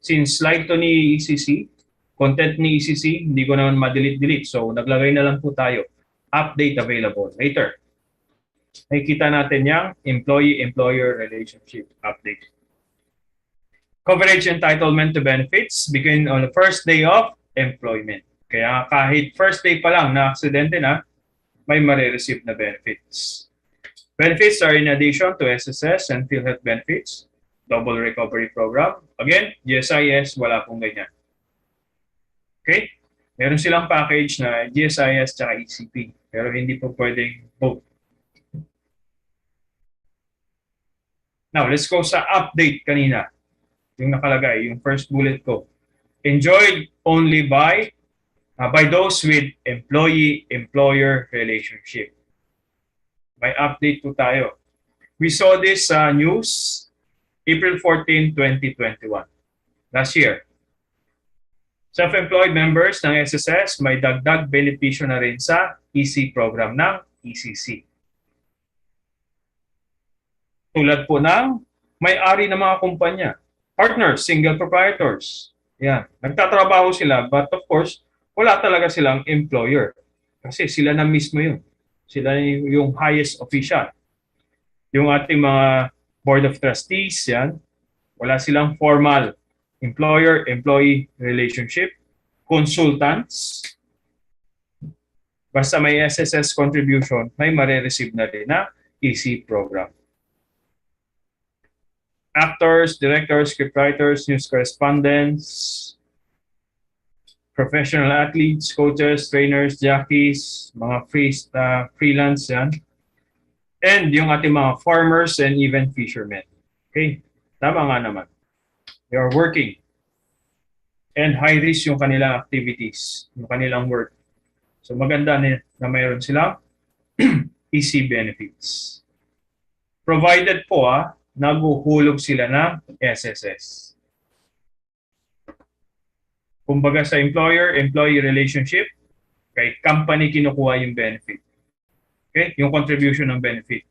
Since slide to ni ECC, content ni ECC, hindi ko naman ma-delete. So naglagay na lang po tayo. Update available later. Nakikita natin yung employee-employer relationship update. Coverage entitlement to benefits begin on the first day of employment. Kaya kahit first day pa lang na aksidente na, may mare-receive na benefits. Benefits are in addition to SSS and PhilHealth benefits, double recovery program. Again, GSIS, wala pong ganyan. Okay? Meron silang package na GSIS tsaka ECP, pero hindi po pwedeng both. Now, let's go sa update kanina. Yung nakalagay, yung first bullet ko. Enjoyed only by those with employee-employer relationship. May update po tayo. We saw this news April 14, 2021. Last year. Self-employed members ng SSS may dagdag benepisyo na rin sa EC program ng ECC. Tulad po ng may-ari ng mga kumpanya, partners, single proprietors. Yan. Nagtatrabaho sila but of course, wala talaga silang employer. Kasi sila na mismo yun. Sila yung highest official. Yung ating mga board of trustees, yan, wala silang formal employer-employee relationship, consultants, basta may SSS contribution, may marireceive na rin na EC program. Actors, directors, scriptwriters, news correspondents, professional athletes, coaches, trainers, jockeys, mga freelance yan, and yung ating mga farmers and even fishermen. Okay? Tama nga naman. They are working. And high risk yung kanilang activities, yung kanilang work. So maganda na mayroon silang EC benefits. Provided po naguhulog sila ng SSS. Kumbaga sa employer-employee relationship, kay company kinukuha yung benefit. Okay? Yung contribution ng benefit.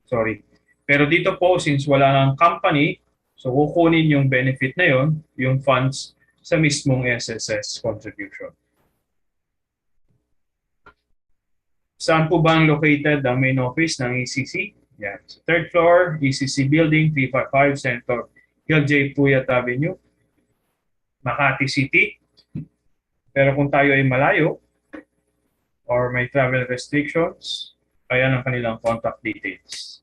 Sorry. Pero dito po, since wala ng company, so kukunin yung benefit na yon, yung funds, sa mismong SSS contribution. Saan po ba ang located ang main office ng ECC? Yan. Sa third floor, ECC Building, 355 Senator Hill J. Puyat Avenue, Makati City. Pero kung tayo ay malayo or may travel restrictions, ayan ang kanilang contact details.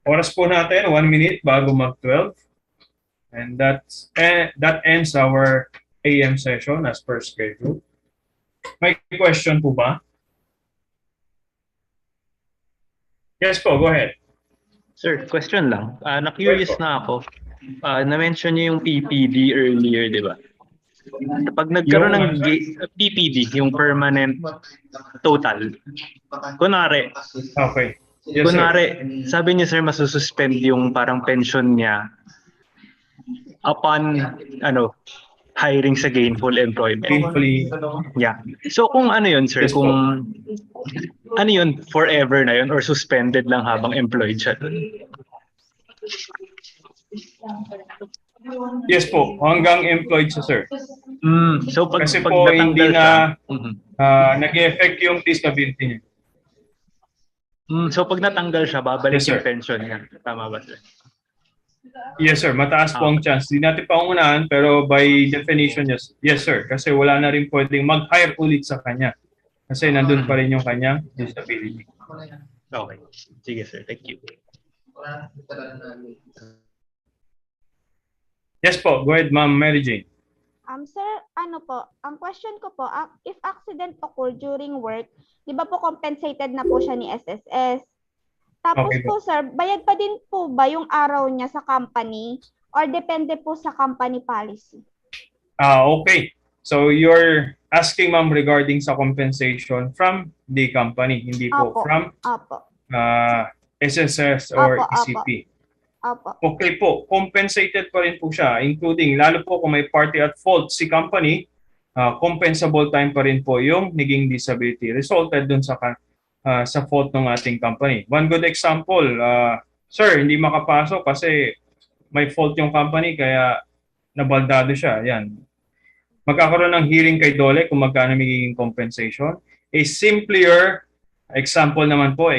Oras po natin, 1 minute bago mag-12. And that ends our AM session as per schedule. May question po ba? Yes po, go ahead. Sir, question lang. Na-curious na ako. Na-mention niyo yung PPD earlier, di ba? Pag nagkaroon ng PPD, yung permanent total, kunwari, okay. Yes, kunwari, sabi niyo sir, masususpend yung parang pension niya upon hiring sa gainful employment. Gainfully. Yeah. So kung ano yun sir, Yes, kung ano yun, forever na yun or suspended lang habang employed siya dun? Yes po, hanggang employed siya sir. So pag, kasi pag po hindi na nag-effect yung disability niya. So pag natanggal siya, babalik Yes, yung sir. pension niya. Tama ba sir? Yes sir, mataas po ang chance. Hindi natin pangunahan pero by definition yes sir. Kasi wala na rin pwedeng mag-hire ulit sa kanya. Kasi nandun pa rin yung kanyang disability. Okay. Sige sir, thank you. Yes po, go ahead Ma'am Mary Jane. Sir, ang question ko po, if accident occur during work, di ba po compensated na po siya ni SSS? Tapos Okay po sir, bayad pa din po ba yung araw niya sa company or depende po sa company policy? Okay. So you're asking ma'am regarding sa compensation from the company, hindi po from SSS or ECP. Okay po, compensated pa rin po siya, including lalo po kung may party at fault si company, compensable time pa rin po yung naging disability resulted dun sa fault ng ating company. One good example, sir, hindi makapasok kasi may fault yung company kaya nabaldado siya. Yan. Magkakaroon ng hearing kay Dole kung magkano magiging compensation. A simpler example naman po,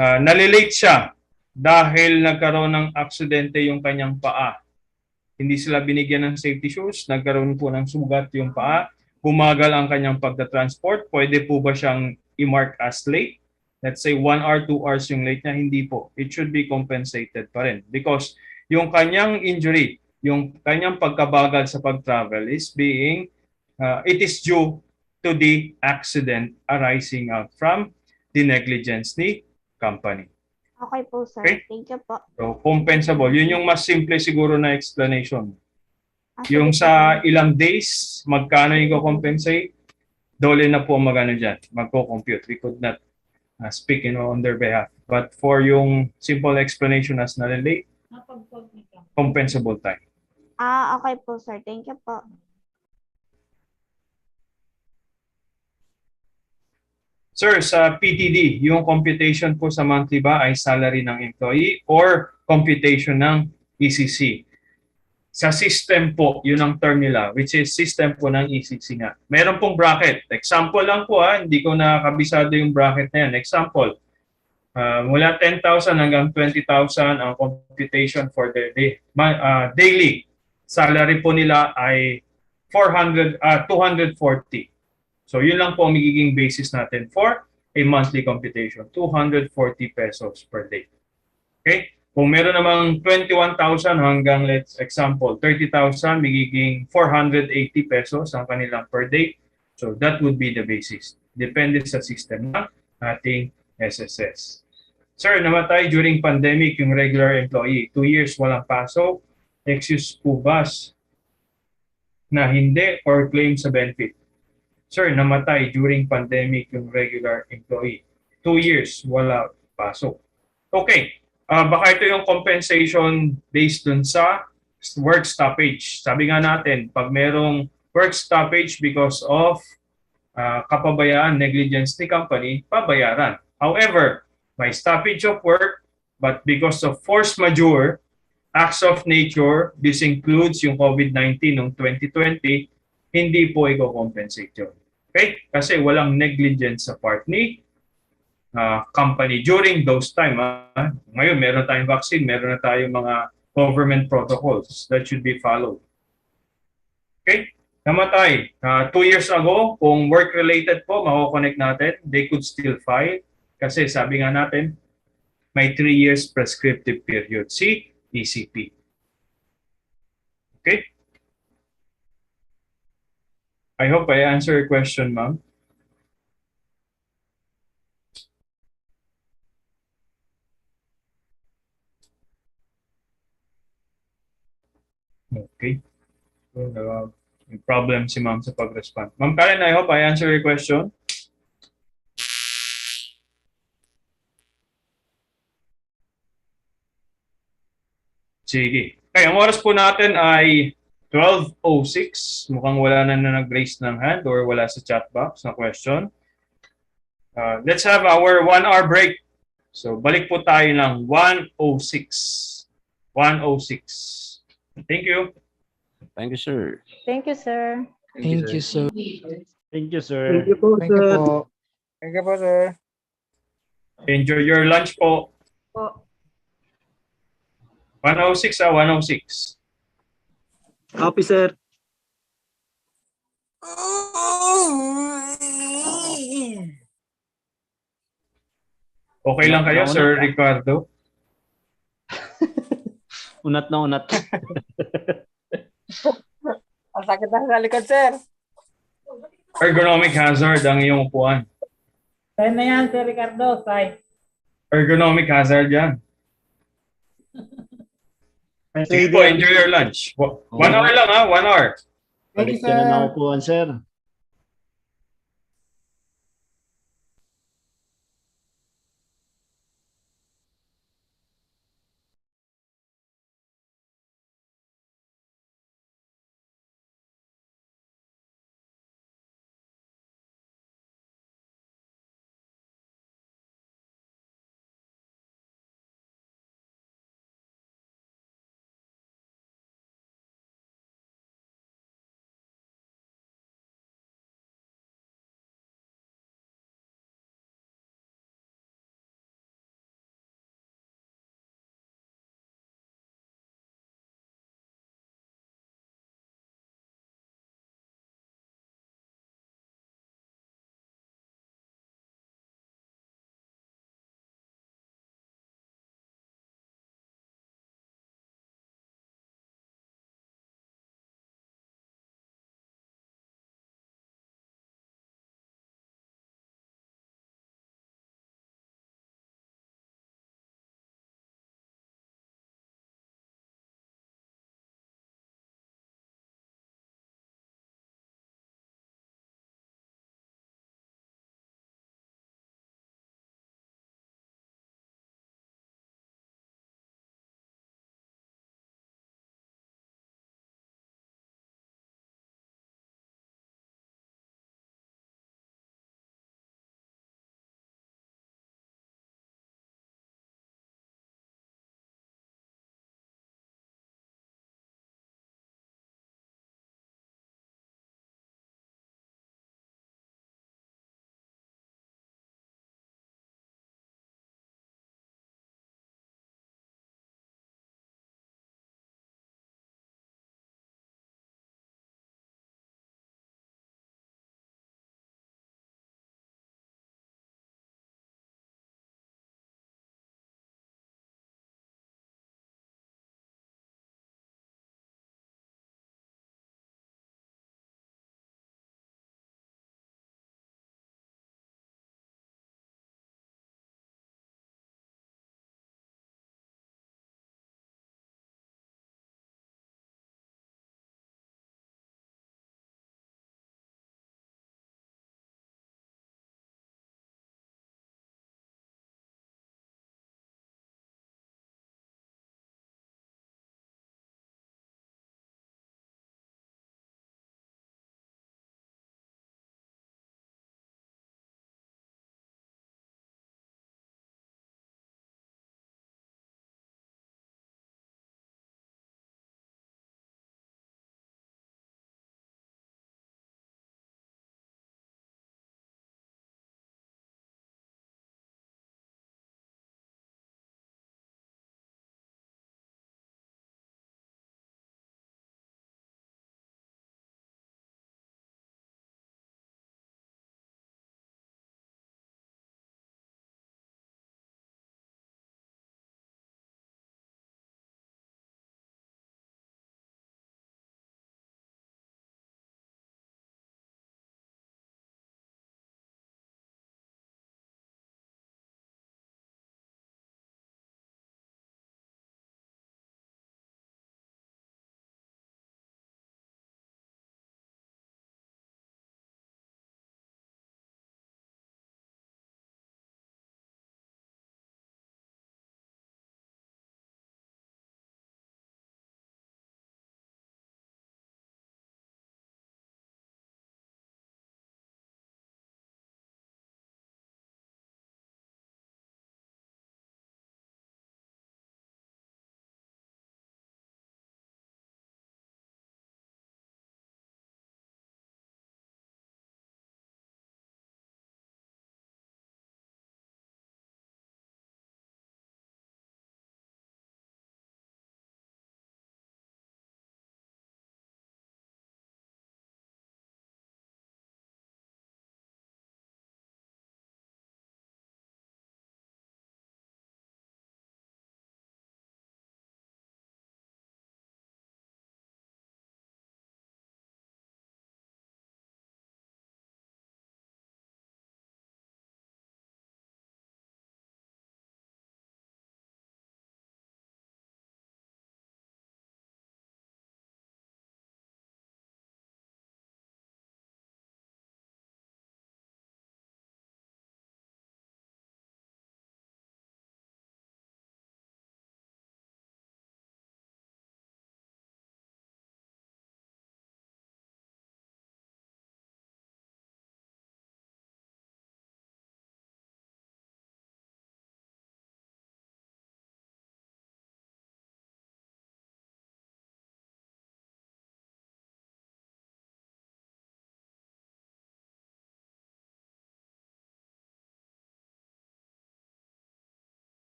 nalilate siya dahil nagkaroon ng aksidente yung kanyang paa. Hindi sila binigyan ng safety shoes, nagkaroon po ng sugat yung paa, bumagal ang kanyang pagta-transport, pwede po ba siyang i-mark as late? Let's say 1 hour, 2 hours yung late niya, hindi po. It should be compensated pa rin. Because yung kanyang injury, yung kanyang pagkabagal sa pag-travel is it is due to the accident arising out from the negligence ni company. Okay po, sir. Okay? Thank you po. So, compensable. Yun yung mas simple siguro na explanation. Sige Yung po. sa ilang days, magkano yung compensate, dole na po ang magano dyan, magko-compute. We could not speak on their behalf. But for yung simple explanation as na-relate, compensable time. Okay po, sir. Thank you po. Sir, sa PTD, yung computation po sa monthly ba ay salary ng employee or computation ng ECC? Sa system po, yun ang term nila, which is system po ng ECC nga. Meron pong bracket. Example lang po hindi ko nakabisado yung bracket na yan. Example, mula 10,000 hanggang 20,000 ang computation for their daily. Salary po nila ay 240. So yun lang po ang magiging basis natin for a monthly computation, 240 pesos per day. Okay? Kung meron namang 21,000 hanggang, let's example, 30,000, magiging 480 pesos ang kanilang per day. So that would be the basis. Depende sa system ng ating SSS. Sir, namatay during pandemic yung regular employee. 2 years walang pasok. Excuse po ba na hindi or claim sa benefit? Sir, namatay during pandemic yung regular employee. 2 years, wala pasok. Okay, baka ito yung compensation based dun sa work stoppage. Sabi nga natin, pag merong work stoppage because of kapabayaan, negligence ni company, pabayaran. However, may stoppage of work, but because of force majeure, acts of nature, this includes yung COVID-19 noong 2020, hindi po i-compensate yun. Okay? Kasi walang negligence sa part ni company during those time. Ngayon, meron tayong vaccine, meron na tayong mga government protocols that should be followed. Okay? Namatay. 2 years ago, kung work-related po, mako-connect natin, they could still file. Kasi sabi nga natin, may 3 years prescriptive period. Si ECP. Okay? I hope I answer your question, ma'am. Okay. So, may problem si ma'am sa pag-respond. Ma'am Karen, I hope I answer your question. Sige. Okay, ang oras po natin ay 12:06. Mukhang wala na nag-raise ng hand or wala sa chat box na question. Let's have our 1-hour break. So, balik po tayo ng 1:06. 1:06. Thank you. Thank you, sir. Thank you, sir. Thank you, sir. Thank you, sir. Thank you po, Thank you sir. po. Thank you po, sir. Enjoy your lunch po. Po. 1:06 1:06. Copy, sir. Okay lang kayo, Sir Ricardo? Unat na unat. Ang sakit na sa likod, sir. Ergonomic hazard ang iyong upuan. Sign na yan, Sir Ricardo. Sign. Ergonomic hazard yan. Sige po, enjoy your lunch. 1 hour lang 1 hour. Balik ka na ng upuan, sir.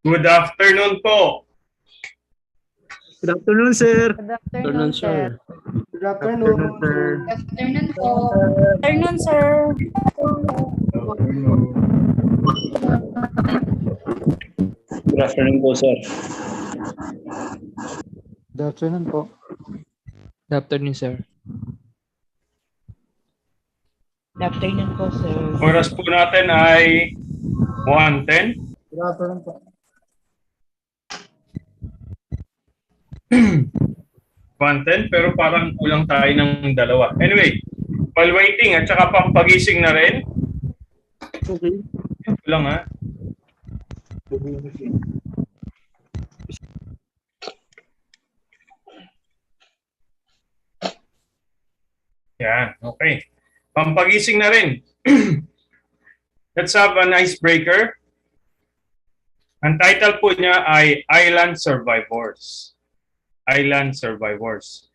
Good afternoon po. Good afternoon, sir. Good afternoon, sir. Good afternoon, sir. Afternoon po. Afternoon, sir. Good afternoon po, sir. Good afternoon po. Good afternoon, sir. Good afternoon po, sir. Oras po natin ay 1:10. Good afternoon po. 1:10 pero parang kulang tayo ng dalawa. Anyway, while waiting at saka pampagising na rin. Okay. Ito lang ha. Yan, okay. Pampagising na rin. Let's have an icebreaker. Ang title po niya ay Island Survivors. Island Survivors.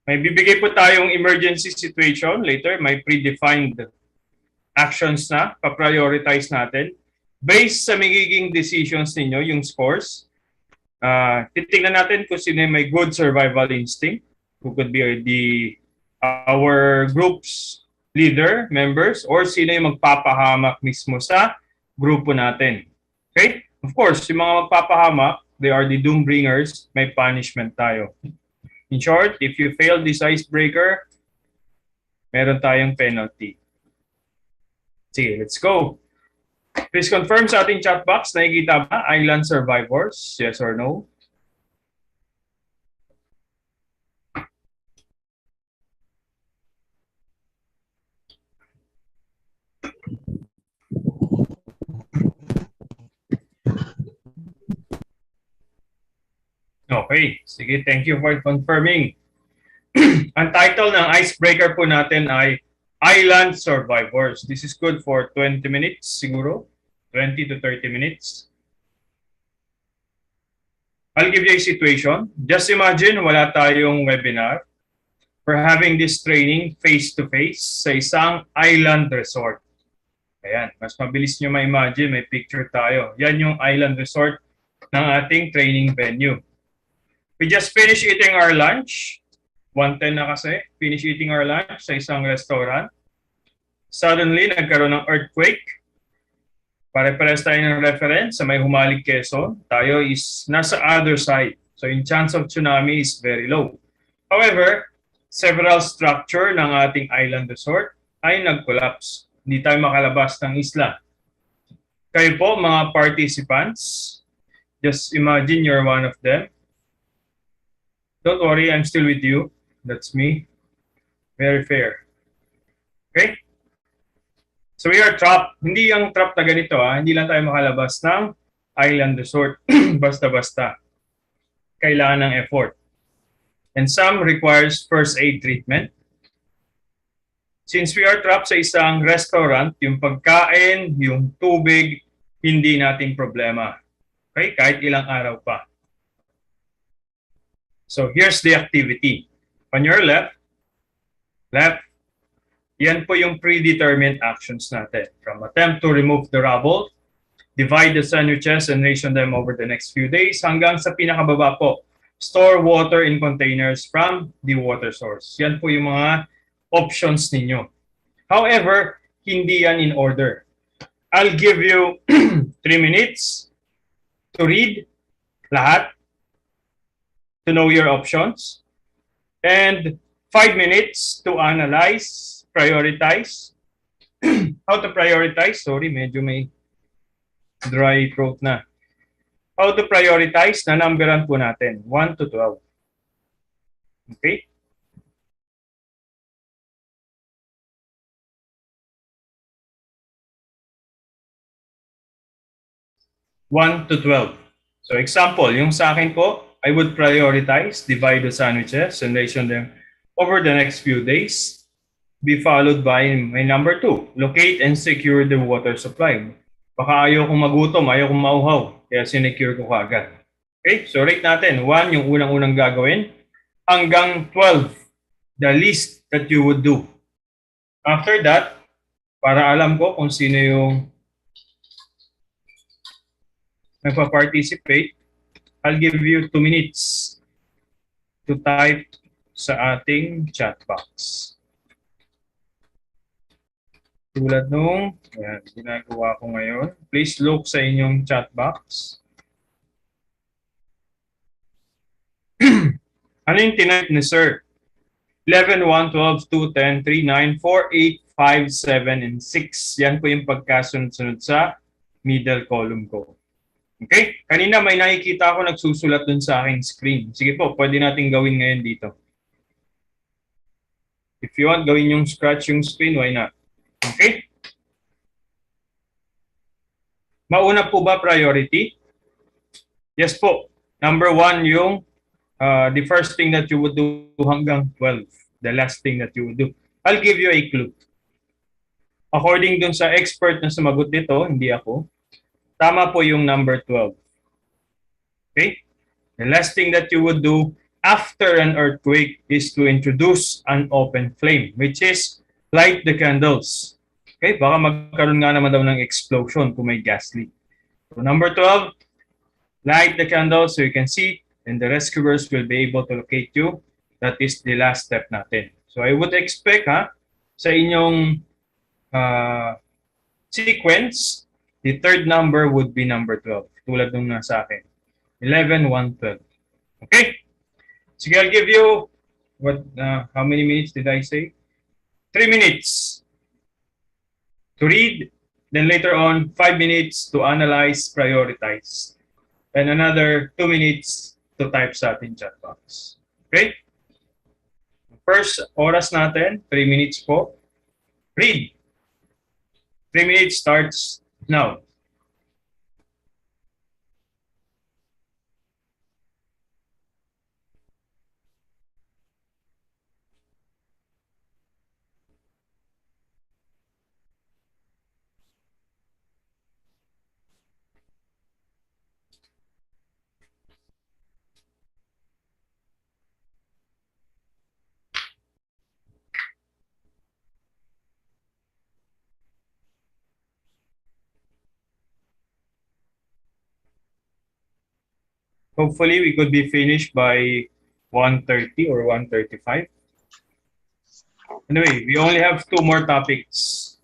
May bibigay po tayong emergency situation later. May predefined actions na, pa-prioritize natin. Based sa magiging decisions ninyo, yung scores, titignan natin kung sino may good survival instinct, who could be our group's leader, members, or sino yung magpapahamak mismo sa grupo natin. Okay? Of course, yung mga magpapahamak, they are the doom bringers, may punishment tayo. In short, if you fail this icebreaker, meron tayong penalty. Sige, let's go. Please confirm sa ating chat box, nakikita ba Island Survivors? Yes or no? Okay, sige, thank you for confirming. Ang title ng icebreaker po natin ay Island Survivors. This is good for 20 minutes siguro, 20 to 30 minutes. I'll give you a situation. Just imagine wala tayong webinar. We're having this training face-to-face sa isang island resort. Ayan, mas mabilis nyo ma-imagine, may picture tayo. Yan yung island resort ng ating training venue. We just finished eating our lunch. 1:10 na kasi. Finish eating our lunch sa isang restaurant. Suddenly, nagkaroon ng earthquake. Pare-pares tayo ng reference sa may Humalig, Quezon. Tayo is nasa other side. So, yung chance of tsunami is very low. However, several structure ng ating island resort ay nag-collapse. Hindi tayo makalabas ng isla. Kayo po, mga participants, just imagine you're one of them. Don't worry, I'm still with you. That's me. Very fair. Okay? So we are trapped. Hindi yung trap na ganito ha. Hindi lang tayo makalabas ng island resort. Basta-basta. Kailangan ng effort. And some requires first aid treatment. Since we are trapped sa isang restaurant, yung pagkain, yung tubig, hindi nating problema. Okay? Kahit ilang araw pa. So here's the activity. On your left, yan po yung predetermined actions natin. From attempt to remove the rubble, divide the sandwiches and ration them over the next few days, hanggang sa pinakababa po, store water in containers from the water source. Yan po yung mga options ninyo. However, hindi yan in order. I'll give you 3 minutes to read lahat, to know your options, and 5 minutes to analyze, prioritize. How to prioritize? Sorry, medyo may dry throat na. How to prioritize, na numberan po natin, 1 to 12. Okay? One to 12. So example, yung sa akin po, I would prioritize, divide the sandwiches and ration them over the next few days. Be followed by my number 2, locate and secure the water supply. Baka ayaw kong magutom, ayaw kong mauhaw, kaya sinecure ko kaagad. Okay, so rate natin. 1, yung unang-unang gagawin, hanggang 12, the least that you would do. After that, para alam ko kung sino yung nagpa-participate, I'll give you 2 minutes to type sa ating chat box. Tulad nung ginagawa ko ngayon. Please look sa inyong chat box. Ano yung tinype ni Sir? 11, 1, 12, 2, 10, 3, 9, 4, 8, 5, 7, and 6. Yan po yung pagkasunod-sunod sa middle column ko. Okay? Kanina may nakikita ako nagsusulat dun sa aking screen. Sige po, pwede natin gawin ngayon dito. If you want, gawin yung scratch yung screen, why not? Okay? Mauna po ba priority? Yes po. Number 1 yung the first thing that you would do hanggang 12. The last thing that you would do. I'll give you a clue. According dun sa expert na sumagot dito, hindi ako, tama po yung number 12. Okay? The last thing that you would do after an earthquake is to introduce an open flame, which is light the candles. Okay? Baka magkaroon nga naman daw ng explosion kung may gas leak. So number 12, light the candles so you can see and the rescuers will be able to locate you. That is the last step natin. So I would expect sa inyong sequence, the third number would be number 12. Tulad nung nasa akin. 11, 1, 12. Okay? Sige, I'll give you, how many minutes did I say? 3 minutes to read. Then later on, 5 minutes to analyze, prioritize. And another 2 minutes to type sa ating chat box. Okay? First oras natin, 3 minutes po. Read. 3 minutes starts now. Hopefully, we could be finished by 1:30 or 1:35. Anyway, we only have 2 more topics.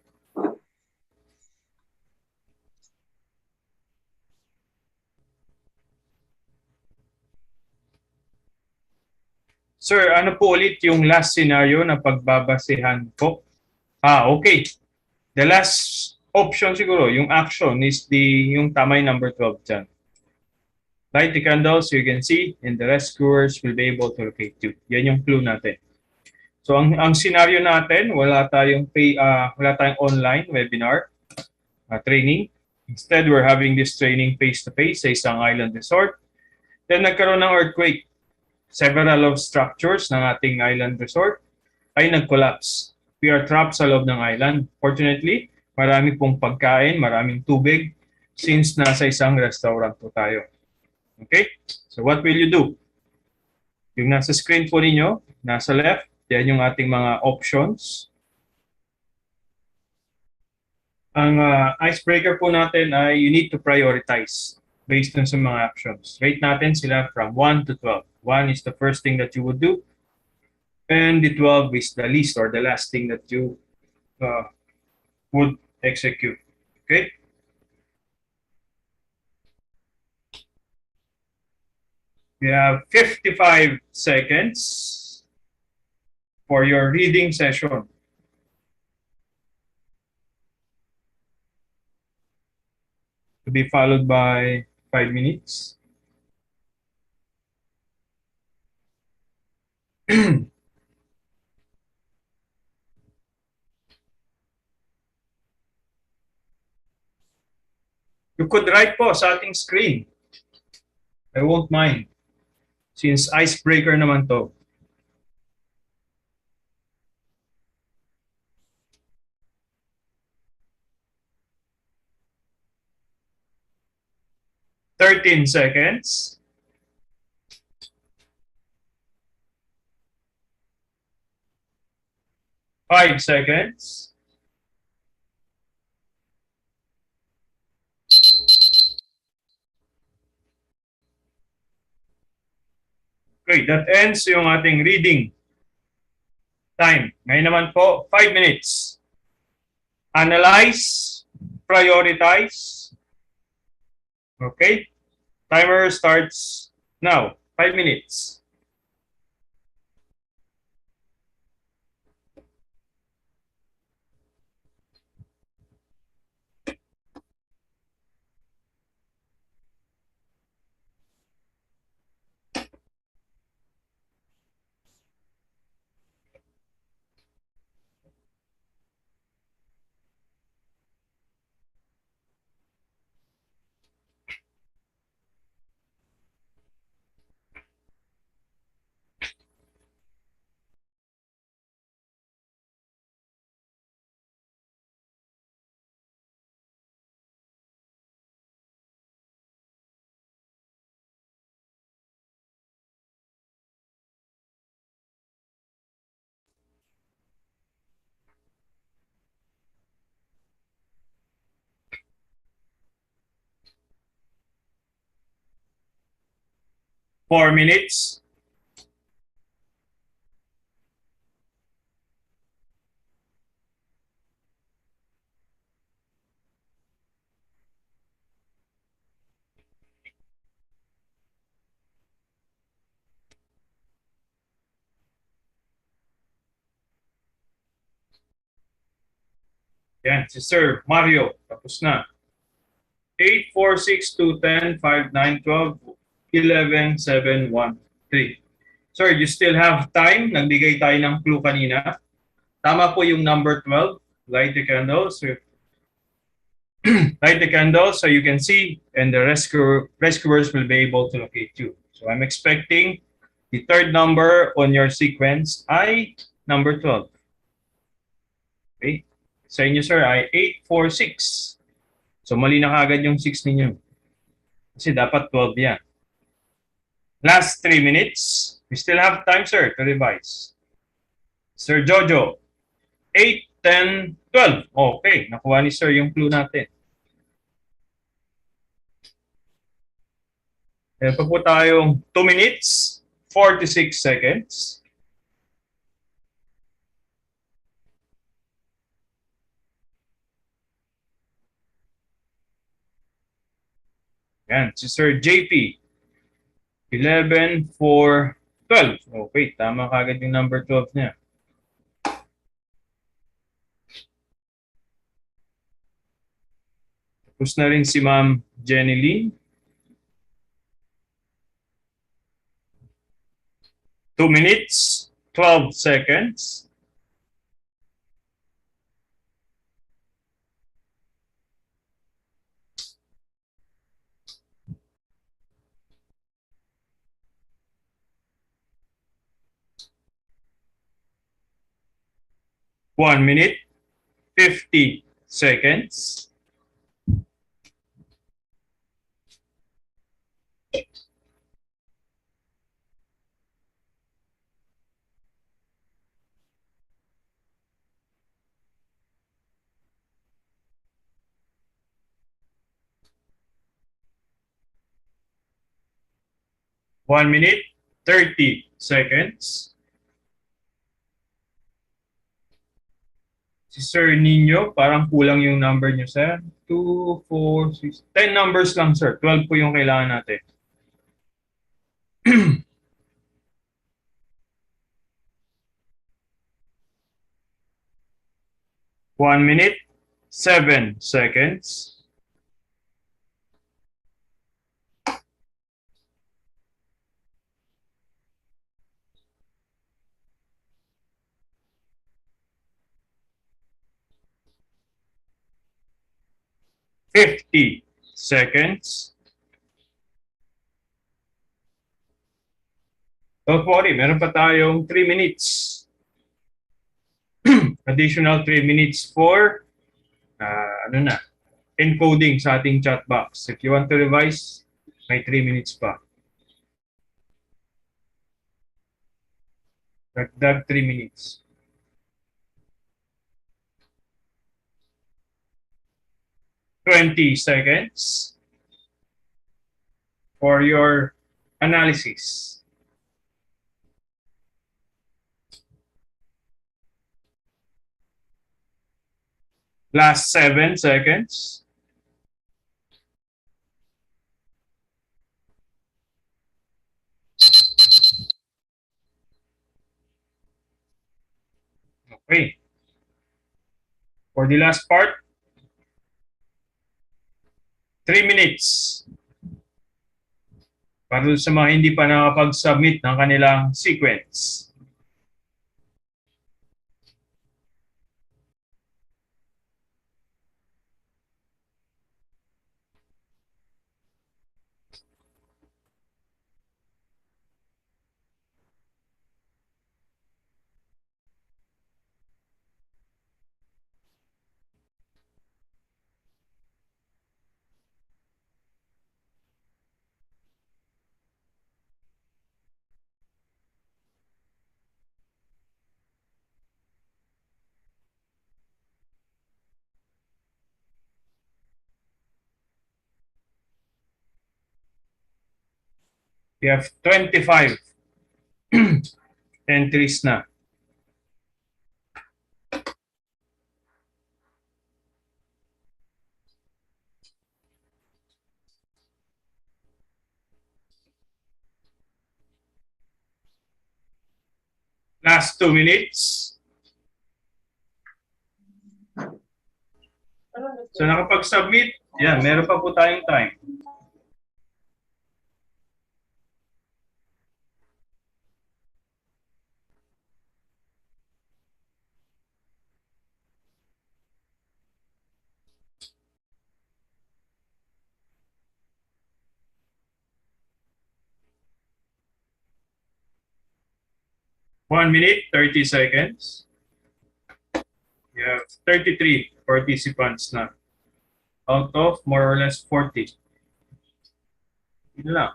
Sir, ano po ulit yung last scenario na pagbabasehan ko? Okay. The last option siguro, yung action is yung tamay number 12 dyan. Light the candles so you can see and the rescuers will be able to locate you. Yan yung clue natin. So ang scenario natin, wala tayong online webinar training. Instead, we're having this training face-to-face sa isang island resort. Then nagkaroon ng earthquake. Several of structures ng ating island resort ay nag-collapse. We are trapped sa loob ng island. Fortunately, marami pong pagkain, maraming tubig since nasa isang restaurant po tayo. Okay? So what will you do? Yung nasa screen po ninyo, nasa left, yan yung ating mga options. Ang icebreaker po natin ay you need to prioritize based on sa mga actions. Rate natin sila from 1 to 12. 1 is the first thing that you would do. And the 12 is the least or the last thing that you would execute. Okay? We have 55 seconds for your reading session. To be followed by 5 minutes. You could write po sa ating screen. I won't mind. Since icebreaker naman to. "13 seconds. "5 seconds. Okay, that ends yung ating reading time. Ngayon naman po, 5 minutes. Analyze, prioritize. Okay? Timer starts now. 5 minutes. Four minutes. Yan, si Sir Mario, tapos na. 8, 4, 6, 2, 10, 5, 9, 12, 11, 7, 1, 3. Sir, you still have time. Nagbigay tayo ng clue kanina. Tama po yung number 12. Light the candle. So, light the candle so you can see and the rescuers will be able to locate you. So I'm expecting the third number on your sequence ay number 12. Okay. Sa inyo, sir, ay 8, 4, 6. So mali na kagad yung 6 ninyo. Kasi dapat 12 yan. Last 3 minutes. We still have time, sir, to revise. Sir Jojo, 8, 10, 12. Okay, nakuha ni sir yung clue natin. Meron pa po tayong 2 minutes, 46 seconds. Yan, si Sir JP. 11, 4, 12. Okay, tama kagad yung number 12 niya. Tapos na rin si Ma'am Jenny Lee. 2 minutes, 12 seconds. One minute, 50 seconds. One minute, 30 seconds. Si Sir Nino, parang kulang yung number niyo, sir. 2, 4, 6, 10 numbers lang, sir. 12 po yung kailangan natin. One minute, 7 seconds. Fifty seconds. Don't worry, meron pa tayong 3 minutes. Additional 3 minutes for encoding sa ating chat box. If you want to revise, may 3 minutes pa. Dagdag 3 minutes. $20 for your analysis. Last 7 seconds. Okay. For the last part, 3 minutes. Para sa mga hindi pa nakapag-submit ng kanilang sequence. We have 25 entries na. Last 2 minutes. So nakapag-submit, yan, meron pa po tayong time. One minute, 30 seconds. We have 33 participants na. Out of more or less 40. Yun lang.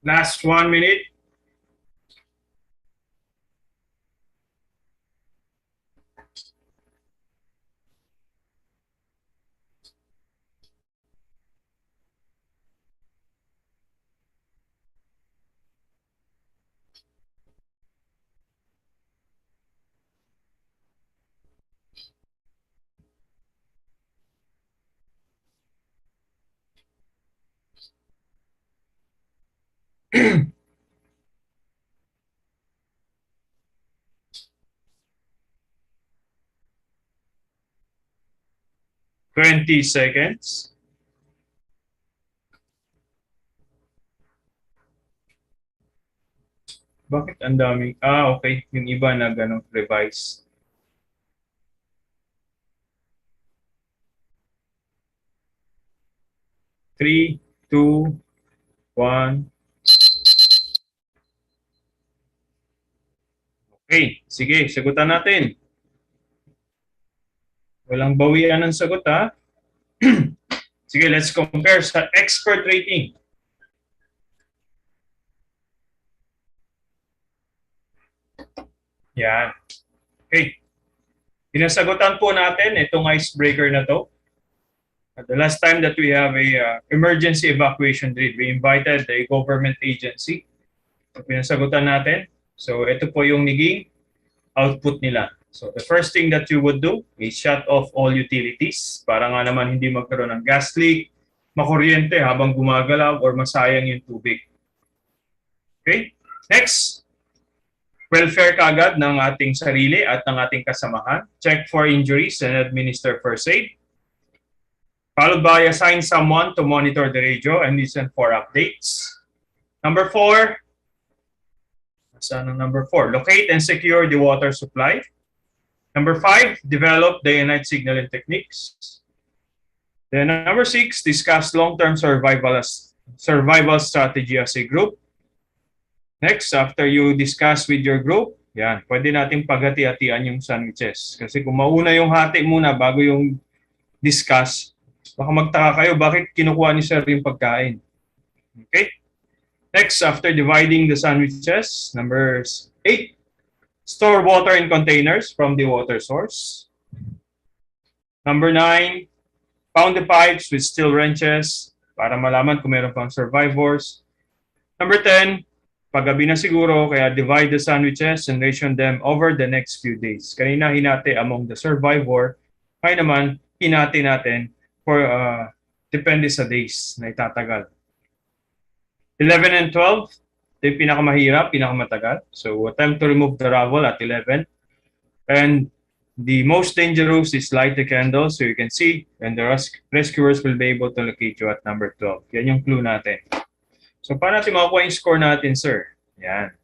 Last 1 minute. Twenty seconds. Bakit ang daming? Okay. Yung iba na ganong revise. Three, two, one. Okay. Sige, sagutan natin. Walang bawian ng sagot, ha? Sige, let's compare sa expert rating. Yan. Okay. Pinasagutan po natin itong icebreaker na to. The last time that we have a emergency evacuation drill, we invited a government agency. So, pinasagutan natin. So ito po yung naging output nila. So the first thing that you would do is shut off all utilities para nga naman hindi magkaroon ng gas leak, makuryente habang gumagalaw or masayang yung tubig. Okay? Next. Welfare kagad ng ating sarili at ng ating kasamahan. Check for injuries and administer first aid. Followed by assign someone to monitor the radio and listen for updates. Number 4. Saan ang number 4? Locate and secure the water supply. Number 5. Develop day and night signaling techniques. Then number 6. Discuss long-term survival strategy as a group. Next, after you discuss with your group, yan, pwede nating paghati-hatian yung sandwiches. Kasi kung mauna yung hati muna bago yung discuss, baka magtaka kayo bakit kinukuha ni sir yung pagkain. Okay? Next, after dividing the sandwiches, number 8, Store water in containers from the water source. Number 9, pound the pipes with steel wrenches para malaman kung meron pang survivors. Number 10, paggabi na siguro, kaya divide the sandwiches and ration them over the next few days. Kanina hinati among the survivor, kaya naman hinati natin for depende sa days na itatagal. 11 and 12, ito yung pinakamahirap, pinakamatagal. So attempt to remove the rubble at 11. And the most dangerous is light the candle so you can see, and the rescuers will be able to locate you at number 12. Yan yung clue natin. So paano natin makukuha yung score natin, sir? Yan.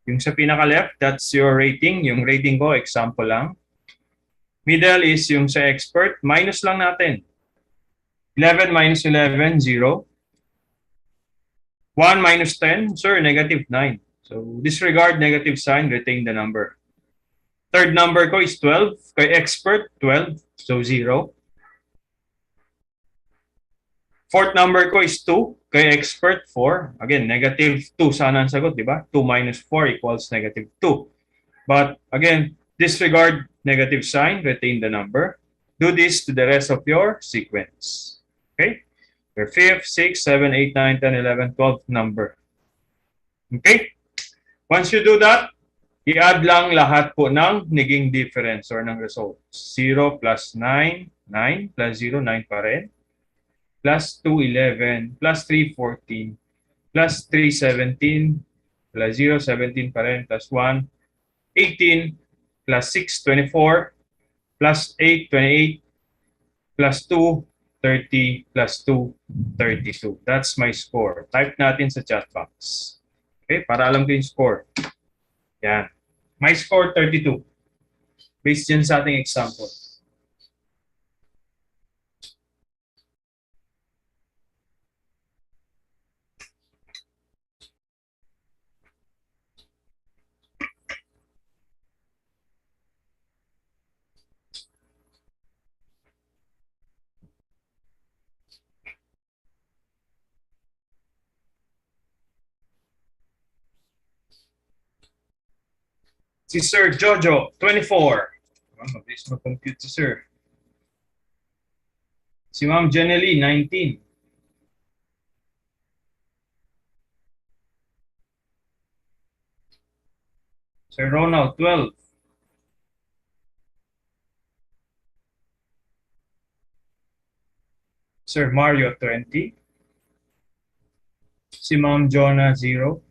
Yung sa pinaka-left, that's your rating. Yung rating ko, example lang. Middle is yung sa expert, minus lang natin. 11 minus 11, 0. 1 minus 10, sir, negative 9. So disregard negative sign, retain the number. Third number ko is 12. Kay expert, 12. So 0. Fourth number ko is 2. Kay expert, 4. Again, negative 2 sana ang sagot, di ba? 2 minus 4 equals negative 2. But again, disregard negative sign, retain the number. Do this to the rest of your sequence. Okay? Your 5th, 6th, 7th, 8th, 9th, 10th, 11th, 12th number. Okay? Once you do that, i-add lang lahat po ng naging difference or ng results. 0 plus 9, 9 plus 0, 9 pa rin. Plus 2, 11. Plus 3, 14. Plus 3, 17. Plus 0, 17 pa rin. Plus 1, 18. Plus 6, 24. Plus 8, 28. Plus 2, 30. Plus 2, 32. That's my score. Type natin sa chat box. Okay, para alam ko yung score. Yan. My score, 32. Based dyan sa ating example. Si Sir Jojo, 24. Mabilis mag-compute si Sir. Si Ma'am Jenely, 19. Sir Ronald, 12. Sir Mario, 20. Si Ma'am Jonah, 0.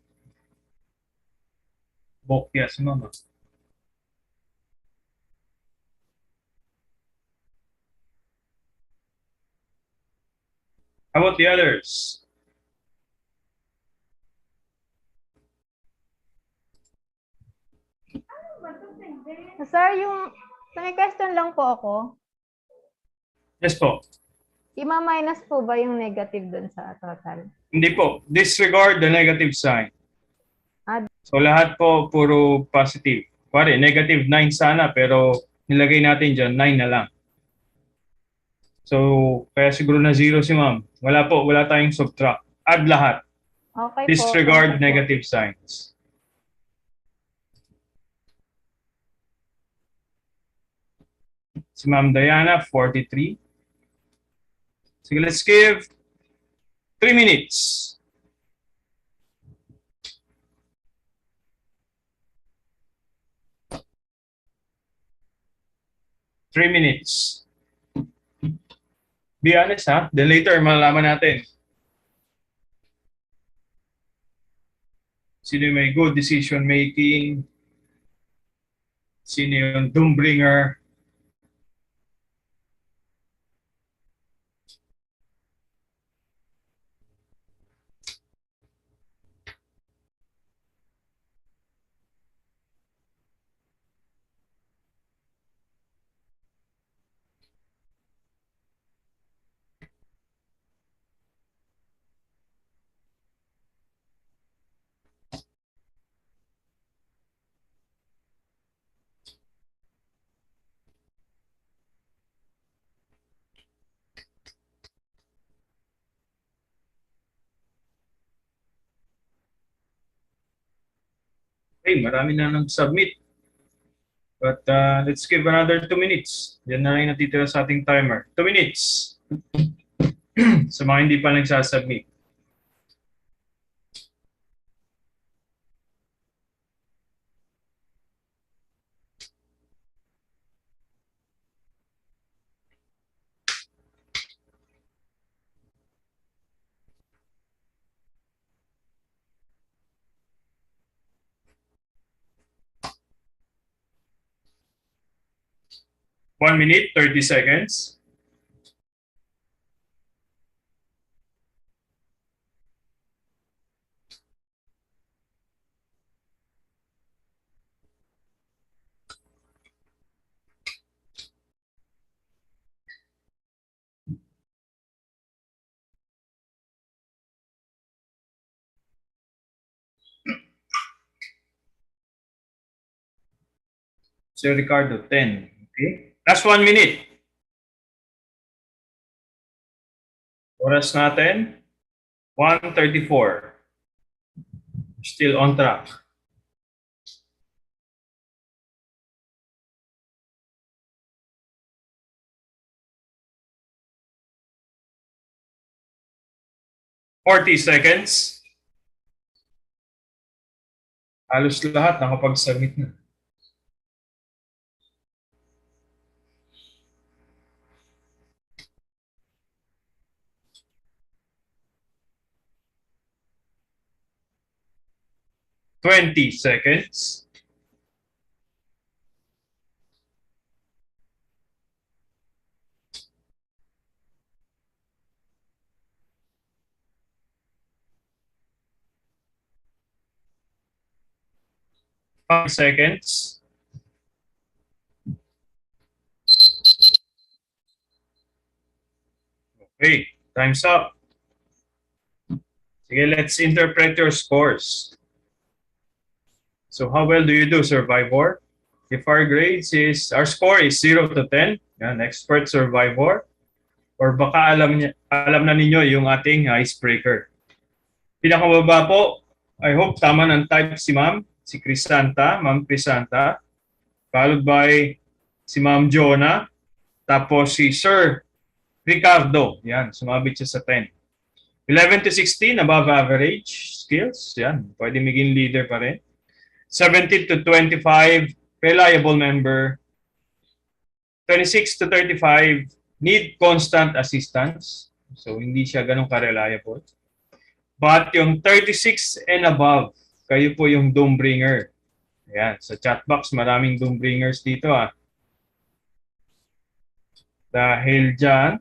Bokya si Mama. How about the others? Sir, may question lang po ako. Yes po. Ima-minus po ba yung negative dun sa total? Hindi po. Disregard the negative sign. Ah, So lahat po puro positive. Pare, negative 9 sana pero nilagay natin dyan, 9 na lang. So, kaya siguro na 0 si Ma'am. Wala po, wala tayong subtract. Add lahat. okay Disregard po. negative signs. Si Ma'am Diana, 43. Sige, let's give 3 minutes. Three minutes. Be honest, ha? Then later, malalaman natin. Sino yung may good decision making? Sino yung doom bringer? Okay, marami na nag-submit. But let's give another 2 minutes. Yan na lang yung natitira sa ating timer. 2 minutes. Sa mga hindi pa nagsasubmit. One minute, 30 seconds. Sir Ricardo, 10. Okay. Last 1 minute. Oras natin, 1:34. Still on track. Forty seconds. Halos lahat nakapag-submit na. Twenty seconds. Five seconds. Okay, time's up. Sige, let's interpret your scores. So how well do you do, Survivor? If our score is 0 to 10, yan, expert Survivor, or baka alam na ninyo yung ating icebreaker. Pinakamababa po, I hope tama ng type si Ma'am, si Crisanta, Ma'am Crisanta, followed by si Ma'am Jonah, tapos si Sir Ricardo, yan, sumabit siya sa 10. 11 to 16, above average skills, yan, pwede maging leader pa rin. 17 to 25, reliable member. 26 to 35, need constant assistance. So, hindi siya ganun ka-reliable. But yung 36 and above, kayo po yung doom bringer. Ayan, sa chat box, maraming doom bringers dito Dahil dyan,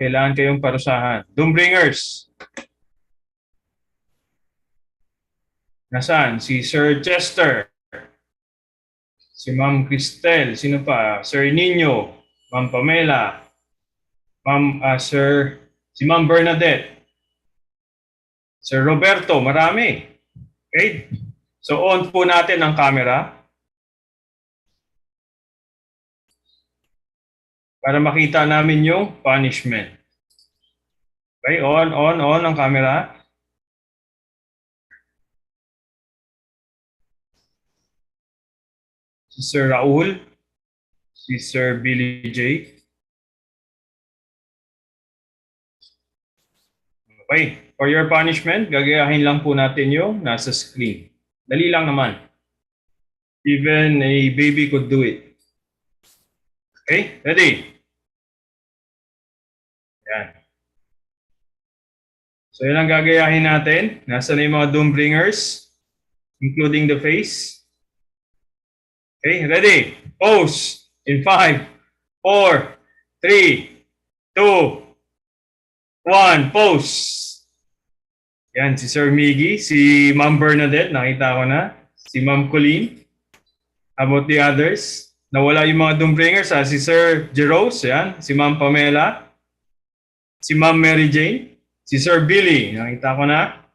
kailangan kayong parusahan. Doom bringers. Nasaan? Si Sir Chester. Si Ma'am Cristel. Sino pa? Sir Nino. Ma'am Pamela. Si Ma'am Bernadette. Sir Roberto. Marami. Okay? So on po natin ang camera. Para makita namin yung punishment. Okay? On ang camera. Si Sir Raul, si Sir Billy J. Okay, for your punishment, gagayahin lang po natin yung nasa screen. Dali lang naman. Even a baby could do it. Okay, ready? Yan. So yan ang gagayahin natin. Nasa na yung mga doom bringers, including the face. Okay, ready? Pose in 5, 4, 3, 2, 1. Pose. Yan, si Sir Miggy, si Ma'am Bernadette, nakita ko na. Si Ma'am Colleen. How about the others? Nawala yung mga doombringers. Si Sir Jerose, yan. Si Ma'am Pamela. Si Ma'am Mary Jane. Si Sir Billy, nakita ko na.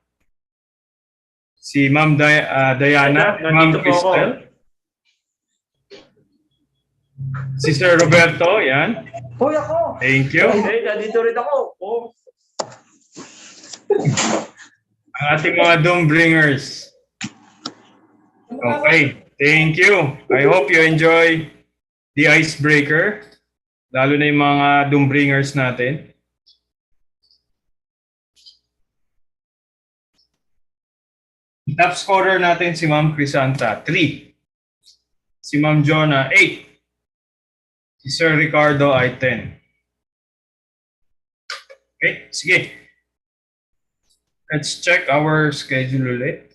Si Ma'am Diana. Ma'am Cristel. Si Sir Roberto, yan. Hoy ako! Thank you. Hey, nandito rin ako. Ang ating mga doom bringers. Okay, thank you. I hope you enjoy the icebreaker, lalo na yung mga doombringers natin. Top scorer natin si Ma'am Crisanta, 3. Si Ma'am Jonah, 8. Si Sir Ricardo ay 10. Okay, sige. Let's check our schedule ulit.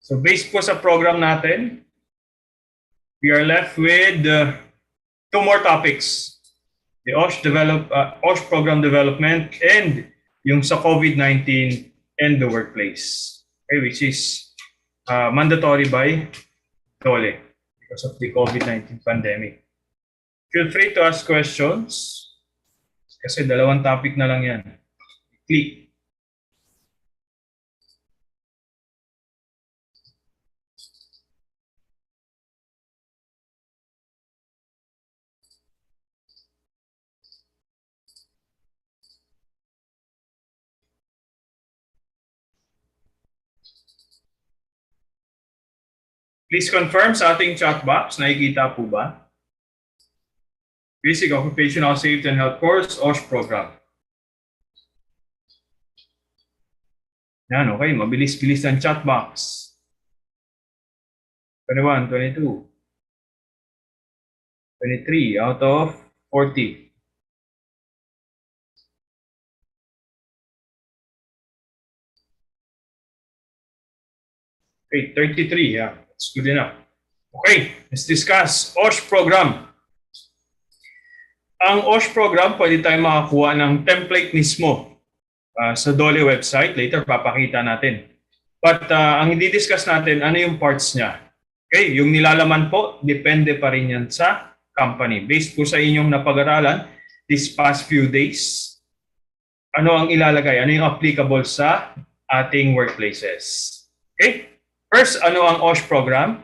So based po sa program natin, we are left with 2 more topics. The OSH program development and yung sa COVID-19 and the workplace. Okay, which is mandatory by DOLE because of the COVID-19 pandemic. Feel free to ask questions kasi 2 topic na lang yan. Click. Please confirm sa ating chat box, nakikita po ba? Basic Occupational Safety and Health Course, OSH program. Yan, okay. Mabilis-bilis ang chat box. 21, 22, 23 out of 40. Okay, 33. Yeah, that's good enough. Okay, let's discuss OSH program. Ang OSH program, pwede tayo makakuha ng template mismo sa DOLE website. Later, papakita natin. But ang i-discuss natin, ano yung parts niya? Okay, yung nilalaman po, depende pa rin yan sa company. Based po sa inyong napag-aralan this past few days, ano ang ilalagay? Ano yung applicable sa ating workplaces? Okay, first, ano ang OSH program?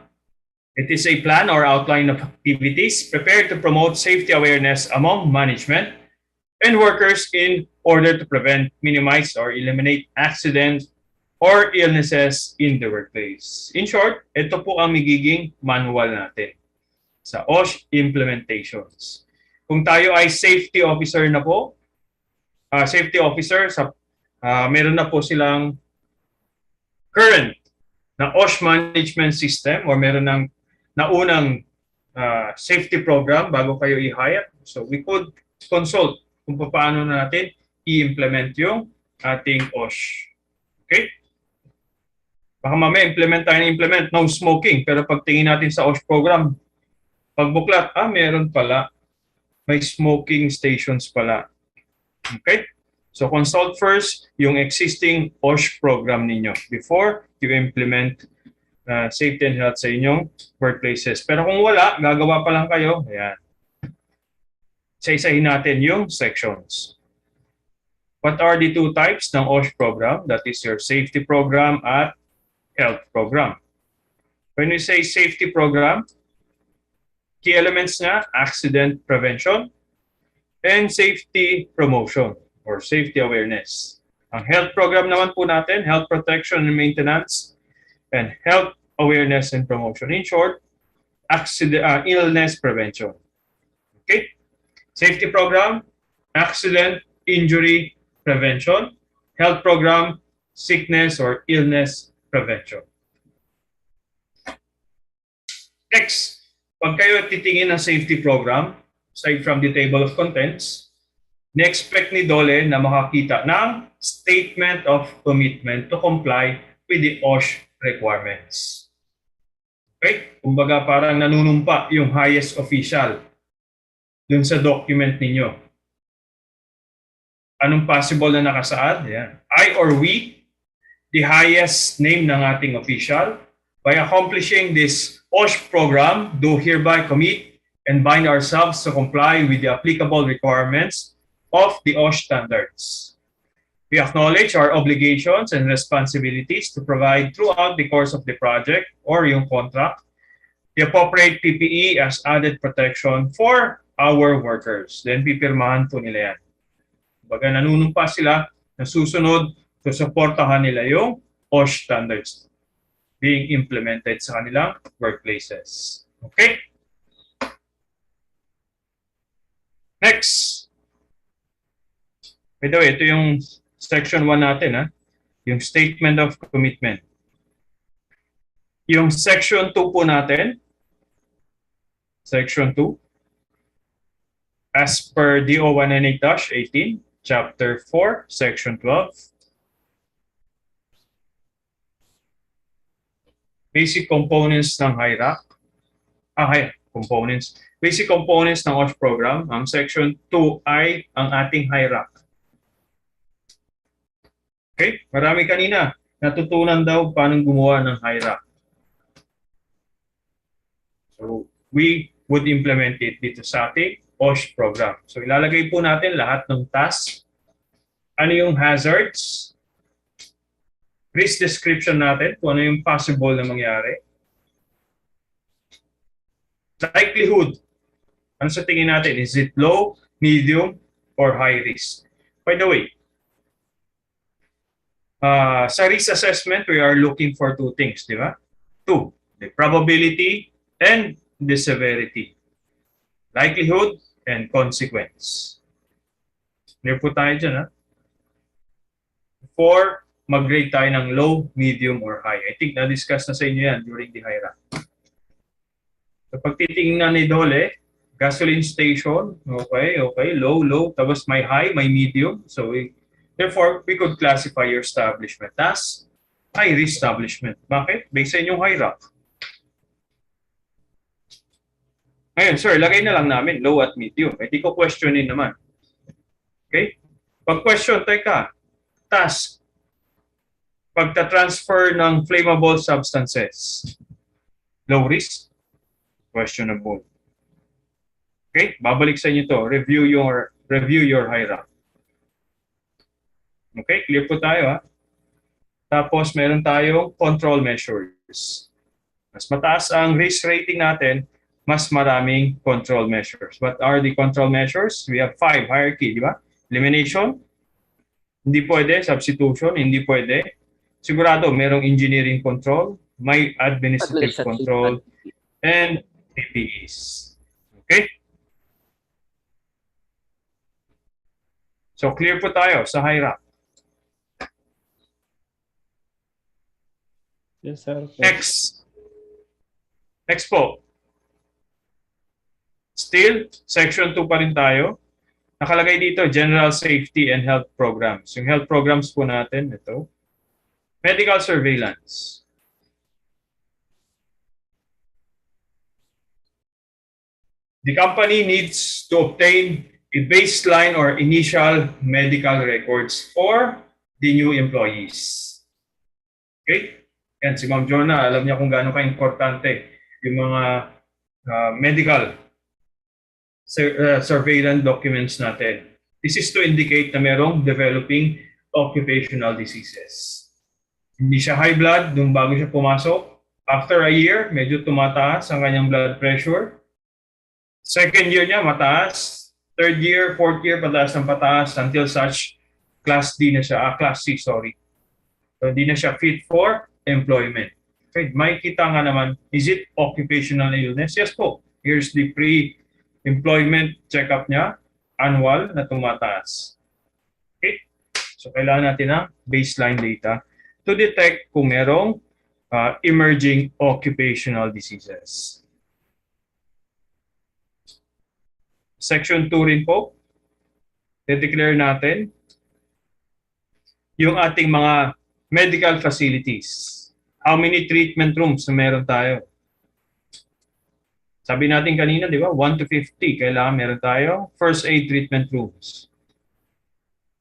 It is a plan or outline of activities prepared to promote safety awareness among management and workers in order to prevent, minimize, or eliminate accidents or illnesses in the workplace. In short, ito po ang magiging manual natin sa OSH implementations. Kung tayo ay safety officer na po, meron na po silang current na OSH management system or meron ng naunang safety program bago kayo i-hire. So we could consult kung paano natin i-implement yung ating OSH. Okay? Baka mamaya implement no smoking, pero pagtingin natin sa OSH program, pagbuklat, meron pala, may smoking stations pala. Okay? So consult first yung existing OSH program ninyo before you implement safety and health sa inyong workplaces. Pero kung wala, gagawa pa lang kayo, ayan. Isa-isahin natin yung sections. What are the 2 types ng OSH program? That is your safety program at health program. When we say safety program, key elements niya, accident prevention and safety promotion or safety awareness. Ang health program naman po natin, health protection and maintenance and health awareness and promotion. In short, illness prevention. Okay? Safety program, accident, injury prevention. Health program, sickness or illness prevention. Next, pag kayo titingin ng safety program, aside from the table of contents, na-expect ni DOLE na makakita ng statement of commitment to comply with the OSH requirements. Okay? Kumbaga parang nanunumpa yung highest official dun sa document ninyo. Anong possible na nakasaad? Yan. I or we, the highest name ng ating official, by accomplishing this OSH program, do hereby commit and bind ourselves to comply with the applicable requirements of the OSH standards. We acknowledge our obligations and responsibilities to provide throughout the course of the project or yung contract the appropriate PPE as added protection for our workers. Then pipirmahan po nila yan. Baga nanunumpa sila na susunod, susuportahan nila yung BOSH standards being implemented sa kanilang workplaces. Okay? Next. By the way, ito yung section 1 natin, ha? Yung statement of commitment. Yung section 2 po natin, section 2, as per DO 198-18, chapter 4, section 12, basic components ng HIRAC, components. Basic components ng OSH program. Ang section 2 ay ang ating HIRAC. Okay? Marami kanina natutunan daw paano gumawa ng HIRAC. So, we would implement it dito sa ating OSH program. So, ilalagay po natin lahat ng tasks. Ano yung hazards? Risk description natin kung ano yung possible na mangyari. Likelihood. Ano sa tingin natin? Is it low, medium, or high risk? By the way, sa risk assessment, we are looking for two things, di ba? Two, the probability and the severity. Likelihood and consequence. Clear po tayo dyan, ha? Before mag-grade tayo ng low, medium, or high. I think na-discuss na sa inyo yan during the HIRAC. So pag titingnan ni Dole, gasoline station, okay, low, tapos may high, may medium. So therefore, we could classify your establishment as high-risk establishment. Bakit? Based sa inyong HIRAC. Ngayon, sir, lagay na lang namin low at medium. Hindi ko questionin naman. Okay? Pag question, teka, task, pagta-transfer ng flammable substances, low risk, questionable. Okay? Babalik sa inyo to. Review your HIRAC. Okay? Clear po tayo, ha? Tapos, meron tayong control measures. Mas mataas ang risk rating natin, mas maraming control measures. What are the control measures? We have 5 hierarchy, di ba? Elimination, hindi pwede. Substitution, hindi pwede. Sigurado, merong engineering control, may administrative control, and PPEs. Okay? So, clear po tayo sa HIRAC. Yes, sir. Next po. Still, section 2 pa rin tayo. Nakalagay dito, General Safety and Health Programs. Yung health programs po natin, ito. Medical surveillance. The company needs to obtain a baseline or initial medical records for the new employees. Okay? Yan, si Ma'am Jonah, alam niya kung gaano ka-importante yung mga medical surveillance documents natin. This is to indicate na merong developing occupational diseases. Hindi siya high blood nung bago siya pumasok. After a year, medyo tumataas ang kanyang blood pressure. Second year niya, mataas. Third year, fourth year, pataas ng pataas until such class D na siya, class C, sorry. So, hindi na siya fit for employment. Okay, may kita nga naman, is it occupational illness? Yes po. Here's the pre-employment check-up niya, annual na tumataas. Okay? So, kailangan natin ng baseline data to detect kung merong emerging occupational diseases. Section 2 rin po, i-declare natin yung ating mga medical facilities. How many treatment rooms na meron tayo? Sabi natin kanina, di ba? 1 to 50, kailangan meron tayo first aid treatment rooms.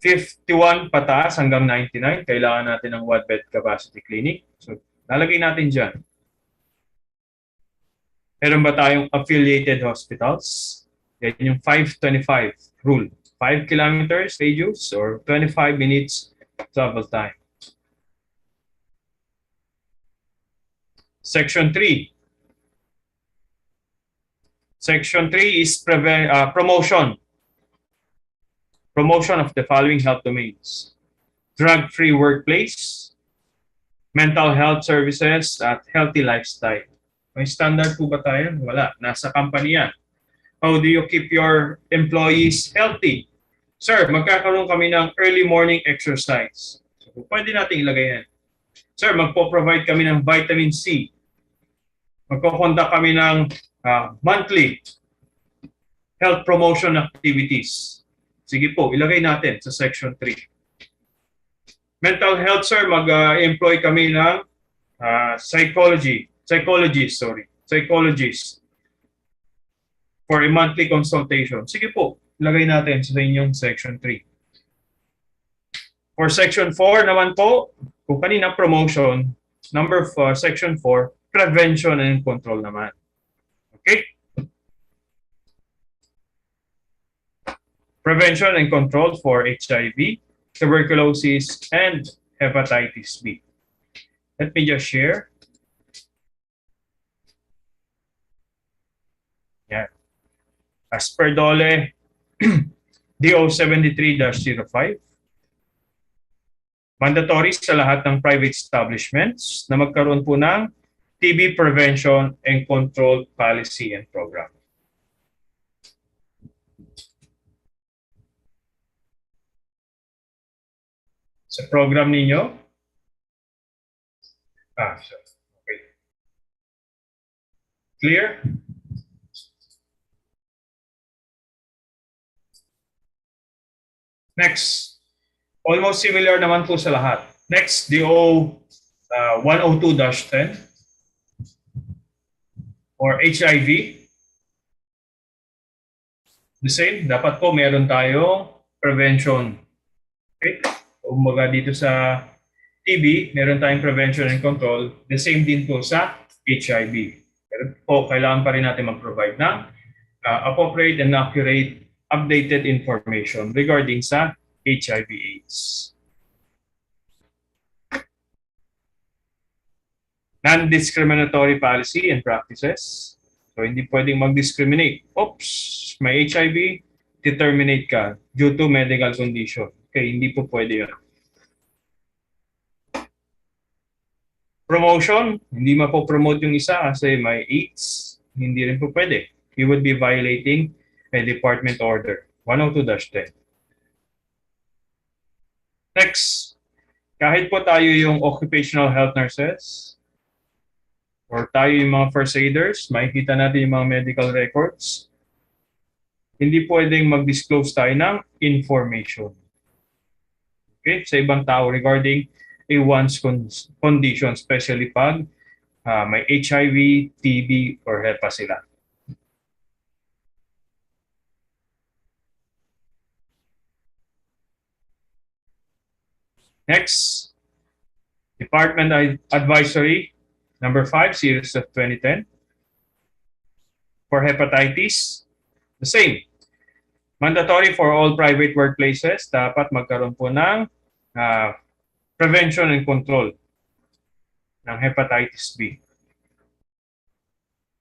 51 pataas hanggang 99, kailangan natin ng one bed capacity clinic. So, lalagay natin dyan. Meron ba tayong affiliated hospitals? Yan yung 525 rule. 5 kilometers radius or 25 minutes travel time. Section 3. Section 3 is promotion. Promotion of the following health domains: drug-free workplace, mental health services, at healthy lifestyle. May standard po ba tayo? Wala. Nasa company yan. How do you keep your employees healthy? Sir, magkakaroon kami ng early morning exercise. So, pwede natin ilagay yan. Sir, magpo-provide kami ng vitamin C. Magko-conduct kami ng monthly health promotion activities. Sige po, ilagay natin sa section 3. Mental health, sir, mag-employ kami ng psychologist for a monthly consultation. Sige po, ilagay natin sa inyong section 3. For section 4 naman po, kung kanina promotion, section 4, prevention and control naman. Okay? Prevention and control for HIV, tuberculosis, and hepatitis B. Let me just share. Yeah. As per DOLE DO 73-05, mandatory sa lahat ng private establishments na magkaroon po ng TB prevention and control policy and program. Sa program ninyo? Sure. Okay. Clear? Next. Almost similar naman po sa lahat. Next, DO 102-10 or HIV. The same, dapat po meron tayong prevention. Okay? Umaga dito sa TB, meron tayong prevention and control. The same din po sa HIV. Pero po, kailangan pa rin natin mag-provide ng appropriate and accurate updated information regarding sa HIV/AIDS. Non-discriminatory policy and practices. So, hindi pwedeng mag-discriminate. Oops, may HIV, determinate ka due to medical condition. Okay, hindi po pwede yun. Promotion, hindi mapopromote yung isa kasi may AIDS. Hindi rin po pwede. You would be violating a department order. 102-10. Next, kahit po tayo yung occupational health nurses or tayo yung mga first aiders, makikita natin yung mga medical records, hindi pwedeng mag-disclose tayo ng information. Okay? Sa ibang tao regarding a one's condition, especially pag may HIV, TB, or HEPA sila. Next, Department Advisory, number 5, series of 2010. For hepatitis, the same. Mandatory for all private workplaces, dapat magkaroon po ng prevention and control ng hepatitis B.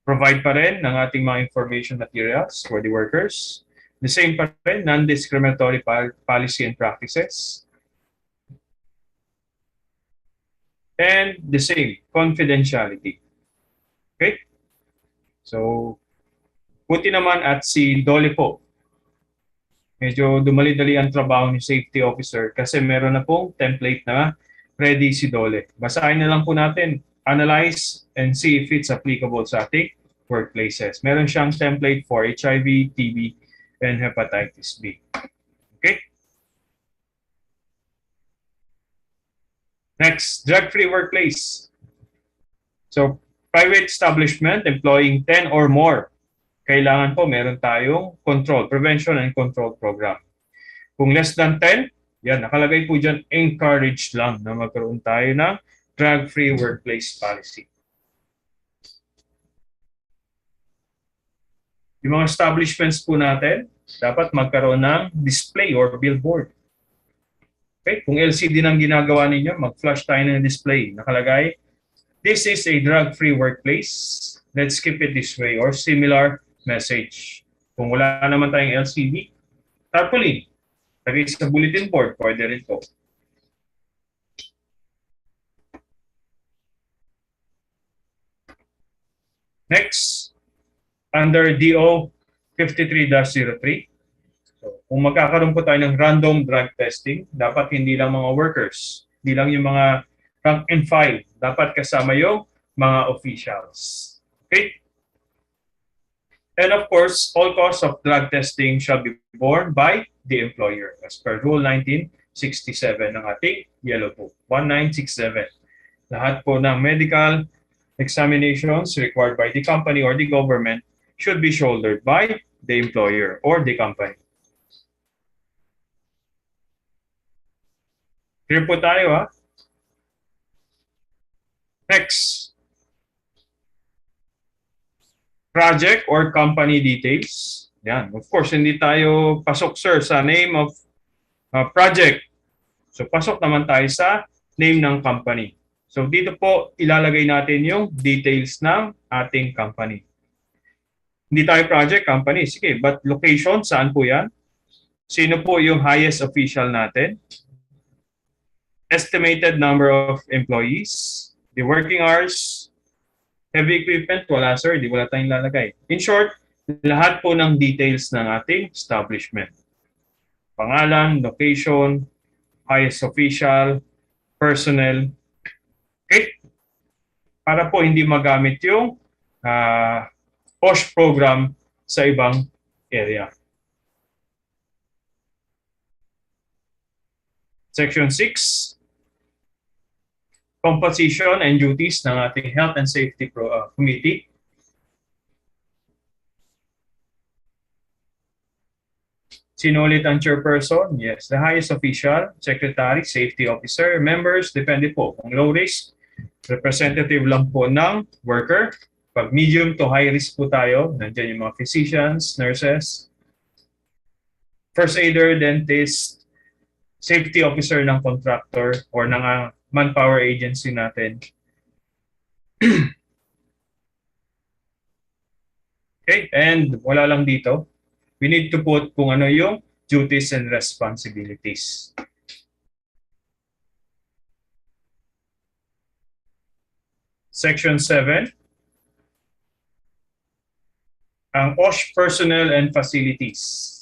Provide pa rin ng ating mga information materials for the workers. The same pa rin, non-discriminatory policy and practices. And the same, confidentiality. Okay? So, buti naman at si Dole po. Medyo dumali-dali ang trabaho ni safety officer kasi meron na pong template na ready si Dole. Basahin na lang po natin, analyze, and see if it's applicable sa ating workplaces. Meron siyang template for HIV, TB, and hepatitis B. Okay? Next, drug-free workplace. So, private establishment employing 10 or more. Kailangan po meron tayong control, prevention and control program. Kung less than 10, yan, nakalagay po dyan, encouraged lang na magkaroon tayo ng drug-free workplace policy. Yung mga establishments po natin, dapat magkaroon ng display or billboard. Okay? Kung LCD nang ginagawa ninyo, mag-flash tayo ng display. Nakalagay, this is a drug-free workplace. Let's keep it this way or similar message. Kung wala naman tayong LCD, tarpaulin. Lagay sa bulletin board, pwede rin po. Next, under DO 53-03. So, kung magkakaroon po tayo ng random drug testing, dapat hindi lang mga workers, hindi lang yung mga rank and file, dapat kasama yung mga officials. Okay? And of course, all costs of drug testing shall be borne by the employer as per Rule 1967 ng ating Yellow Book. 1967. Lahat po ng medical examinations required by the company or the government should be shouldered by the employer or the company. Clear po tayo, ha? Next. Project or company details. Yan. Of course, hindi tayo pasok, sir, sa name of project. So, pasok naman tayo sa name ng company. So, dito po, ilalagay natin yung details ng ating company. Hindi tayo project, company. Sige, but location, saan po yan? Sino po yung highest official natin? Estimated number of employees, the working hours, heavy equipment, wala sir, di wala tayong lalagay. In short, lahat po ng details ng ating establishment. Pangalan, location, highest official, personnel. Okay? Para po hindi magamit yung BOSH program sa ibang area. Section 6. Composition and duties ng ating Health and Safety Committee. Sino ulit ang chairperson? Yes, the highest official, secretary, safety officer, members, depende po. Kung low risk, representative lang po ng worker. Pag medium to high risk po tayo, nandiyan yung mga physicians, nurses, first aider, dentist, safety officer ng contractor or ng manpower agency natin. Okay, and wala lang dito. We need to put kung ano yung duties and responsibilities. Section 7. Ang OSH personnel and facilities.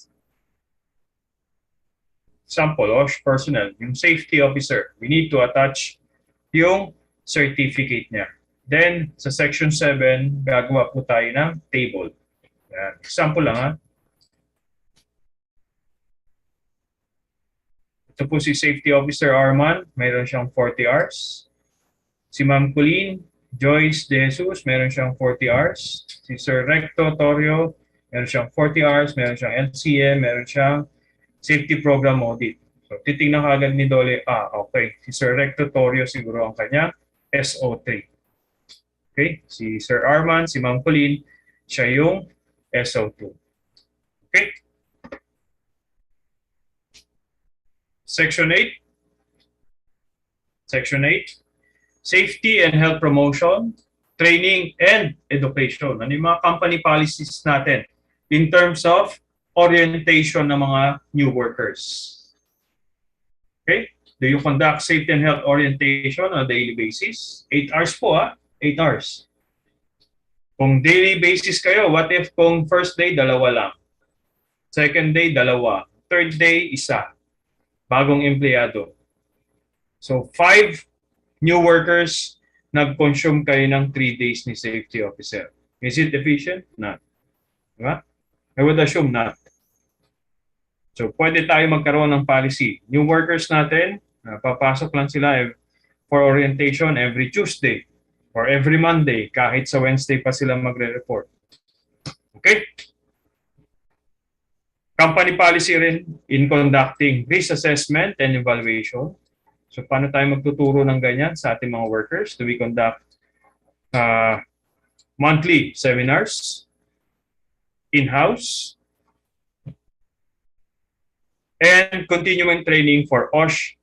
Example, OSH personnel, yung safety officer, we need to attach yung certificate niya. Then, sa section 7, gagawa po tayo ng table. Yan. Example lang, ha. Ito po si safety officer Arman, mayroon siyang 40 hours. Si Ma'am Colleen Joyce De Jesus, meron siyang 40 hours. Si Sir Recto Torrio, meron siyang 40 hours. Meron siyang LCM, meron siyang safety program audit. So, titingnan kagad ni Dole, okay. Si Sir Recto Torrio siguro ang kanyang SO3. Okay? Si Sir Arman, si Ma'am Colleen, siya yung SO2. Okay? Section 8. Section 8. Safety and health promotion, training and education. Ano yung mga company policies natin in terms of orientation ng mga new workers? Okay? Do you conduct safety and health orientation on a daily basis? 8 hours po, 8 hours. Kung daily basis kayo, what if kung first day, 2 lang? Second day, 2. Third day, 1. Bagong empleyado. So, 5 new workers, nag-consume kayo ng 3 days ni safety officer. Is it efficient? Not. Diba? I would assume not. So, pwede tayo magkaroon ng policy. New workers natin, papasok lang sila for orientation every Tuesday or every Monday, kahit sa Wednesday pa sila magre-report. Okay? Company policy rin in conducting risk assessment and evaluation. So, paano tayo magtuturo ng ganyan sa ating mga workers? Do we conduct monthly seminars, in-house, and continuing training for OSH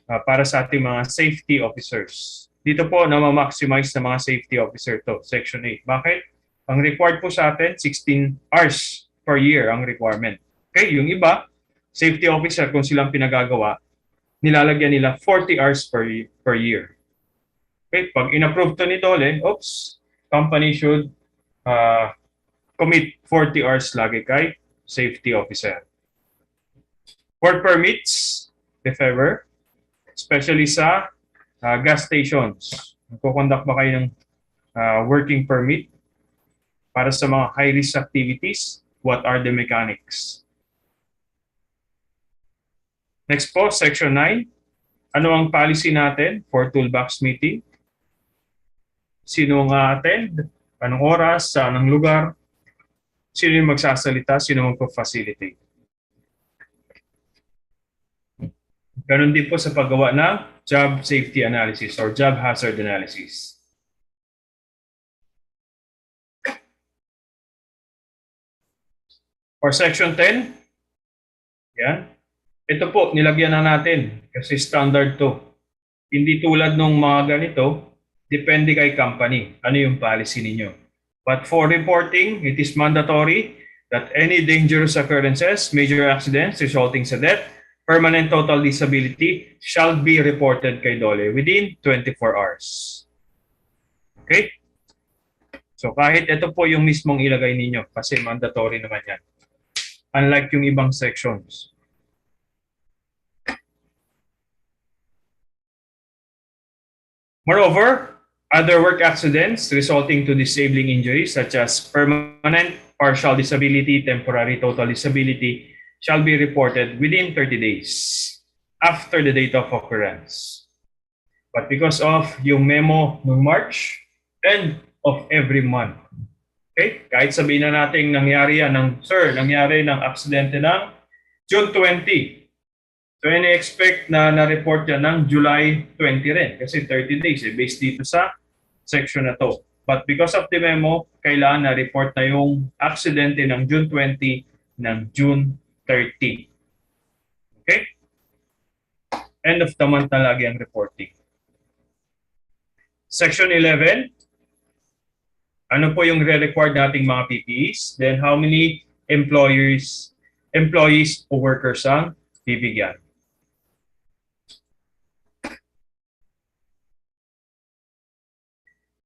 para sa ating mga safety officers. Dito po, na ma-maximize na mga safety officer to, Section 8. Bakit? Ang required po sa atin, 16 hours per year ang requirement. Okay, yung iba, safety officer, kung silang pinagagawa, nilalagyan nila 40 hours per year. Okay, pag in-approve to ni Dole, oops, company should commit 40 hours lagi kay safety officer. Work permits, if ever, especially sa gas stations. Magkukonduct ba kayo ng working permit para sa mga high-risk activities? What are the mechanics? Next po, Section 9. Ano ang policy natin for toolbox meeting? Sino nga attend? Anong oras? Saan ang lugar? Sino yung magsasalita? Sino magpa-facilitate? Ganon din po sa paggawa ng job safety analysis or job hazard analysis. For Section 10, yan. Ito po, nilagyan na natin kasi standard to. Hindi tulad nung mga ganito, depende kay company. Ano yung policy ninyo? But for reporting, it is mandatory that any dangerous occurrences, major accidents resulting sa death, permanent total disability shall be reported kay DOLE within 24 hours. Okay? So kahit ito po yung mismong ilagay ninyo kasi mandatory naman yan. Unlike yung ibang sections. Moreover, other work accidents resulting to disabling injuries such as permanent partial disability, temporary total disability shall be reported within 30 days after the date of occurrence. But because of yung memo noong March, end of every month. Okay? Kahit sabihin na natin nangyari yan nangyari ng aksidente ng June 20. So, ini-expect na na-report yan ng July 20 rin kasi 30 days based dito sa section na to. But because of the memo, kailangan na-report na yung aksidente ng June 20 ng June 30. Okay? End of the month na lagi ang reporting. Section 11. Ano po yung re-required nating mga PPEs? Then how many employees o workers ang bibigyan?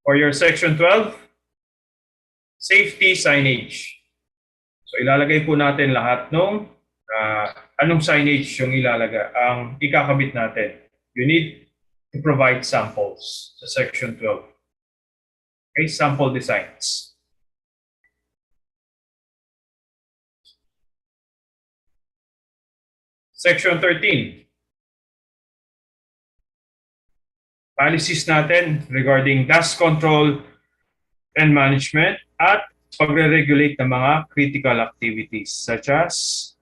For your section 12, safety signage. So ilalagay po natin lahat ng anong signage yung ang ikakabit natin. You need to provide samples sa section 12. Okay, sample designs. Section 13. Policies natin regarding dust control and management at pagre-regulate ng mga critical activities such as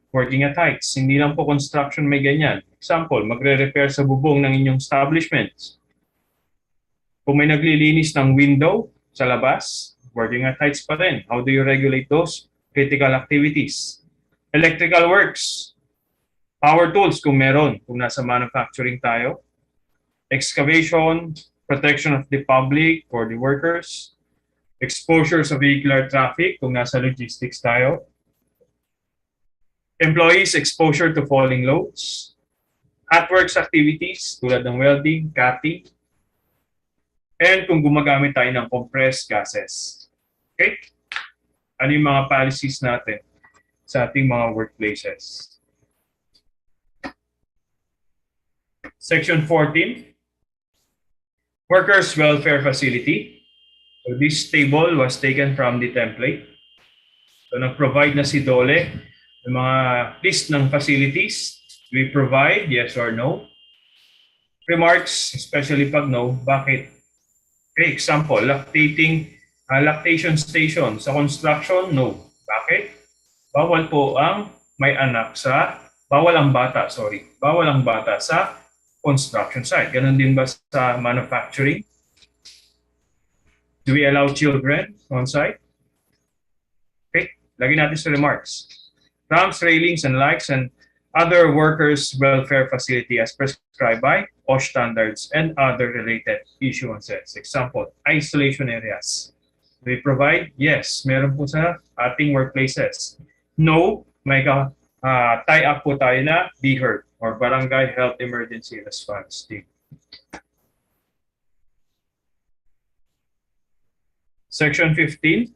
working at heights. Hindi lang po construction may ganyan. Example, magre-repair sa bubong ng inyong establishment. Kung may naglilinis ng window sa labas, working at heights pa rin. How do you regulate those critical activities? Electrical works. Power tools kung meron, kung nasa manufacturing tayo. Excavation, protection of the public or the workers, exposure sa vehicular traffic kung nasa logistics tayo, employees exposure to falling loads, hotworks activities tulad ng welding, cutting, and kung gumagamit tayo ng compressed gases. Okay? Ano yung mga policies natin sa ating mga workplaces? Section 14. Workers' Welfare Facility. So this table was taken from the template. So nag-provide na si DOLE ng mga list ng facilities. We provide, yes or no. Remarks, especially pag no, bakit? Okay, example, lactation station. Sa construction, no. Bakit? Bawal po ang may anak bawal ang bata sa construction site. Ganon din ba sa manufacturing? Do we allow children on site? Okay, lagi natin sa remarks. Ramps, railings, and likes, and other workers' welfare facility as prescribed by BOSH standards and other related issuances. Example, isolation areas. We provide? Yes, meron po sa ating workplaces. No, may tie-up po tayo na BHERT or Barangay Health Emergency Response Team. Section 15,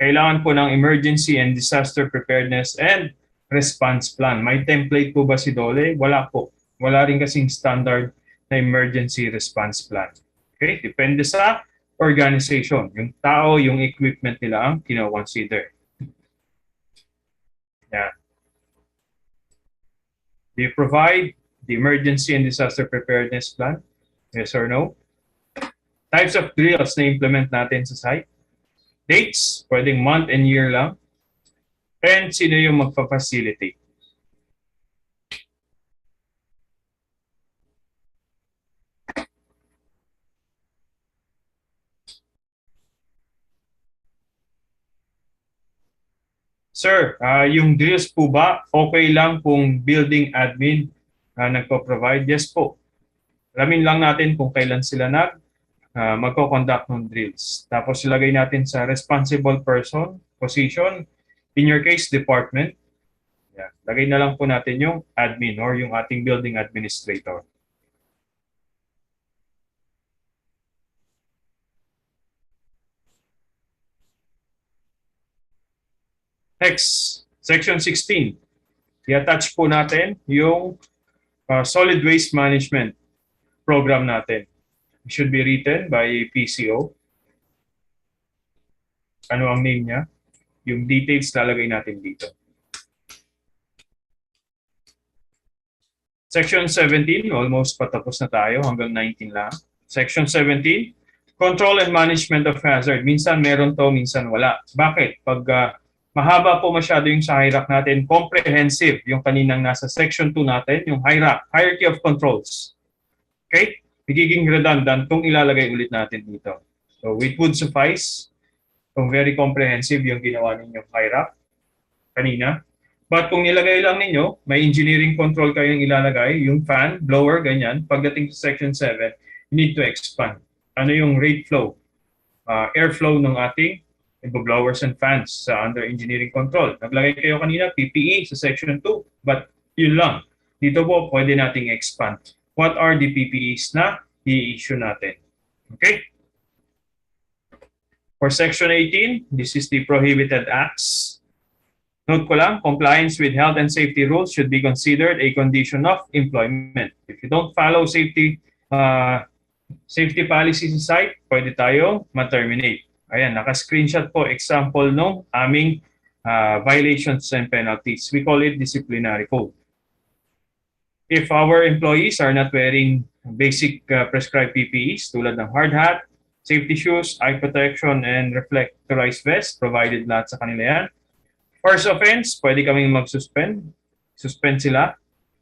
kailangan po ng Emergency and Disaster Preparedness and Response Plan. May template po ba si Dole? Wala po. Wala rin kasing standard na Emergency Response Plan. Okay? Depende sa organization. Yung tao, yung equipment nila ang kino-consider. Yeah. Do you provide the Emergency and Disaster Preparedness Plan? Yes or no? Types of drills na implement natin sa site. Dates, pwedeng month and year lang. And sino yung magpa-facilitate. Sir, yung drills po ba, okay lang kung building admin nagpo-provide? Yes po. Alamin lang natin kung kailan sila magko-conduct ng drills. Tapos ilagay natin sa responsible person, position, in your case, department. Yeah. Lagay na lang po natin yung admin or yung ating building administrator. Next, Section 16. I-attach po natin yung solid waste management program natin. It should be written by PCO. Ano ang name niya? Yung details lalagay natin dito. Section 17, almost patapos na tayo, hanggang 19 lang. Section 17, control and management of hazard. Minsan meron to, minsan wala. Bakit? Pag mahaba po masyado yung sa hierarchy natin, comprehensive, yung kaninang nasa section 2 natin, yung hierarchy of controls. Okay? Magiging redundant kung ilalagay ulit natin dito. So it would suffice kung very comprehensive yung ginawa ninyong hierarchy kanina. But kung nilagay lang ninyo, may engineering control kayong ilalagay, yung fan, blower, ganyan. Pagdating sa section 7, you need to expand. Ano yung rate flow, airflow ng ating blowers and fans sa under engineering control. Naglagay kayo kanina, PPE sa section 2, but yun lang. Dito po, pwede nating expand. What are the PPEs na i-issue natin? Okay? For section 18, this is the prohibited acts. Note ko lang, compliance with health and safety rules should be considered a condition of employment. If you don't follow safety policies sa site, pwede tayong ma-terminate. Ayan, naka-screenshot po example nung aming violations and penalties. We call it disciplinary code. If our employees are not wearing basic prescribed PPEs tulad ng hard hat, safety shoes, eye protection, and reflectorized vest, provided lahat sa kanila yan. First offense, pwede kaming mag-suspend. Suspend sila.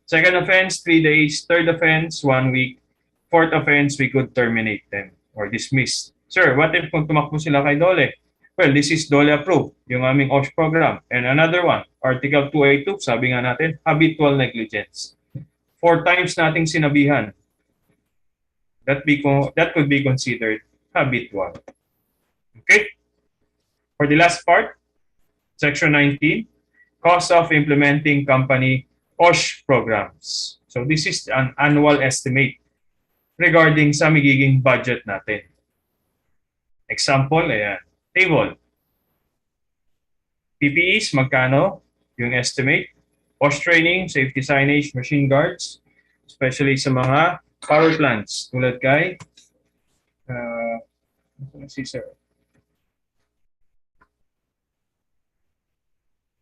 Second offense, 3 days. Third offense, 1 week. Fourth offense, we could terminate them or dismiss. Sir, what if kung tumakbo sila kay Dole? Well, this is Dole approved, yung aming OSH program. And another one, Article 282, sabi nga natin, habitual negligence. 4 times nating sinabihan. That could be considered habitual. Okay? For the last part, Section 19, cost of implementing company OSH programs. So this is an annual estimate regarding sa magiging budget natin. Example, ayan, table. PPEs, magkano? Yung estimate. OSH training, safety signage, machine guards, especially sa mga power plants. Tulad kay, si sir.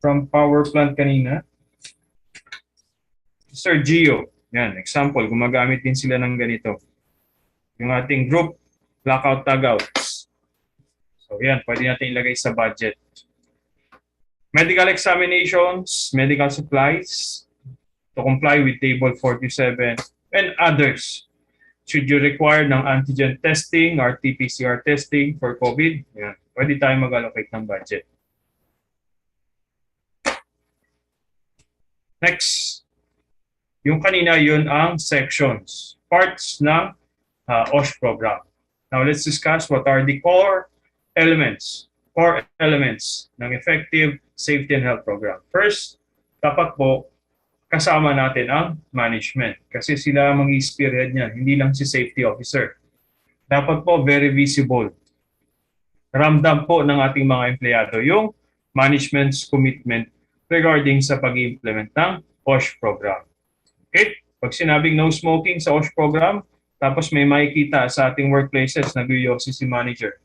From power plant kanina. Sir Gio, yan, example, gumagamit din sila ng ganito. Yung ating group, blackout tagouts. So yan, pwede natin ilagay sa budget. Medical examinations, medical supplies, to comply with table 47, and others. Should you require ng antigen testing, RT-PCR testing for COVID, yan, pwede tayo mag-allocate ng budget. Next, yung kanina yun ang sections, parts ng OSH program. Now let's discuss what are the core core elements ng effective safety and health program. First, dapat po kasama natin ang management kasi sila ang mag-spearhead niya, hindi lang si safety officer. Dapat po very visible. Ramdam po ng ating mga empleyado yung management's commitment regarding sa pag-implement ng BOSH program. Okay? Pag sinabing no smoking sa BOSH program, tapos may makikita sa ating workplaces nag-yosi si manager.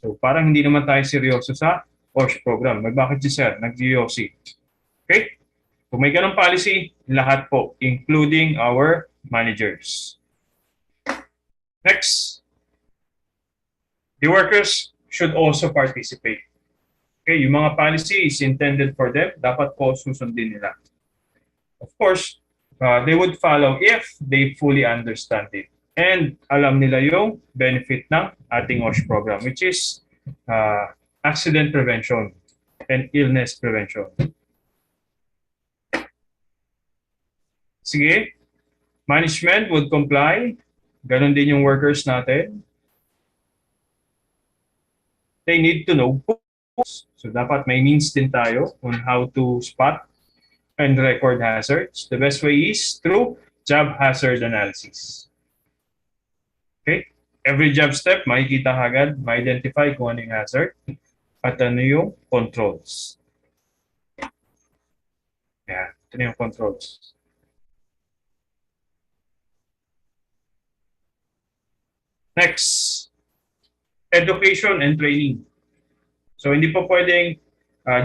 So parang hindi naman tayo seryoso sa BOSH program. Bakit si sir nag-yosi? Okay? Kung may ganong policy, lahat po, including our managers. Next, the workers should also participate. Okay, yung mga policy is intended for them, dapat po susundin nila. Of course, they would follow if they fully understand it. And alam nila yung benefit ng ating OSH program, which is accident prevention and illness prevention. Sige, management would comply. Ganon din yung workers natin. They need to know. So dapat may means din tayo on how to spot and record hazards. The best way is through job hazard analysis. Okay? Every job step, makikita agad, ma-identify kung ano yung hazard at ano yung controls. Yan, ito na yung controls. Next, education and training. So hindi po pwedeng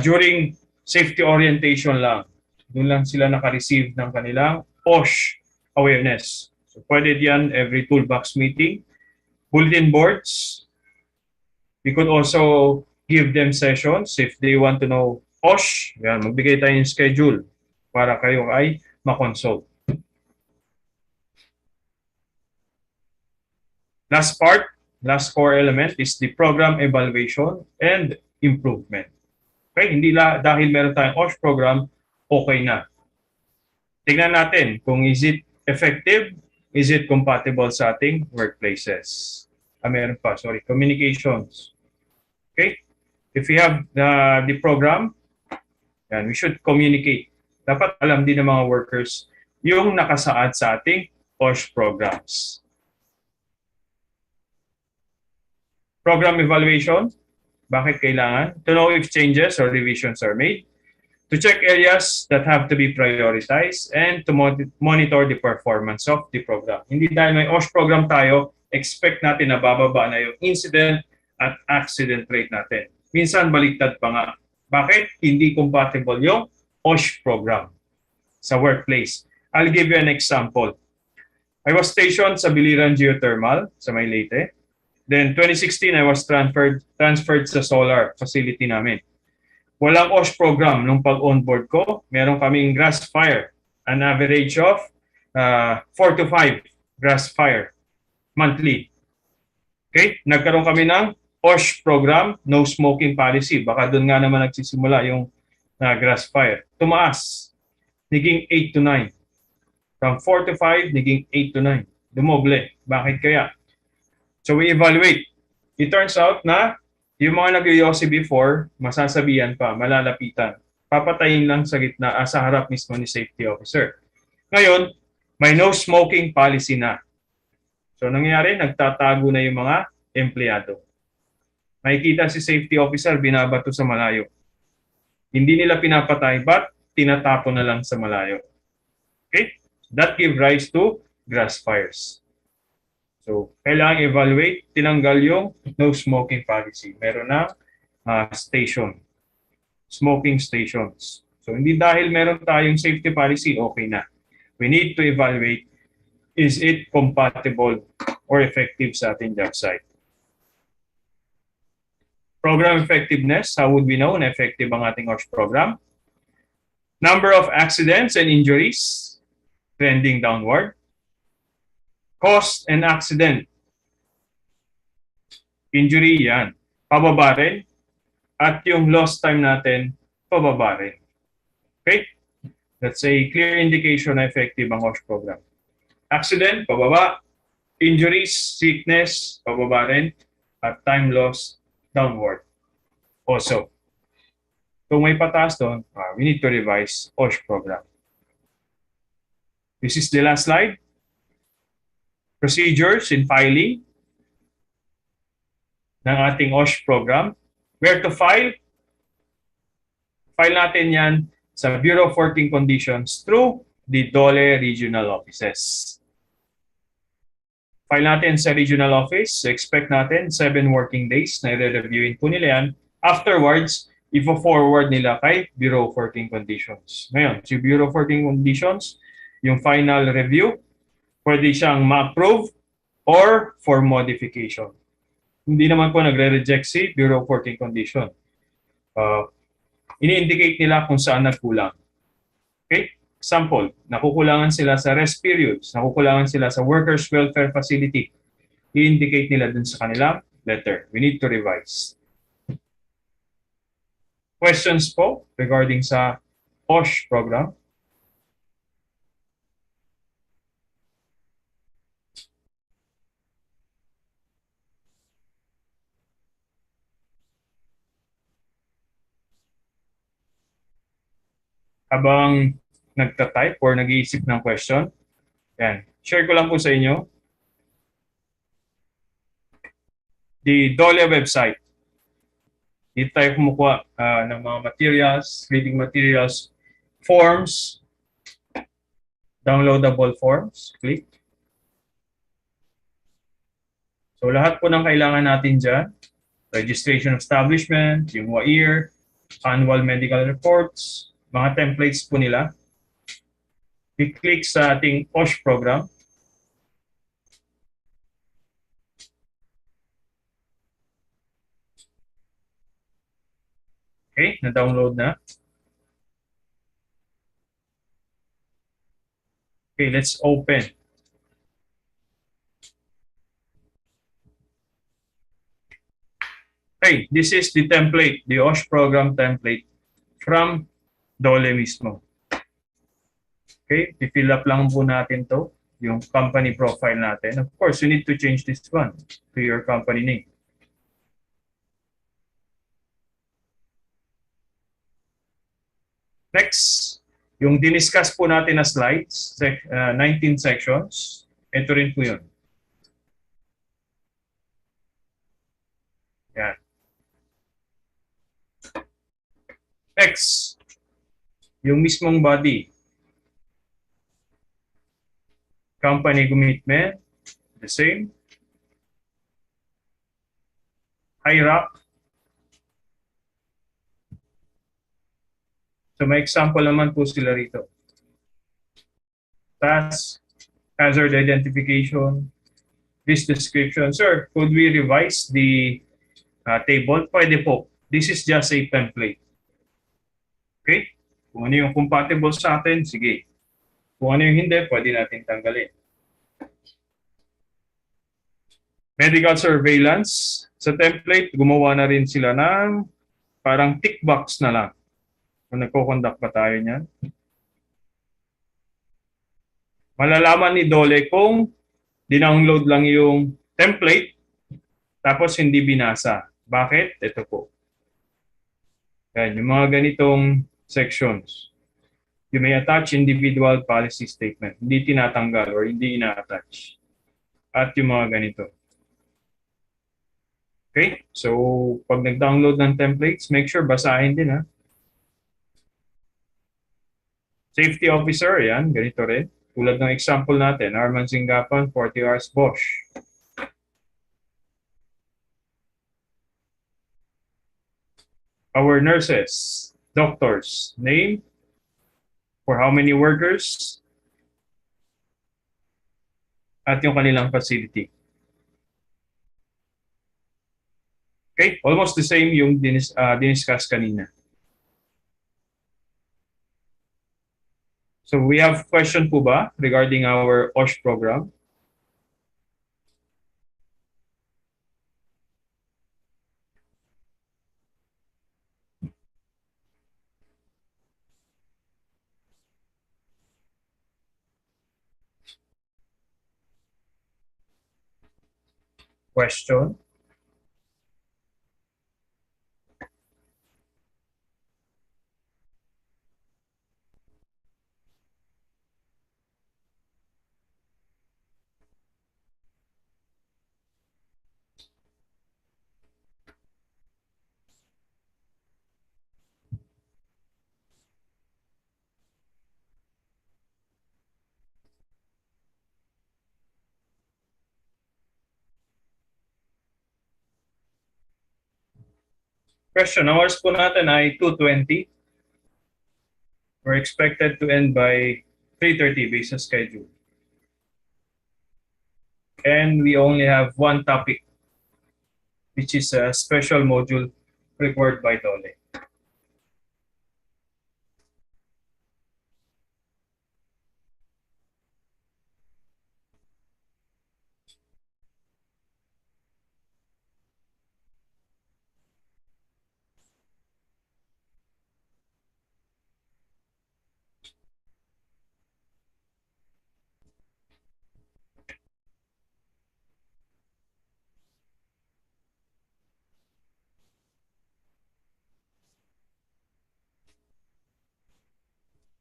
during safety orientation lang. Doon lang sila naka-receive ng kanilang BOSH awareness. So pwede diyan every toolbox meeting, bulletin boards. We could also give them sessions if they want to know BOSH. Yan, magbigay tayo ng schedule para kayo ay makonsult. Last part, last core element is the program evaluation and improvement. Okay, hindi dahil meron tayong OSH program, okay na. Tingnan natin kung is it effective, is it compatible sa ating workplaces. Meron pa, communications. Okay, if we have the program, yan, we should communicate. Dapat alam din ng mga workers yung nakasaad sa ating OSH programs. Program evaluation, bakit kailangan? To know if changes or revisions are made. To check areas that have to be prioritized and to monitor the performance of the program. Hindi dahil may OSH program tayo, expect natin na bababa na yung incident at accident rate natin. Minsan baliktad pa nga. Bakit? Hindi compatible yung OSH program sa workplace. I'll give you an example. I was stationed sa Biliran Geothermal sa May Leyte. Then 2016, I was transferred sa solar facility namin. Walang OSH program nung pag-onboard ko. Meron kaming grass fire. An average of 4 to 5 grass fire monthly. Okay? Nagkaroon kami ng OSH program, no smoking policy. Baka doon nga naman nagsisimula yung grass fire. Tumaas. Naging 8 to 9. From 4 to 5, naging 8 to 9. Dumoble. Bakit kaya? So we evaluate. It turns out na yung mga nag-yosi before, masasabihan pa, malalapitan. Papatayin lang sa gitna, sa harap mismo ni safety officer. Ngayon, may no smoking policy na. So nangyayari, nagtatago na yung mga empleyado. Makikita si safety officer, binabato sa malayo. Hindi nila pinapatay, but tinatapon na lang sa malayo. Okay? That give rise to grass fires. So, kailangan evaluate, tinanggal yung no smoking policy. Meron na station, smoking stations. So, hindi dahil meron tayong safety policy, okay na. We need to evaluate, is it compatible or effective sa ating job site? Program effectiveness, how would we know na effective ang ating OSH program? Number of accidents and injuries, trending downward. Cost and accident. Injury, yan. Pababa rin. At yung lost time natin, pababa rin. Okay? That's a clear indication na effective ang OSH program. Accident, pababa. Injuries, sickness, pababa rin. At time loss, downward. Also, kung may pataas doon, we need to revise BOSH program. This is the last slide. Procedures in filing ng ating OSH program. Where to file? File natin yan sa Bureau of Working Conditions through the DOLE regional offices. File natin sa regional office. Expect natin 7 working days na i-reviewin po nila yan. Afterwards, i-forward nila kay Bureau of Working Conditions. Ngayon, si Bureau of Working Conditions, yung final review, pwede siyang ma-approve or for modification. Hindi naman po nagre-reject si Bureau of Working Condition. Ini-indicate nila kung saan nagkulang. Okay? Example, nakukulangan sila sa rest periods, nakukulangan sila sa workers' welfare facility. I-indicate nila dun sa kanilang letter. We need to revise. Questions po regarding sa BOSH program? Habang nagta-type or nag-iisip ng question, yan. Share ko lang po sa inyo the DOLE website. Dito tayo kumukuha ng mga materials, reading materials, forms, downloadable forms. Click. So lahat po ng kailangan natin dyan, registration of establishment, yung WAIR, annual medical reports, mga templates po nila. I-click sa ating BOSH program. Okay, na-download na. Okay, let's open. Okay, this is the template, the OSH program template from DOLE mismo. Okay, i-fill up lang po natin to, yung company profile natin. Of course, you need to change this one to your company name. Next, yung diniscuss po natin na slides, 19 sections, ito rin po yun. Yan. Next, yung mismong body. Company commitment, the same. Hierarchy. So may example naman po sila rito. Task, hazard identification, this description. Sir, could we revise the table? Pwede po. This is just a template. Okay? Kung ano yung compatible sa atin, sige. Kung ano yung hindi, pwede natin tanggalin. Medical surveillance. Sa template, gumawa na rin sila ng parang tick box na lang. Kung nagko-conduct ba tayo niyan? Malalaman ni DOLE kung dinownload lang yung template tapos hindi binasa. Bakit? Ito po. Yan, yung mga ganitong sections. You may attach individual policy statement. Hindi tinatanggal or hindi ina-attach. At yung mga ganito. Okay? So, pag nag-download ng templates, make sure basahin din ha. Safety officer, yan, ganito rin. Tulad ng example natin, Arman Singapan, 40 hours BOSH. Our nurses, doctors, name, for how many workers, at yung kanilang facility. Okay, almost the same yung diniscuss kanina. So we have question po ba regarding our OSH program? Question? Question, ang oras po natin ay 2:20. We're expected to end by 3:30 based on schedule. And we only have one topic, which is a special module required by DOLE.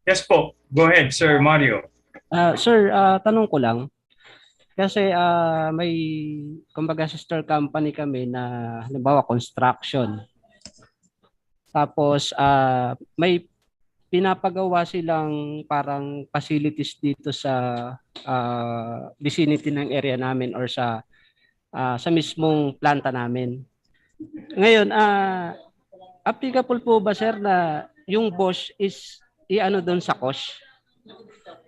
Yes po. Go ahead, Sir Mario. Sir, tanong ko lang. Kasi may, kumbaga, sister company kami na, halimbawa, construction. Tapos, may pinapagawa silang parang facilities dito sa vicinity ng area namin or sa mismong planta namin. Ngayon, applicable po ba, sir, na yung BOSH is i-ano doon sa COSH?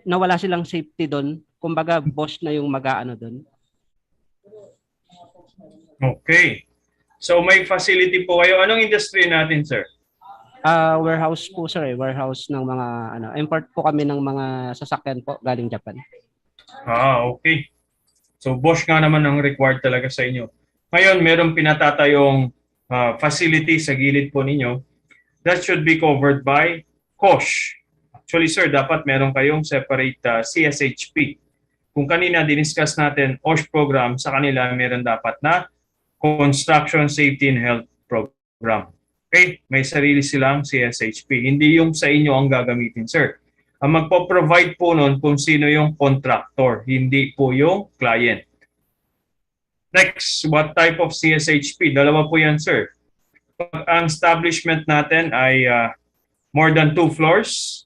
Na wala silang safety doon? Kumbaga, BOSH na yung mag-aano doon? Okay. So may facility po kayo. Anong industry natin, sir? Warehouse po, sir. Warehouse ng mga, import po kami ng mga sasakyan po galing Japan. Okay. So BOSH nga naman ang required talaga sa inyo. Ngayon, meron pinatatayong facility sa gilid po ninyo. That should be covered by COSH. Actually, sir, dapat meron kayong separate CSHP. Kung kanina diniscuss natin OSH program, sa kanila meron dapat na Construction Safety and Health Program. Okay? May sarili silang CSHP. Hindi yung sa inyo ang gagamitin, sir. Ang magpo-provide po nun kung sino yung contractor, hindi po yung client. Next, what type of CSHP? Dalawa po yan, sir. Pag ang establishment natin ay more than 2 floors,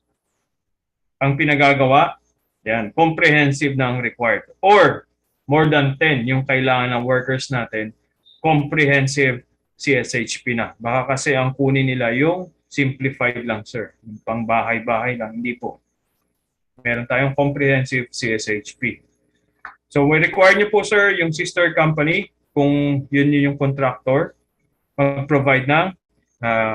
ang pinagagawa, yan, comprehensive na ang required. Or more than 10 yung kailangan ng workers natin, comprehensive CSHP na. Baka kasi ang kunin nila yung simplified lang, sir. Yung pang bahay-bahay lang, hindi po. Meron tayong comprehensive CSHP. So we require nyo po, sir, yung sister company, kung yun yung contractor, mag-provide ng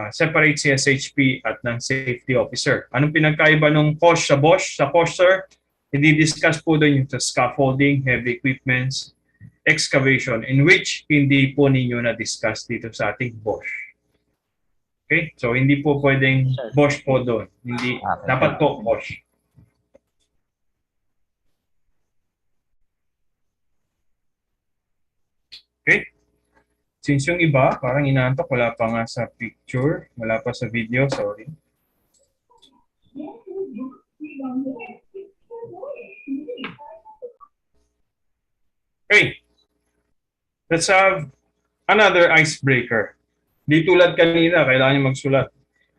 separate CSHP at ng safety officer. Anong pinagkaiba ng COSH sa BOSH? Sa COSH, sir, i-discuss po doon yung scaffolding, heavy equipments, excavation, in which hindi po ninyo na-discuss dito sa ating BOSH. Okay? So, hindi po pwedeng BOSH po doon. Hindi, dapat po BOSH. Okay? Since yung iba, parang inaantok, wala pa nga sa picture, wala pa sa video, sorry. Okay. Let's have another icebreaker. Di tulad kanina, kailangan nyo magsulat.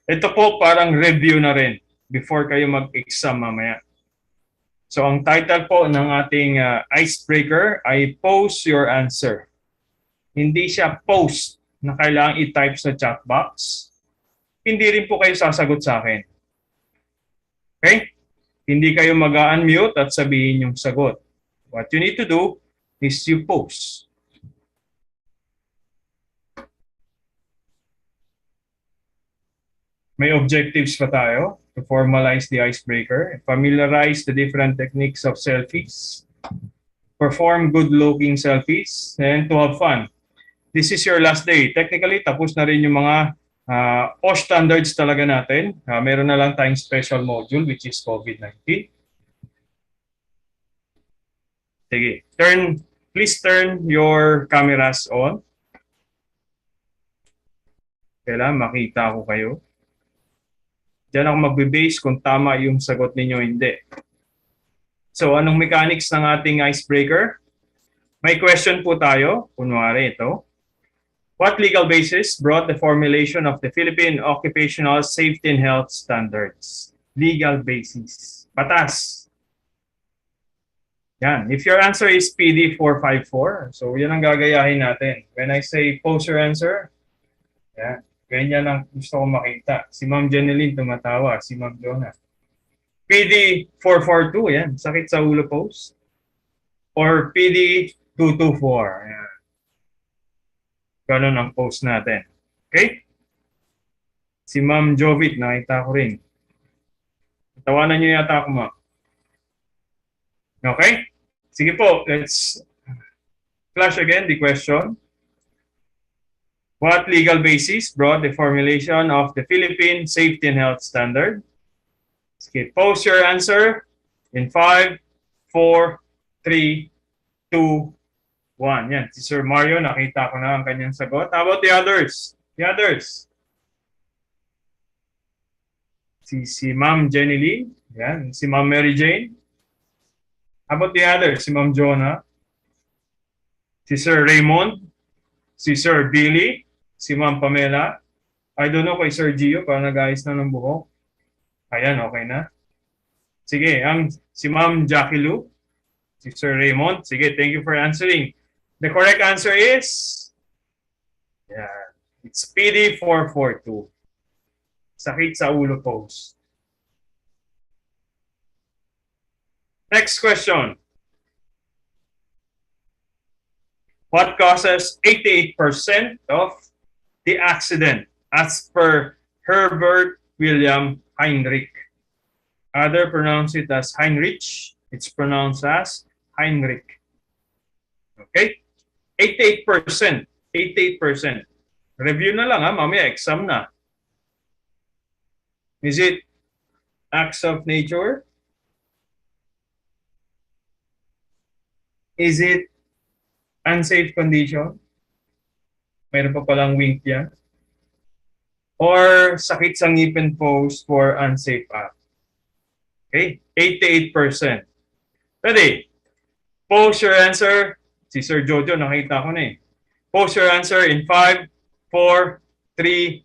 Ito po parang review na rin before kayo mag-exam mamaya. So ang title po ng ating icebreaker ay Pose Your Answer. Hindi siya post na kailangang i-type sa chat box. Hindi rin po kayo sasagot sa akin. Okay? Hindi kayo mag-unmute at sabihin yung sagot. What you need to do is you pose. May objectives pa tayo to formalize the icebreaker, familiarize the different techniques of selfies, perform good-looking selfies, and to have fun. This is your last day. Technically, tapos na rin yung mga OSH standards talaga natin. Meron na lang tayong special module, which is COVID-19. Sige, please turn your cameras on. Kailangan makita ko kayo. Diyan ako magbe-base kung tama yung sagot ninyo hindi. So, anong mechanics ng ating icebreaker? May question po tayo. Kunwari ito. What legal basis brought the formulation of the Philippine Occupational Safety and Health Standards? Legal basis. Batas. Yan. If your answer is PD 454, so yan ang gagayahin natin. When I say pose your answer, yan. Ganyan lang gusto ko makita. Si Ma'am Janeline tumatawa. Si Ma'am Jonah. PD 442, yan. Sakit sa ulo pose. Or PD 224. Yan. Ganun ang pose natin. Okay? Si Ma'am Jovit, nakita ko rin. Tawanan niyo yata ako, Ma'am. Okay? Sige po, let's flash again the question. What legal basis brought the formulation of the Philippine Safety and Health Standard? Okay, post your answer in 5, 4, 3, 2, 1. Yan, si Sir Mario, nakita ko na ang kanyang sagot. How about the others? The others? Si Ma'am Jenny Lee. Yan, si Ma'am Mary Jane. How about the others? Si Ma'am Jonah. Si Sir Raymond. Si Sir Billy. Si Ma'am Pamela. I don't know kay Sir Gio, para nag-ayos na ng buhok. Ayan, okay na. Sige, si Ma'am Jackie Lou. Si Sir Raymond. Sige, thank you for answering. The correct answer is, yeah, it's PD 442. Sakit sa ulo pose. Next question. What causes 88% of the accident as per Herbert William Heinrich? Other pronounce it as Heinrich. It's pronounced as Heinrich. Okay? 88%. 88%. Review na lang ha, mamaya exam na. Is it acts of nature? Is it unsafe condition? Mayroon pa palang wink yan. Or sakit sa ngipin pose for unsafe act? Okay, 88%. Ready? Post your answer. Si Sir Jojo, nakita ko na eh. Post your answer in 5, 4, 3,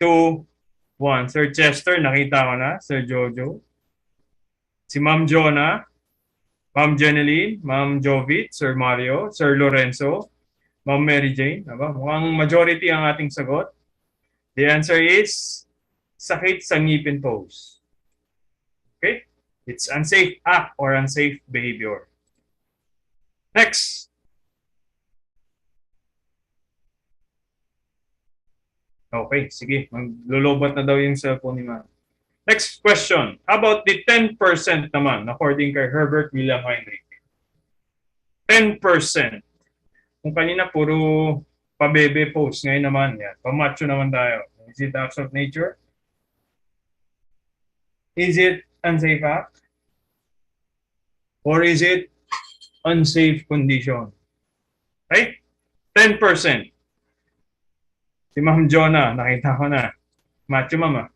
2, 1. Sir Chester, nakita ko na. Sir Jojo. Si Ma'am Jonah. Ma'am Jeneline. Ma'am Jovit. Sir Mario. Sir Lorenzo. Ma'am Mary Jane. Aba, mukhang majority ang ating sagot. The answer is sakit sa ngipin pose. Okay? It's unsafe act or unsafe behavior. Next. Okay, sige. Maglulubat na daw yung cellphone ni Ma'am. Next question. How about the 10% naman according kay Herbert William Heinrich? 10%. Kung kanina puro pabebe pose, ngayon naman yan. Pamacho naman tayo. Is it acts of nature? Is it unsafe act? Or is it unsafe condition? Okay? 10%. Si Ma'am Jonah, nakita ko na. Macho mama.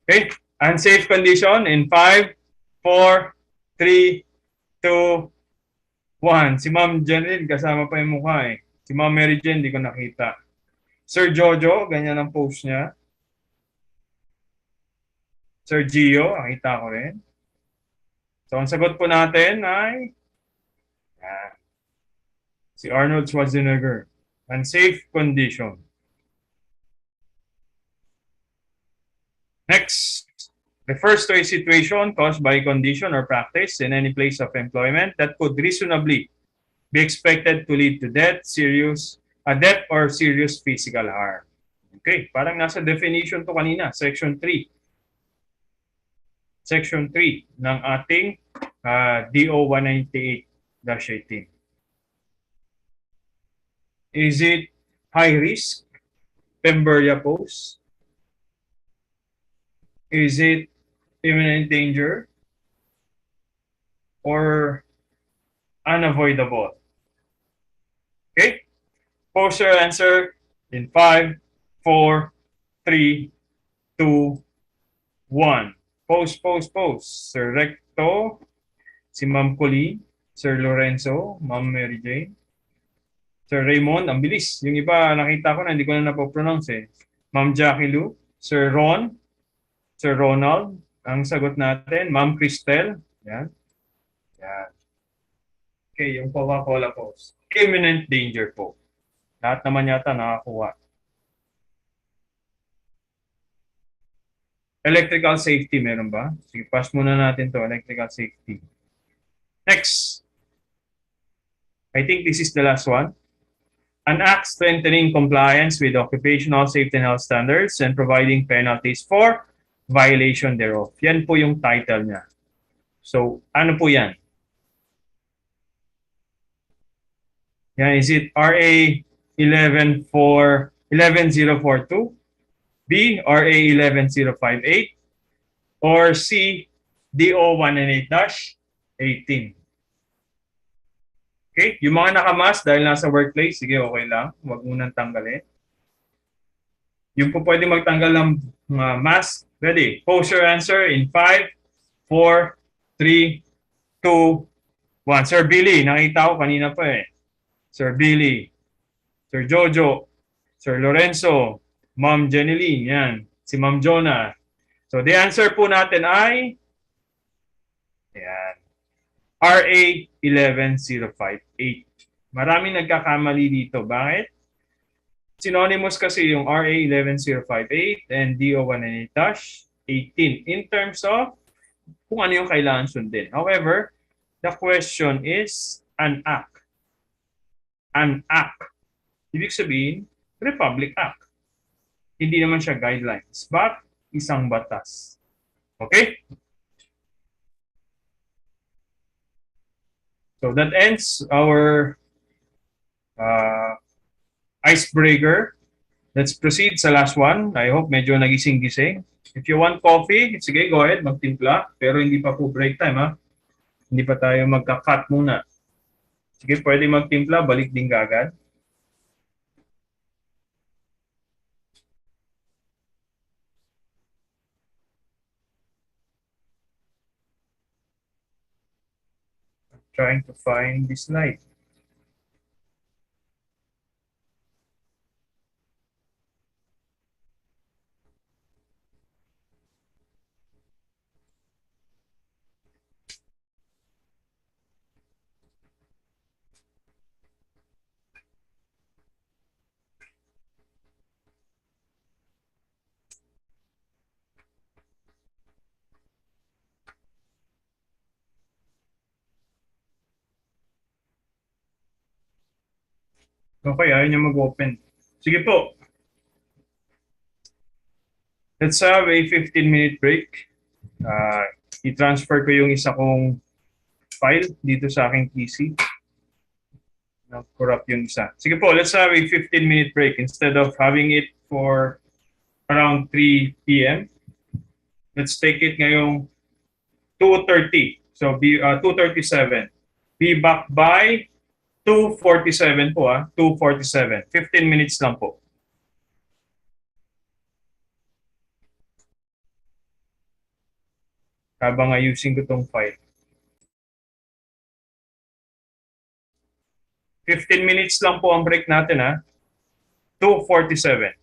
Okay? Unsafe condition in 5, 4, 3, 2, 1. Si Ma'am Janine, kasama pa yung mukha eh. Si Ma'am Mary Jane, di ko nakita. Sir Jojo, ganyan ang post niya. Sir Gio, nakita ko rin. So, ang sagot po natin ay si Arnold Schwarzenegger. Unsafe condition. Next, refers to a situation caused by condition or practice in any place of employment that could reasonably be expected to lead to death or serious physical harm. Okay, parang nasa definition to kanina, section 3. Section 3 ng ating DO 198-18. Is it high risk? Pemberia pose? Is it imminent danger? Or unavoidable? Okay? Post your answer in 5, 4, 3, 2, 1. Post. Sir Recto, si Ma'am Colleen, Sir Lorenzo, Ma'am Mary Jane, Sir Raymond, ang bilis. Yung iba nakita ko na, hindi ko na napopronounce eh. Ma'am Jackie Lou, Sir Ron, Sir Ronald, ang sagot natin, Ma'am Cristel, yan. Yan. Okay, yung Coca-Cola pose. Imminent danger po. Lahat naman yata nakakuha. Electrical safety, meron ba? Sige, pass muna natin to, electrical safety. Next. I think this is the last one. An act strengthening compliance with occupational safety and health standards and providing penalties for violation thereof. Yan po yung title niya. So, ano po yan? Yan, is it RA 11042? B, RA 11058? Or C, DO 198-18? Okay, yung mga nakamas dahil nasa workplace, sige, okay lang. Huwag munang tanggalin. Yung po pwede magtanggal ng mask. Ready? Post your answer in 5, 4, 3, 2, 1. Sir Billy, nakita ko kanina pa eh. Sir Billy, Sir Jojo, Sir Lorenzo, Ma'am Jeneline, yan. Si Ma'am Jonah. So the answer po natin ay yan. RA 11058. Maraming nagkakamali dito. Bakit? Synonymous kasi yung RA 11058 and DO 198-18 in terms of kung ano yung kailangan sundin. However, the question is an act. An act. Ibig sabihin, Republic Act. Hindi naman siya guidelines, but isang batas. Okay? So that ends our icebreaker. Let's proceed sa last one. I hope medyo nagising-gising. If you want coffee, sige, go ahead, magtimpla. Pero hindi pa po break time, ha? Hindi pa tayo magka-cut muna. Sige, pwede magtimpla, balik din agad. Trying to find this slide. Okay, ayaw niya mag-open. Sige po. Let's have a 15-minute break. I-transfer ko yung isa kong file dito sa aking PC. Corrupt yung isa. Sige po, let's have a 15-minute break instead of having it for around 3 p.m. Let's take it ngayong 2:30. So, 2:37. Be back by 2:47 po, 2:47. 15 minutes lang po. Habang ayusin ko tong file. 15 minutes lang po ang break natin, 2:47.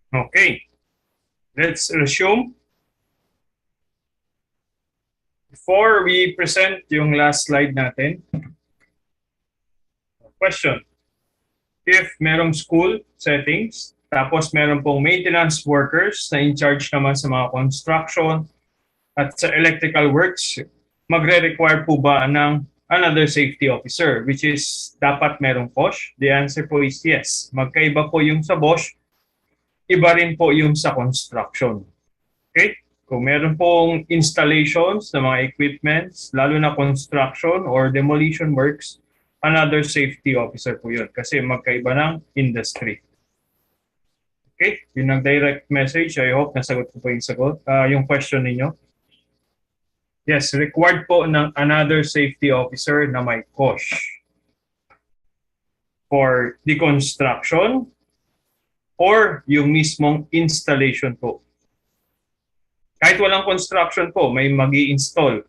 Okay, let's resume. Before we present yung last slide natin, question. If merong school settings, tapos meron pong maintenance workers na in charge naman sa mga construction at sa electrical works, magre-require po ba ng another safety officer, which is dapat merong BOSH? The answer po is yes. Magkaiba po yung sa BOSH, iba rin po yung sa construction. Okay? Kung meron pong installations ng mga equipments, lalo na construction or demolition works, another safety officer po yun kasi magkaiba ng industry. Okay? Yun ang direct message. I hope nasagot ko po yung question ninyo. Yes, required po ng another safety officer na may BOSH for the construction or yung mismong installation po. Kahit walang construction po, may mag-i-install.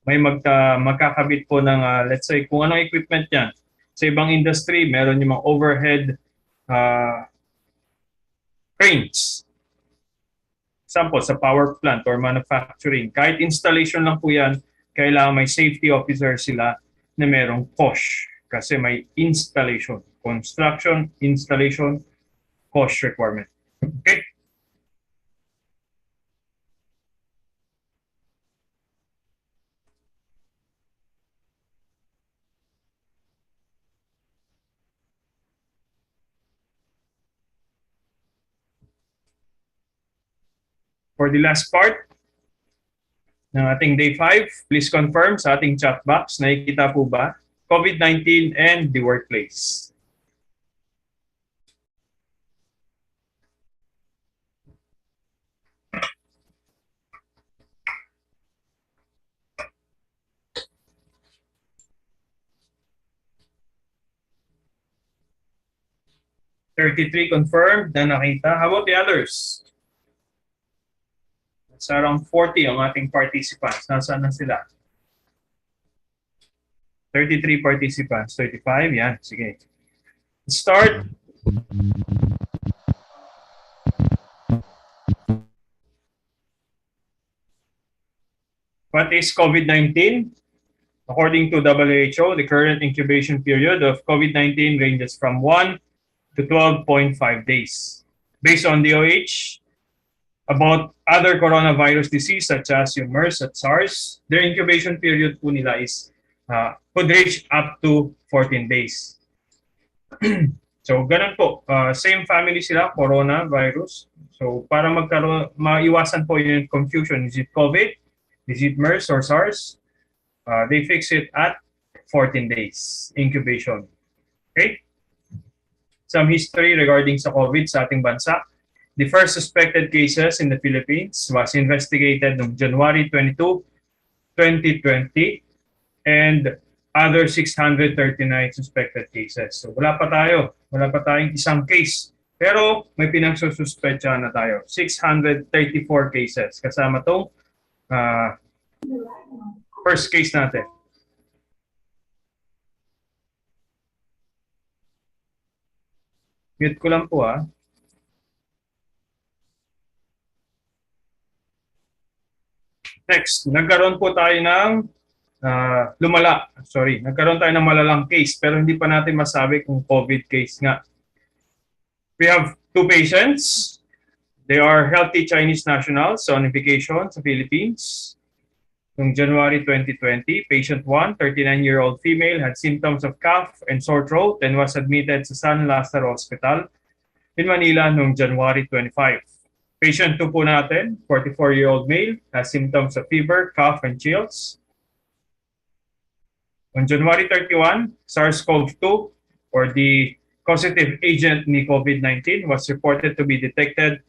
May magkakabit po ng, let's say, kung anong equipment yan. Sa ibang industry, meron yung mga overhead cranes. Example, sa power plant or manufacturing. Kahit installation lang po yan, kailangan may safety officer sila na merong BOSH. Kasi may installation. Construction, installation, BOSH requirement. Okay? For the last part ng ating day 5, please confirm sa ating chat box. Nakikita po ba? COVID-19 and the workplace. $33 confirmed na nakita. How about the others? It's around 40 ang ating participants. Nasaan na sila? 33 participants. 35? Yan. Sige. Let's start. What is COVID-19? According to WHO, the current incubation period of COVID-19 ranges from 1 to 12.5 days. Based on DOH, about other coronavirus disease such as yung MERS at SARS, their incubation period po nila is could reach up to 14 days. So, ganun po. Same family sila, coronavirus. So, para maiwasan po yung confusion, is it COVID? Is it MERS or SARS? They fix it at 14 days incubation. Okay? Some history regarding sa COVID sa ating bansa. The first suspected cases in the Philippines was investigated noong January 22, 2020 and other 639 suspected cases. So wala pa tayong isang case. Pero may pinagsususpetsa na tayo. 634 cases kasama tong first case natin. Mute ko lang po Next, nagkaroon po tayo ng nagkaroon tayo ng malalang case pero hindi pa natin masabi kung COVID case nga. We have 2 patients. They are healthy Chinese nationals on vacation sa Philippines. Noong January 2020, patient 1, 39-year-old female, had symptoms of cough and sore throat and was admitted sa San Lazaro Hospital in Manila noong January 25. Patient 2 po natin, 44-year-old male, has symptoms of fever, cough, and chills. On January 31, SARS-CoV-2 or the causative agent ni COVID-19 was reported to be detected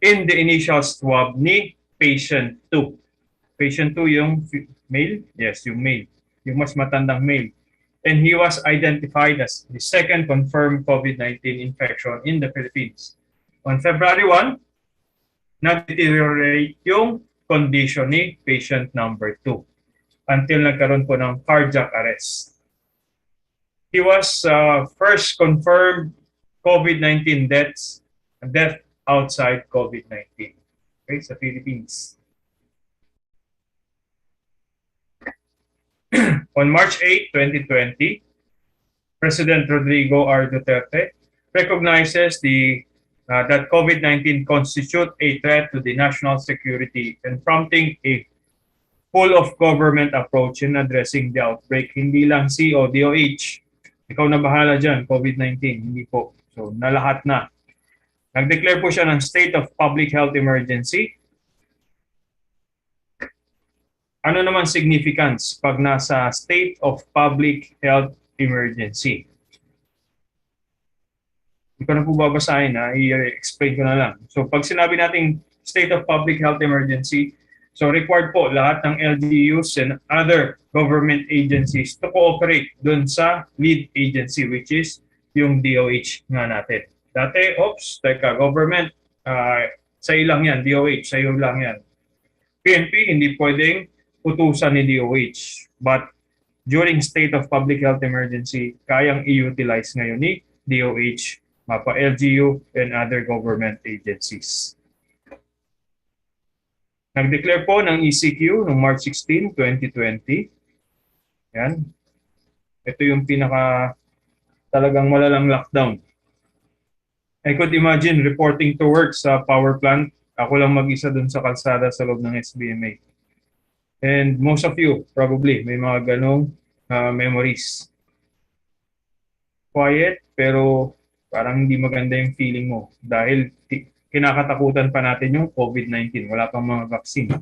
in the initial swab ni patient 2. Patient 2 yung male? Yes, yung male. Yung mas matandang male. And he was identified as the second confirmed COVID-19 infection in the Philippines. On February 1, nag-deteriorate yung condition ni patient number 2 until nagkaroon po ng cardiac arrest. He was first confirmed COVID-19 deaths death outside COVID-19. Okay, sa Philippines. On March 8, 2020, President Rodrigo R. Duterte recognizes that COVID-19 constitute a threat to the national security and prompting a full of government approach in addressing the outbreak. Hindi lang CO, DOH, ikaw na bahala dyan, COVID-19, hindi po. So, na lahat na. Nag-declare po siya ng state of public health emergency. Ano naman significance pag nasa state of public health emergency? Hindi ko na po babasahin, i-explain ko na lang. So pag sinabi nating state of public health emergency, so required po lahat ng LGUs and other government agencies to cooperate dun sa lead agency, which is yung DOH nga natin. Dati, teka, government, sa ilang yan, DOH, sa iyo lang yan. PNP, hindi pwedeng utusan ni DOH. But during state of public health emergency, kayang i-utilize ngayon ni DOH, MAPA LGU, and other government agencies. Nag-declare po ng ECQ noong March 16, 2020. Yan. Ito yung pinaka talagang malalang lockdown. I could imagine reporting to work sa power plant. Ako lang mag-isa dun sa kalsada sa loob ng SBMA. And most of you, probably, may mga ganong memories. Quiet, pero parang hindi maganda yung feeling mo. Dahil kinakatakutan pa natin yung COVID-19. Wala pang mga vaccine.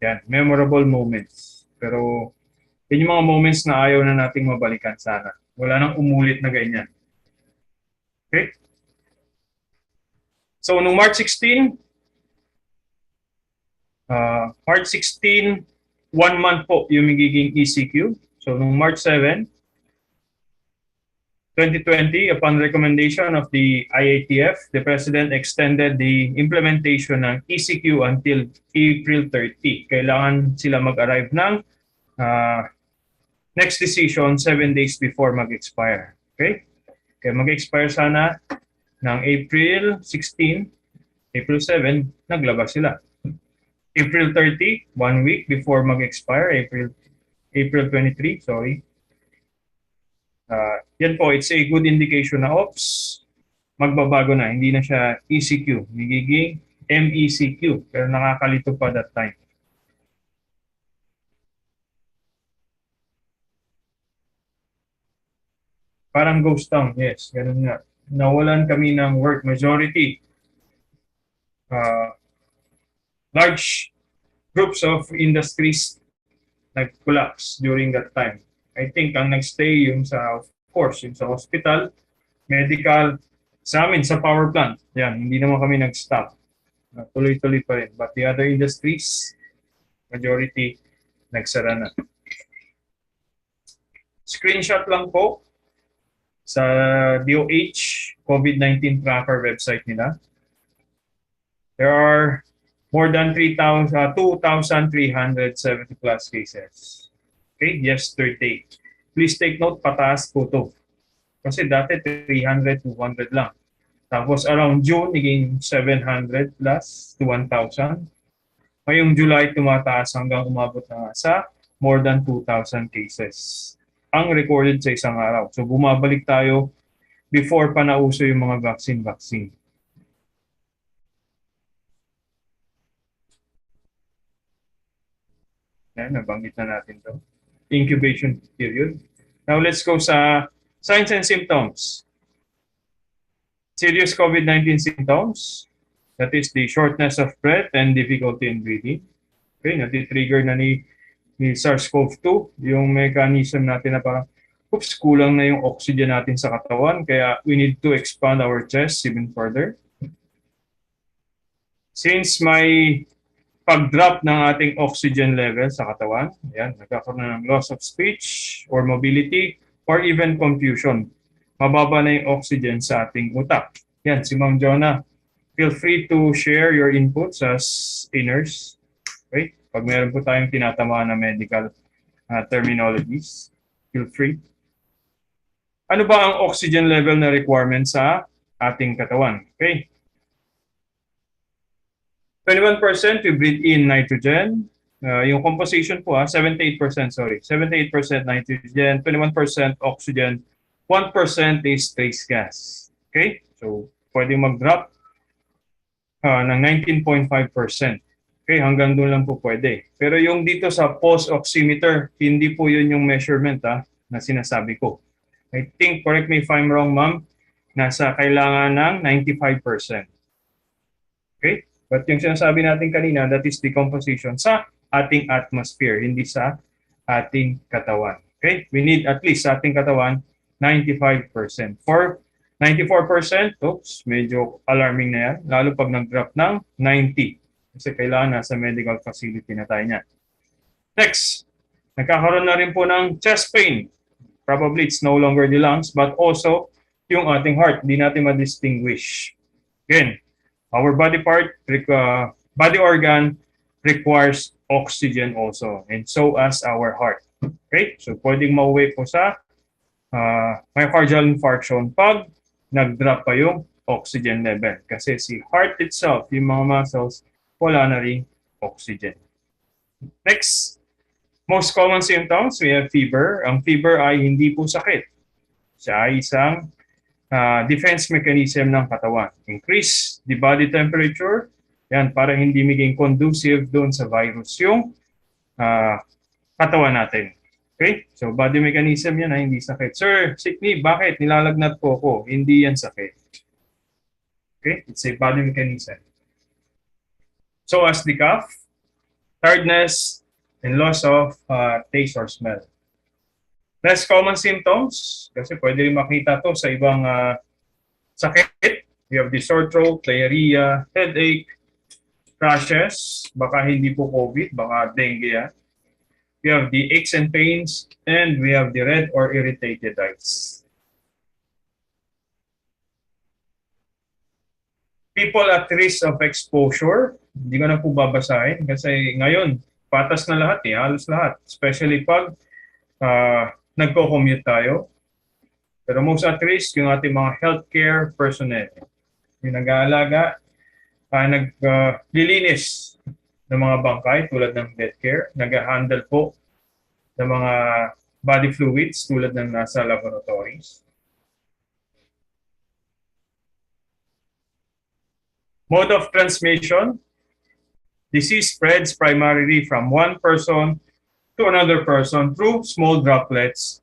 Yan, memorable moments. Pero yun yung mga moments na ayaw na nating mabalikan sana. Wala nang umulit na ganyan. Okay? So, nung March 16, 1 month po yung magiging ECQ. So, nung March 7, 2020, upon recommendation of the IATF, the President extended the implementation ng ECQ until April 30. Kailangan sila mag-arrive ng next decision 7 days before mag-expire. Okay? Kaya mag-expire sana ng April 16, April 7, naglabas sila. April 30, 1 week before mag-expire, April 23, sorry. Yan po, it's a good indication na, magbabago na. Hindi na siya ECQ. Magiging MECQ. Pero nakakalito pa that time. Parang ghost town, yes. Ganun nga. Nawalan kami ng work. Majority. Large groups of industries nag-collapse during that time. I think ang nagstay yung sa, of course, yung sa hospital, medical, sa amin, sa power plant. Yan, hindi naman kami nag-stop. Tuloy-tuloy pa rin. But the other industries, majority, nagsara na. Screenshot lang po sa DOH COVID-19 tracker website nila. There are more than 2,370 plus cases. Okay, yesterday. Please take note, pataas po to. Kasi dati 300, 200 lang. Tapos around June, naging 700 plus to 1,000. Ngayong July, tumataas hanggang umabot na sa more than 2,000 cases. Ang recorded sa isang araw. So bumabalik tayo before pa nauso yung mga vaccine. Yan, nabanggit na natin to. Incubation period. Now let's go sa signs and symptoms. Serious COVID-19 symptoms. That is the shortness of breath and difficulty in breathing. Okay, nati-trigger na ni SARS-CoV-2 yung mechanism natin na parang, kulang na yung oxygen natin sa katawan, kaya we need to expand our chest even further. Since may pag-drop ng ating oxygen level sa katawan, yan, nagkakaroon na ng loss of speech or mobility or even confusion. Mababa na yung oxygen sa ating utak. Yan, si Ma'am Jonah, feel free to share your inputs as a nurse. Okay? Pag meron po tayong tinatamaan na medical terminologies. Feel free. Ano ba ang oxygen level na requirement sa ating katawan? Okay. 21% we breathe in nitrogen. Yung composition po 78%, sorry. 78% nitrogen, 21% oxygen, 1% is trace gas. Okay? So, pwede mag-drop ng 19.5%. Okay, hanggang doon lang po pwede. Pero yung dito sa pulse oximeter, hindi po yun yung measurement na sinasabi ko. I think, correct me if I'm wrong, ma'am, nasa kailangan ng 95%. Okay? But yung sinasabi natin kanina, that is decomposition sa ating atmosphere, hindi sa ating katawan. Okay? We need at least sa ating katawan, 95%. For 94%, oops, medyo alarming na yan, lalo pag nag-drop ng 90%. Kasi kailangan nasa medical facility na tayo niyan. Next, nagkakaroon na rin po ng chest pain. Probably it's no longer the lungs, but also yung ating heart. Hindi natin ma-distinguish. Again, our body part, body organ requires oxygen also. And so as our heart. Okay? So pwedeng mauwi po sa myocardial infarction pag nag-drop pa yung oxygen level. Kasi si heart itself, yung mga muscles, wala na rin oxygen. Next, most common symptoms, we have fever. Ang fever ay hindi po sakit. Siya ay isang defense mechanism ng katawan. Increase the body temperature, yan, para hindi maging conducive doon sa virus yung katawan natin. Okay? So, body mechanism yan ay hindi sakit. Sir, sick leave, bakit? Nilalagnat po ako. Hindi yan sakit. Okay? It's a body mechanism. So as the cough, tiredness, and loss of taste or smell. Less common symptoms, kasi pwede rin makita to sa ibang sakit. You have the sore throat, diarrhea, headache, rashes, baka hindi po COVID, baka dengue yan. We have the aches and pains, and we have the red or irritated eyes. People at risk of exposure, hindi ko na po babasahin kasi ngayon, patas na lahat halos lahat. Especially pag nagko-commute tayo. Pero most at risk, yung ating mga healthcare personnel. Yung nag-aalaga, naglilinis ng mga bangkay tulad ng death care, nag-handle po ng mga body fluids tulad ng nasa laboratories. Mode of transmission, disease spreads primarily from one person to another person through small droplets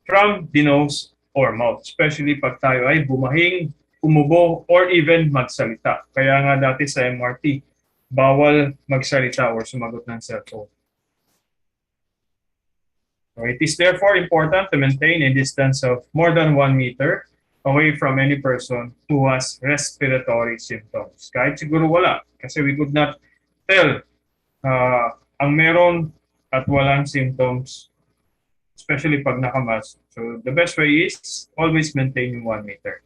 from the nose or mouth, especially pag tayo ay bumahing, umubo, or even magsalita. Kaya nga dati sa MRT, bawal magsalita or sumagot ng cellphone. So it is therefore important to maintain a distance of more than 1 meter away from any person who has respiratory symptoms. Kahit siguro wala, kasi we could not tell ang meron at walang symptoms, especially pag nakamask. So the best way is always maintain 1 meter.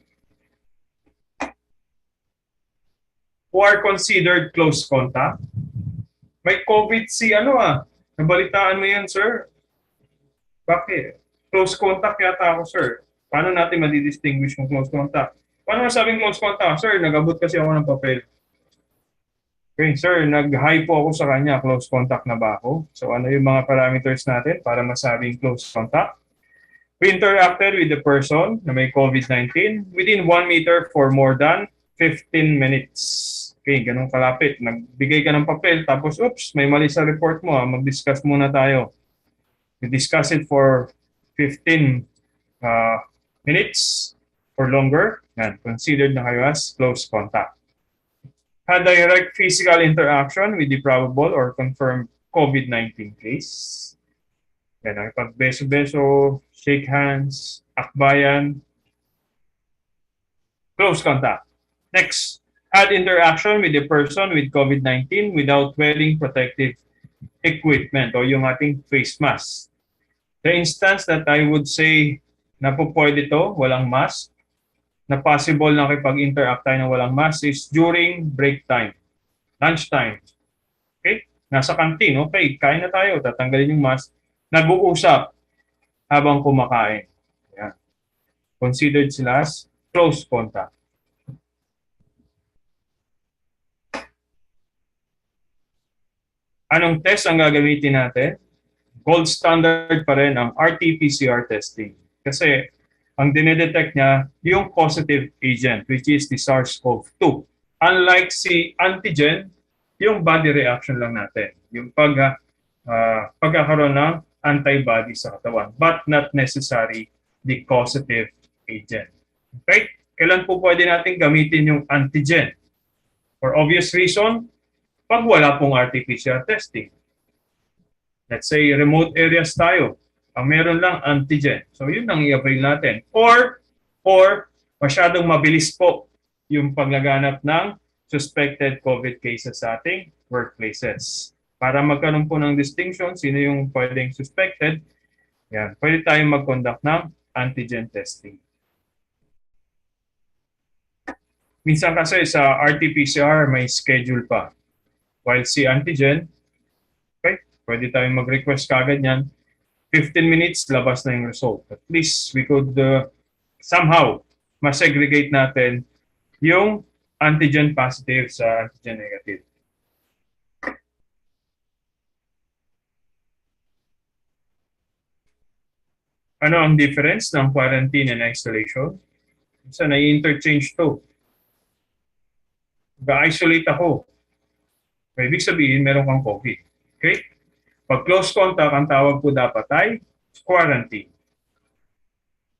Who are considered close contact? May COVID si nabalitaan mo yan, sir? Bakit? Close contact yata ako, sir. Paano natin madidistinguish kung close contact? Paano masabing close contact? Sir, nag-abot kasi ako ng papel. Okay, sir, nag-hi po ako sa kanya. Close contact na ba ako? So ano yung mga parameters natin para masabing close contact? We interacted with the person na may COVID-19 within 1 meter for more than 15 minutes. Okay, ganun kalapit. Nagbigay ka ng papel, tapos oops, may mali sa report mo. Mag-discuss muna tayo. We discuss it for 15 minutes or longer, yan, considered na kayo as close contact. Had direct physical interaction with the probable or confirmed COVID-19 case. Yan, pag-beso-beso, shake hands, akbayan, close contact. Next, had interaction with the person with COVID-19 without wearing protective equipment o yung ating face mask. The instance that I would say na po pwede to, walang mask, na possible na kipag-interact tayo ng walang mask is during break time, lunch time. Okay? Nasa canteen, okay, kain na tayo, tatanggalin yung mask, nag-uusap habang kumakain. Yan. Considered sila as close contact. Anong test ang gagamitin natin? Gold standard pa rin ang RT-PCR testing. Kasi ang dinedetect niya yung causative agent, which is the SARS-CoV-2. Unlike si antigen, yung body reaction lang natin. Yung pagkakaroon ng antibody sa katawan, but not necessary the causative agent. Okay? Kailan po pwede natin gamitin yung antigen? For obvious reason, pag wala pong RT-PCR testing. Let's say remote areas tayo, ang meron lang antigen. So yun ang i-avail natin. Or masyadong mabilis po yung paglaganap ng suspected COVID cases sa ating workplaces. Para magkaroon po ng distinction, sino yung pwedeng suspected, yan, pwede tayong mag-conduct ng antigen testing. Minsan kasi sa RT-PCR may schedule pa. While si antigen, okay, pwede tayong mag-request kagad yan. 15 minutes, labas na yung result. At least we could somehow masegregate natin yung antigen positive sa antigen negative. Ano ang difference ng quarantine and isolation? Isa na-interchange to. Ga-isolate ako. Ibig sabihin, meron kang COVID. Okay? Pag close contact, ang tawag po dapat ay quarantine.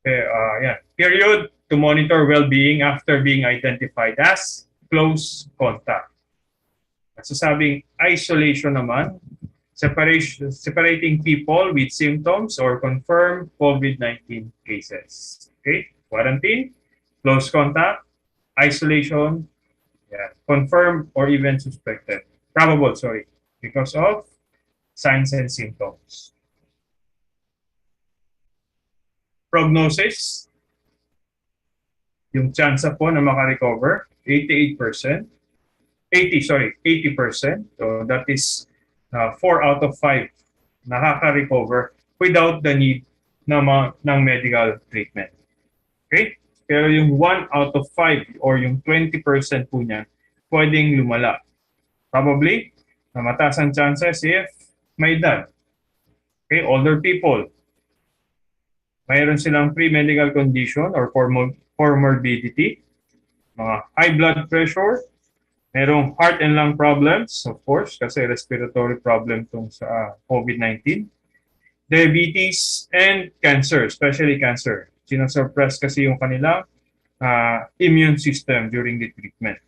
Okay, yan. Period to monitor well-being after being identified as close contact. Sasabing isolation naman, separating people with symptoms or confirmed COVID-19 cases. Okay? Quarantine, close contact, isolation, yeah, confirmed or even suspected. Probable, sorry, because of signs and symptoms. Prognosis, yung chance po na makarecover, 80%. So that is 4 out of 5 nakaka-recover without the need ng medical treatment. Okay? Pero yung 1 out of 5 or yung 20% po niyan, pwedeng lumala. Probably, na mataas ang chances if may edad. Okay? Older people. Mayroon silang pre-medical condition or comorbidity. Mga high blood pressure. Merong heart and lung problems, of course, kasi respiratory problem itong sa COVID-19. Diabetes and cancer, especially cancer. Sinasuppress kasi yung kanilang immune system during the treatment.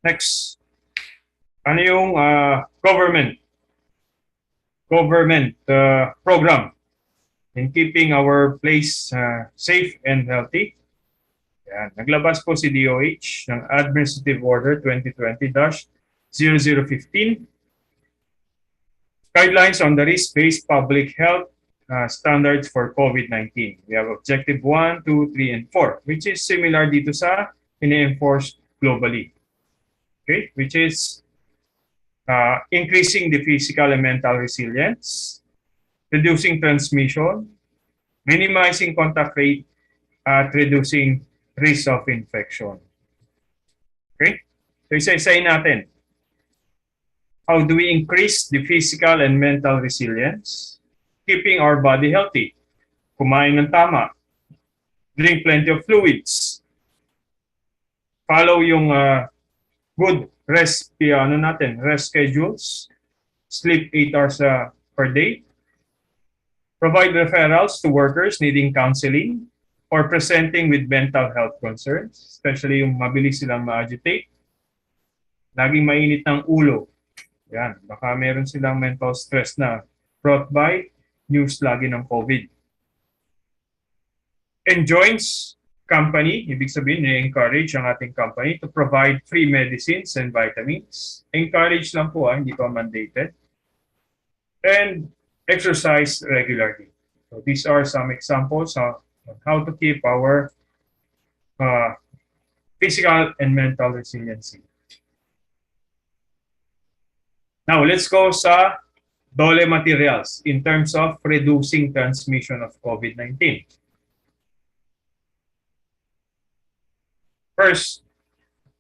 Next, ano yung government program in keeping our place safe and healthy? Yan. Naglabas po si DOH ng Administrative Order 2020-0015, Guidelines on the Risk-Based Public Health Standards for COVID-19. We have Objective 1, 2, 3, and 4, which is similar dito sa ini-enforce globally. Okay? Which is increasing the physical and mental resilience, reducing transmission, minimizing contact rate, at reducing risk of infection. Okay? So isa-isayin natin. How do we increase the physical and mental resilience? Keeping our body healthy. Kumain ng tama. Drink plenty of fluids. Follow yung good rest schedules. Sleep 8 hours per day. Provide referrals to workers needing counseling or presenting with mental health concerns, especially yung mabilis silang ma-agitate. Laging mainit ng ulo. Yan, baka meron silang mental stress na brought by news lagi ng COVID. Enjoins company, ibig sabihin, i-encourage ang ating company to provide free medicines and vitamins. Encourage lang po, hindi pa mandated. And exercise regularly. So these are some examples on how to keep our physical and mental resiliency. Now, let's go sa DOLE materials in terms of reducing transmission of COVID-19. First,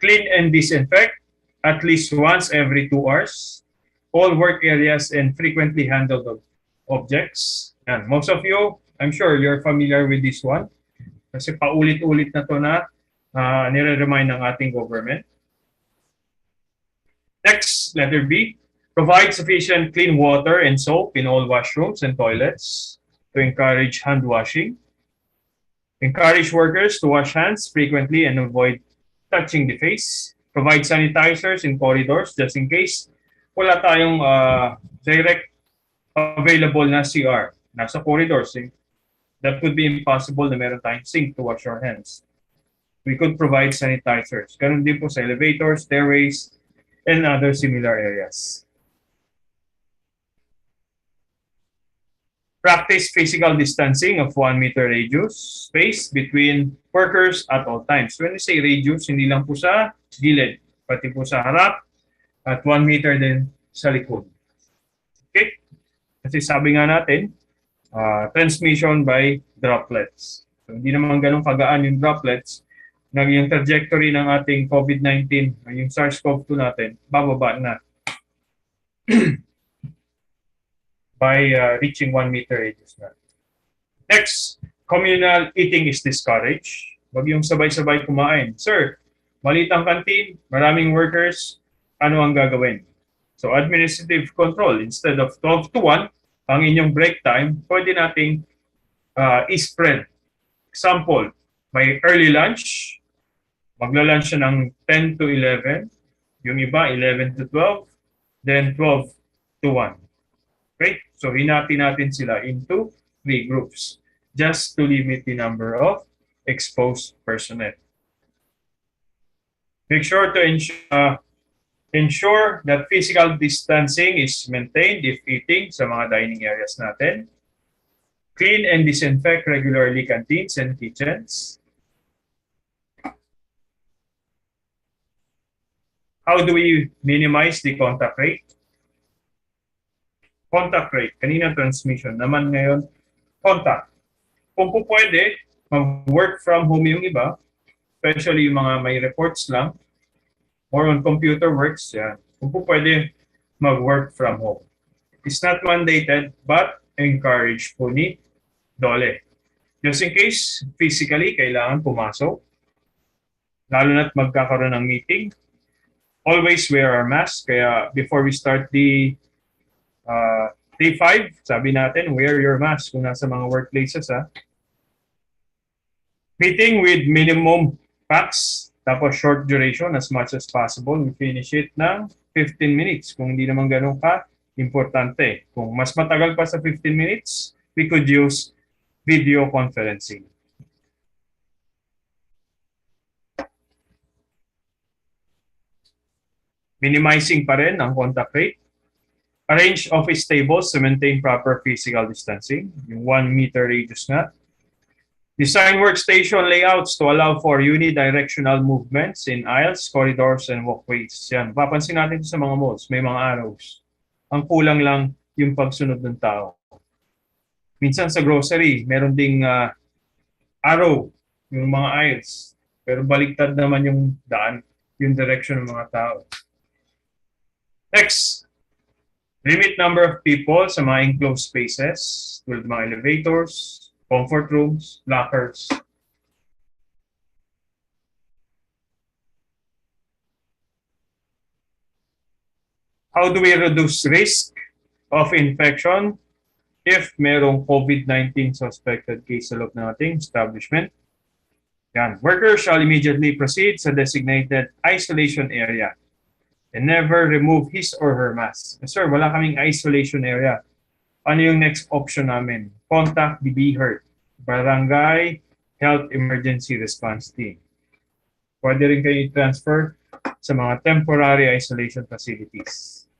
clean and disinfect at least once every 2 hours all work areas and frequently handled objects. And most of you, I'm sure you're familiar with this one kasi paulit-ulit na to na nire-remind ng ating government. Next, letter B, provide sufficient clean water and soap in all washrooms and toilets to encourage hand washing. Encourage workers to wash hands frequently and avoid touching the face. Provide sanitizers in corridors just in case wala tayong direct available na CR. Nasa corridors, that would be impossible na meron tayong sink to wash our hands. We could provide sanitizers. Ganun din po sa elevators, stairways, and other similar areas. Practice physical distancing of 1 meter radius space between workers at all times. When we say radius, hindi lang po sa gilid, pati po sa harap at 1 meter din sa likod. Okay? Kasi sabi nga natin, transmission by droplets. So, hindi naman ganun kagaan yung droplets. Yung trajectory ng ating COVID-19, yung SARS-CoV-2 natin, bababa na. By reaching 1 meter radius na. Next, communal eating is discouraged. Wag yung sabay-sabay kumain. Sir, maliit ang kantin, maraming workers, ano ang gagawin? So administrative control, instead of 12 to 1, ang inyong break time, pwede nating i-spread. Example, may early lunch, magla-lunch siya ng 10 to 11, yung iba 11 to 12, then 12 to 1. Okay? So hinati natin sila into 3 groups just to limit the number of exposed personnel. Make sure to ensure that physical distancing is maintained if eating sa mga dining areas natin. Clean and disinfect regularly canteens and kitchens. How do we minimize the contact rate? Contact rate, kanina transmission, naman ngayon, contact. Kung po pwede, mag-work from home yung iba, especially yung mga may reports lang, or on computer works, yan. Kung po pwede, mag-work from home. It's not mandated, but encouraged po ni DOLE. Just in case, physically, kailangan pumasok, lalo na't magkakaroon ng meeting, always wear our mask. Kaya before we start the day 5, sabi natin, wear your mask kung nasa mga workplaces. Meeting with minimum packs, tapos short duration as much as possible. We finish it ng 15 minutes kung hindi naman ganun ka importante. Kung mas matagal pa sa 15 minutes, we could use video conferencing. Minimizing pa rin ang contact rate. Arrange office tables to maintain proper physical distancing. Yung 1 meter radius nga. Design workstation layouts to allow for unidirectional movements in aisles, corridors, and walkways. Yan. Papansin natin sa mga malls, may mga arrows. Ang kulang lang yung pagsunod ng tao. Minsan sa grocery, meron ding arrow, yung mga aisles. Pero baliktad naman yung daan, yung direction ng mga tao. Next. Limit number of people sa mga enclosed spaces, tulad mga elevators, comfort rooms, lockers. How do we reduce risk of infection if merong COVID-19 suspected case sa loob ng ating establishment? Yan. Workers shall immediately proceed sa designated isolation area and never remove his or her mask. Sir, wala kaming isolation area. Ano yung next option namin? Contact the BHERT, Barangay Health Emergency Response Team. Pwede rin kayo i-transfer sa mga temporary isolation facilities.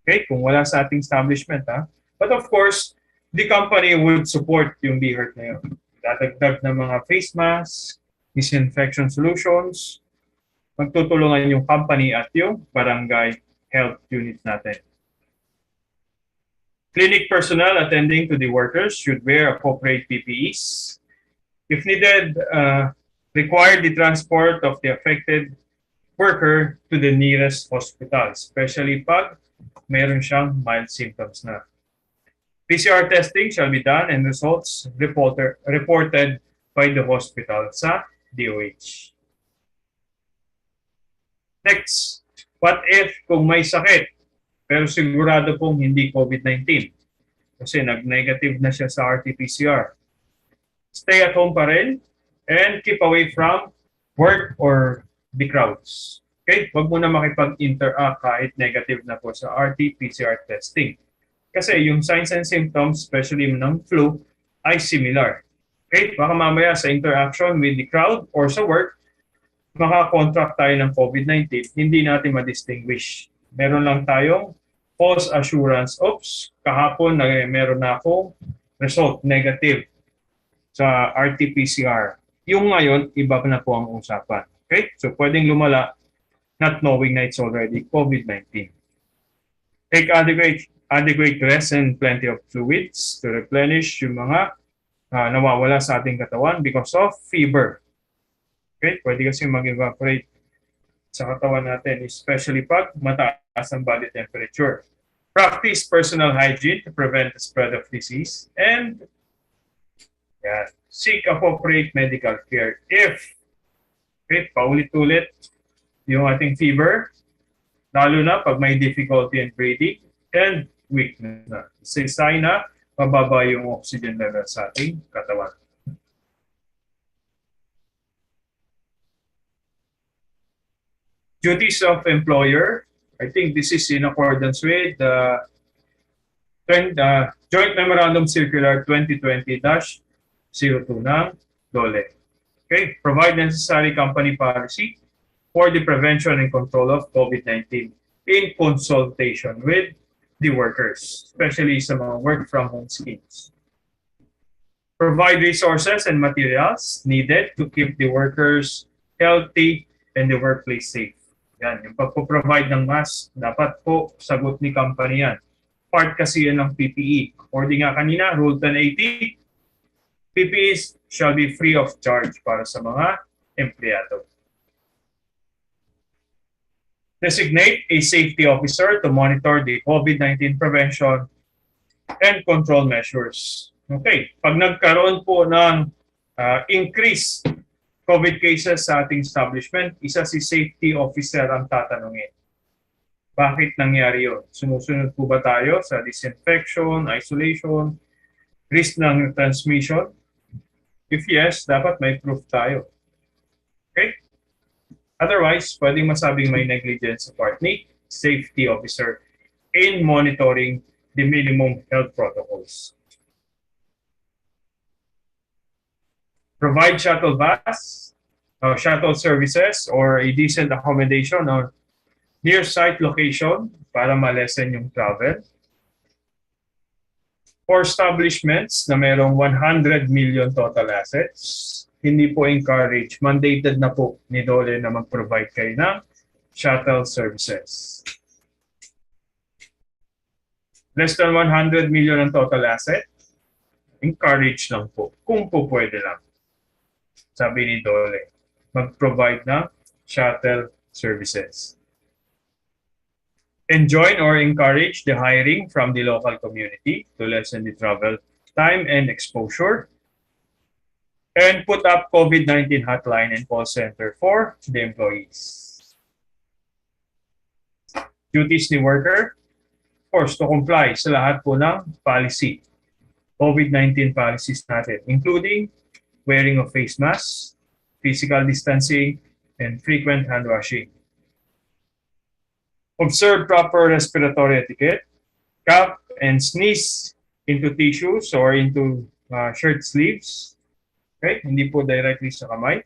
Okay? Kung wala sa ating establishment. But of course, the company would support yung BHERT na yun. Dadagdag ng mga face masks, disinfection solutions, magtutulungan yung company at yung barangay health unit natin. Clinic personnel attending to the workers should wear appropriate PPEs. If needed, require the transport of the affected worker to the nearest hospital, especially pag meron siyang mild symptoms na. PCR testing shall be done and results reported by the hospital sa DOH. Next, what if kung may sakit pero sigurado pong hindi COVID-19 kasi nag-negative na siya sa RT-PCR? Stay at home pa rin and keep away from work or the crowds. Okay? Huwag mo na makipag-interact kahit negative na po sa RT-PCR testing. Kasi yung signs and symptoms, especially ng flu, ay similar. Okay? Baka mamaya sa interaction with the crowd or sa work, makakontract tayo ng COVID-19, hindi natin ma-distinguish. Meron lang tayong false assurance. Oops, kahapon meron na akong result, negative sa RT-PCR. Yung ngayon, iba na po ang usapan. Okay? So pwedeng lumala, not knowing na it's already COVID-19. Take adequate rest and plenty of fluids to replenish yung mga nawawala sa ating katawan because of fever. Okay? Pwede kasi mag-evaporate sa katawan natin, especially pag mataas ang body temperature. Practice personal hygiene to prevent the spread of disease and seek appropriate medical care if paulit-ulit yung ating fever, lalo na pag may difficulty in breathing and weakness na. It's a sign na mababa yung oxygen level sa ating katawan. Duties of employer, I think this is in accordance with the Joint Memorandum Circular 2020-02 ng DOLE. Okay, provide necessary company policy for the prevention and control of COVID-19 in consultation with the workers, especially sa mga work-from-home schemes. Provide resources and materials needed to keep the workers healthy and the workplace safe. Yan, yung pagpo-provide ng mask, dapat po sagot ni company yan. Part kasi yan ng PPE. According nga kanina, Rule 1080, PPEs shall be free of charge para sa mga empleyado. Designate a safety officer to monitor the COVID-19 prevention and control measures. Okay, pag nagkaroon po ng increase COVID cases sa ating establishment, isa si safety officer ang tatanungin. Bakit nangyari yun? Sumusunod po ba tayo sa disinfection, isolation, risk ng transmission? If yes, dapat may proof tayo. Okay? Otherwise, pwedeng masabing may negligence sa part ni safety officer in monitoring the minimum health protocols. Provide shuttle bus, shuttle services, or a decent accommodation or near site location para ma-lessen yung travel. For establishments na merong 100 million total assets, hindi po encourage, mandated na po ni DOLE na mag-provide kayo ng shuttle services. Less than 100 million ang total asset, encourage lang po, kung po pwede lang. Sabi ni DOLE, mag-provide ng shuttle services. Enjoin or encourage the hiring from the local community to lessen the travel time and exposure. And put up COVID-19 hotline and call center for the employees. Duties ni worker, of course, to comply sa lahat po ng policy. COVID-19 policies natin, including wearing of face masks, physical distancing, and frequent hand washing. Observe proper respiratory etiquette, cough and sneeze into tissues or into shirt sleeves. Okay, hindi po directly sa kamay.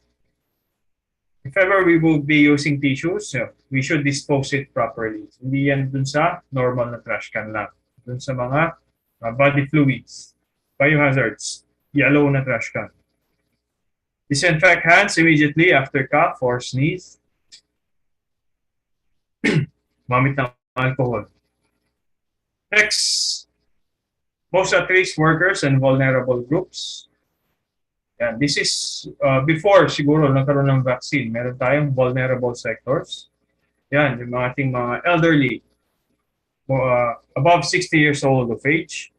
If ever we will be using tissues, we should dispose it properly. Hindi yan dun sa normal na trash can lang. Dun sa mga body fluids, biohazards, yellow na trash can. Disinfect hands immediately after cough or sneeze. gumamit ng alcohol. Next, most at-risk workers and vulnerable groups. Yan, this is before siguro nagkaroon ng vaccine. Meron tayong vulnerable sectors. Yan, yung mga ating mga elderly, above 60 years old of age.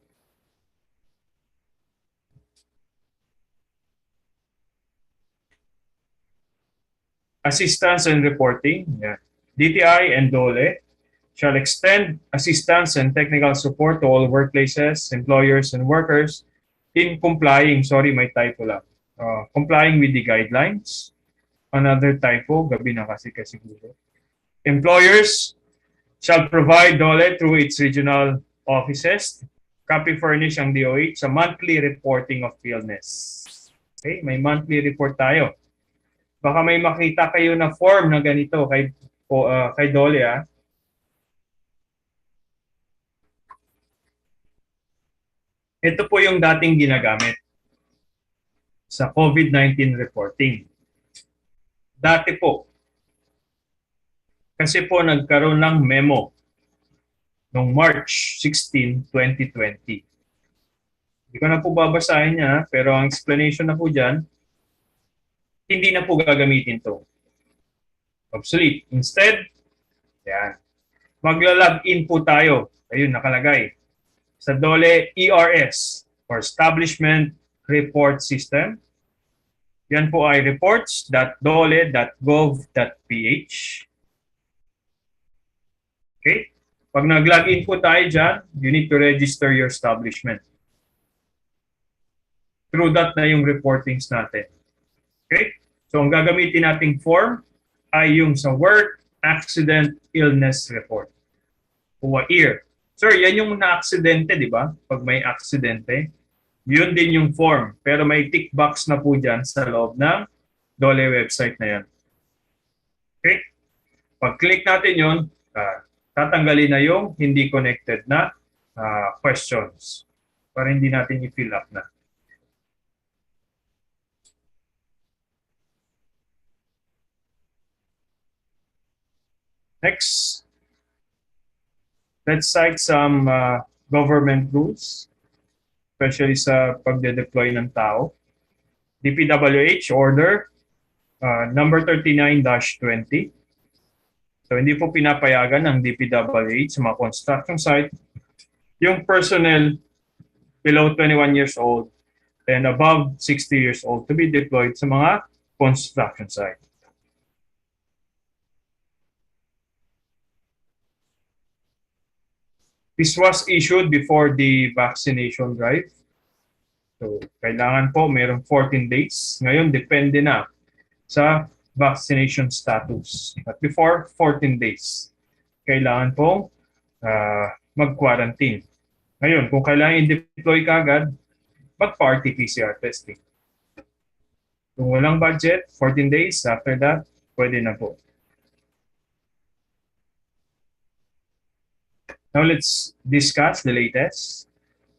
Assistance and reporting. Yan. DTI and DOLE shall extend assistance and technical support to all workplaces, employers, and workers in complying, sorry, may typo lang, complying with the guidelines. Another typo, gabi na kasi siguro. Employers shall provide DOLE through its regional offices, copy furnish ang DOH sa monthly reporting of illness. Okay, may monthly report tayo. Baka may makita kayo na form na ganito kay DOLE, ah. Ito po yung dating ginagamit sa COVID-19 reporting. Dati po, kasi po nagkaroon ng memo noong March 16, 2020. Hindi ko na po babasahin niya, pero ang explanation na po dyan, hindi na po gagamitin to. Obsolete. Instead, yan, magla-login po tayo. Ayun, nakalagay. Sa DOLE ERS or Establishment Report System. Yan po ay reports.dole.gov.ph. Okay? Pag nag-login po tayo dyan, you need to register your establishment. Through that na yung reportings natin. Okay? So ang gagamitin nating form ay yung sa Work Accident Illness Report. WAIR. Sir, yan yung na-aksidente, di ba? Pag may aksidente, yun din yung form. Pero may tick box na po dyan sa loob ng DOLE website na yan. Okay? Pag-click natin yun, tatanggalin na yung hindi connected na questions para hindi natin i-fill up na. Next, let's cite some government rules, especially sa pagde-deploy ng tao. DPWH Order number 39-20. So hindi po pinapayagan ng DPWH sa mga construction site yung personnel below 21 years old and above 60 years old to be deployed sa mga construction site. This was issued before the vaccination drive. So, kailangan po mayroong 14 days. Ngayon, depende na sa vaccination status. But before, 14 days. Kailangan po mag-quarantine. Ngayon, kung kailangan i-deploy kagad, mag-RT-PCR testing. Kung walang budget, 14 days. After that, pwede na po. Now let's discuss the latest.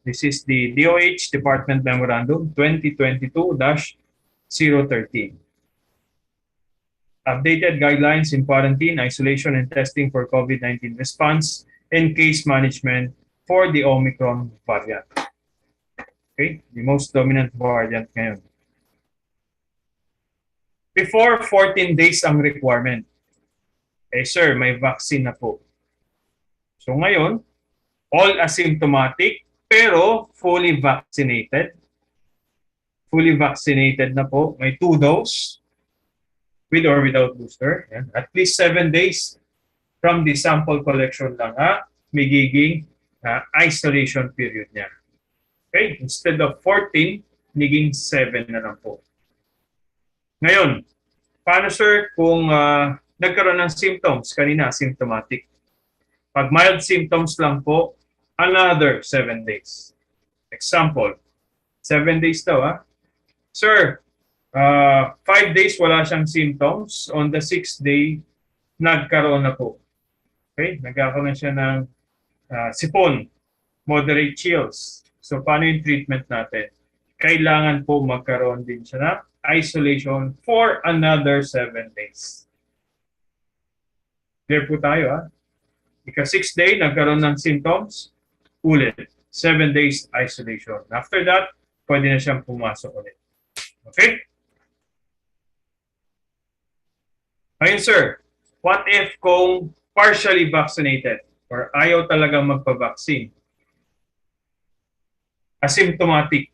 This is the DOH Department Memorandum 2022-013. Updated guidelines in quarantine, isolation, and testing for COVID-19 response and case management for the Omicron variant. Okay, the most dominant variant ngayon. Before 14 days ang requirement. Eh sir, may vaccine na po. So ngayon, all asymptomatic pero fully vaccinated. Fully vaccinated na po. May 2 dose with or without booster. Yan. At least 7 days from the sample collection lang magiging isolation period niya. Okay? Instead of 14, naging 7 na lang po. Ngayon, paano sir kung nagkaroon ng symptoms? Kanina, symptomatic. Pag mild symptoms lang po, another 7 days. Example, 7 days daw Sir, 5 days wala siyang symptoms. On the 6th day, nagkaroon na po. Okay? Nagkakaroon siya ng sipon, moderate chills. So, paano yung treatment natin? Kailangan po magkaroon din siya ng isolation for another 7 days. Clear po tayo Ika-6th day, nagkaroon ng symptoms, ulit. 7 days isolation. After that, pwede na siyang pumasok ulit. Okay? Ngayon, sir, what if kung partially vaccinated or ayaw talagang magpa-vaccine? Asymptomatic.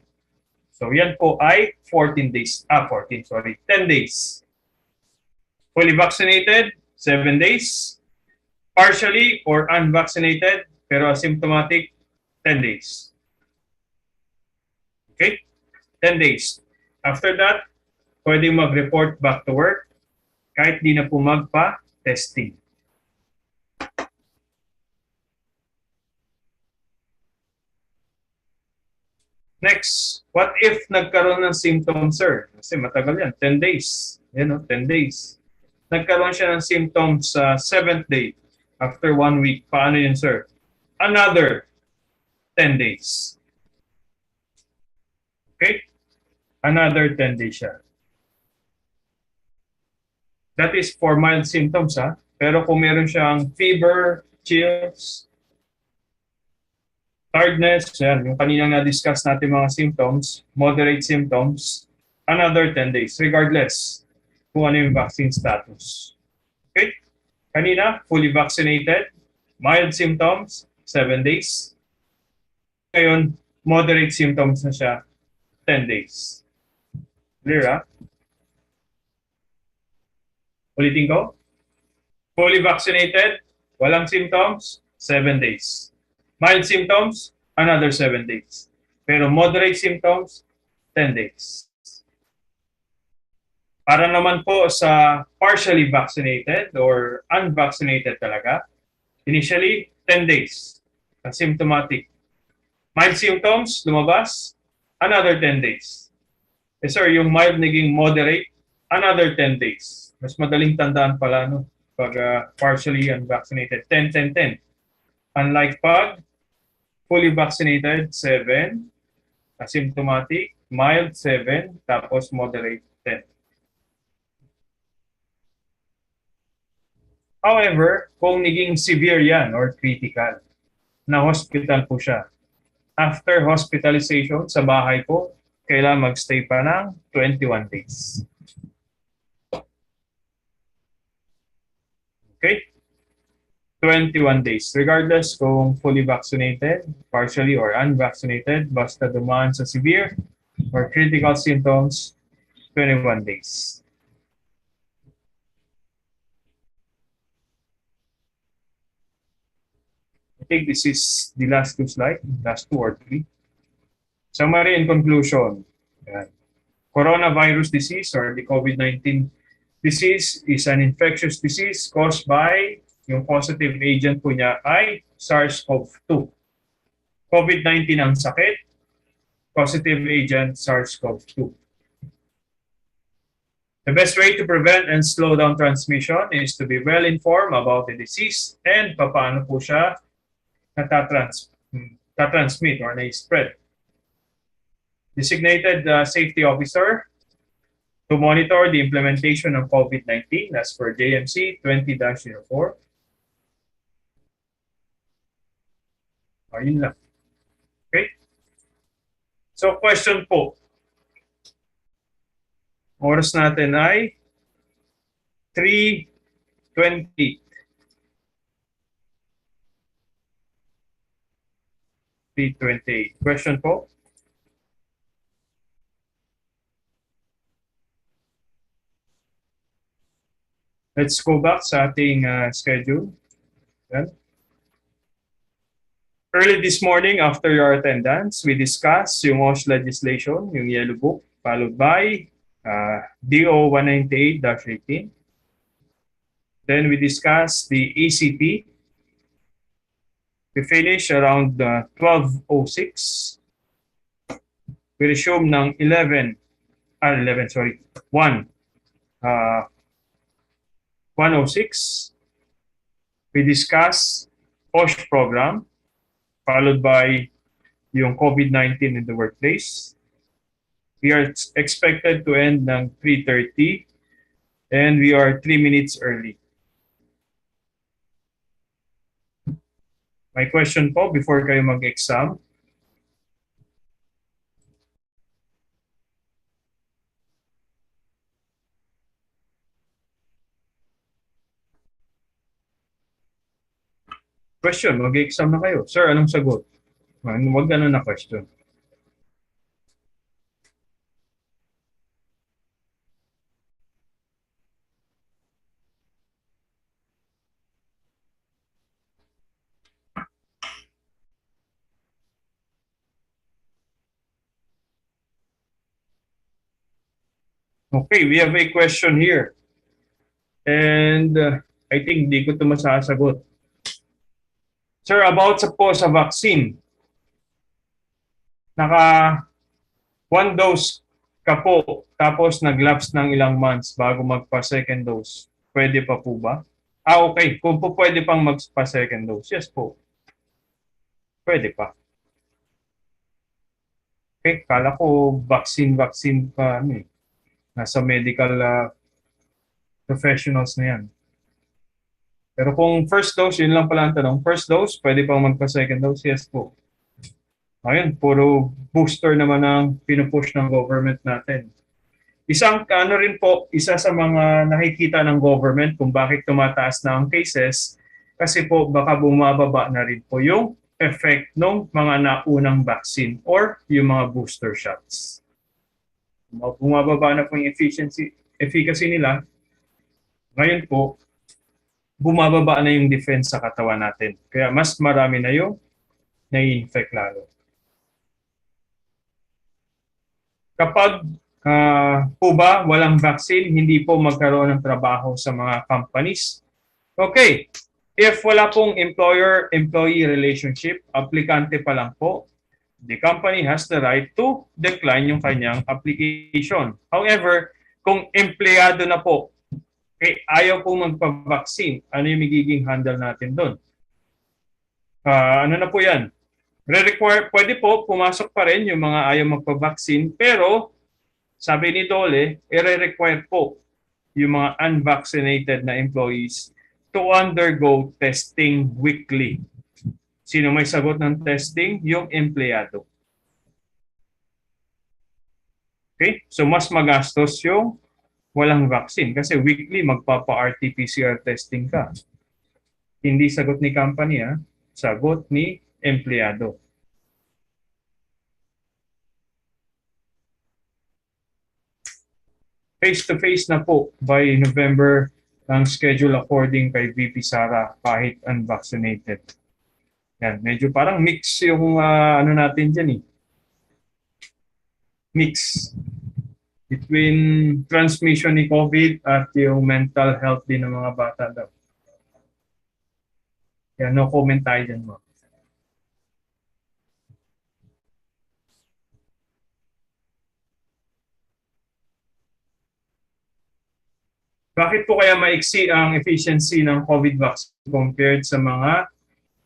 So, yan po ay 10 days. 10 days. Fully vaccinated, 7 days. Partially or unvaccinated, pero asymptomatic, 10 days. Okay? 10 days. After that, pwede mag-report back to work kahit di na po magpa-testing. Next, what if nagkaroon ng symptoms, sir? Kasi matagal yan, 10 days. Yan o, 10 days. Nagkaroon siya ng symptoms sa 7th day. After 1 week, paano yun, sir? Another 10 days. Okay? Another 10 days siya. That is for mild symptoms, ha? Pero kung meron siyang fever, chills, tiredness, yan, yung kaninang na-discuss natin mga symptoms, moderate symptoms, another 10 days, regardless kung ano yung vaccine status. Okay? Kanina, fully vaccinated, mild symptoms, 7 days. Ngayon, moderate symptoms na siya, 10 days. Clear, ha? Ulitin ko. Fully vaccinated, walang symptoms, 7 days. Mild symptoms, another 7 days. Pero moderate symptoms, 10 days. Para naman po sa partially vaccinated or unvaccinated talaga, initially, 10 days. Asymptomatic. Mild symptoms, lumabas, another 10 days. Eh sir, yung mild naging moderate, another 10 days. Mas madaling tandaan pala, no? Pag partially unvaccinated, 10, 10, 10. Unlike pag fully vaccinated, 7. Asymptomatic, mild, 7. Tapos moderate, 10. However, kung naging severe yan or critical, na hospital po siya. After hospitalization sa bahay po, kailangan magstay pa ng 21 days. Okay? 21 days. Regardless kung fully vaccinated, partially or unvaccinated, basta dumaan sa severe or critical symptoms, 21 days. I think this is the last two slides, last 2 or 3. Summary and conclusion. Yan. Coronavirus disease or the COVID-19 disease is an infectious disease caused by yung positive agent po niya ay SARS-CoV-2. COVID-19 ang sakit, positive agent SARS-CoV-2. The best way to prevent and slow down transmission is to be well informed about the disease and paano po siya natatransmit or na-spread. Designated safety officer to monitor the implementation of COVID-19 as per JMC 20-04. Ayun lang. Okay? So, question po. Oras natin ay 3:20. 3:28. Question po? Let's go back sa ating schedule. Yan. Early this morning, after your attendance, we discussed yung BOSH legislation, yung Yellow Book, followed by DO 198-18. Then we discussed the ECP. We finished around 12:06. We resumed ng 1, 1:06. We discussed BOSH program, followed by yung COVID-19 in the workplace. We are expected to end ng 3:30 and we are 3 minutes early. May question po before kayo mag-exam? Question, mag-exam na kayo. Sir, anong sagot? Huwag ganun na question. Okay, we have a question here. And I think di ko ito masasagot. Sir, about sa vaccine, naka one dose ka po, tapos nag-lapse ng ilang months bago magpa-second dose. Pwede pa po ba? Okay. Kung po pwede pang magpa-second dose, yes po. Pwede pa. Okay, kala ko vaccine pa, nasa medical professionals na yan. Pero kung first dose, yun lang pala ang tanong. First dose, pwede pang magpa-second dose? Yes po. Ayun, puro booster naman ang pinupush ng government natin. Isa sa mga nakikita ng government kung bakit tumataas na ang cases, kasi po baka bumababa na rin po yung effect ng mga naunang vaccine or yung mga booster shots. Bumababa na po yung efficacy nila. Ngayon po, bumababa na yung defense sa katawan natin. Kaya mas marami na yung nai-infect lalo. Kapag po ba walang vaccine, hindi po magkaroon ng trabaho sa mga companies? Okay, if wala pong employer-employee relationship, aplikante pa lang po, the company has the right to decline yung kanyang application. However, kung empleyado na po, ayaw pong magpa-vaccine, ano yung magiging handle natin doon? Ano na po yan? Pwede po pumasok pa rin yung mga ayaw magpa-vaccine, pero sabi ni Dole, i-require po yung mga unvaccinated na employees to undergo testing weekly. Sino may sagot ng testing? Yung empleyado. Okay? So mas magastos yung walang vaccine kasi weekly magpapa-RT-PCR testing ka. Hindi sagot ni company, sagot ni empleyado. Face-to-face na po by November ang schedule according kay VP Sara kahit unvaccinated. Yan, medyo parang mix yung ano natin dyan eh. Mix between transmission ni COVID at yung mental health din ng mga bata daw. Yan, no comment tayo dyan mo. Bakit po kaya maiksi ang efficiency ng COVID vaccine compared sa mga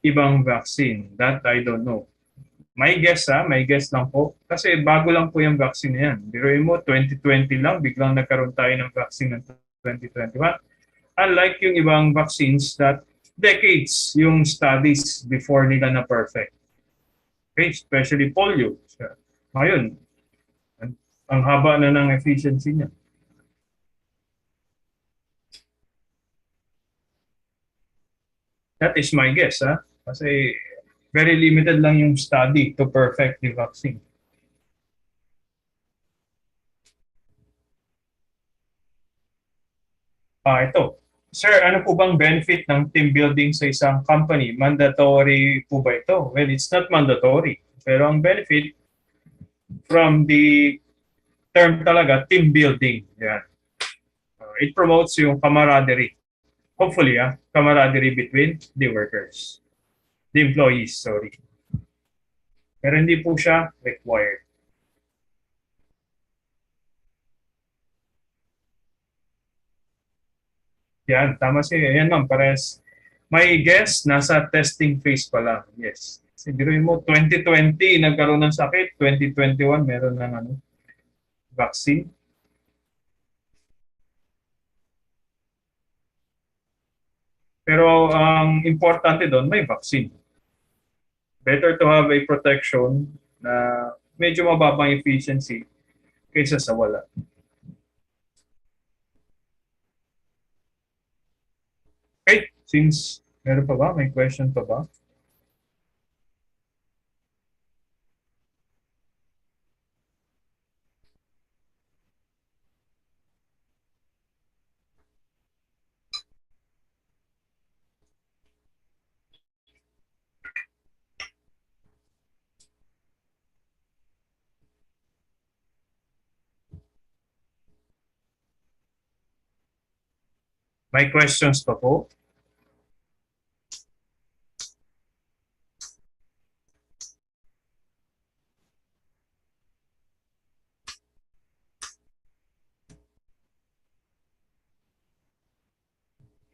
ibang vaccine? That I don't know. May guess lang po. Kasi bago lang po yung vaccine na yan. Biruin mo, 2020 lang, biglang nagkaroon tayo ng vaccine ng 2021. Unlike yung ibang vaccines that decades yung studies before nila na perfect. Okay, especially polio. Ngayon, ang haba na ng efficiency niya. That is my guess, Kasi very limited lang yung study to perfect the vaccine. Ito. Sir, ano po bang benefit ng team building sa isang company? Mandatory po ba ito? Well, it's not mandatory. Pero ang benefit from the term talaga, team building. Yan. It promotes yung camaraderie. Hopefully, camaraderie between the workers. The employees, sorry. Pero hindi po siya required. Yan, tama siya. Yan ma'am, pares. May guess, nasa testing phase pa lang. Yes. Sibiruin mo, 2020 nagkaroon ng sakit, 2021 meron ng vaccine. Pero ang importante doon, may vaccine. Better to have a protection na medyo mababang efficiency kaysa sa wala. Okay, since meron pa ba? May question pa ba? May questions pa po?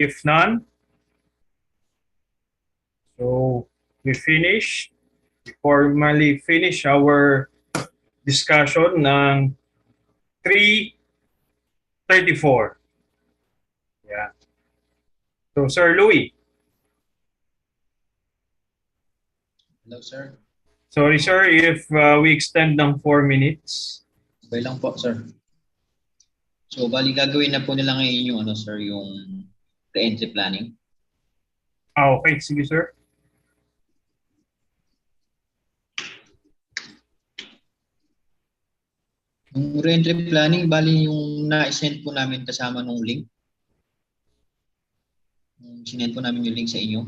If none, so we formally finish our discussion ng 3:34. Yeah. So Sir Louis. Hello, sir. Sorry sir if we extend ng 4 minutes. Okay lang po, sir. So, bali gagawin na po nila ngayon yung ano, sir, yung re-entry planning. Okay, sige sir. Yung re-entry planning, bali yung na-send po namin kasama nung link. Sinend po namin yung link sa inyo.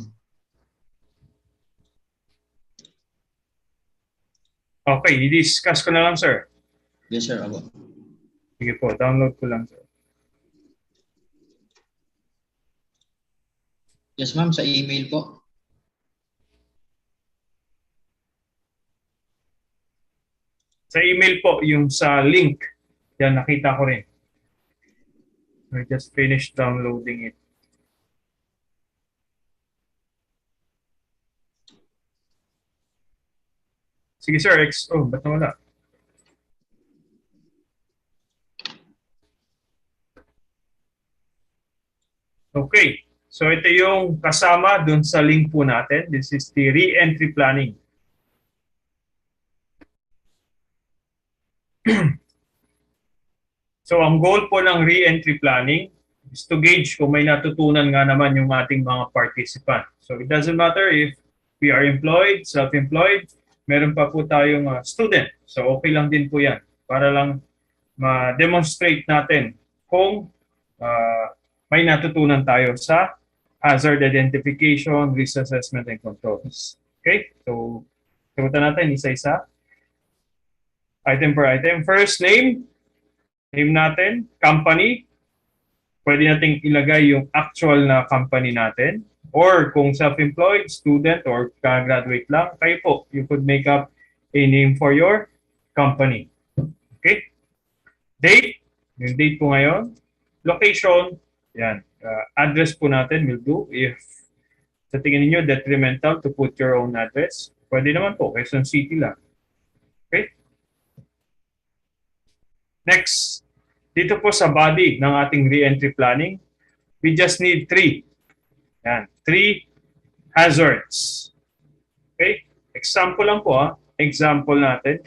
Okay, i-discuss ko na lang sir. Yes, sir. Abo. Sige po, download ko lang sir. Yes, ma'am, sa email po. Sa email po, yung sa link, yan nakita ko rin. I just finished downloading it. Sige sir, ba't nawala? Okay, so ito yung kasama dun sa link po natin. This is the re-entry planning. So ang goal po ng re-entry planning is to gauge kung may natutunan nga naman yung ating mga participant. So it doesn't matter if we are employed, self-employed, meron pa po tayong student. So okay lang din po yan para lang ma-demonstrate natin kung may natutunan tayo sa hazard identification, risk assessment, and controls. Okay? So sagutan natin isa-isa. Item per item. First, name natin, company, pwede nating ilagay yung actual na company natin. Or kung self-employed, student, or ka-graduate lang, kayo po, you could make up a name for your company. Okay? Date, yung date po ngayon. Location, yan. Address po natin will do. If sa tingin niyo detrimental to put your own address, pwede naman po, Quezon City lang. Okay? Next, dito po sa body ng ating re-entry planning, we just need 3. Yan, 3 hazards. Okay? Example lang po Example natin.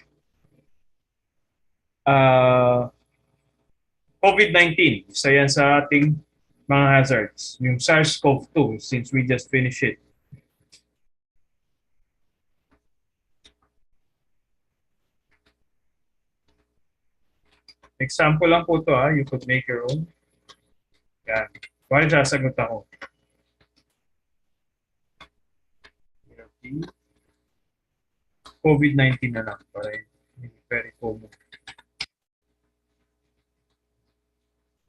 COVID-19, isa yan sa ating mga hazards. Yung SARS-CoV-2, since we just finished it. Example lang po ito you could make your own. Yan. Kung sasagot ako. COVID-19 na lang para very common.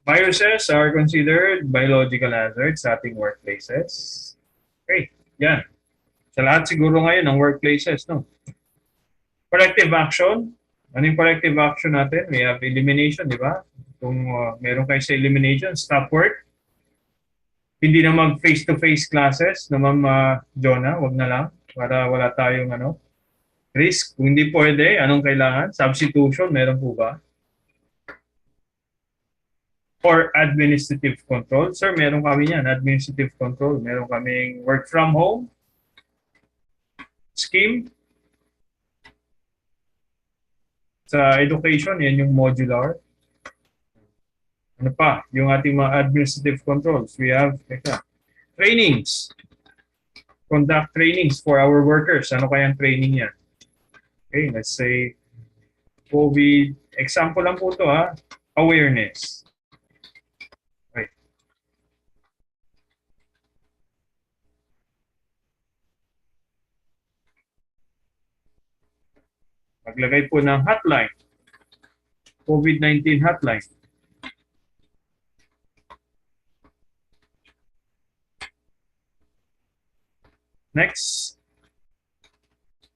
Viruses are considered biological hazards sa ating workplaces. Okay, yan. Sa lahat siguro ngayon ng workplaces, no? Corrective action. Ano yung corrective action natin? We have elimination, di ba? Kung meron kayo sa elimination, stop work. Hindi na mag face-to-face classes na Ma'am Jonah, wag na lang para wala tayong risk. Kung hindi pwede, anong kailangan? Substitution, meron po ba? Or administrative control. Sir, meron kami yan, administrative control. Meron kaming work from home, scheme. Sa education, yan yung modular. Ano pa? Yung ating mga administrative controls. We have trainings. Conduct trainings for our workers. Ano kayang training yan? Okay, let's say COVID. Example lang po to ha. Awareness. Okay. Maglagay po ng hotline. COVID-19 hotline. Next.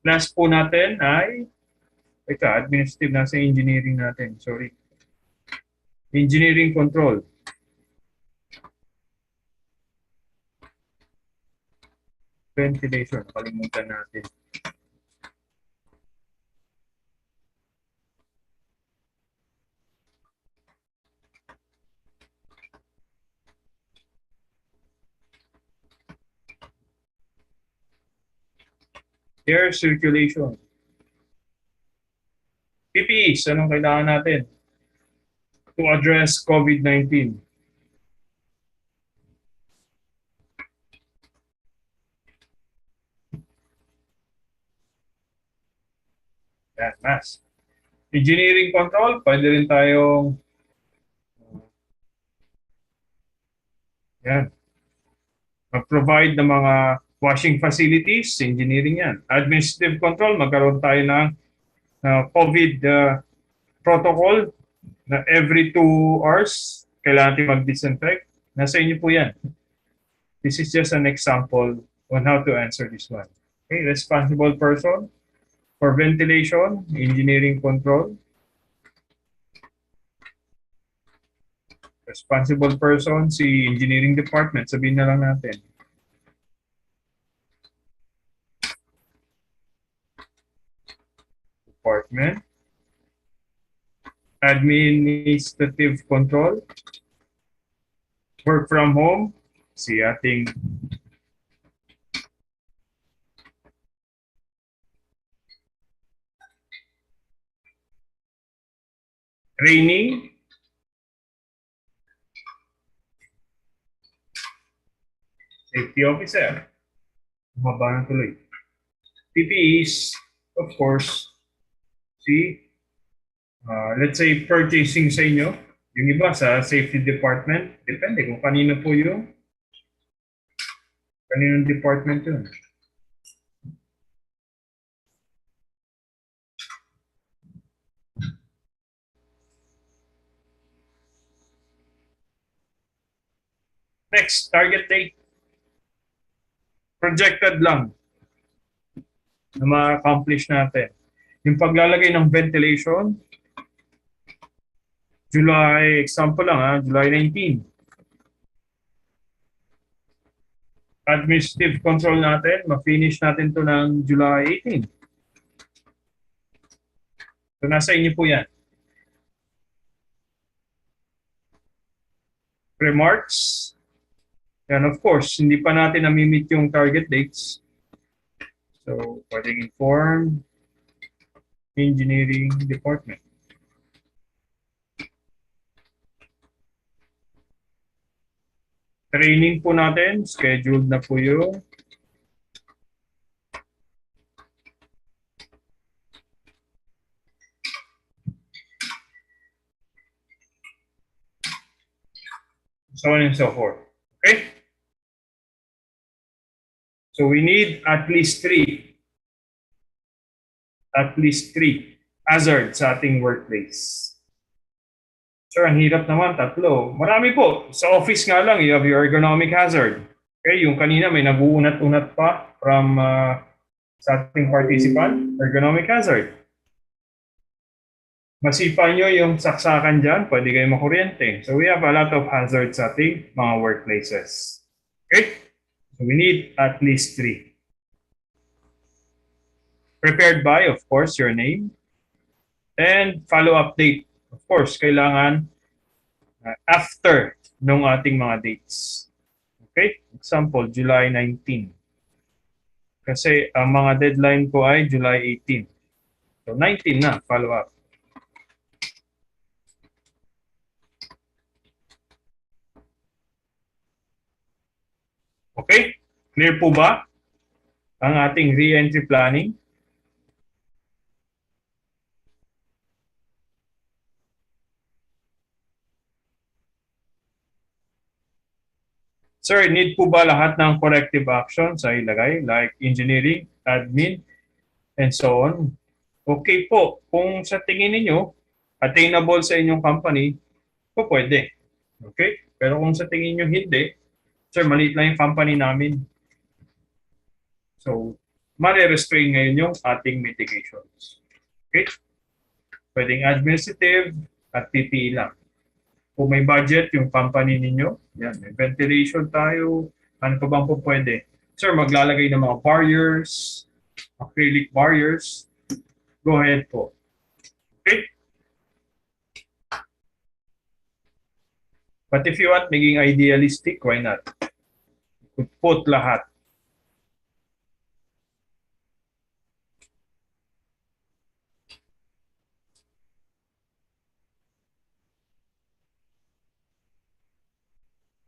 Last po natin ay administrative, nasa engineering natin. Sorry. Engineering control. Ventilation. Nakalimutan natin. Air circulation. PPEs, anong kailangan natin to address COVID-19? Yan, mask. Engineering control, pwede rin tayong mag-provide ng mga washing facilities, engineering yan. Administrative control, magkaroon tayo ng COVID protocol na every 2 hours, kailangan natin mag-disinfect. Nasa inyo po yan. This is just an example on how to answer this one. Okay, responsible person for ventilation, engineering control. Responsible person, si engineering department, sabihin na lang natin. Department. Administrative control. Work from home, si ating training. Safety officer. Mababa na tuloy. PPEs, of course, let's say purchasing sa inyo. Yung iba sa safety department, depende kung kanino po yung kaninong department yun. Next, target date. Projected lang na ma-accomplish natin. Yung paglalagay ng ventilation, July, example lang July 19. Administrative control natin, ma-finish natin to ng July 18. So nasa inyo po yan. Remarks. And of course, hindi pa natin na-meet yung target dates. So, pwedeng inform engineering department. Training po natin, scheduled na po yung so on and so forth. Okay? So we need at least three hazards sa ating workplace. Sir, ang hirap naman, 3. Marami po. Sa office nga lang, you have your ergonomic hazard. Okay, yung kanina may nag-uunat-unat pa from sa ating participant, ergonomic hazard. Masipa nyo yung saksakan dyan, pwede kayo makuryente. So we have a lot of hazards sa ating mga workplaces. Okay? So we need at least 3. Prepared by, of course, your name. And follow-up date. Of course, kailangan after nung ating mga dates. Okay? Example, July 19. Kasi ang mga deadline ko ay July 18. So 19 na, follow up. Okay? Clear po ba ang ating re-entry planning? Sir, need po ba lahat ng corrective actions ay ilagay like engineering, admin, and so on? Okay po. Kung sa tingin ninyo, attainable sa inyong company, po pwede. Okay? Pero kung sa tingin nyo hindi, sir, maliit lang yung company namin. So, mare-restrain ngayon yung ating mitigations. Okay? Pwedeng administrative at PPE lang. Kung may budget yung company ninyo, yan, may ventilation tayo, ano pa bang po pwede? Sir, maglalagay ng mga barriers, acrylic barriers, go ahead po. Okay? But if you want maging idealistic, why not? Put lahat.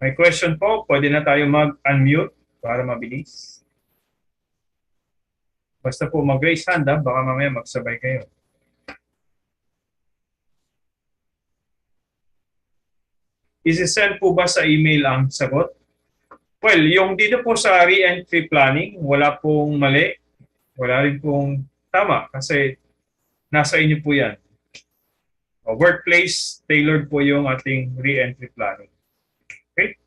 May question po, pwede na tayo mag-unmute para mabilis. Basta po mag-raise hand, baka mamaya magsabay kayo. Isi-send po ba sa email ang sagot? Well, yung dito po sa re-entry planning, wala pong mali, wala rin pong tama kasi nasa inyo po yan. Workplace, tailored po yung ating re-entry planning. Okay?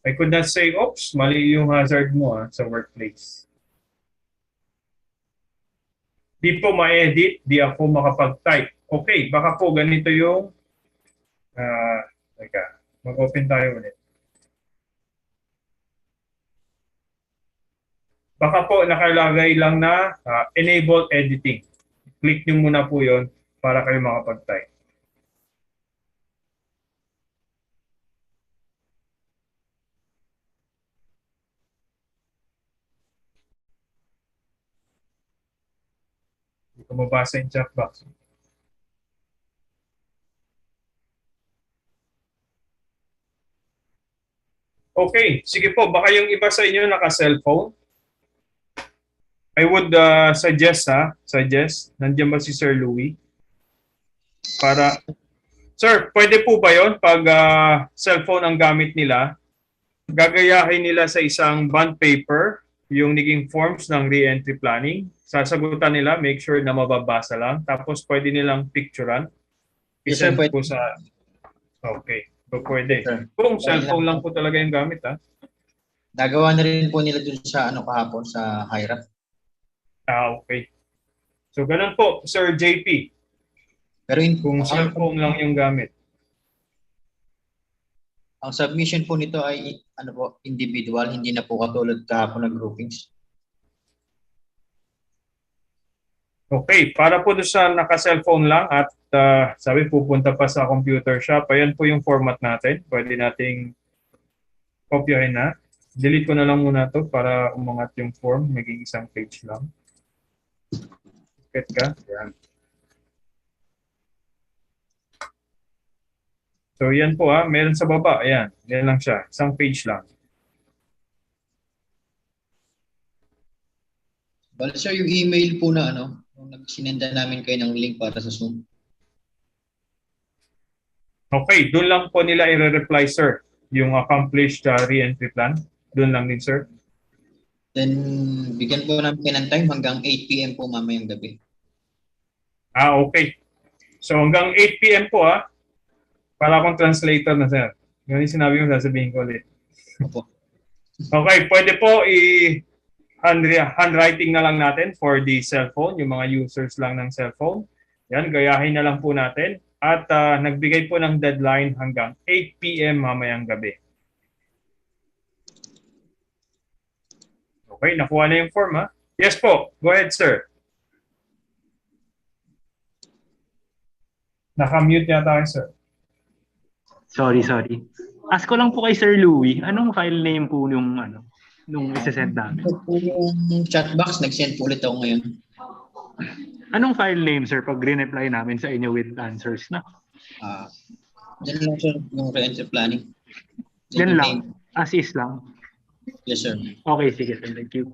I could not say, oops, mali yung hazard mo sa workplace. Di po ma-edit, di ako makapag-type. Okay, baka po ganito yung mag-open tayo ulit. Baka po nakalagay lang na enable editing. Click nyo muna po yon para kayo makapag-type. Hindi ko mabasa yung chat box. Okay, sige po. Baka yung iba sa inyo naka-cellphone. I would suggest, nandiyan ba si Sir Louie? Para, sir, pwede po ba yon pag cellphone ang gamit nila, gagayahin nila sa isang bond paper yung naging forms ng re-entry planning. Sasagutan nila, make sure na mababasa lang. Tapos pwede nilang picturean. Yes, sir, pwede. Po sa... Okay, so pwede. Sir, kung cellphone lang po talaga yung gamit, Nagawa na rin po nila dun sa kahapon sa HIRAC. Okay. So ganun po, Sir JP. Pero kung cellphone lang yung gamit. Ang submission po nito ay individual, hindi na po katulad kahapon na groupings. Okay, para po doon sa naka-cellphone lang at sabi pupunta pa sa computer shop, ayan po yung format natin. Pwede nating kopyahin na. Delete ko na lang muna to para umangat yung form, maging isang page lang. Get ka? Yan. So yan po meron sa baba, ayan. Yan lang siya, isang page lang. Bale sir, yung email po na nung nagsinenda namin kayo ng link para sa Zoom. Okay, doon lang po nila i-reply sir, yung accomplished re-entry plan. Doon lang din sir. Then bigyan po namin kayo ng time hanggang 8 PM po mamayang gabi. Okay. So hanggang 8 PM po para akong translator na sir. Yung sinabi mo, sasabihin ko ulit. Opo. Okay, pwede po handwriting na lang natin for the cellphone, yung mga users lang ng cellphone. Yan, gayahin na lang po natin. At nagbigay po ng deadline hanggang 8 PM mamayang gabi. Okay, nakuha na yung form Yes po, go ahead sir. Naka-mute yata kayo sir. Sorry. Ask ko lang po kay Sir Louie, anong file name po nung nung isa-send namin? Po yung chat box, nag-send po ulit ako ngayon. Anong file name, sir, pag reply namin sa inyo with answers na? Yan lang sir, yung re-entry planning. Yan lang, as is lang. Yes, sir. Okay, sige, sir. Thank you.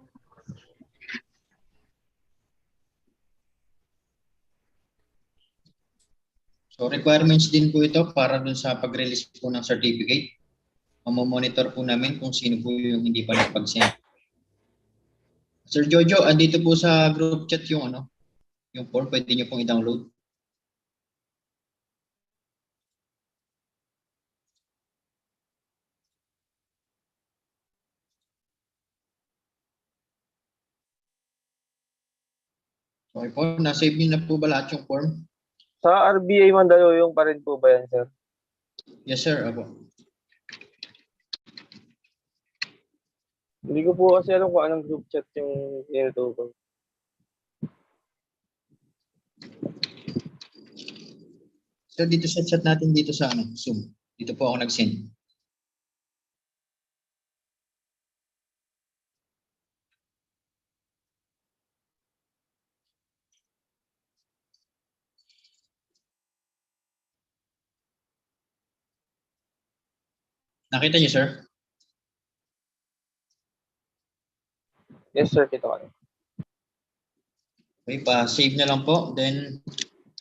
So requirements din po ito para dun sa pag-release po ng certificate. Mamomonitor po namin kung sino po yung hindi pa nagpag-send. Sir Jojo, andito po sa group chat yung yung form, pwede niyo pong i-download. Okay po, na-save niyo na po ba lahat yung form? Sa RBA Mandaluyong pa rin po ba yan, sir? Yes, sir. Apo. Hindi ko po kasi alam kung anong group chat yung tinutukoy. So dito sa chat natin dito sa Zoom. Dito po ako nag-send. Nakita niyo, sir? Yes, sir. Kita ko. Okay, pa-save na lang po. Then,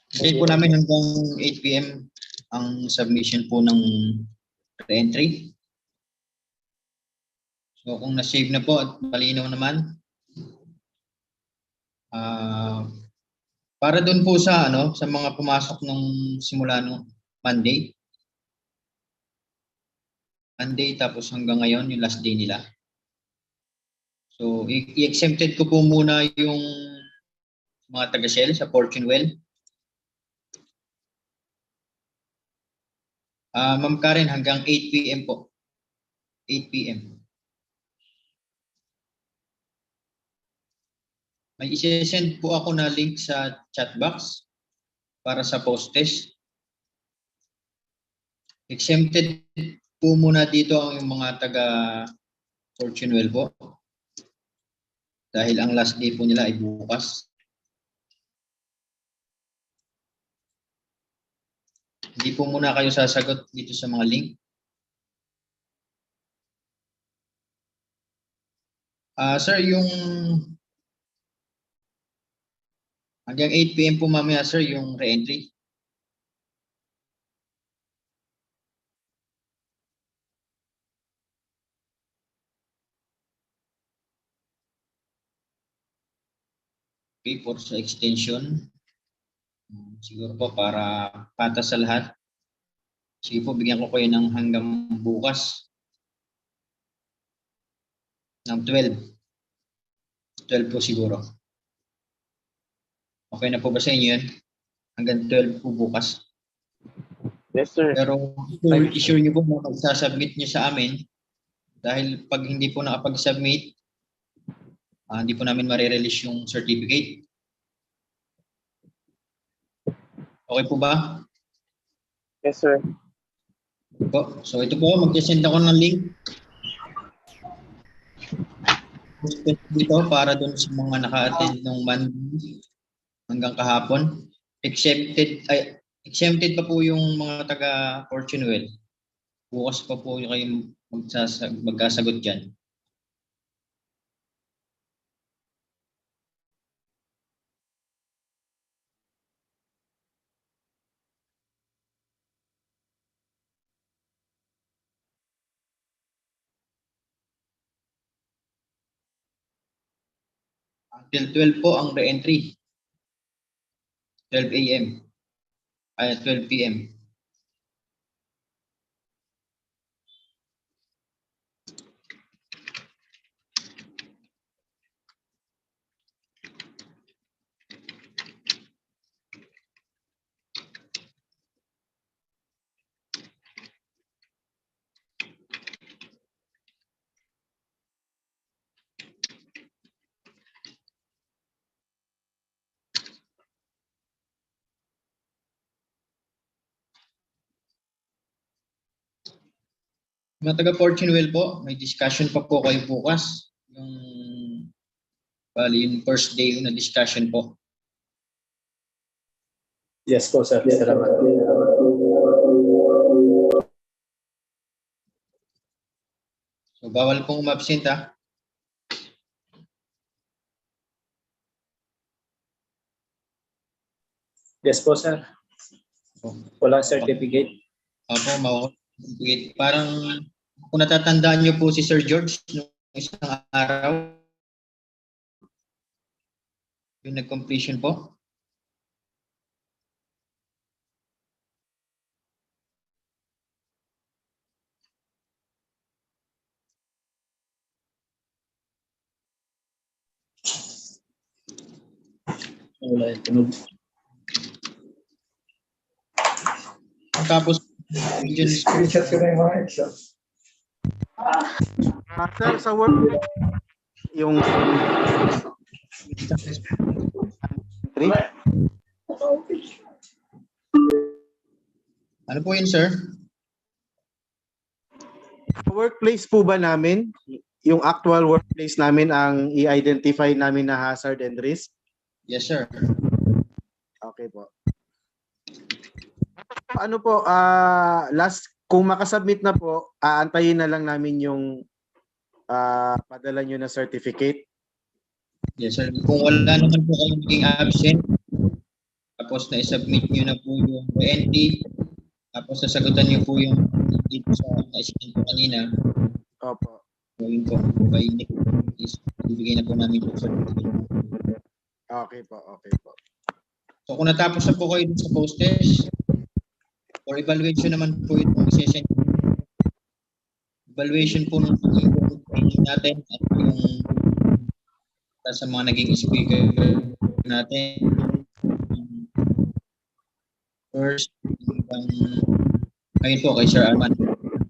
save po namin hanggang 8 p.m. ang submission po ng re-entry. So, kung na-save na po at malinaw naman, para dun po sa sa mga pumasok nung simula nung Monday tapos hanggang ngayon yung last day nila. So i-exempted ko po muna yung mga taga-Shell sa Fortune Well. Ma'am Karen, hanggang 8 p.m. po. 8 p.m. May isi-send po ako na link sa chat box para sa post-test. Exempted po muna dito ang yung mga taga Fortune Well po. Dahil ang last day po nila ay bukas. Hindi po muna kayo sasagot dito sa mga link. Sir, yung hanggang 8 p.m. po mamaya, sir, yung re-entry. Okay, for sa extension, siguro po para patas sa lahat. Sige po, bigyan ko kayo ng hanggang bukas ng 12. 12 po siguro. Okay na po ba sa inyo yun? Hanggang 12 po bukas. Yes, sir. Pero i-sure nyo po na magsasubmit nyo sa amin dahil pag hindi po nakapag-submit, hindi po namin marirelease yung certificate. Okay po ba? Yes, sir. So ito po, mag-send ako ng link dito para doon sa mga naka-attend ng Monday hanggang kahapon. Exempted pa po yung mga taga Fortune Well. Bukas pa po kayong magkasagot dyan. Until 12 po ang re-entry. 12 a.m. ay 12 p.m. Mga taga Fortunewell po, may discussion pa po kayo bukas. Yung first day na discussion po. Yes po, sir. Salamat. So, bawal pong umabsent ha. Yes po, sir. Walang certificate. Opo, mawawala. Parang kung natatandaan niyo po si Sir George nung isang araw, yung nag-completion po. Wala yung tunog. Tapos, Screenshot ko na yung mga exam. Sir, sa work, yung ano po yun, sir? Sa workplace po ba namin, yung actual workplace namin ang i-identify namin na hazard and risk? Yes, sir. Okay po. Ano po, kung makasubmit na po, aantayin na lang namin yung padala nyo na certificate. Yes, sir. Kung wala naman po kayong maging absent, tapos na-submit nyo na po yung entry, tapos nasagutan nyo po yung dito sa na-submit po kanina. Opo. Gawin po. By next is ibigay na po namin yung certificate. Okay po, okay po. So kung natapos na po kayo sa post-test, for evaluation naman po itong session. Evaluation po ng training natin at yung sa mga naging speaker natin. First, ngayon po kay Sir Arman.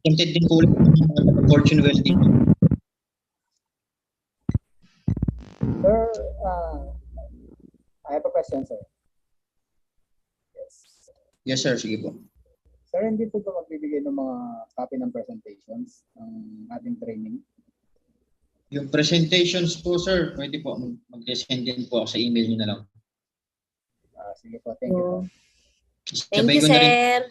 Tempted din po ulit ng Fortunewell din. Sir, I have a question, sir. Yes, sir. Sige po. Sir, hindi po ba magbibigay ng mga copy ng presentations ng ating training? Yung presentations po, sir, pwede po mag-send din po sa email nyo na lang. Sige po, thank you po. Thank you, sir.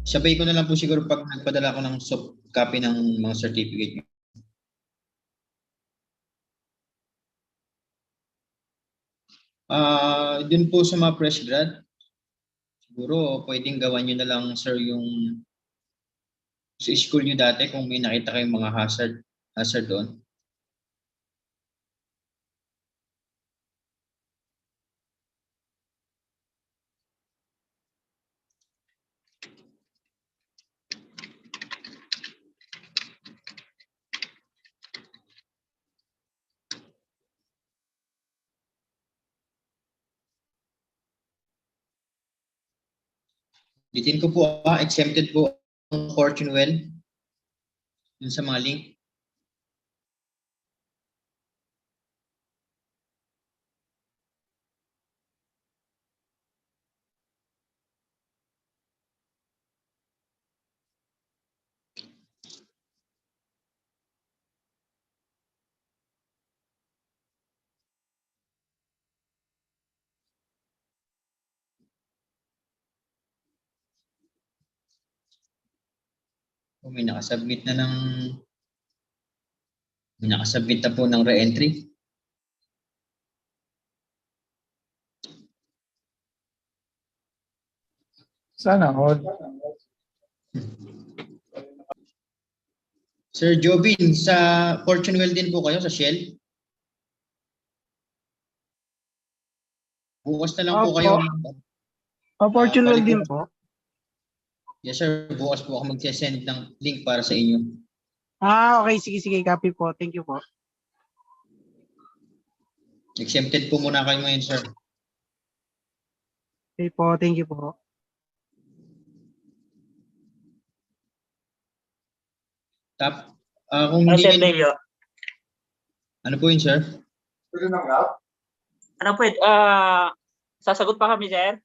Sabay ko na lang po siguro pag nagpadala ko ng soft copy ng mga certificate nyo. Dun po sa mga fresh grad, siguro pwedeng gawan nyo na lang, sir, yung sa school nyo dati kung may nakita kayong mga hazard doon. Ditin ko po, exempted po ang Fortunewell dun sa mga link. May nakasubmit na po ng re-entry. Sana all. Sir Jobin, sa Fortunewell din po kayo sa Shell? Bukas na lang po kayo. Fortunewell din po. Yes, sir. Bukas po ako mag-send ng link para sa inyo. Okay. Sige. Copy po. Thank you po. Exempted po muna kayo ngayon, sir. Okay po. Thank you po. Kung hindi nyo... Ano po yun, sir? Ano po, sasagot pa kami, sir?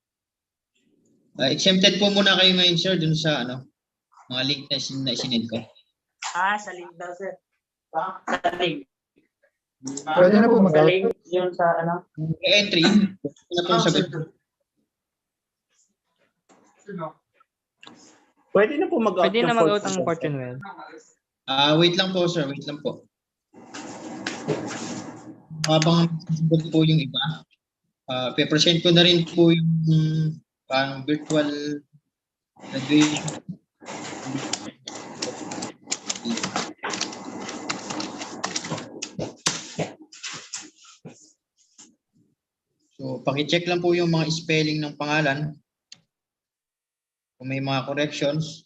Exempted po muna kayo ngayon, sir, dun sa Mga link na isinend ko. Sa link daw, sir. Sa link. Pwede na po Sa mag-out. link, yun sa ano. Entry. Ano po sagot? Pwede na po mag-out. Pwede na mag-out ang Fortune Well. Wait lang po, sir. Wait lang po. Habang sagot po yung iba, pe-present ko na rin po yung virtual graduation. So, paki-check lang po yung mga spelling ng pangalan. Kung may mga corrections.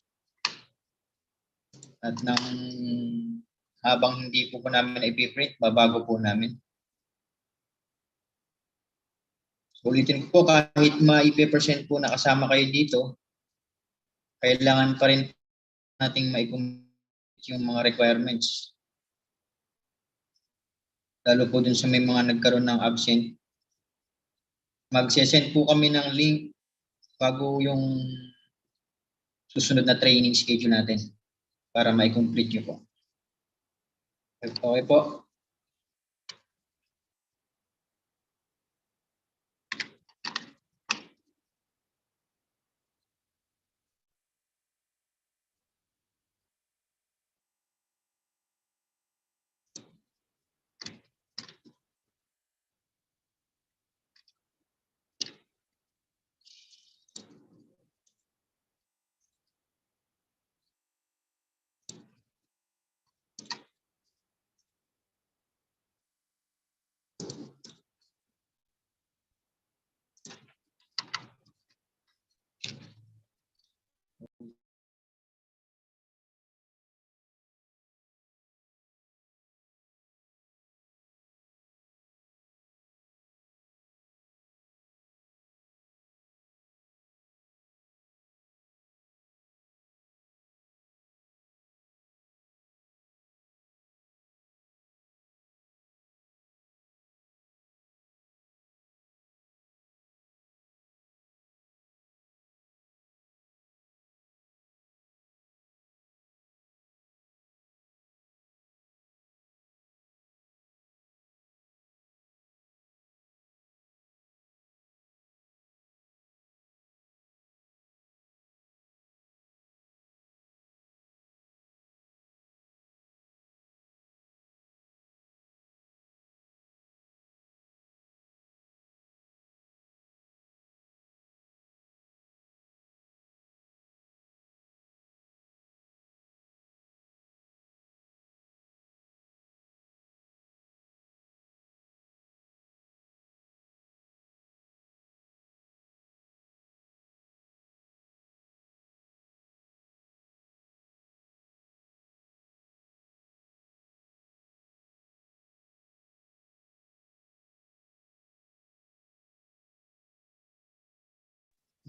At habang hindi po namin ipiprint, babago po namin. So, ulitin ko po, kahit ma-ipe-present po na kasama kayo dito, kailangan pa rin nating ma-complete yung mga requirements. Lalo po dun sa may mga nagkaroon ng absent. Mag-send po kami ng link bago yung susunod na training schedule natin para ma-complete nyo po. Okay po.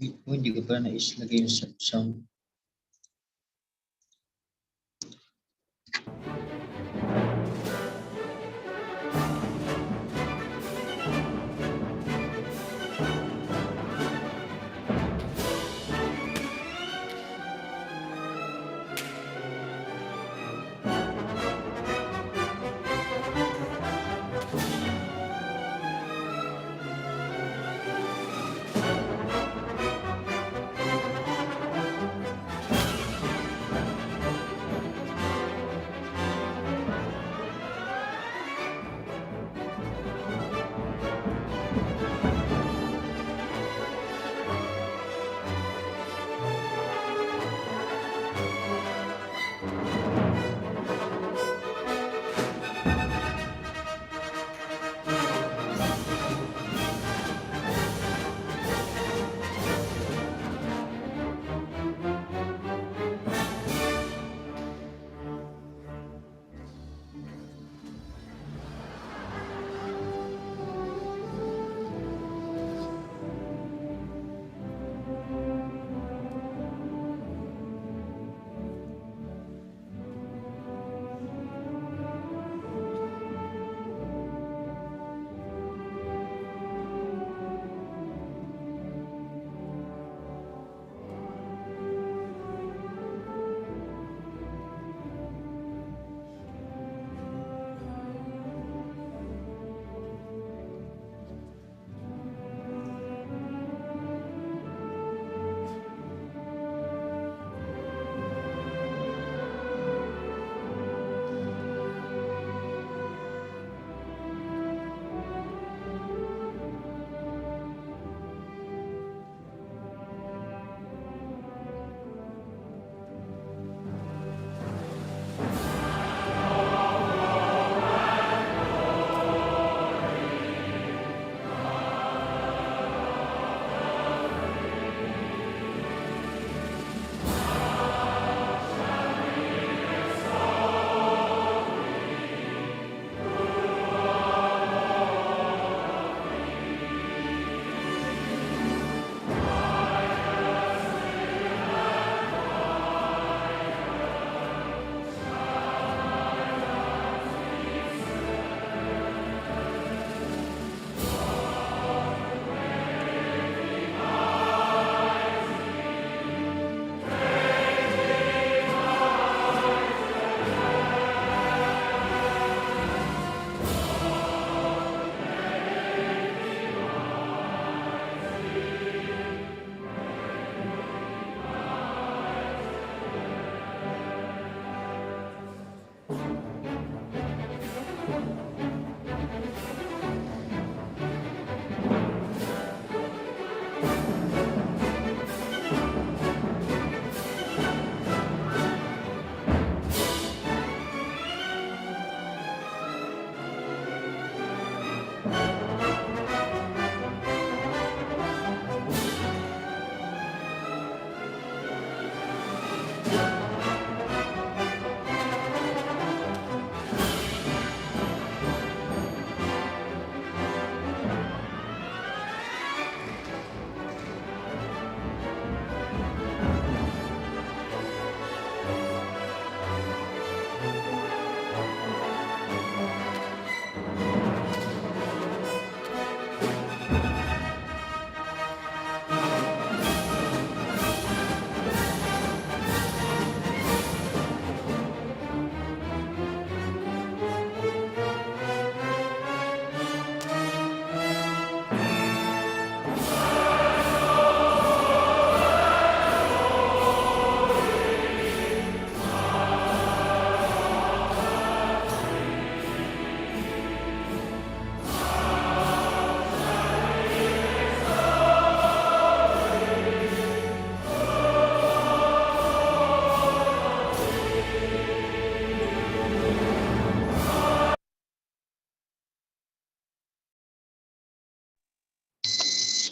Hindi ko pa naislagay yung sound.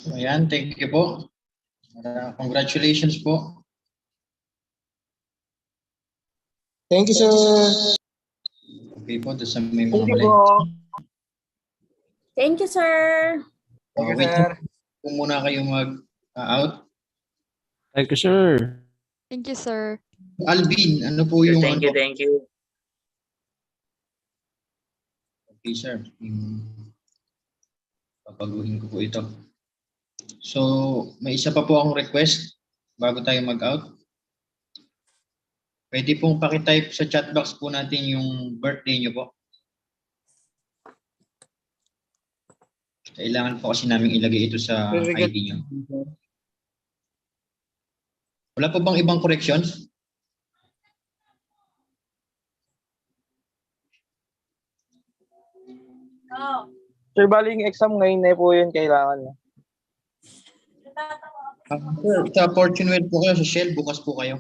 Ayan, thank you po. Congratulations po. Thank you, sir. Okay po, doon sa may mga Thank you mali. po. Thank you, sir. Thank you, Wait sir. kung muna kayo mag-out. Thank you, sir. Thank you, sir. Alvin, ano po yung Thank you, thank you. Okay, sir. Papaguhin ko po ito. So, may isa pa po akong request bago tayo mag-out. Pwede pong pakitype sa chat box po natin yung birthday nyo po. Kailangan po kasi namin ilagay ito sa ID nyo. Wala po bang ibang corrections? Sir, bali yung exam ngayon na po yun kailangan. Sir, sa Fortune po kayo, sa Shell, bukas po kayo.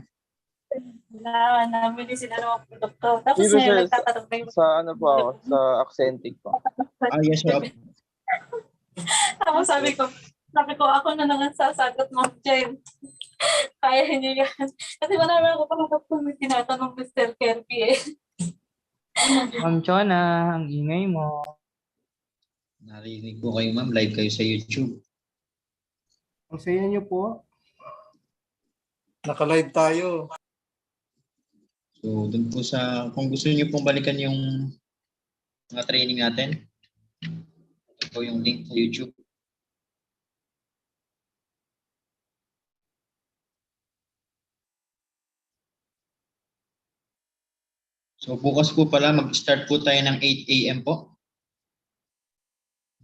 Nabili sila ng produkto. Tapos Dito, sir, nagtatanong na yung... sa ano po ako, sa Accentic po. Yes, sir. Tapos sabi ko, ako na lang sasagot, Ma'am Jen. Kaya niyo yan. Kasi marami ako pang tinatanong Mr. Kirby eh. Ma'am Chona, ang ingay mo. Narinig po kayo, ma'am. Live kayo sa YouTube. Ang saya niyo po. Naka-live tayo. So, dun po sa, kung gusto niyo pong balikan yung mga training natin, ito po yung link sa YouTube. So, bukas po pala, mag-start po tayo ng 8 a.m. po.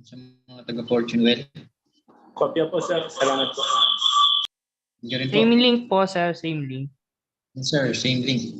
Sa mga taga-Fortune Well. Kopya po, sir. Salamat po. Same link po, sir. Same link. Yes, sir. Same link.